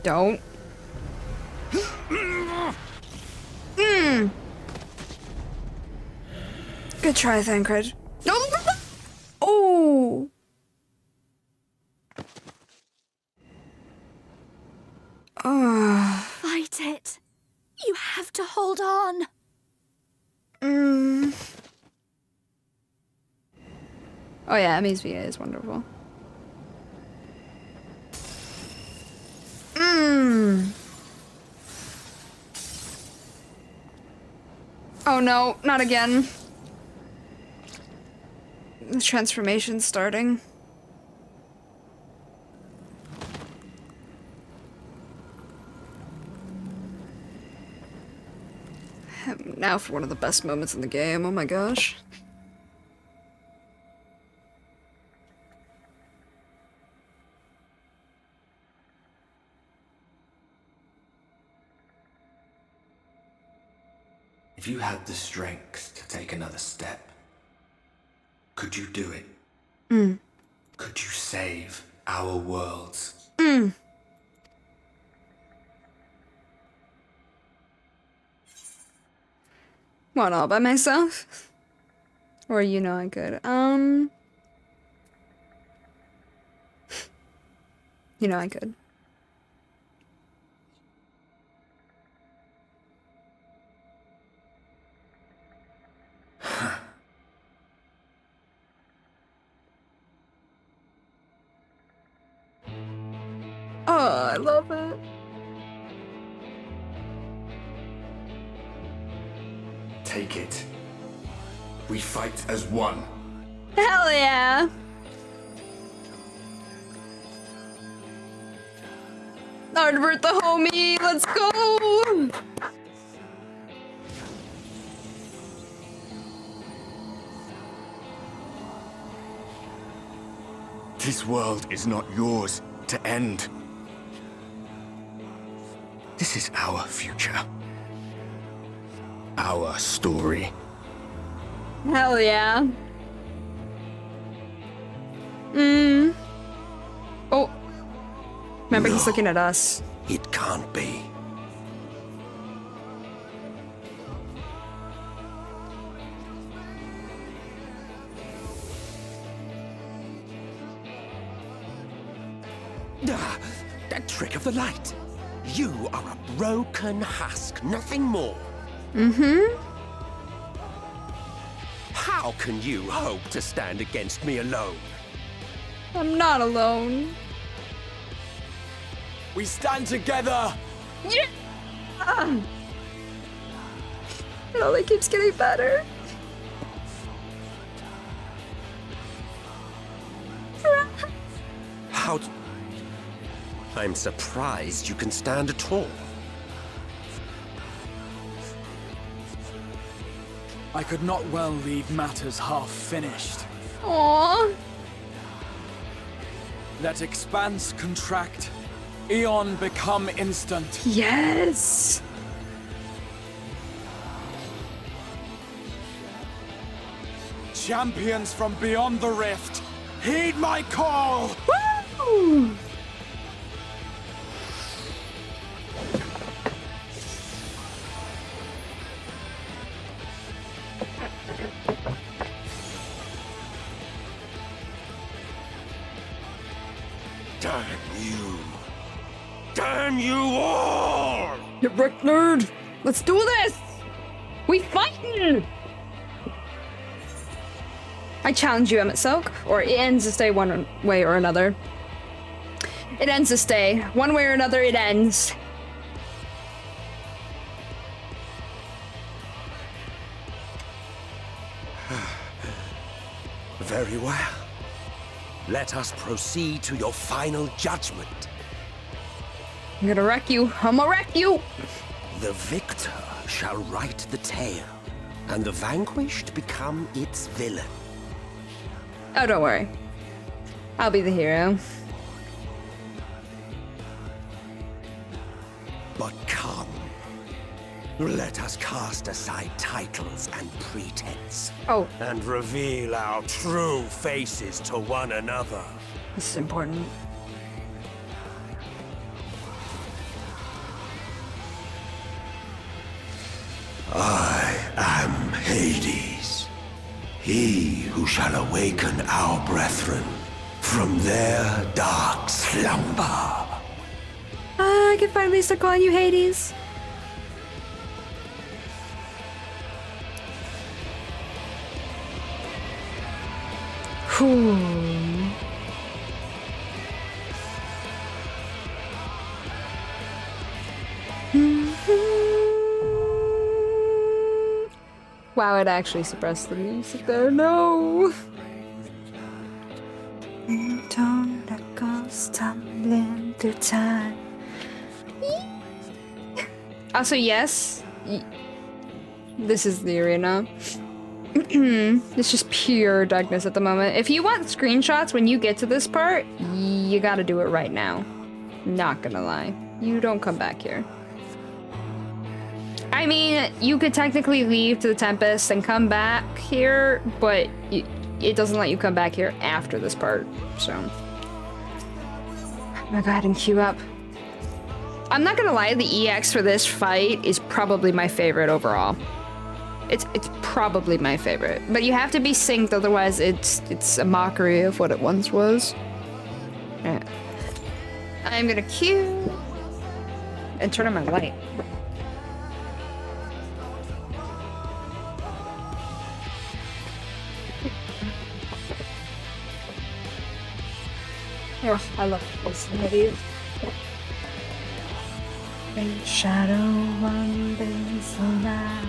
Don't. Good try, Thancred. No! Oh! Fight it. You have to hold on. Oh yeah, Emmy's VA is wonderful. Oh no, not again. The transformation's starting. Now for one of the best moments in the game, oh my gosh. If you had the strength to take another step, could you do it? Could you save our worlds? What, all by myself? Or you know I could. You know I could. Oh, I love it. Take it. We fight as one. Hell yeah! Ardbert the homie, let's go! This world is not yours to end. This is our future. Our story. Hell yeah. Oh. Remember, he's looking at us. It can't be. That trick of the light. You are a broken husk, nothing more. How can you hope to stand against me alone? I'm not alone. We stand together! Yeah! It only keeps getting better. How... I'm surprised you can stand at all. I could not well leave matters half finished. Aww. Let expanse contract, eon become instant. Yes. Champions from beyond the rift, heed my call! Woo! Damn you! Damn you all! You brick nerd! Let's do this! We fighting! I challenge you, Emmett Silk, or it ends this day one way or another. It ends this day. One way or another, it ends. Very well. Let us proceed to your final judgment. I'm gonna wreck you. I'm gonna wreck you! The victor shall write the tale, and the vanquished become its villain. Oh, don't worry. I'll be the hero. But come, let us cast aside titles and pretense. Oh. And reveal our true faces to one another. This is important. I am Hades, he who shall awaken our brethren from their dark slumber. I can finally start calling you Hades. Whew. Wow, it actually suppressed the music there. No. Tone that goes tumbling through time. Also, yes, this is the arena. It's just pure darkness at the moment. If you want screenshots when you get to this part, you gotta do it right now. Not gonna lie. You don't come back here. I mean, you could technically leave to the Tempest and come back here, but it doesn't let you come back here after this part, so. I'm gonna go ahead and queue up. I'm not gonna lie, the EX for this fight is probably my favorite overall. It's probably my favorite, but you have to be synced, otherwise it's a mockery of what it once was. Yeah. I'm gonna queue and turn on my light. Oh, I love listening to these. Shadow one days alive.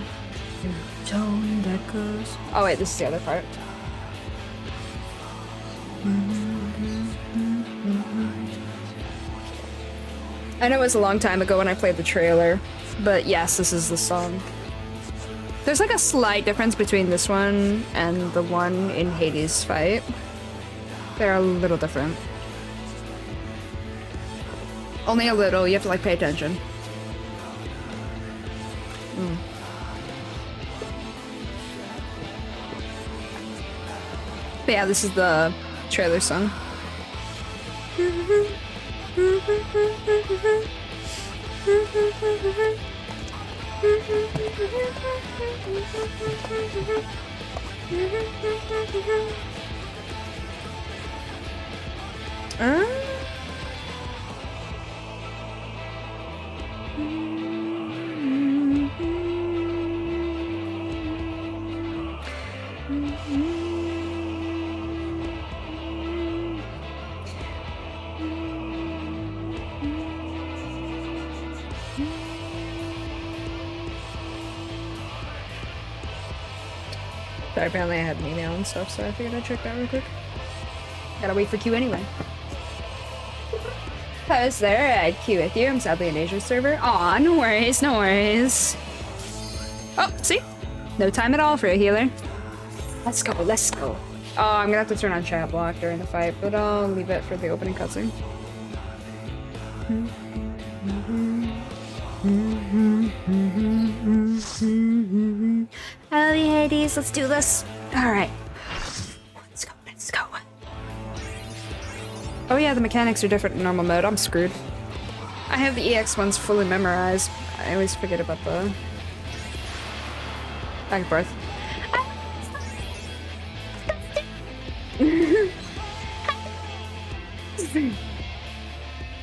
Tone that goes. Oh wait, this is the other part. I know it was a long time ago when I played the trailer, but yes, this is the song. There's like a slight difference between this one and the one in Hades' fight. They're a little different. Only a little, you have to like pay attention. But yeah, this is the trailer song. Sorry, apparently I had an email and stuff, so I figured I'd check that real quick. Gotta wait for Q anyway. Hi, was there? I'd queue with you. I'm sadly an Asia server. Aw, no worries, no worries. Oh, see? No time at all for a healer. Let's go, let's go. Oh, I'm gonna have to turn on chat block during the fight, but I'll leave it for the opening cutscene. Howdy, Hades, let's do this. Alright. Let's go, let's go. Oh yeah, the mechanics are different in normal mode. I'm screwed. I have the EX ones fully memorized. I always forget about the back and forth.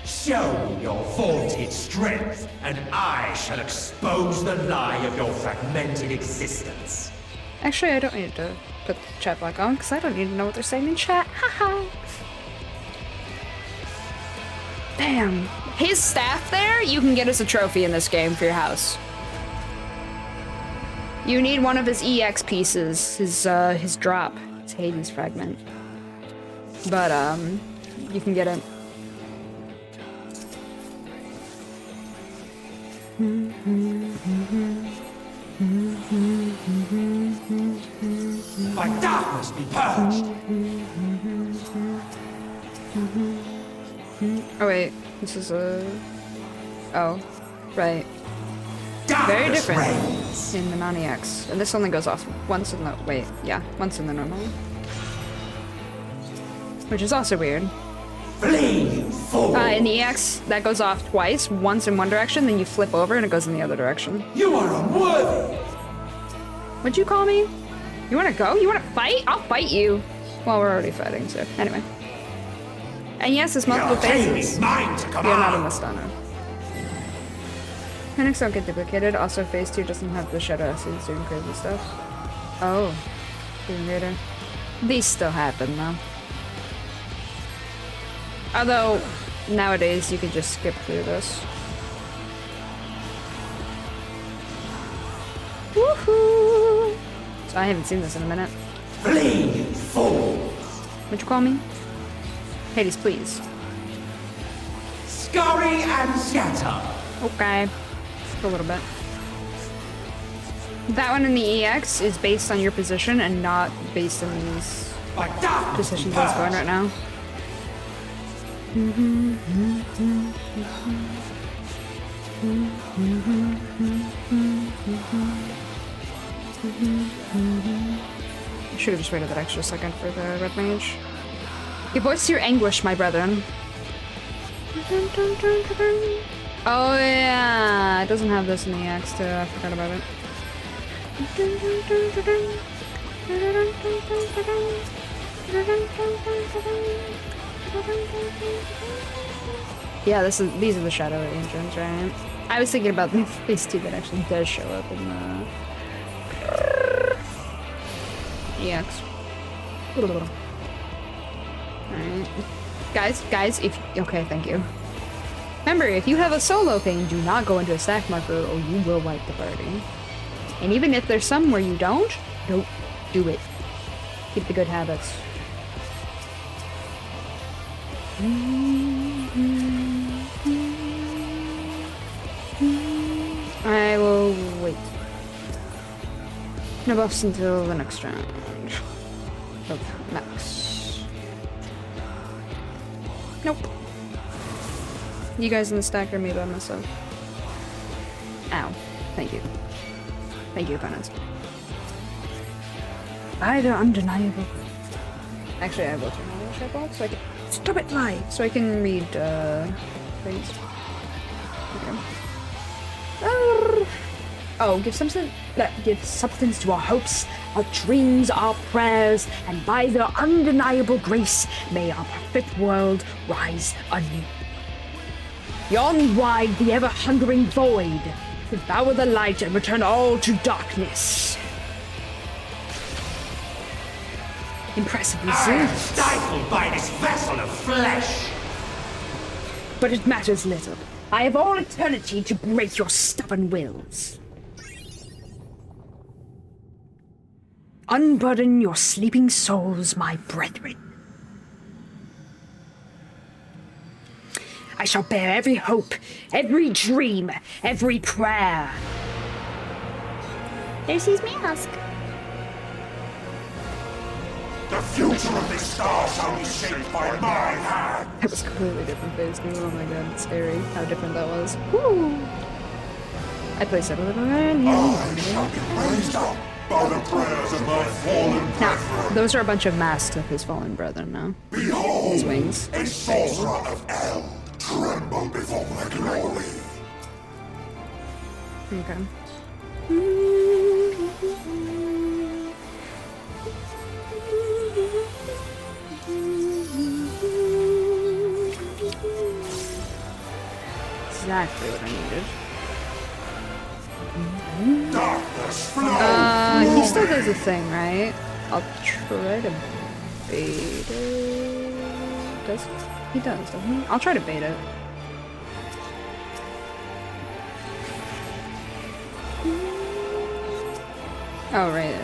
Show me your vaunted strength, and I shall expose the lie of your fragmented existence. Actually, I don't need to put the chat block on because I don't need to know what they're saying in chat. Haha. Damn. His staff there, you can get as a trophy in this game for your house. You need one of his EX pieces, his drop. It's Hades fragment. But, you can get it. My darkness be purged! Oh wait, this is a... Oh, right. Very different in the non-EX. And this only goes off once in the... Wait, yeah, once in the normal. Which is also weird. Flee, fool! In the EX, that goes off twice. Once in one direction, then you flip over and it goes in the other direction. You are unworthy! What'd you call me? You wanna go? You wanna fight? I'll fight you. Well, we're already fighting, so anyway. And yes, there's multiple phases. You're not in the stunner. Mechanics don't get duplicated. Also, phase 2 doesn't have the shadow scenes doing crazy stuff. Oh. Even greater. These still happen, though. Although, nowadays, you can just skip through this. Woohoo! So I haven't seen this in a minute. Flee, you fool! What'd you call me? Hades, please. Scurry and scatter! Okay. A little bit. That one in the EX is based on your position and not based on these positions that's going right now. I should have just waited that extra second for the red mage. You voice your anguish, my brethren. Oh yeah, it doesn't have this in the EX too. I forgot about it. Yeah, these are the shadow engines, right? I was thinking about the phase 2 that actually does show up in the EX. Alright. Guys, okay, thank you. Remember, if you have a solo thing, do not go into a stack marker or you will wipe the party. And even if there's some where you don't do it. Keep the good habits. No buffs until the next round. Oh, max. Nope. You guys in the stack or me by myself? Ow. Thank you. Thank you, opponents. Either undeniable. Actually, I will turn on the chat box so I can. Stop it, lie! So I can read, things. Okay. Oh, give substance to our hopes, our dreams, our prayers, and by their undeniable grace, may our perfect world rise anew. Yawn wide the ever-hungering void, devour the light and return all to darkness. Impressive resilience. Stifled by this vessel of flesh! But it matters little. I have all eternity to break your stubborn wills. Unburden your sleeping souls, my brethren. I shall bear every hope, every dream, every prayer. There's his mask. The future of this star shall be shaped by my hand! That was completely different phase game. Oh my god, it's scary how different that was. Woo! I play several of them. I shall be raised up by the prayers of my fallen brethren. Those are a bunch of masks of his fallen brethren now. Behold, his wings. A sorcerer of El, tremble before my glory. Okay. Exactly what I needed. Darkness flow. He still does a thing, right? I'll try to bait it. Does he? Does, doesn't he? I'll try to bait it. Oh, right.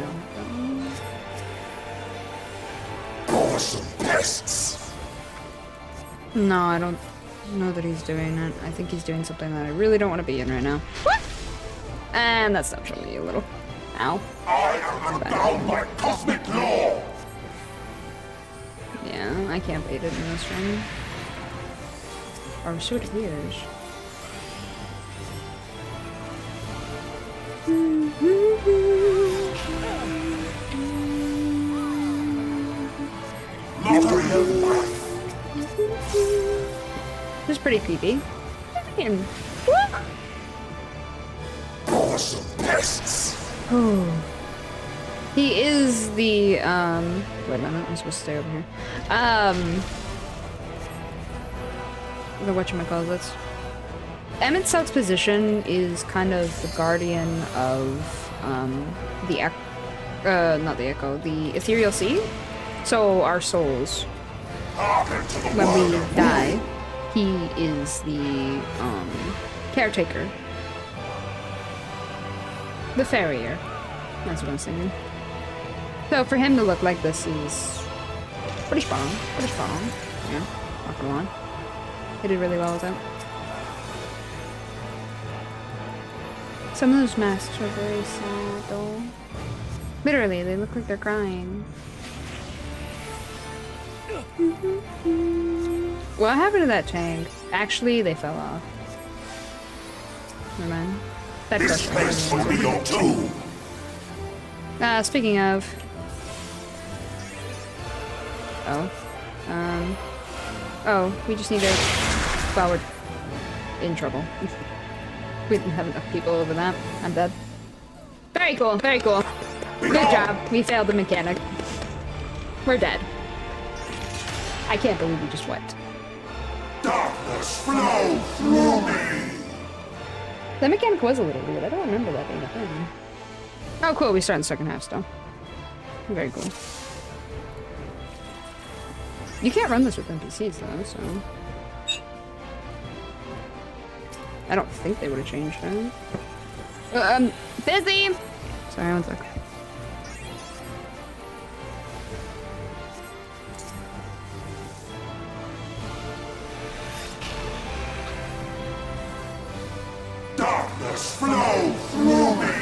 Awesome pests. No, I don't know that he's doing it. I think he's doing something that I really don't want to be in right now. And that stopped showing me a little. Ow. I am bound by cosmic law. Yeah, I can't bait it in this round. Or so it appears. This is pretty creepy. Awesome pests. Oh. He is the, wait a minute, I'm supposed to stay over here. The whatchamacallits. Emmett South's position is kind of the guardian of, the not the Echo, the Ethereal Sea. So our souls, when we die, he is the, caretaker. The farrier. That's what I'm saying. So for him to look like this is pretty strong. Pretty strong. Yeah, not gonna lie. He did really well with that. Some of those masks are very sad though. Literally, they look like they're crying. What happened to that tank? Actually, they fell off. Never mind. That This place will be your tomb. Speaking of... Oh. Oh, we just need to... Well, we're in trouble. We didn't have enough people over that. I'm dead. Very cool, very cool. Good job. We failed the mechanic. We're dead. I can't believe we just went. Darkness flow through me. That mechanic was a little weird. I don't remember that being a thing. Oh, cool. We start in the second half still. Very cool. You can't run this with NPCs though, so... I don't think they would have changed that. Busy! Sorry, one sec. Darkness flow through me.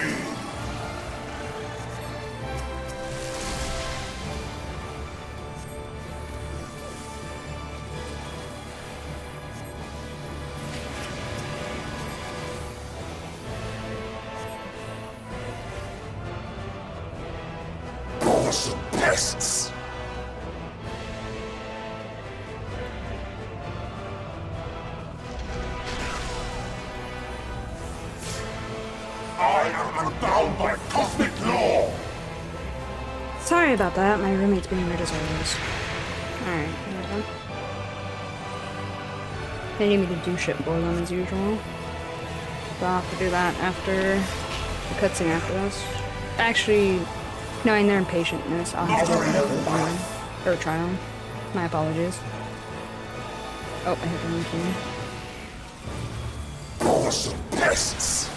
Bothersome pests! I am unbound by cosmic law! Sorry about that. My roommate's being weird as always. Alright, whatever. They need me to do shit for them as usual. So I'll have to do that after the cutscene after this. Actually, knowing their impatientness, I'll have to do it after the demo. Or trial. My apologies. Oh, I hit the wrong key. Bothersome pests!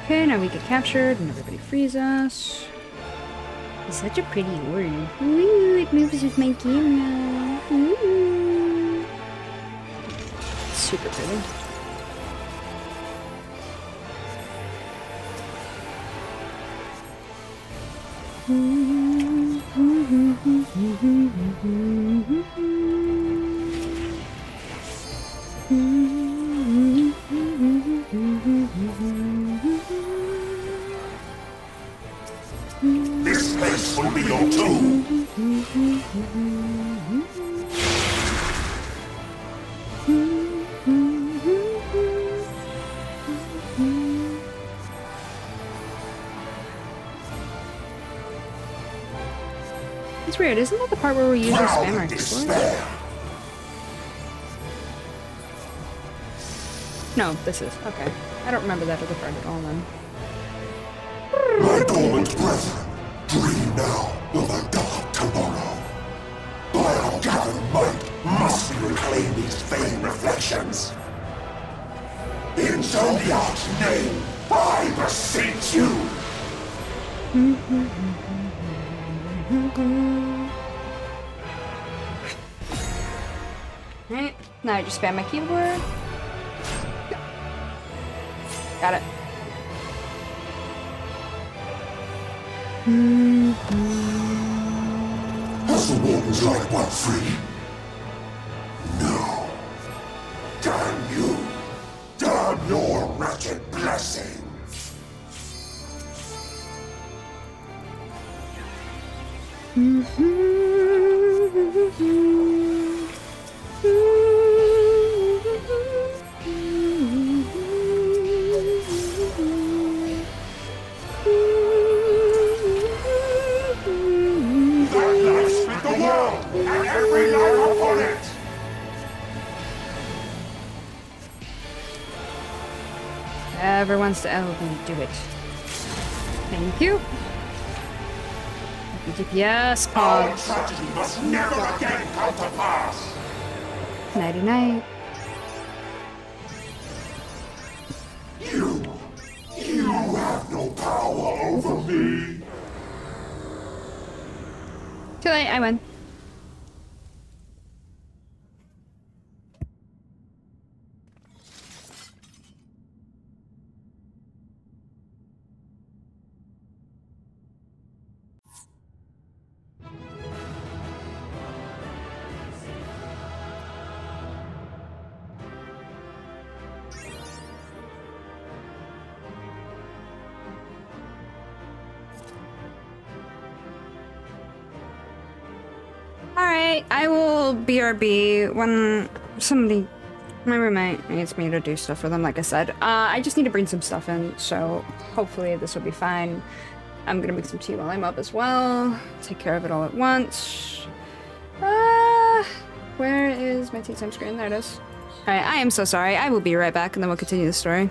Okay, now we get captured and everybody frees us. It's such a pretty word. Ooh, it moves with my camera. Ooh. Super pretty. This place will be your tomb! It's weird, isn't that the part where we usually spam our keyboard? No, this is. Okay. I don't remember that other part at all then. My dormant brethren, dream now of a dark tomorrow. By our gathered might, must we reclaim these vain reflections. In Zodiac's name, I beseech you! Alright, now I just spam my keyboard. Got it. Has the Warden's light one free? No. Damn you! Damn your wretched blessing! Whoever wants to help me do it. Thank you. GPS Our pods. tragedy must never again come to pass! Nighty night. You have no power over me! Too late, I win. Alright, I will BRB when my roommate needs me to do stuff for them, like I said. I just need to bring some stuff in, so hopefully this will be fine. I'm gonna make some tea while I'm up as well. Take care of it all at once. Where is my tea time screen? There it is. Alright, I am so sorry. I will be right back and then we'll continue the story.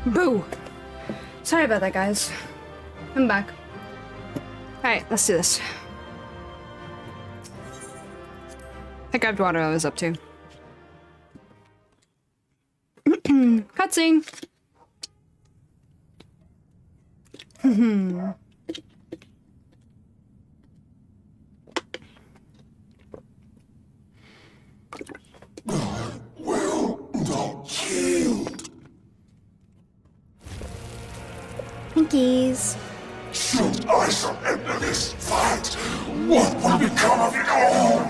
Boo! Sorry about that, guys. I'm back. Alright, let's do this. I grabbed water I was up to. Cutscene! Will not yield. Twinkies. Should I surrender this fight, what will become of it all?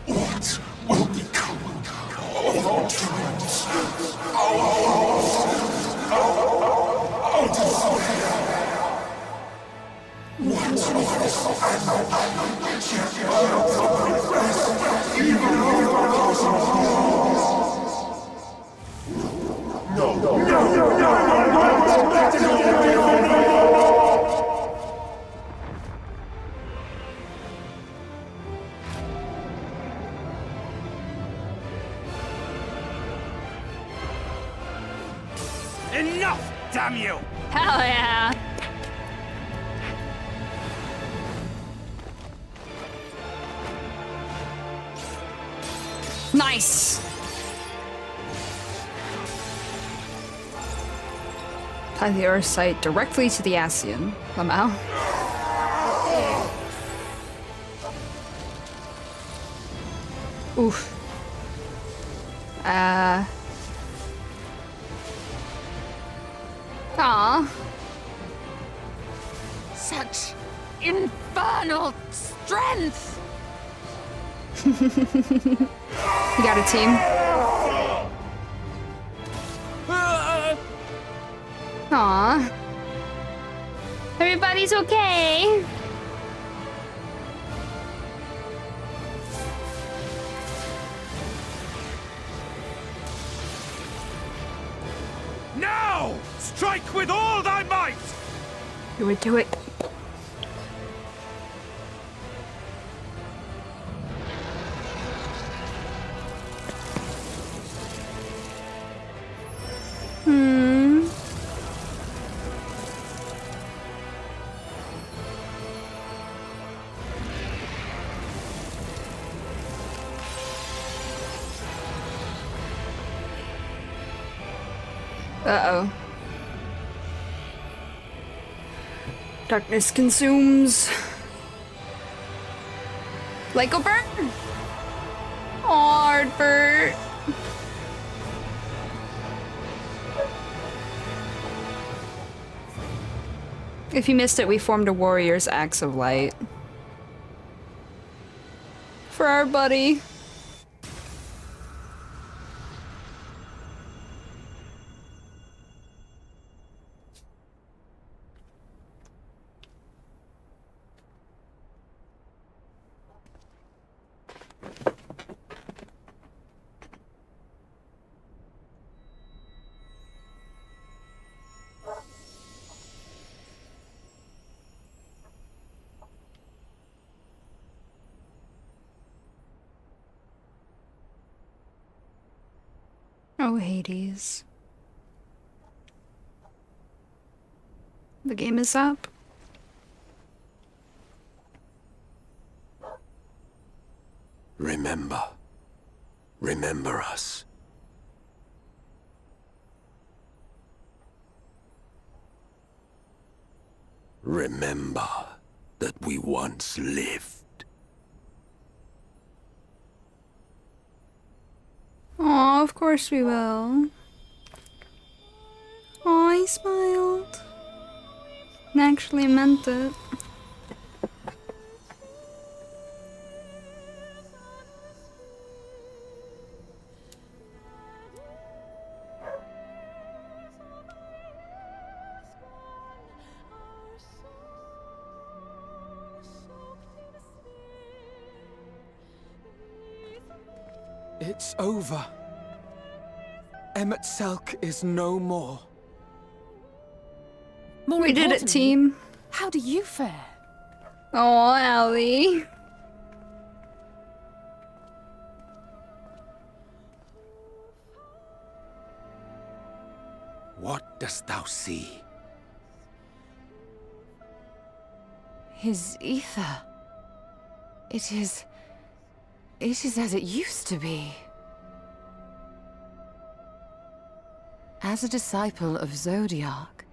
What will become of our dreams? Our desire? What of us and even Enough, damn you! Hell yeah! Nice! Apply the Earth sight directly to the Ascian. Lamau. Oof. Aw. Such infernal strength! You got a team? Aw. Everybody's okay. Now! Strike with all thy might! You would do it. Uh-oh. Darkness consumes. Like a bird? Hard bird. If you missed it, we formed a warrior's axe of light. For our buddy. Oh, Hades. The game is up. Remember. Remember us. Remember that we once lived. Aw, of course we will. Aw, he smiled. And actually meant it. It's over. Emmet Selk is no more. More We did it, importantly, team. How do you fare? Aw, Allie. What dost thou see? His ether. It is as it used to be. As a disciple of Zodiac,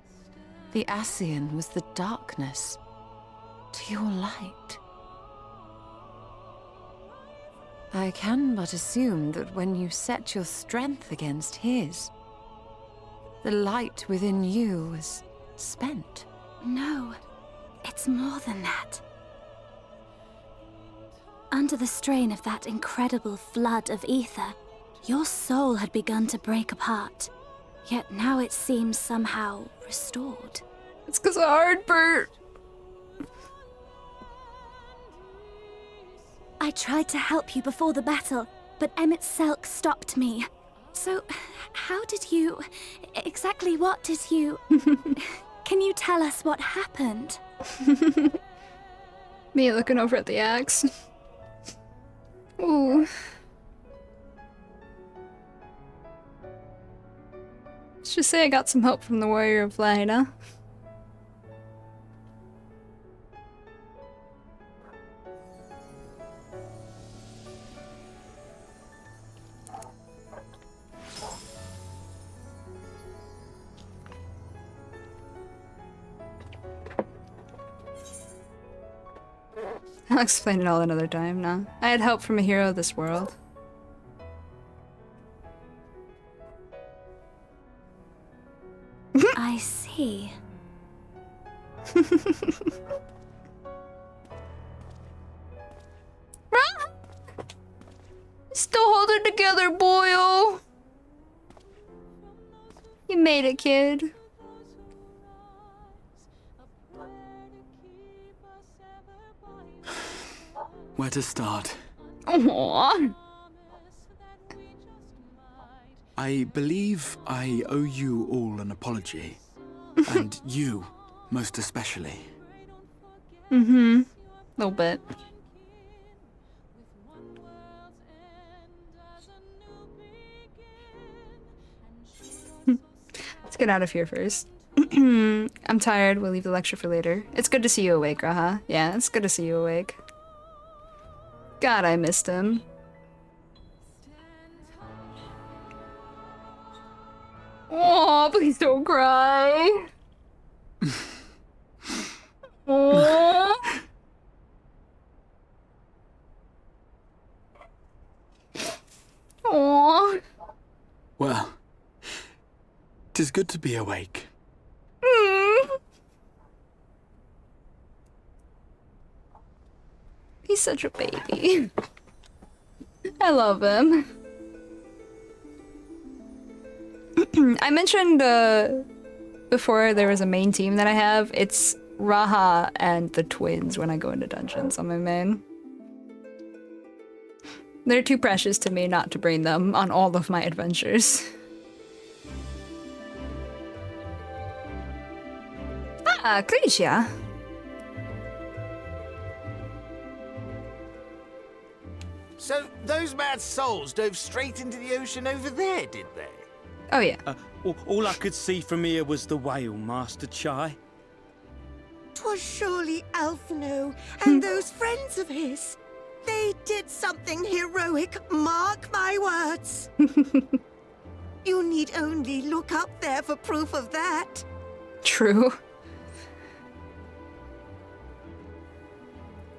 the Ascian was the darkness to your light. I can but assume that when you set your strength against his, the light within you was spent. No, it's more than that. Under the strain of that incredible flood of ether, your soul had begun to break apart. Yet now it seems somehow restored. It's 'cause of Hardbert. I tried to help you before the battle, but Emmett Selk stopped me. So, how did you... exactly what did you... Can you tell us what happened? Me looking over at the axe. Ooh. Let's just say I got some help from the Warrior of Light, huh? I'll explain it all another time now. I had help from a hero of this world. I see. Still holding together, boyo. You made it, kid. Where to start? Aww. I believe I owe you all an apology. And you, most especially. Mm-hmm. Little bit. Let's get out of here first. I'm tired. We'll leave the lecture for later. It's good to see you awake, Raha. Yeah, it's good to see you awake. God, I missed him. Oh, please don't cry. Oh. Oh. Well, 'tis good to be awake. He's such a baby. I love him. I mentioned before there was a main team that I have. It's Raha and the twins when I go into dungeons on my main. They're too precious to me not to bring them on all of my adventures. Ah, Krisha. So, those mad souls dove straight into the ocean over there, did they? Oh, yeah. All I could see from here was the whale, Master Chai. 'Twas surely Alphino and those friends of his. They did something heroic, mark my words. You need only look up there for proof of that. True.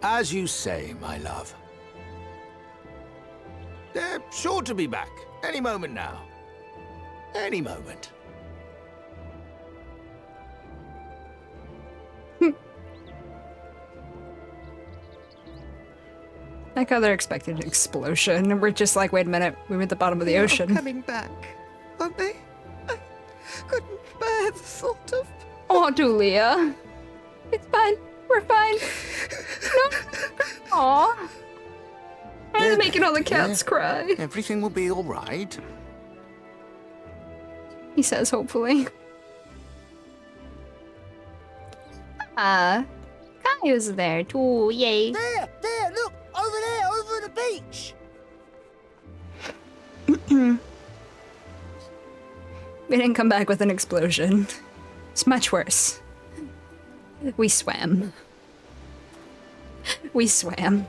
As you say, my love. They're sure to be back any moment now. Any moment. Like how they're expecting an explosion, and we're just like, wait a minute, we were at the bottom of the ocean. They're coming back, aren't they? I couldn't bear the thought of... Oh, Julia. It's fine. We're fine. No. Aw. I'm making all the cats cry. Everything will be all right. He says, hopefully. Kaio's there too, yay. There, look, over there, over the beach. We didn't come back with an explosion. It's much worse. We swam. We swam.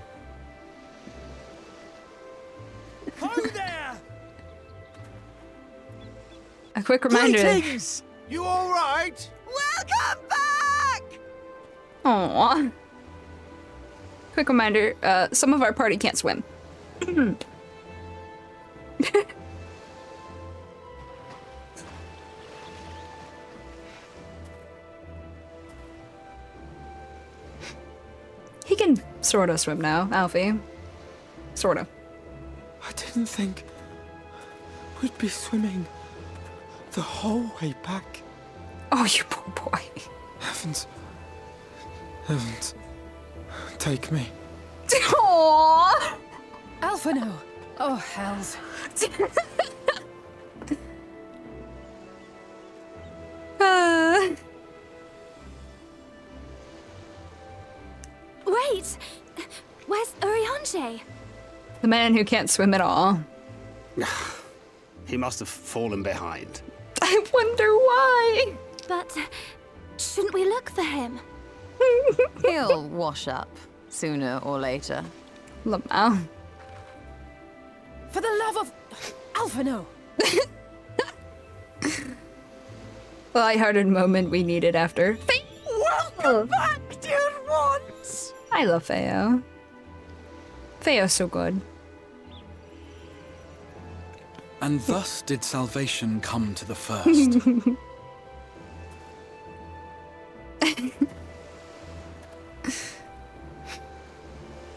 Ho there! A quick reminder. Greetings! You all right? Welcome back! Aww. Quick reminder, some of our party can't swim. He can sorta swim now, Alfie. Sorta. I didn't think we'd be swimming the whole way back. Oh, you poor boy. Heavens. Heavens. Take me. Aww. Alphino! Oh, hells. Wait! Where's Urianger? The man who can't swim at all. He must have fallen behind. I wonder why. But shouldn't we look for him? He'll wash up sooner or later. Lamau. For the love of Alphino! The lighthearted moment we needed after. Welcome back, dear ones! I love Feo. Feo's so good. And thus did salvation come to the first.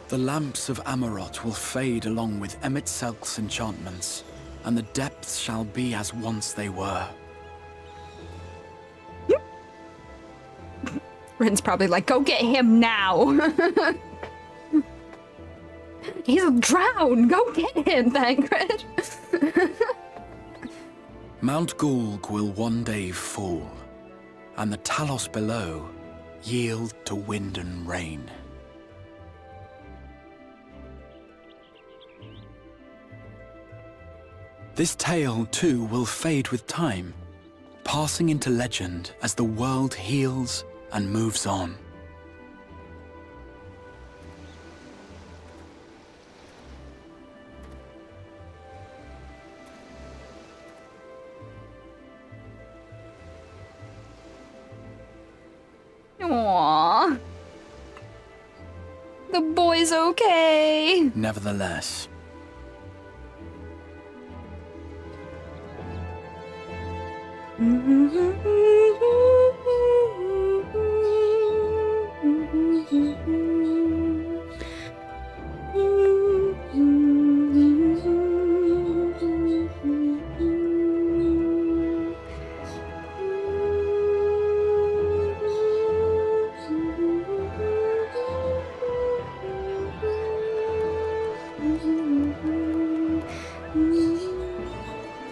The lamps of Amarot will fade along with Emet-Selk's enchantments, and the depths shall be as once they were. Rin's probably like, go get him now. He's drowned. Go get him, Thancred. Mount Gulg will one day fall, and the Talos below yield to wind and rain. This tale, too, will fade with time, passing into legend as the world heals and moves on. Aww. The boy's okay. Nevertheless,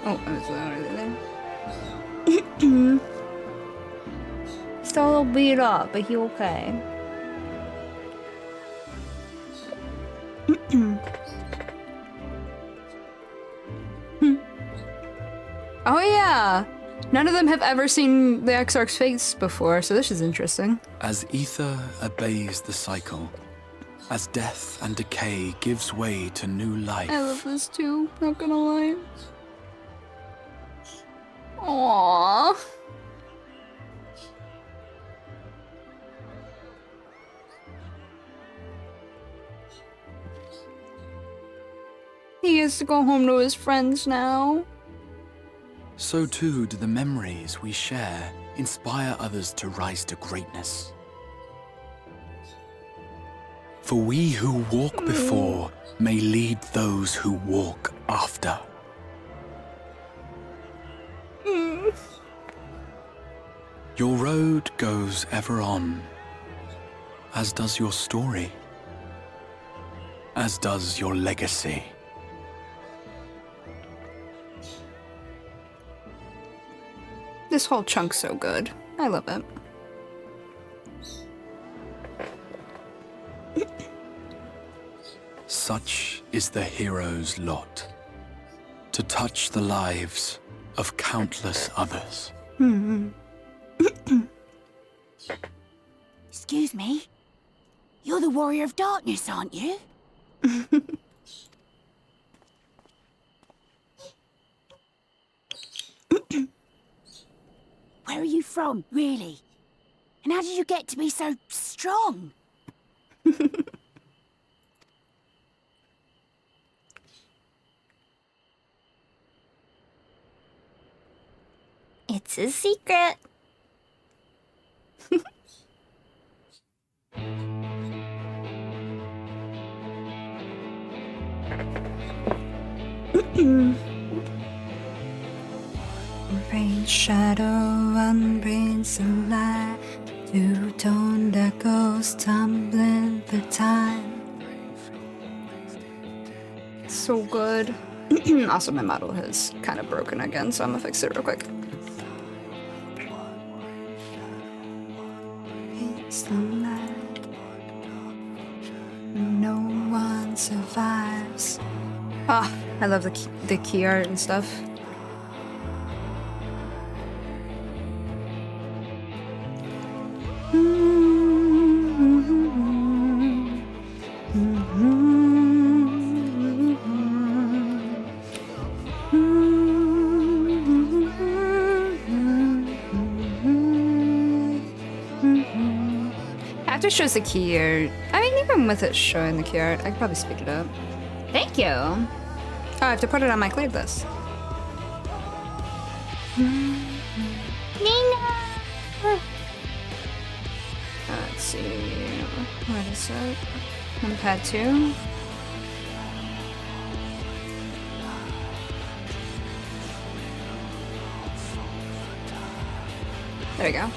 Oh, I was already there. Still a little beat up, but he okay. Oh yeah! None of them have ever seen the Exarch's face before, so this is interesting. as ether obeys the cycle, as death and decay gives way to new life, I love this too, not gonna lie. Aww. He gets to go home to his friends now. so too do the memories we share inspire others to rise to greatness. For we who walk before may lead those who walk after. Your road goes ever on, as does your story, as does your legacy. This whole chunk's so good. I love it. Such is the hero's lot, to touch the lives of countless others. Excuse me? You're the Warrior of Darkness, aren't you? Where are you from, really? And how did you get to be so strong? It's a secret. Rain shadow and brains of light, two-toned echoes tumbling through time. So good. Also, my model has kind of broken again, so I'm gonna fix it real quick. It's the light. No one survives. Ah, I love the key art and stuff. After it shows the key art, I mean, even with it showing the key art, I could probably speed it up. Thank you. Oh, I have to put it on my cleared list. Nina! Let's see. What is it? Pad 2. There we go.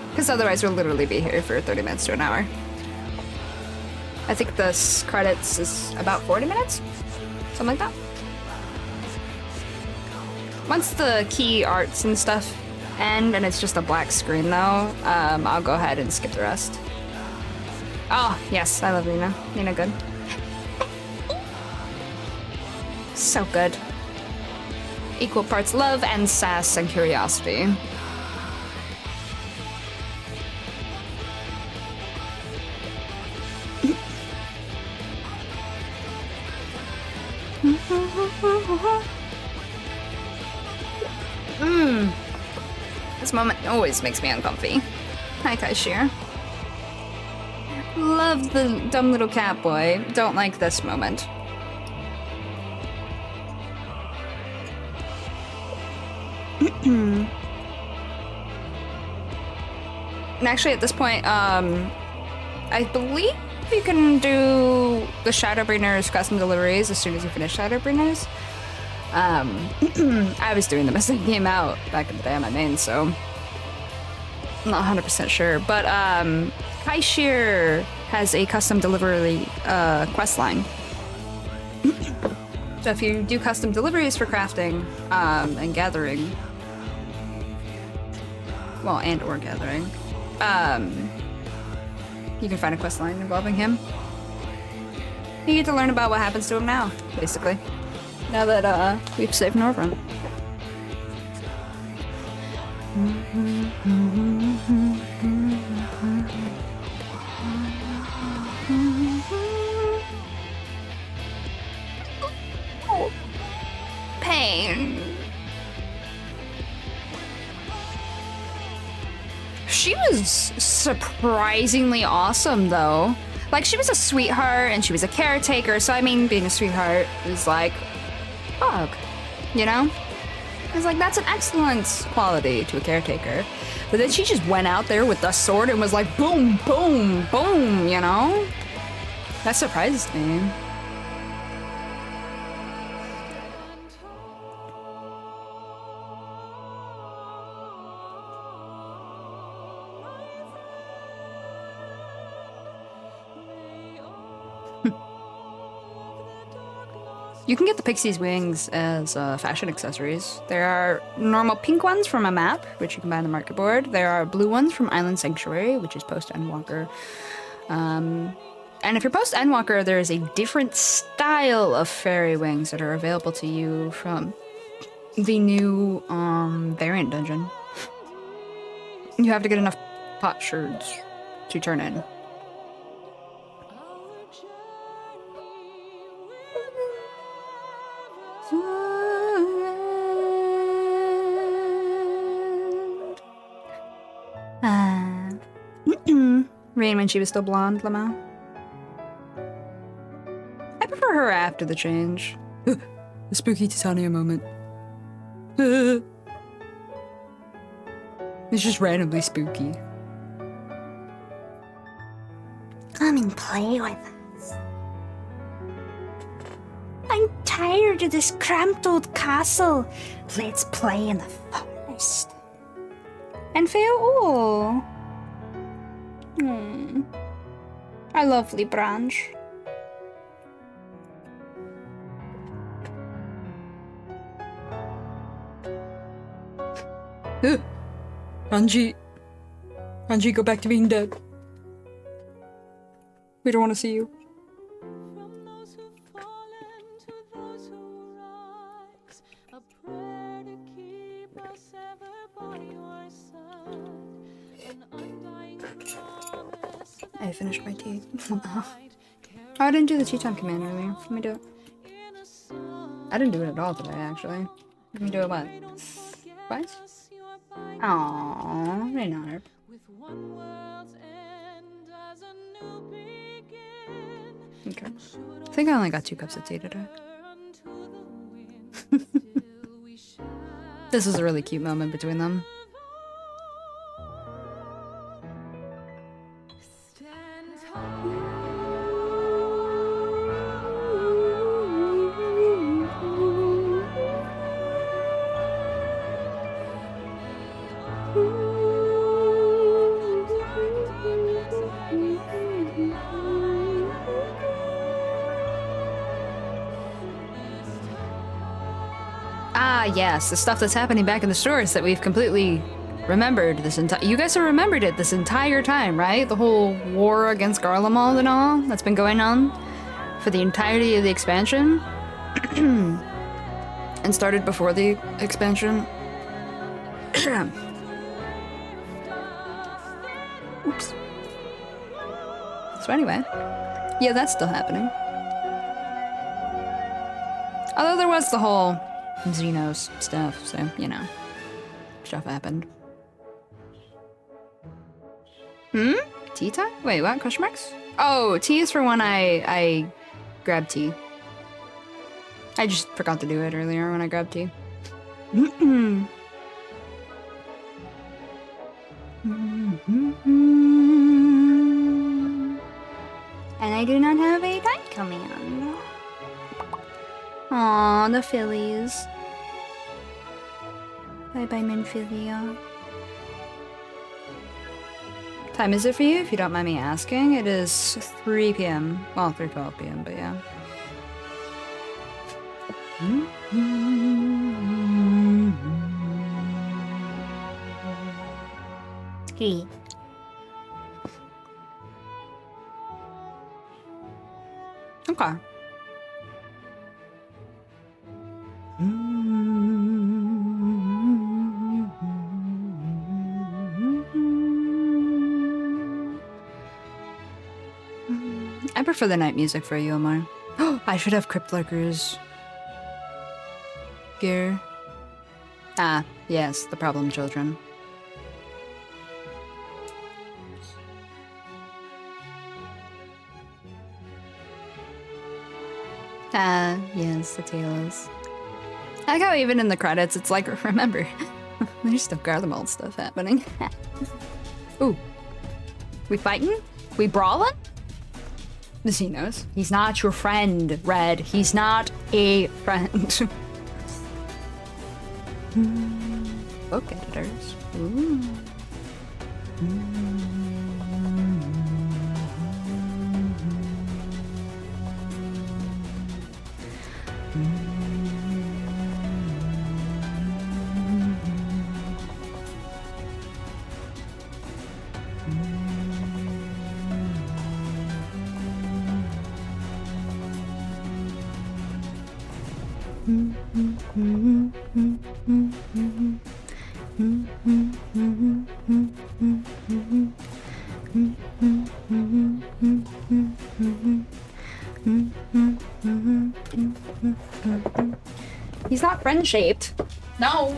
Because otherwise we'll literally be here for 30 minutes to an hour. I think this credits is about 40 minutes? Something like that. Once the key arts and stuff end and it's just a black screen though, I'll go ahead and skip the rest. Oh, yes, I love Nina. Nina good. So good. Equal parts love and sass and curiosity. This moment always makes me uncomfy. Hi, Kaishir. Love the dumb little cat boy. Don't like this moment. And actually, at this point, I believe you can do the Shadowbringers custom deliveries as soon as you finish Shadowbringers. I was doing them as they came out back in the day on my main, so I'm not 100% sure. But Kaishir has a custom delivery quest line. So if you do custom deliveries for crafting and gathering, well, and or gathering, you can find a quest line involving him. You get to learn about what happens to him now, basically. Now that we've saved Norvrun. Oh, pain. She was surprisingly awesome, though. Like, she was a sweetheart and she was a caretaker, so I mean, being a sweetheart is like, prog, you know? It's like, that's an excellent quality to a caretaker. But then she just went out there with the sword and was like, boom, boom, boom, you know? That surprised me. You can get the pixie's wings as fashion accessories. There are normal pink ones from a map, which you can buy on the market board. There are blue ones from Island Sanctuary, which is post Endwalker. And if you're post Endwalker, there is a different style of fairy wings that are available to you from the new variant dungeon. You have to get enough pot shards to turn in. Rain when she was still blonde, Lamau. I prefer her after the change. A spooky Titania moment. It's just randomly spooky. Come and play with us. I'm tired of this cramped old castle. Let's play in the forest. And farewell. A lovely branch. Ranji, go back to being dead. We don't want to see you. I finished my tea. Oh, I didn't do the tea time command earlier. Let me do it. I didn't do it at all today, actually. Let me do it what? Twice? Aww, Reynard. Okay. I think I only got 2 cups of tea today. This is a really cute moment between them. Ah, yes, the stuff that's happening back in the stores that we've completely remembered this entire— you guys have remembered it this entire time, right? The whole war against Garlemald and all that's been going on for the entirety of the expansion. And started before the expansion. Oops. So anyway, yeah, that's still happening. Although there was the whole Xenos stuff, so, you know, stuff happened. Tea time? Wait, what? Question marks? Oh, tea is for when I grab tea. I just forgot to do it earlier when I grabbed tea. And I do not have a time command. Aw, the fillies. Bye-bye, Minfilia. Time is it for you, if you don't mind me asking? It is 3 p.m. Well, 3:12 p.m., but yeah. Hey. Okay. I prefer the night music for you, Omar. Oh, I should have Crypt Lurker's gear. Ah, yes, the problem children. Ah, yes, the tails. I like how even in the credits, it's like, remember, there's still Garlemald stuff happening. Ooh. We fighting? We brawling? The Xenos. He's not your friend, Red. He's not a friend. Book editors. Ooh. He's not friend-shaped. No.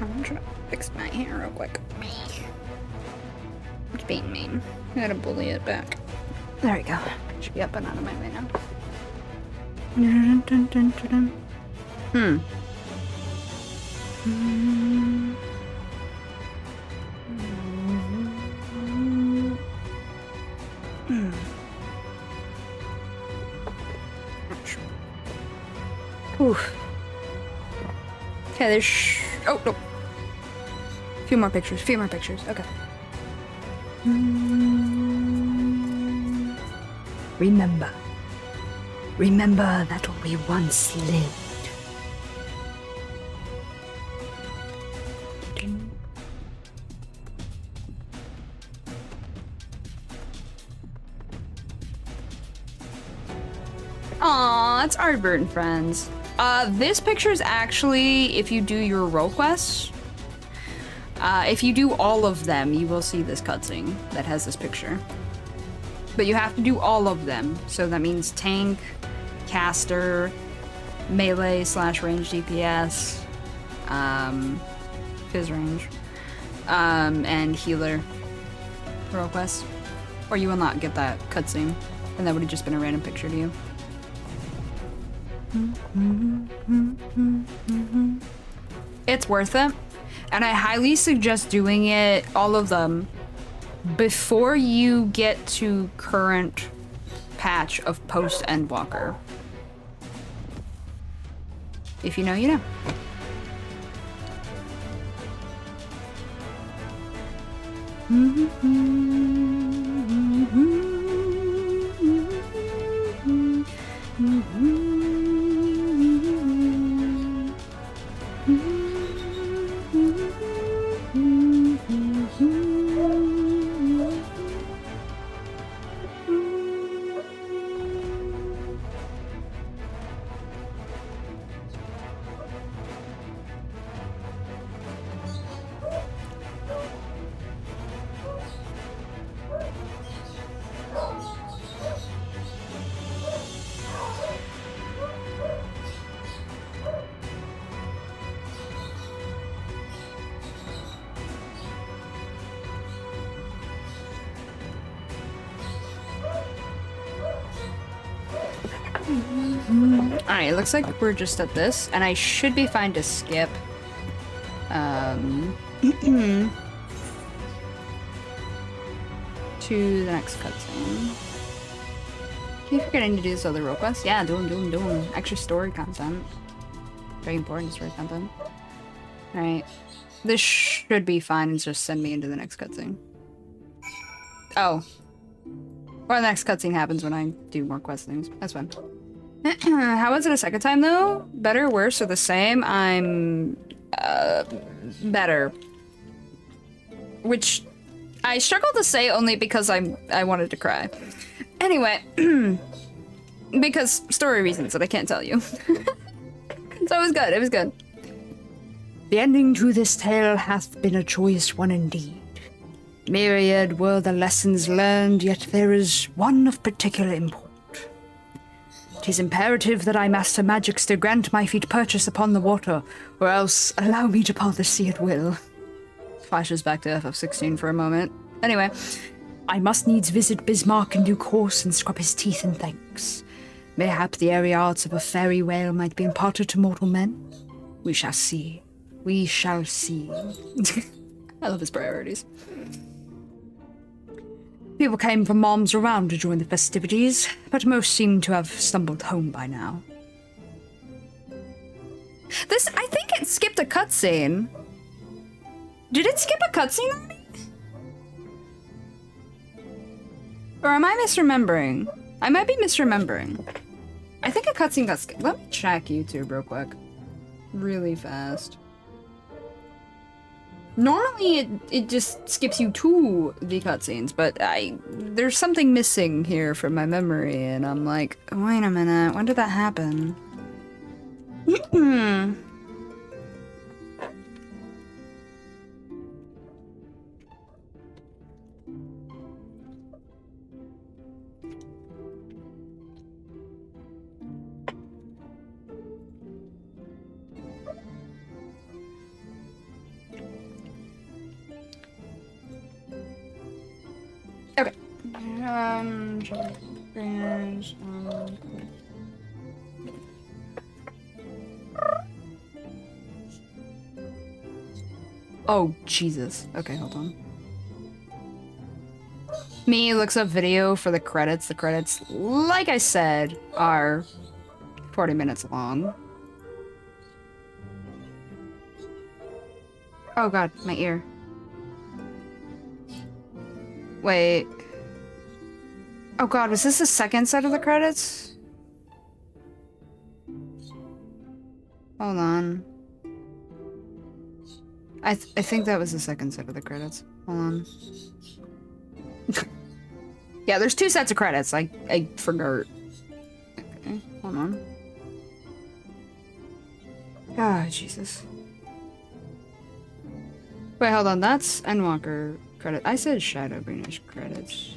I'm trying to fix my hair real quick. It's being mean. I gotta bully it back. There we go. Should be up and out of my way now. Oof. Okay, there's oh no. Few more pictures. Okay. Remember that we once lived. Aw, it's Ardbert and friends. This picture is actually, if you do your role quests, if you do all of them, you will see this cutscene that has this picture. But you have to do all of them. So that means tank, caster, melee / range DPS, phys range, and healer role quests. Or you will not get that cutscene, and that would have just been a random picture to you. It's worth it, and I highly suggest doing it, all of them, before you get to current patch of post Endwalker. If you know, you know. Alright, it looks like we're just at this, and I should be fine to skip. To the next cutscene. Keep forgetting to do this other role quest. Yeah, do them. Extra story content. Very important story content. Alright. This should be fine and just send me into the next cutscene. Oh. Or the next cutscene happens when I do more quest things. That's fine. How was it a second time though? Better, worse, or the same? I'm better. Which I struggle to say only because I wanted to cry. Anyway, because story reasons that I can't tell you. So it was good, it was good. The ending to this tale hath been a choice one indeed. Myriad were the lessons learned, yet there is one of particular import. 'Tis imperative that I master magics to grant my feet purchase upon the water, or else allow me to paw the sea at will. Flashes back to FF14 for a moment. Anyway, I must needs visit Bismarck in due course and scrub his teeth in thanks. Mayhap the airy arts of a fairy whale might be imparted to mortal men. We shall see. We shall see. I love his priorities. People came from moms around to join the festivities, but most seem to have stumbled home by now. This, I think it skipped a cutscene. Did it skip a cutscene on me? Or am I misremembering? I might be misremembering. I think a cutscene got skipped. Let me check YouTube real quick. Really fast. Normally it just skips you to the cutscenes, but there's something missing here from my memory, and I'm like, wait a minute, when did that happen? Okay. Oh, Jesus. Okay, hold on. Me looks up video for the credits. The credits, like I said, are 40 minutes long. Oh god, my ear. Wait. Oh god, was this the second set of the credits? Hold on. I think that was the second set of the credits. Hold on. Yeah, there's 2 sets of credits. I forgot. Okay, hold on. Ah, Jesus. Wait, hold on. That's Endwalker credit. I said Shadowbringers credits.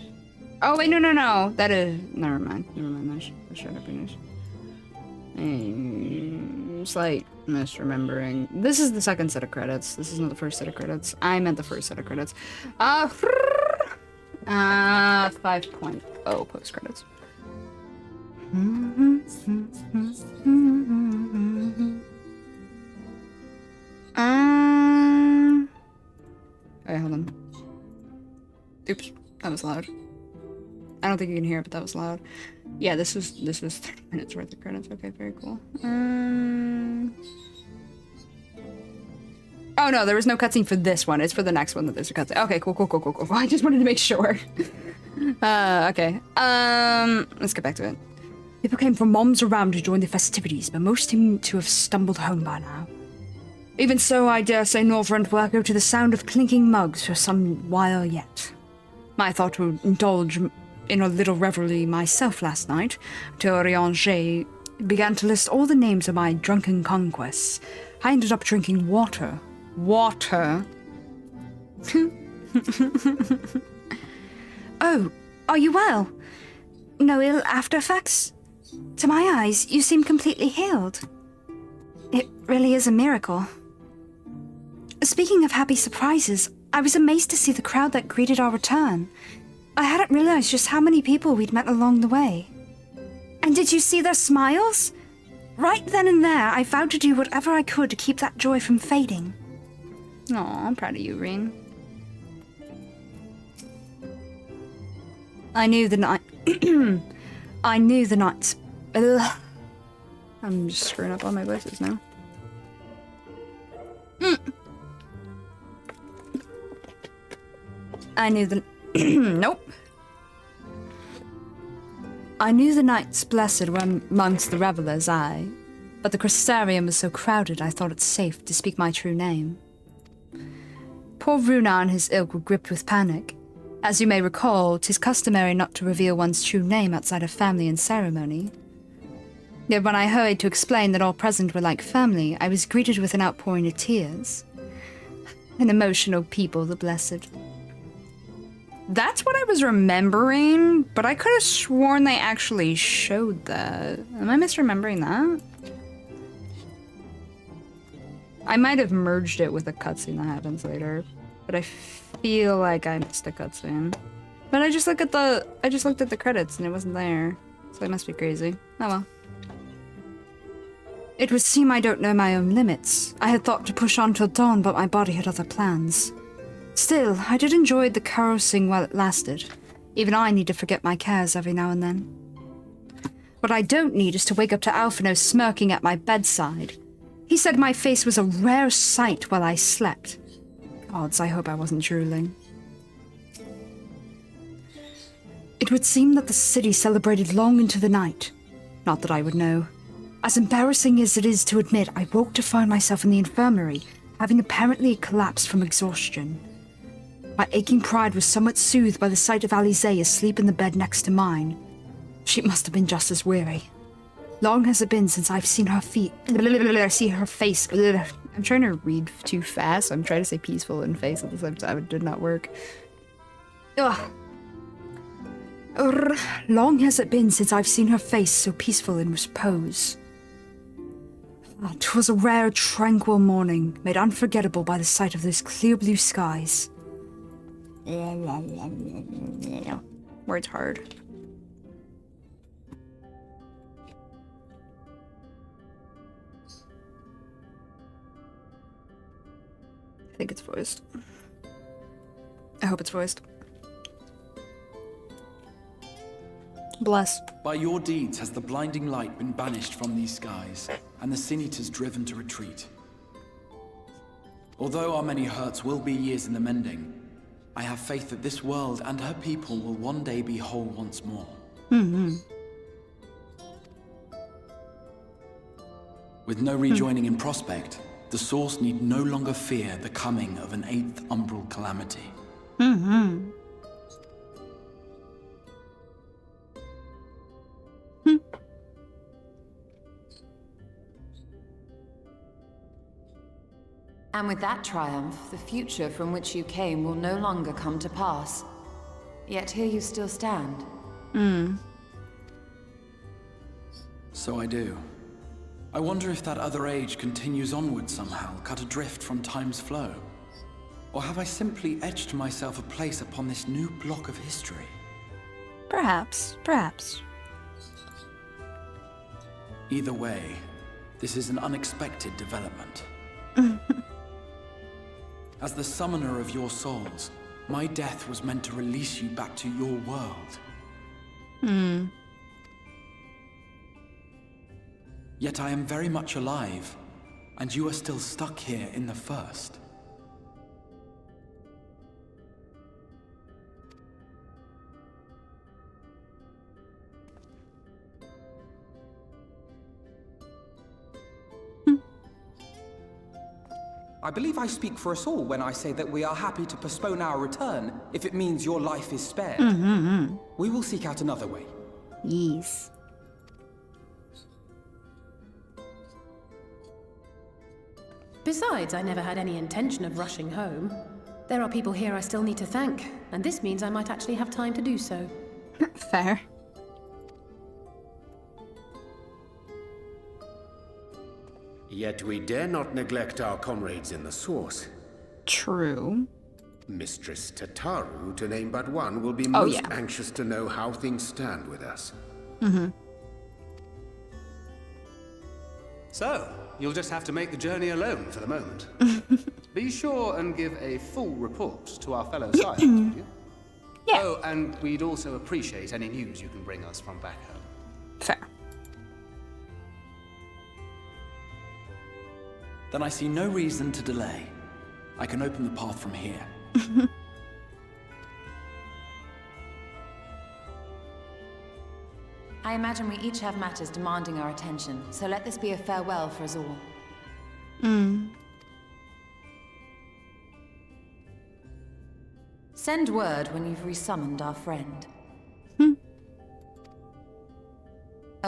Oh, wait, no. That is... Never mind. That's Shadowbringers. Slight misremembering. This is the second set of credits. This is not the first set of credits. I meant the first set of credits. 5.0 post credits. Wait, hold on. Oops, that was loud. I don't think you can hear it, but that was loud. Yeah, this was 30 minutes worth of credits. Okay, very cool. Oh no, there was no cutscene for this one. It's for the next one that there's a cutscene. Okay, cool. I just wanted to make sure. Okay. Let's get back to it. People came from moms around to join the festivities, but most seem to have stumbled home by now. Even so, I dare say Northrend will echo to the sound of clinking mugs for some while yet. I thought to indulge in a little revelry myself last night, till Rianger began to list all the names of my drunken conquests. I ended up drinking water. Water? Oh, are you well? No ill after effects? To my eyes, you seem completely healed. It really is a miracle. Speaking of happy surprises, I was amazed to see the crowd that greeted our return. I hadn't realized just how many people we'd met along the way. And did you see their smiles? Right then and there, I vowed to do whatever I could to keep that joy from fading. Aw, I'm proud of you, Ring. I knew the night... I knew the nights... Ugh. I'm just screwing up all my voices now. I knew the... Nope. I knew the nights blessed were amongst the revelers, aye. But the Crystarium was so crowded I thought it safe to speak my true name. Poor Runar and his ilk were gripped with panic. As you may recall, 'tis customary not to reveal one's true name outside of family and ceremony. Yet when I hurried to explain that all present were like family, I was greeted with an outpouring of tears. An emotional people, the blessed. That's what I was remembering, but I could have sworn they actually showed that. Am I misremembering that? I might have merged it with a cutscene that happens later, but I feel like I missed a cutscene. But I just looked at the credits and it wasn't there, so I must be crazy. Oh well. It would seem I don't know my own limits. I had thought to push on till dawn, but my body had other plans. Still, I did enjoy the carousing while it lasted. Even I need to forget my cares every now and then. What I don't need is to wake up to Alphino smirking at my bedside. He said my face was a rare sight while I slept. Odds, I hope I wasn't drooling. It would seem that the city celebrated long into the night. Not that I would know. As embarrassing as it is to admit, I woke to find myself in the infirmary, having apparently collapsed from exhaustion. My aching pride was somewhat soothed by the sight of Alize asleep in the bed next to mine. She must have been just as weary. Long has it been since I've seen her see her face. I'm trying to read too fast. I'm trying to say peaceful and face at the same time. It did not work. Ugh. Long has it been since I've seen her face so peaceful in repose. 'Twas a rare, tranquil morning, made unforgettable by the sight of those clear blue skies. Word's hard. I think it's voiced. I hope it's voiced. Bless. By your deeds has the blinding light been banished from these skies, and the Sin Eaters driven to retreat. Although our many hurts will be years in the mending, I have faith that this world and her people will one day be whole once more. With no rejoining in prospect, the Source need no longer fear the coming of an 8th umbral calamity. And with that triumph, the future from which you came will no longer come to pass. Yet here you still stand. So I do. I wonder if that other age continues onward somehow, cut adrift from time's flow. Or have I simply etched myself a place upon this new block of history? Perhaps. Either way, this is an unexpected development. As the summoner of your souls, my death was meant to release you back to your world. Yet I am very much alive, and you are still stuck here in the first. I believe I speak for us all when I say that we are happy to postpone our return if it means your life is spared. We will seek out another way. Yes. Besides, I never had any intention of rushing home. There are people here I still need to thank, and this means I might actually have time to do so. Fair. Yet we dare not neglect our comrades in the Source. True. Mistress Tataru, to name but one, will be most anxious to know how things stand with us. So, you'll just have to make the journey alone for the moment. Be sure and give a full report to our fellow scientists, would you? Yeah. Oh, and we'd also appreciate any news you can bring us from back home. Fair. Then I see no reason to delay. I can open the path from here. I imagine we each have matters demanding our attention, so let this be a farewell for us all. Send word when you've resummoned our friend. Oh,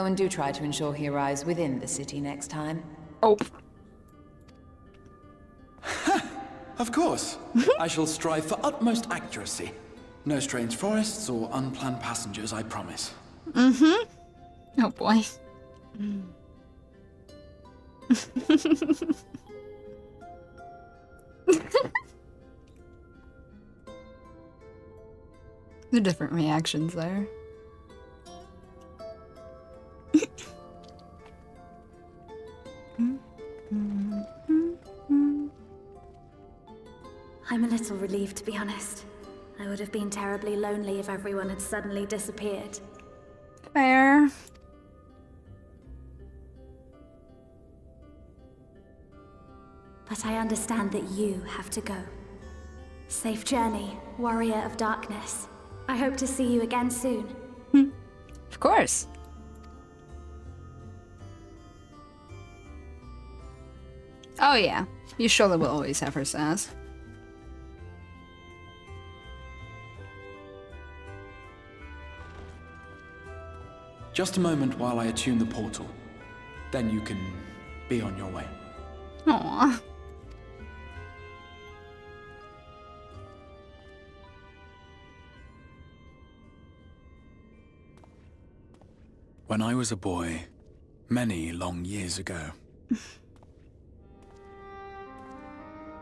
and do try to ensure he arrives within the city next time. Oh. Of course. I shall strive for utmost accuracy. No strange forests or unplanned passengers, I promise. Oh boy. The different reactions there. I'm a little relieved, to be honest. I would have been terribly lonely if everyone had suddenly disappeared. Fair. But I understand that you have to go. Safe journey, warrior of darkness. I hope to see you again soon. Of course. Oh yeah, Y'shtola will always have her sass. Just a moment while I attune the portal. Then you can be on your way. Aww. When I was a boy, many long years ago,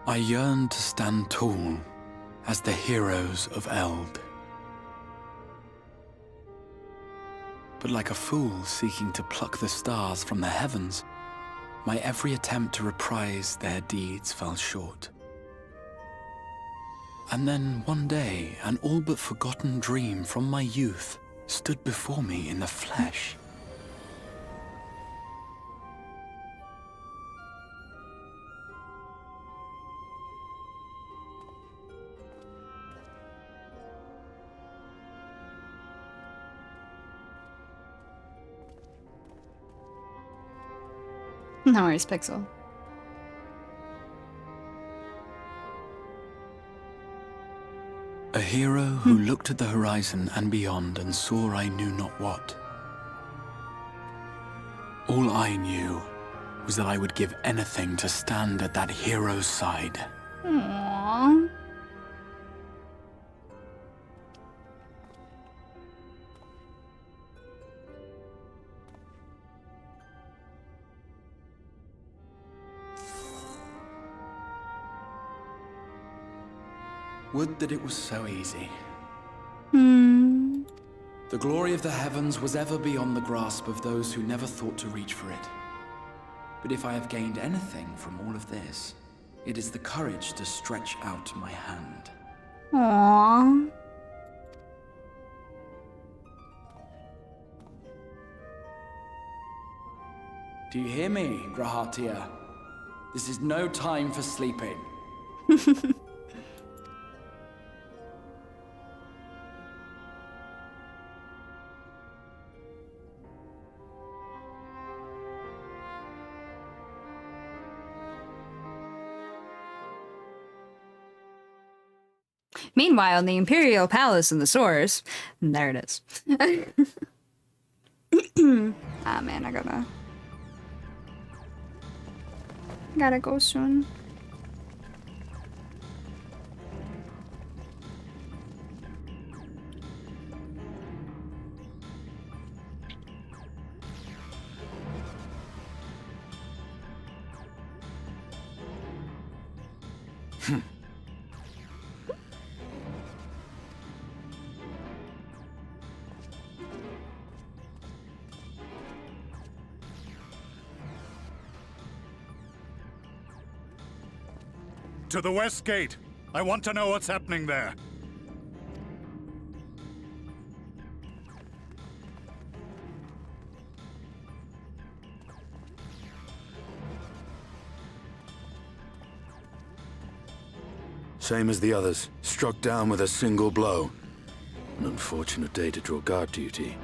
I yearned to stand tall as the heroes of Eld. But like a fool seeking to pluck the stars from the heavens, my every attempt to reprise their deeds fell short. And then one day, an all but forgotten dream from my youth stood before me in the flesh. No worries, Pixel. A hero who looked at the horizon and beyond and saw I knew not what. All I knew was that I would give anything to stand at that hero's side. Aww. Would that it was so easy. The glory of the heavens was ever beyond the grasp of those who never thought to reach for it. But if I have gained anything from all of this, it is the courage to stretch out my hand. Aww. Do you hear me, Grahatia? This is no time for sleeping. Meanwhile, in the Imperial Palace in the sewers, there it is. Ah man, I gotta go soon. To the west gate. I want to know what's happening there. Same as the others. Struck down with a single blow. An unfortunate day to draw guard duty.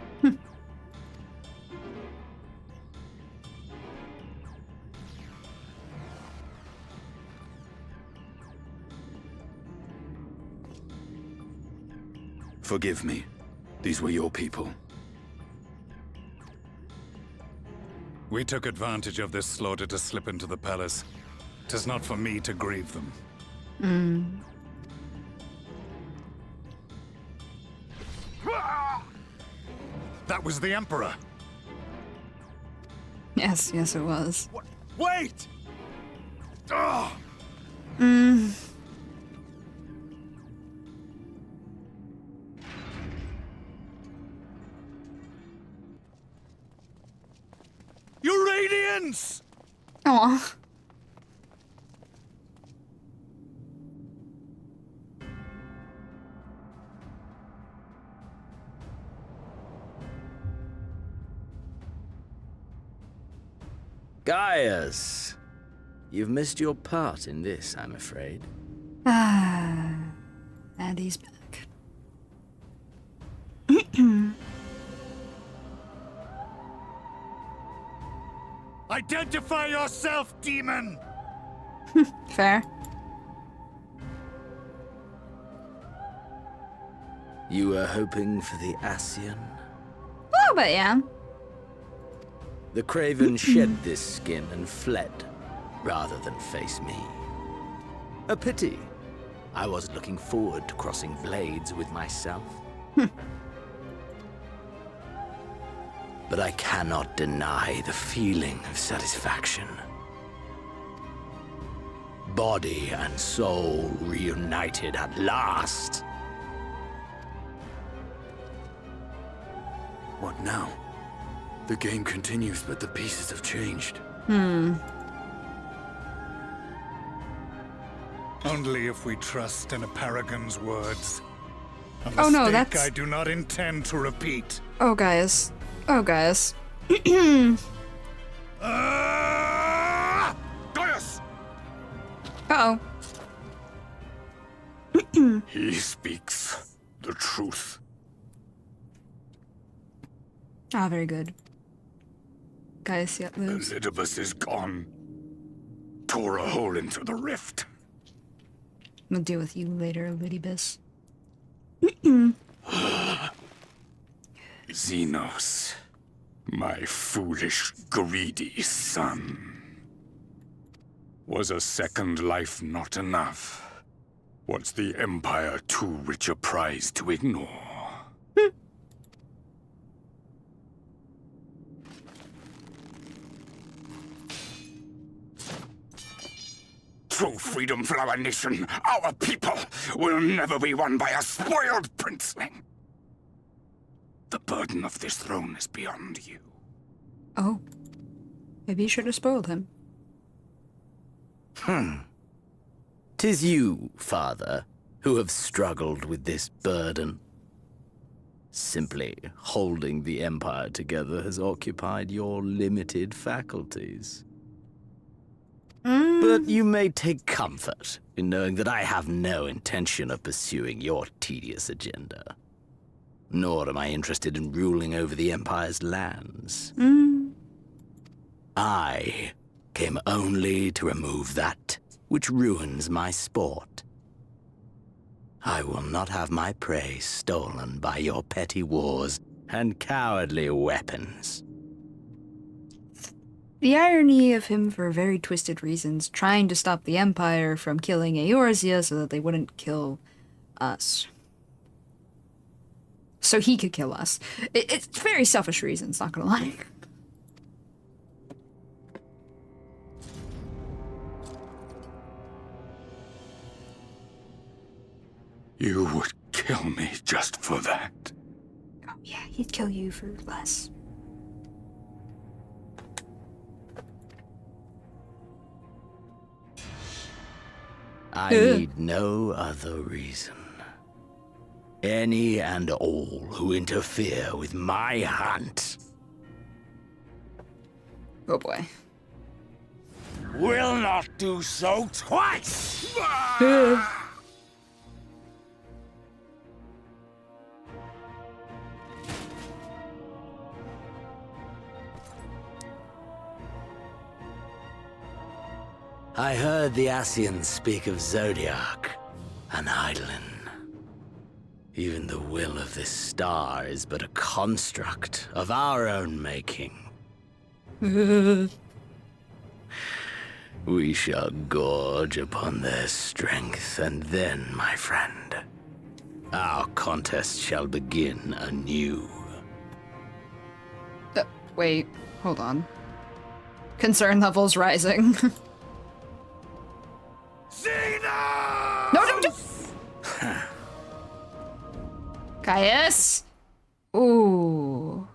Forgive me. These were your people. We took advantage of this slaughter to slip into the palace. 'Tis not for me to grieve them. That was the Emperor. Yes, yes it was. Wait! Ah! Your radiance! Aw. Gaius, you've missed your part in this, I'm afraid. And he's back. Identify yourself, demon! Fair. You were hoping for the Ascian? A little bit, yeah. The Craven shed this skin and fled, rather than face me. A pity. I was looking forward to crossing blades with myself. But I cannot deny the feeling of satisfaction. Body and soul reunited at last. What now? The game continues, but the pieces have changed. Only if we trust in a paragon's words. A Oh no, mistake that's... I do not intend to repeat. Oh, guys. Oh, guys. Gaius! Uh-oh. He speaks the truth. Ah, very good. Gaius yet lives. Elidibus is gone. Tore a hole into the rift. I'm gonna deal with you later, Lidibus. Xenos, my foolish, greedy son. Was a second life not enough? Was the Empire too rich a prize to ignore? True freedom for our nation, our people, will never be won by a spoiled princeling. The burden of this throne is beyond you. Oh. Maybe you should have spoiled him. 'Tis you, father, who have struggled with this burden. Simply holding the Empire together has occupied your limited faculties. But you may take comfort in knowing that I have no intention of pursuing your tedious agenda. Nor am I interested in ruling over the Empire's lands. I came only to remove that which ruins my sport. I will not have my prey stolen by your petty wars and cowardly weapons. The irony of him, for very twisted reasons, trying to stop the Empire from killing Eorzea so that they wouldn't kill us. So he could kill us. It's very selfish reasons, not gonna lie. You would kill me just for that. Oh yeah, he'd kill you for less. I need no other reason. Any and all who interfere with my hunt Oh boy. will not do so twice! I heard the Ascians speak of Zodiac, an Eidolon. Even the will of this star is but a construct of our own making. We shall gorge upon their strength, and then, my friend, our contest shall begin anew. Wait, hold on. Concern levels rising. No, don't do. Caius? Ooh.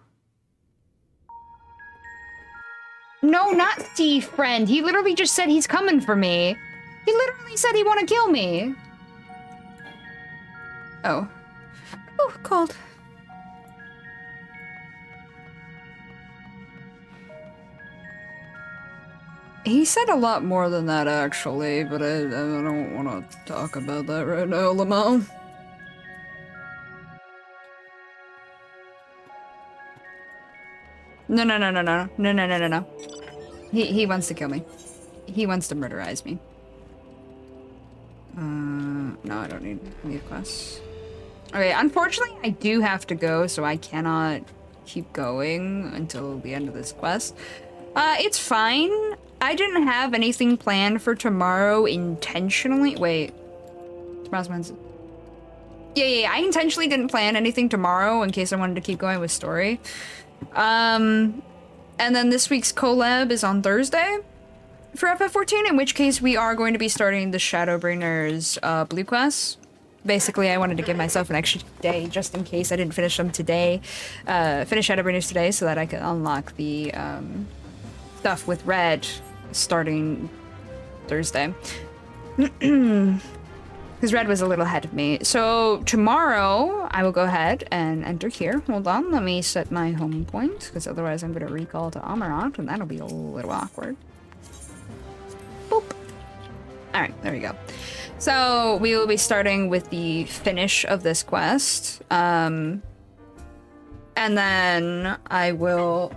No, not Steve, friend. He literally just said he's coming for me. He literally said he want to kill me. Oh. Oh, cold. He said a lot more than that, actually, but I don't want to talk about that right now, Lamau. No, no, no, no, no, no, no, no, no, no. He wants to kill me. He wants to murderize me. No, I don't need quests. Okay, unfortunately, I do have to go, so I cannot keep going until the end of this quest. It's fine. I didn't have anything planned for tomorrow intentionally. Wait. Tomorrow's Wednesday. Yeah, I intentionally didn't plan anything tomorrow in case I wanted to keep going with story. And then this week's collab is on Thursday for FF14, in which case we are going to be starting the Shadowbringers blue quests. Basically, I wanted to give myself an extra day just in case I didn't finish them today. Finish Shadowbringers today so that I could unlock the stuff with Red starting Thursday. Because Red was a little ahead of me. So tomorrow, I will go ahead and enter here. Hold on, let me set my home point, because otherwise I'm going to recall to Amarant, and that'll be a little awkward. Boop. Alright, there we go. So we will be starting with the finish of this quest. And then I will...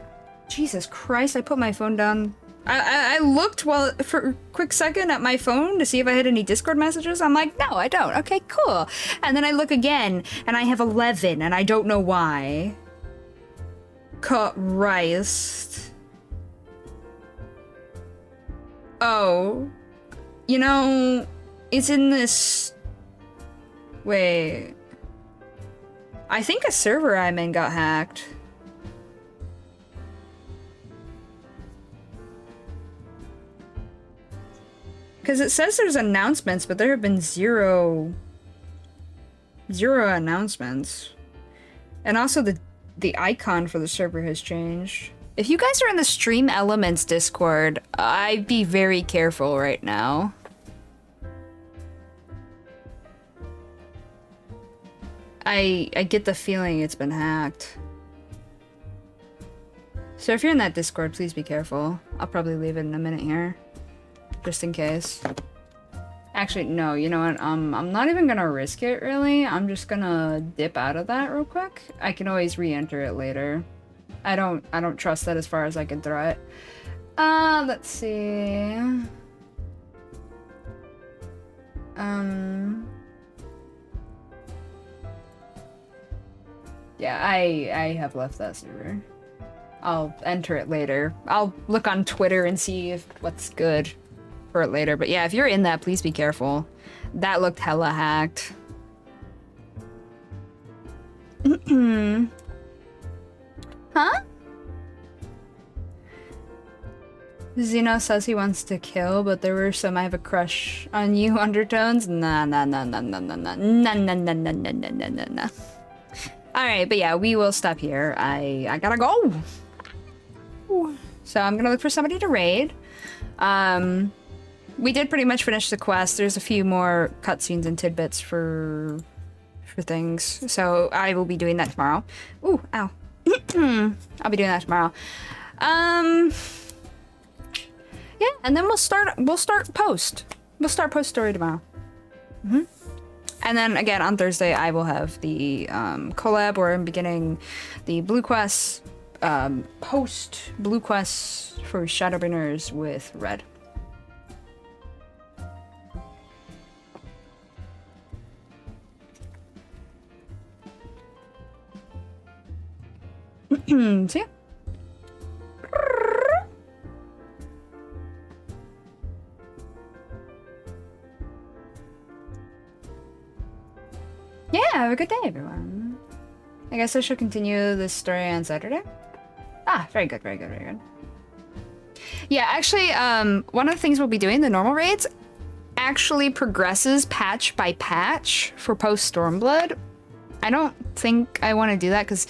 Jesus Christ, I put my phone down. I looked for a quick second at my phone to see if I had any Discord messages. I'm like, no, I don't. Okay, cool. And then I look again, and I have 11, and I don't know why. Christ. Oh. You know, it's in this... Wait. I think a server I'm in got hacked. Because it says there's announcements, but there have been zero announcements. And also the icon for the server has changed. If you guys are in the Stream Elements Discord, I'd be very careful right now. I get the feeling it's been hacked. So if you're in that Discord, please be careful. I'll probably leave it in a minute here. Just in case. Actually, no, you know what? I'm not even gonna risk it, really. I'm just gonna dip out of that real quick. I can always re-enter it later. I don't trust that as far as I can throw it. Let's see. Yeah, I have left that server. I'll enter it later. I'll look on Twitter and see if what's good for it later. But yeah, if you're in that, please be careful. That looked hella hacked. Huh? Zeno says he wants to kill, but there were some I have a crush on you undertones. Nah. Alright, but yeah, we will stop here. I gotta go. So I'm gonna look for somebody to raid. We did pretty much finish the quest. There's a few more cutscenes and tidbits for things. So I will be doing that tomorrow. Ooh, ow. I'll be doing that tomorrow. Yeah, and then we'll start post. We'll start post story tomorrow. And then again on Thursday I will have the collab where I'm beginning the blue quests, post blue quests for Shadowbringers with Red. So yeah. Yeah, have a good day, everyone. I guess I should continue this story on Saturday. Ah, very good, very good, very good. Yeah, actually, one of the things we'll be doing, the normal raids, actually progresses patch by patch for post Stormblood. I don't think I want to do that because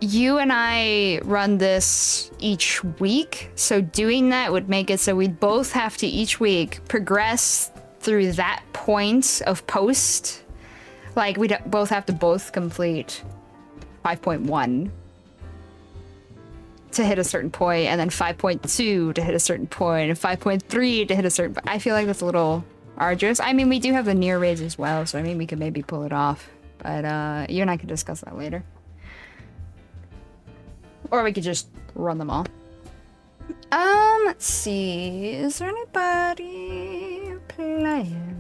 you and I run this each week, so doing that would make it so we'd both have to each week progress through that point of post. Like, we'd both have to complete 5.1 to hit a certain point, and then 5.2 to hit a certain point, and 5.3 to hit a certain point. I feel like that's a little arduous. I mean, we do have the near raids as well, so I mean, we could maybe pull it off. But you and I could discuss that later. Or we could just run them all. Let's see. Is there anybody playing?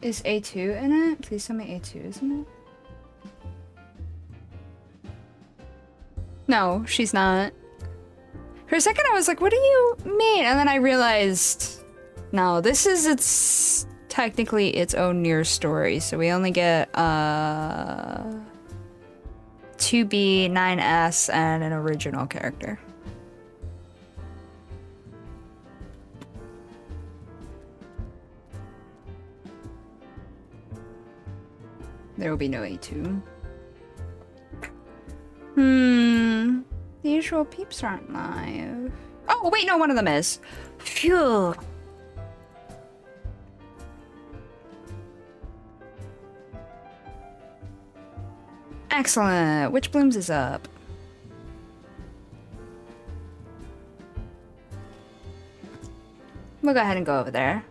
Is A2 in it? Please tell me A2 is in it. No, she's not. For a second I was like, what do you mean? And then I realized, no, this is technically its own near story. So we only get 2B, 9S, and an original character. There will be no A2. The usual peeps aren't live. Oh, wait, no, one of them is. Phew. Excellent. Witch Blooms is up. We'll go ahead and go over there.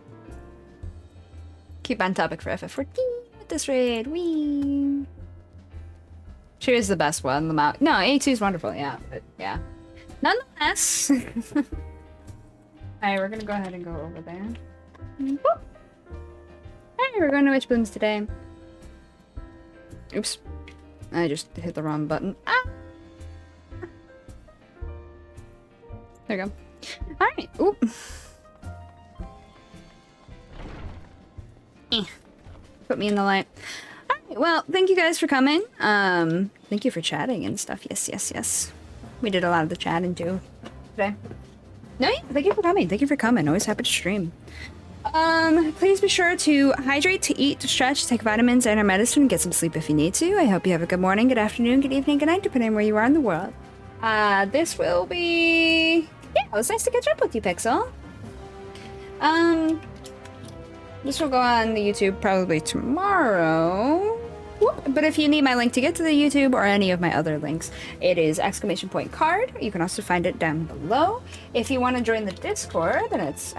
Keep on topic for FF14 with this raid. Whee! She is the best one. No, A2 is wonderful, yeah, but yeah. Nonetheless. Alright, we're gonna go ahead and go over there. Boop. Alright, we're going to Witch Blooms today. Oops. I just hit the wrong button. Ah! There you go. Alright. Oop. Put me in the light. Alright, well, thank you guys for coming. Thank you for chatting and stuff. Yes, yes, yes. We did a lot of the chatting too today. No, yeah, thank you for coming. Thank you for coming. Always happy to stream. Please be sure to hydrate, to eat, to stretch, take vitamins and or medicine, and get some sleep if you need to. I hope you have a good morning, good afternoon, good evening, good night, depending on where you are in the world. This will be... Yeah, it was nice to catch up with you, Pixel. This will go on the YouTube probably tomorrow. But if you need my link to get to the YouTube or any of my other links, it is !card. You can also find it down below. If you want to join the Discord, then it's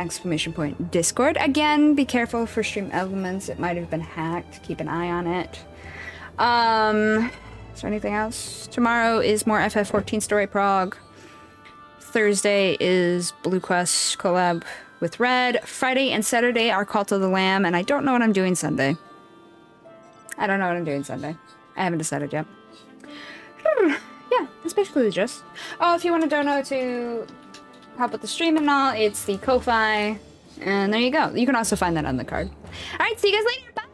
!Discord. Again, be careful for stream elements. It might have been hacked. Keep an eye on it. Is there anything else? Tomorrow is more FF14 story prog. Thursday is Blue Quest collab with Red. Friday and Saturday are Cult of the Lamb, and I don't know what I'm doing Sunday. I don't know what I'm doing Sunday. I haven't decided yet. Yeah, that's basically the gist. Oh, if you want to donate to help with the stream and all, it's the Ko-Fi. And there you go. You can also find that on the card. Alright, see you guys later. Bye!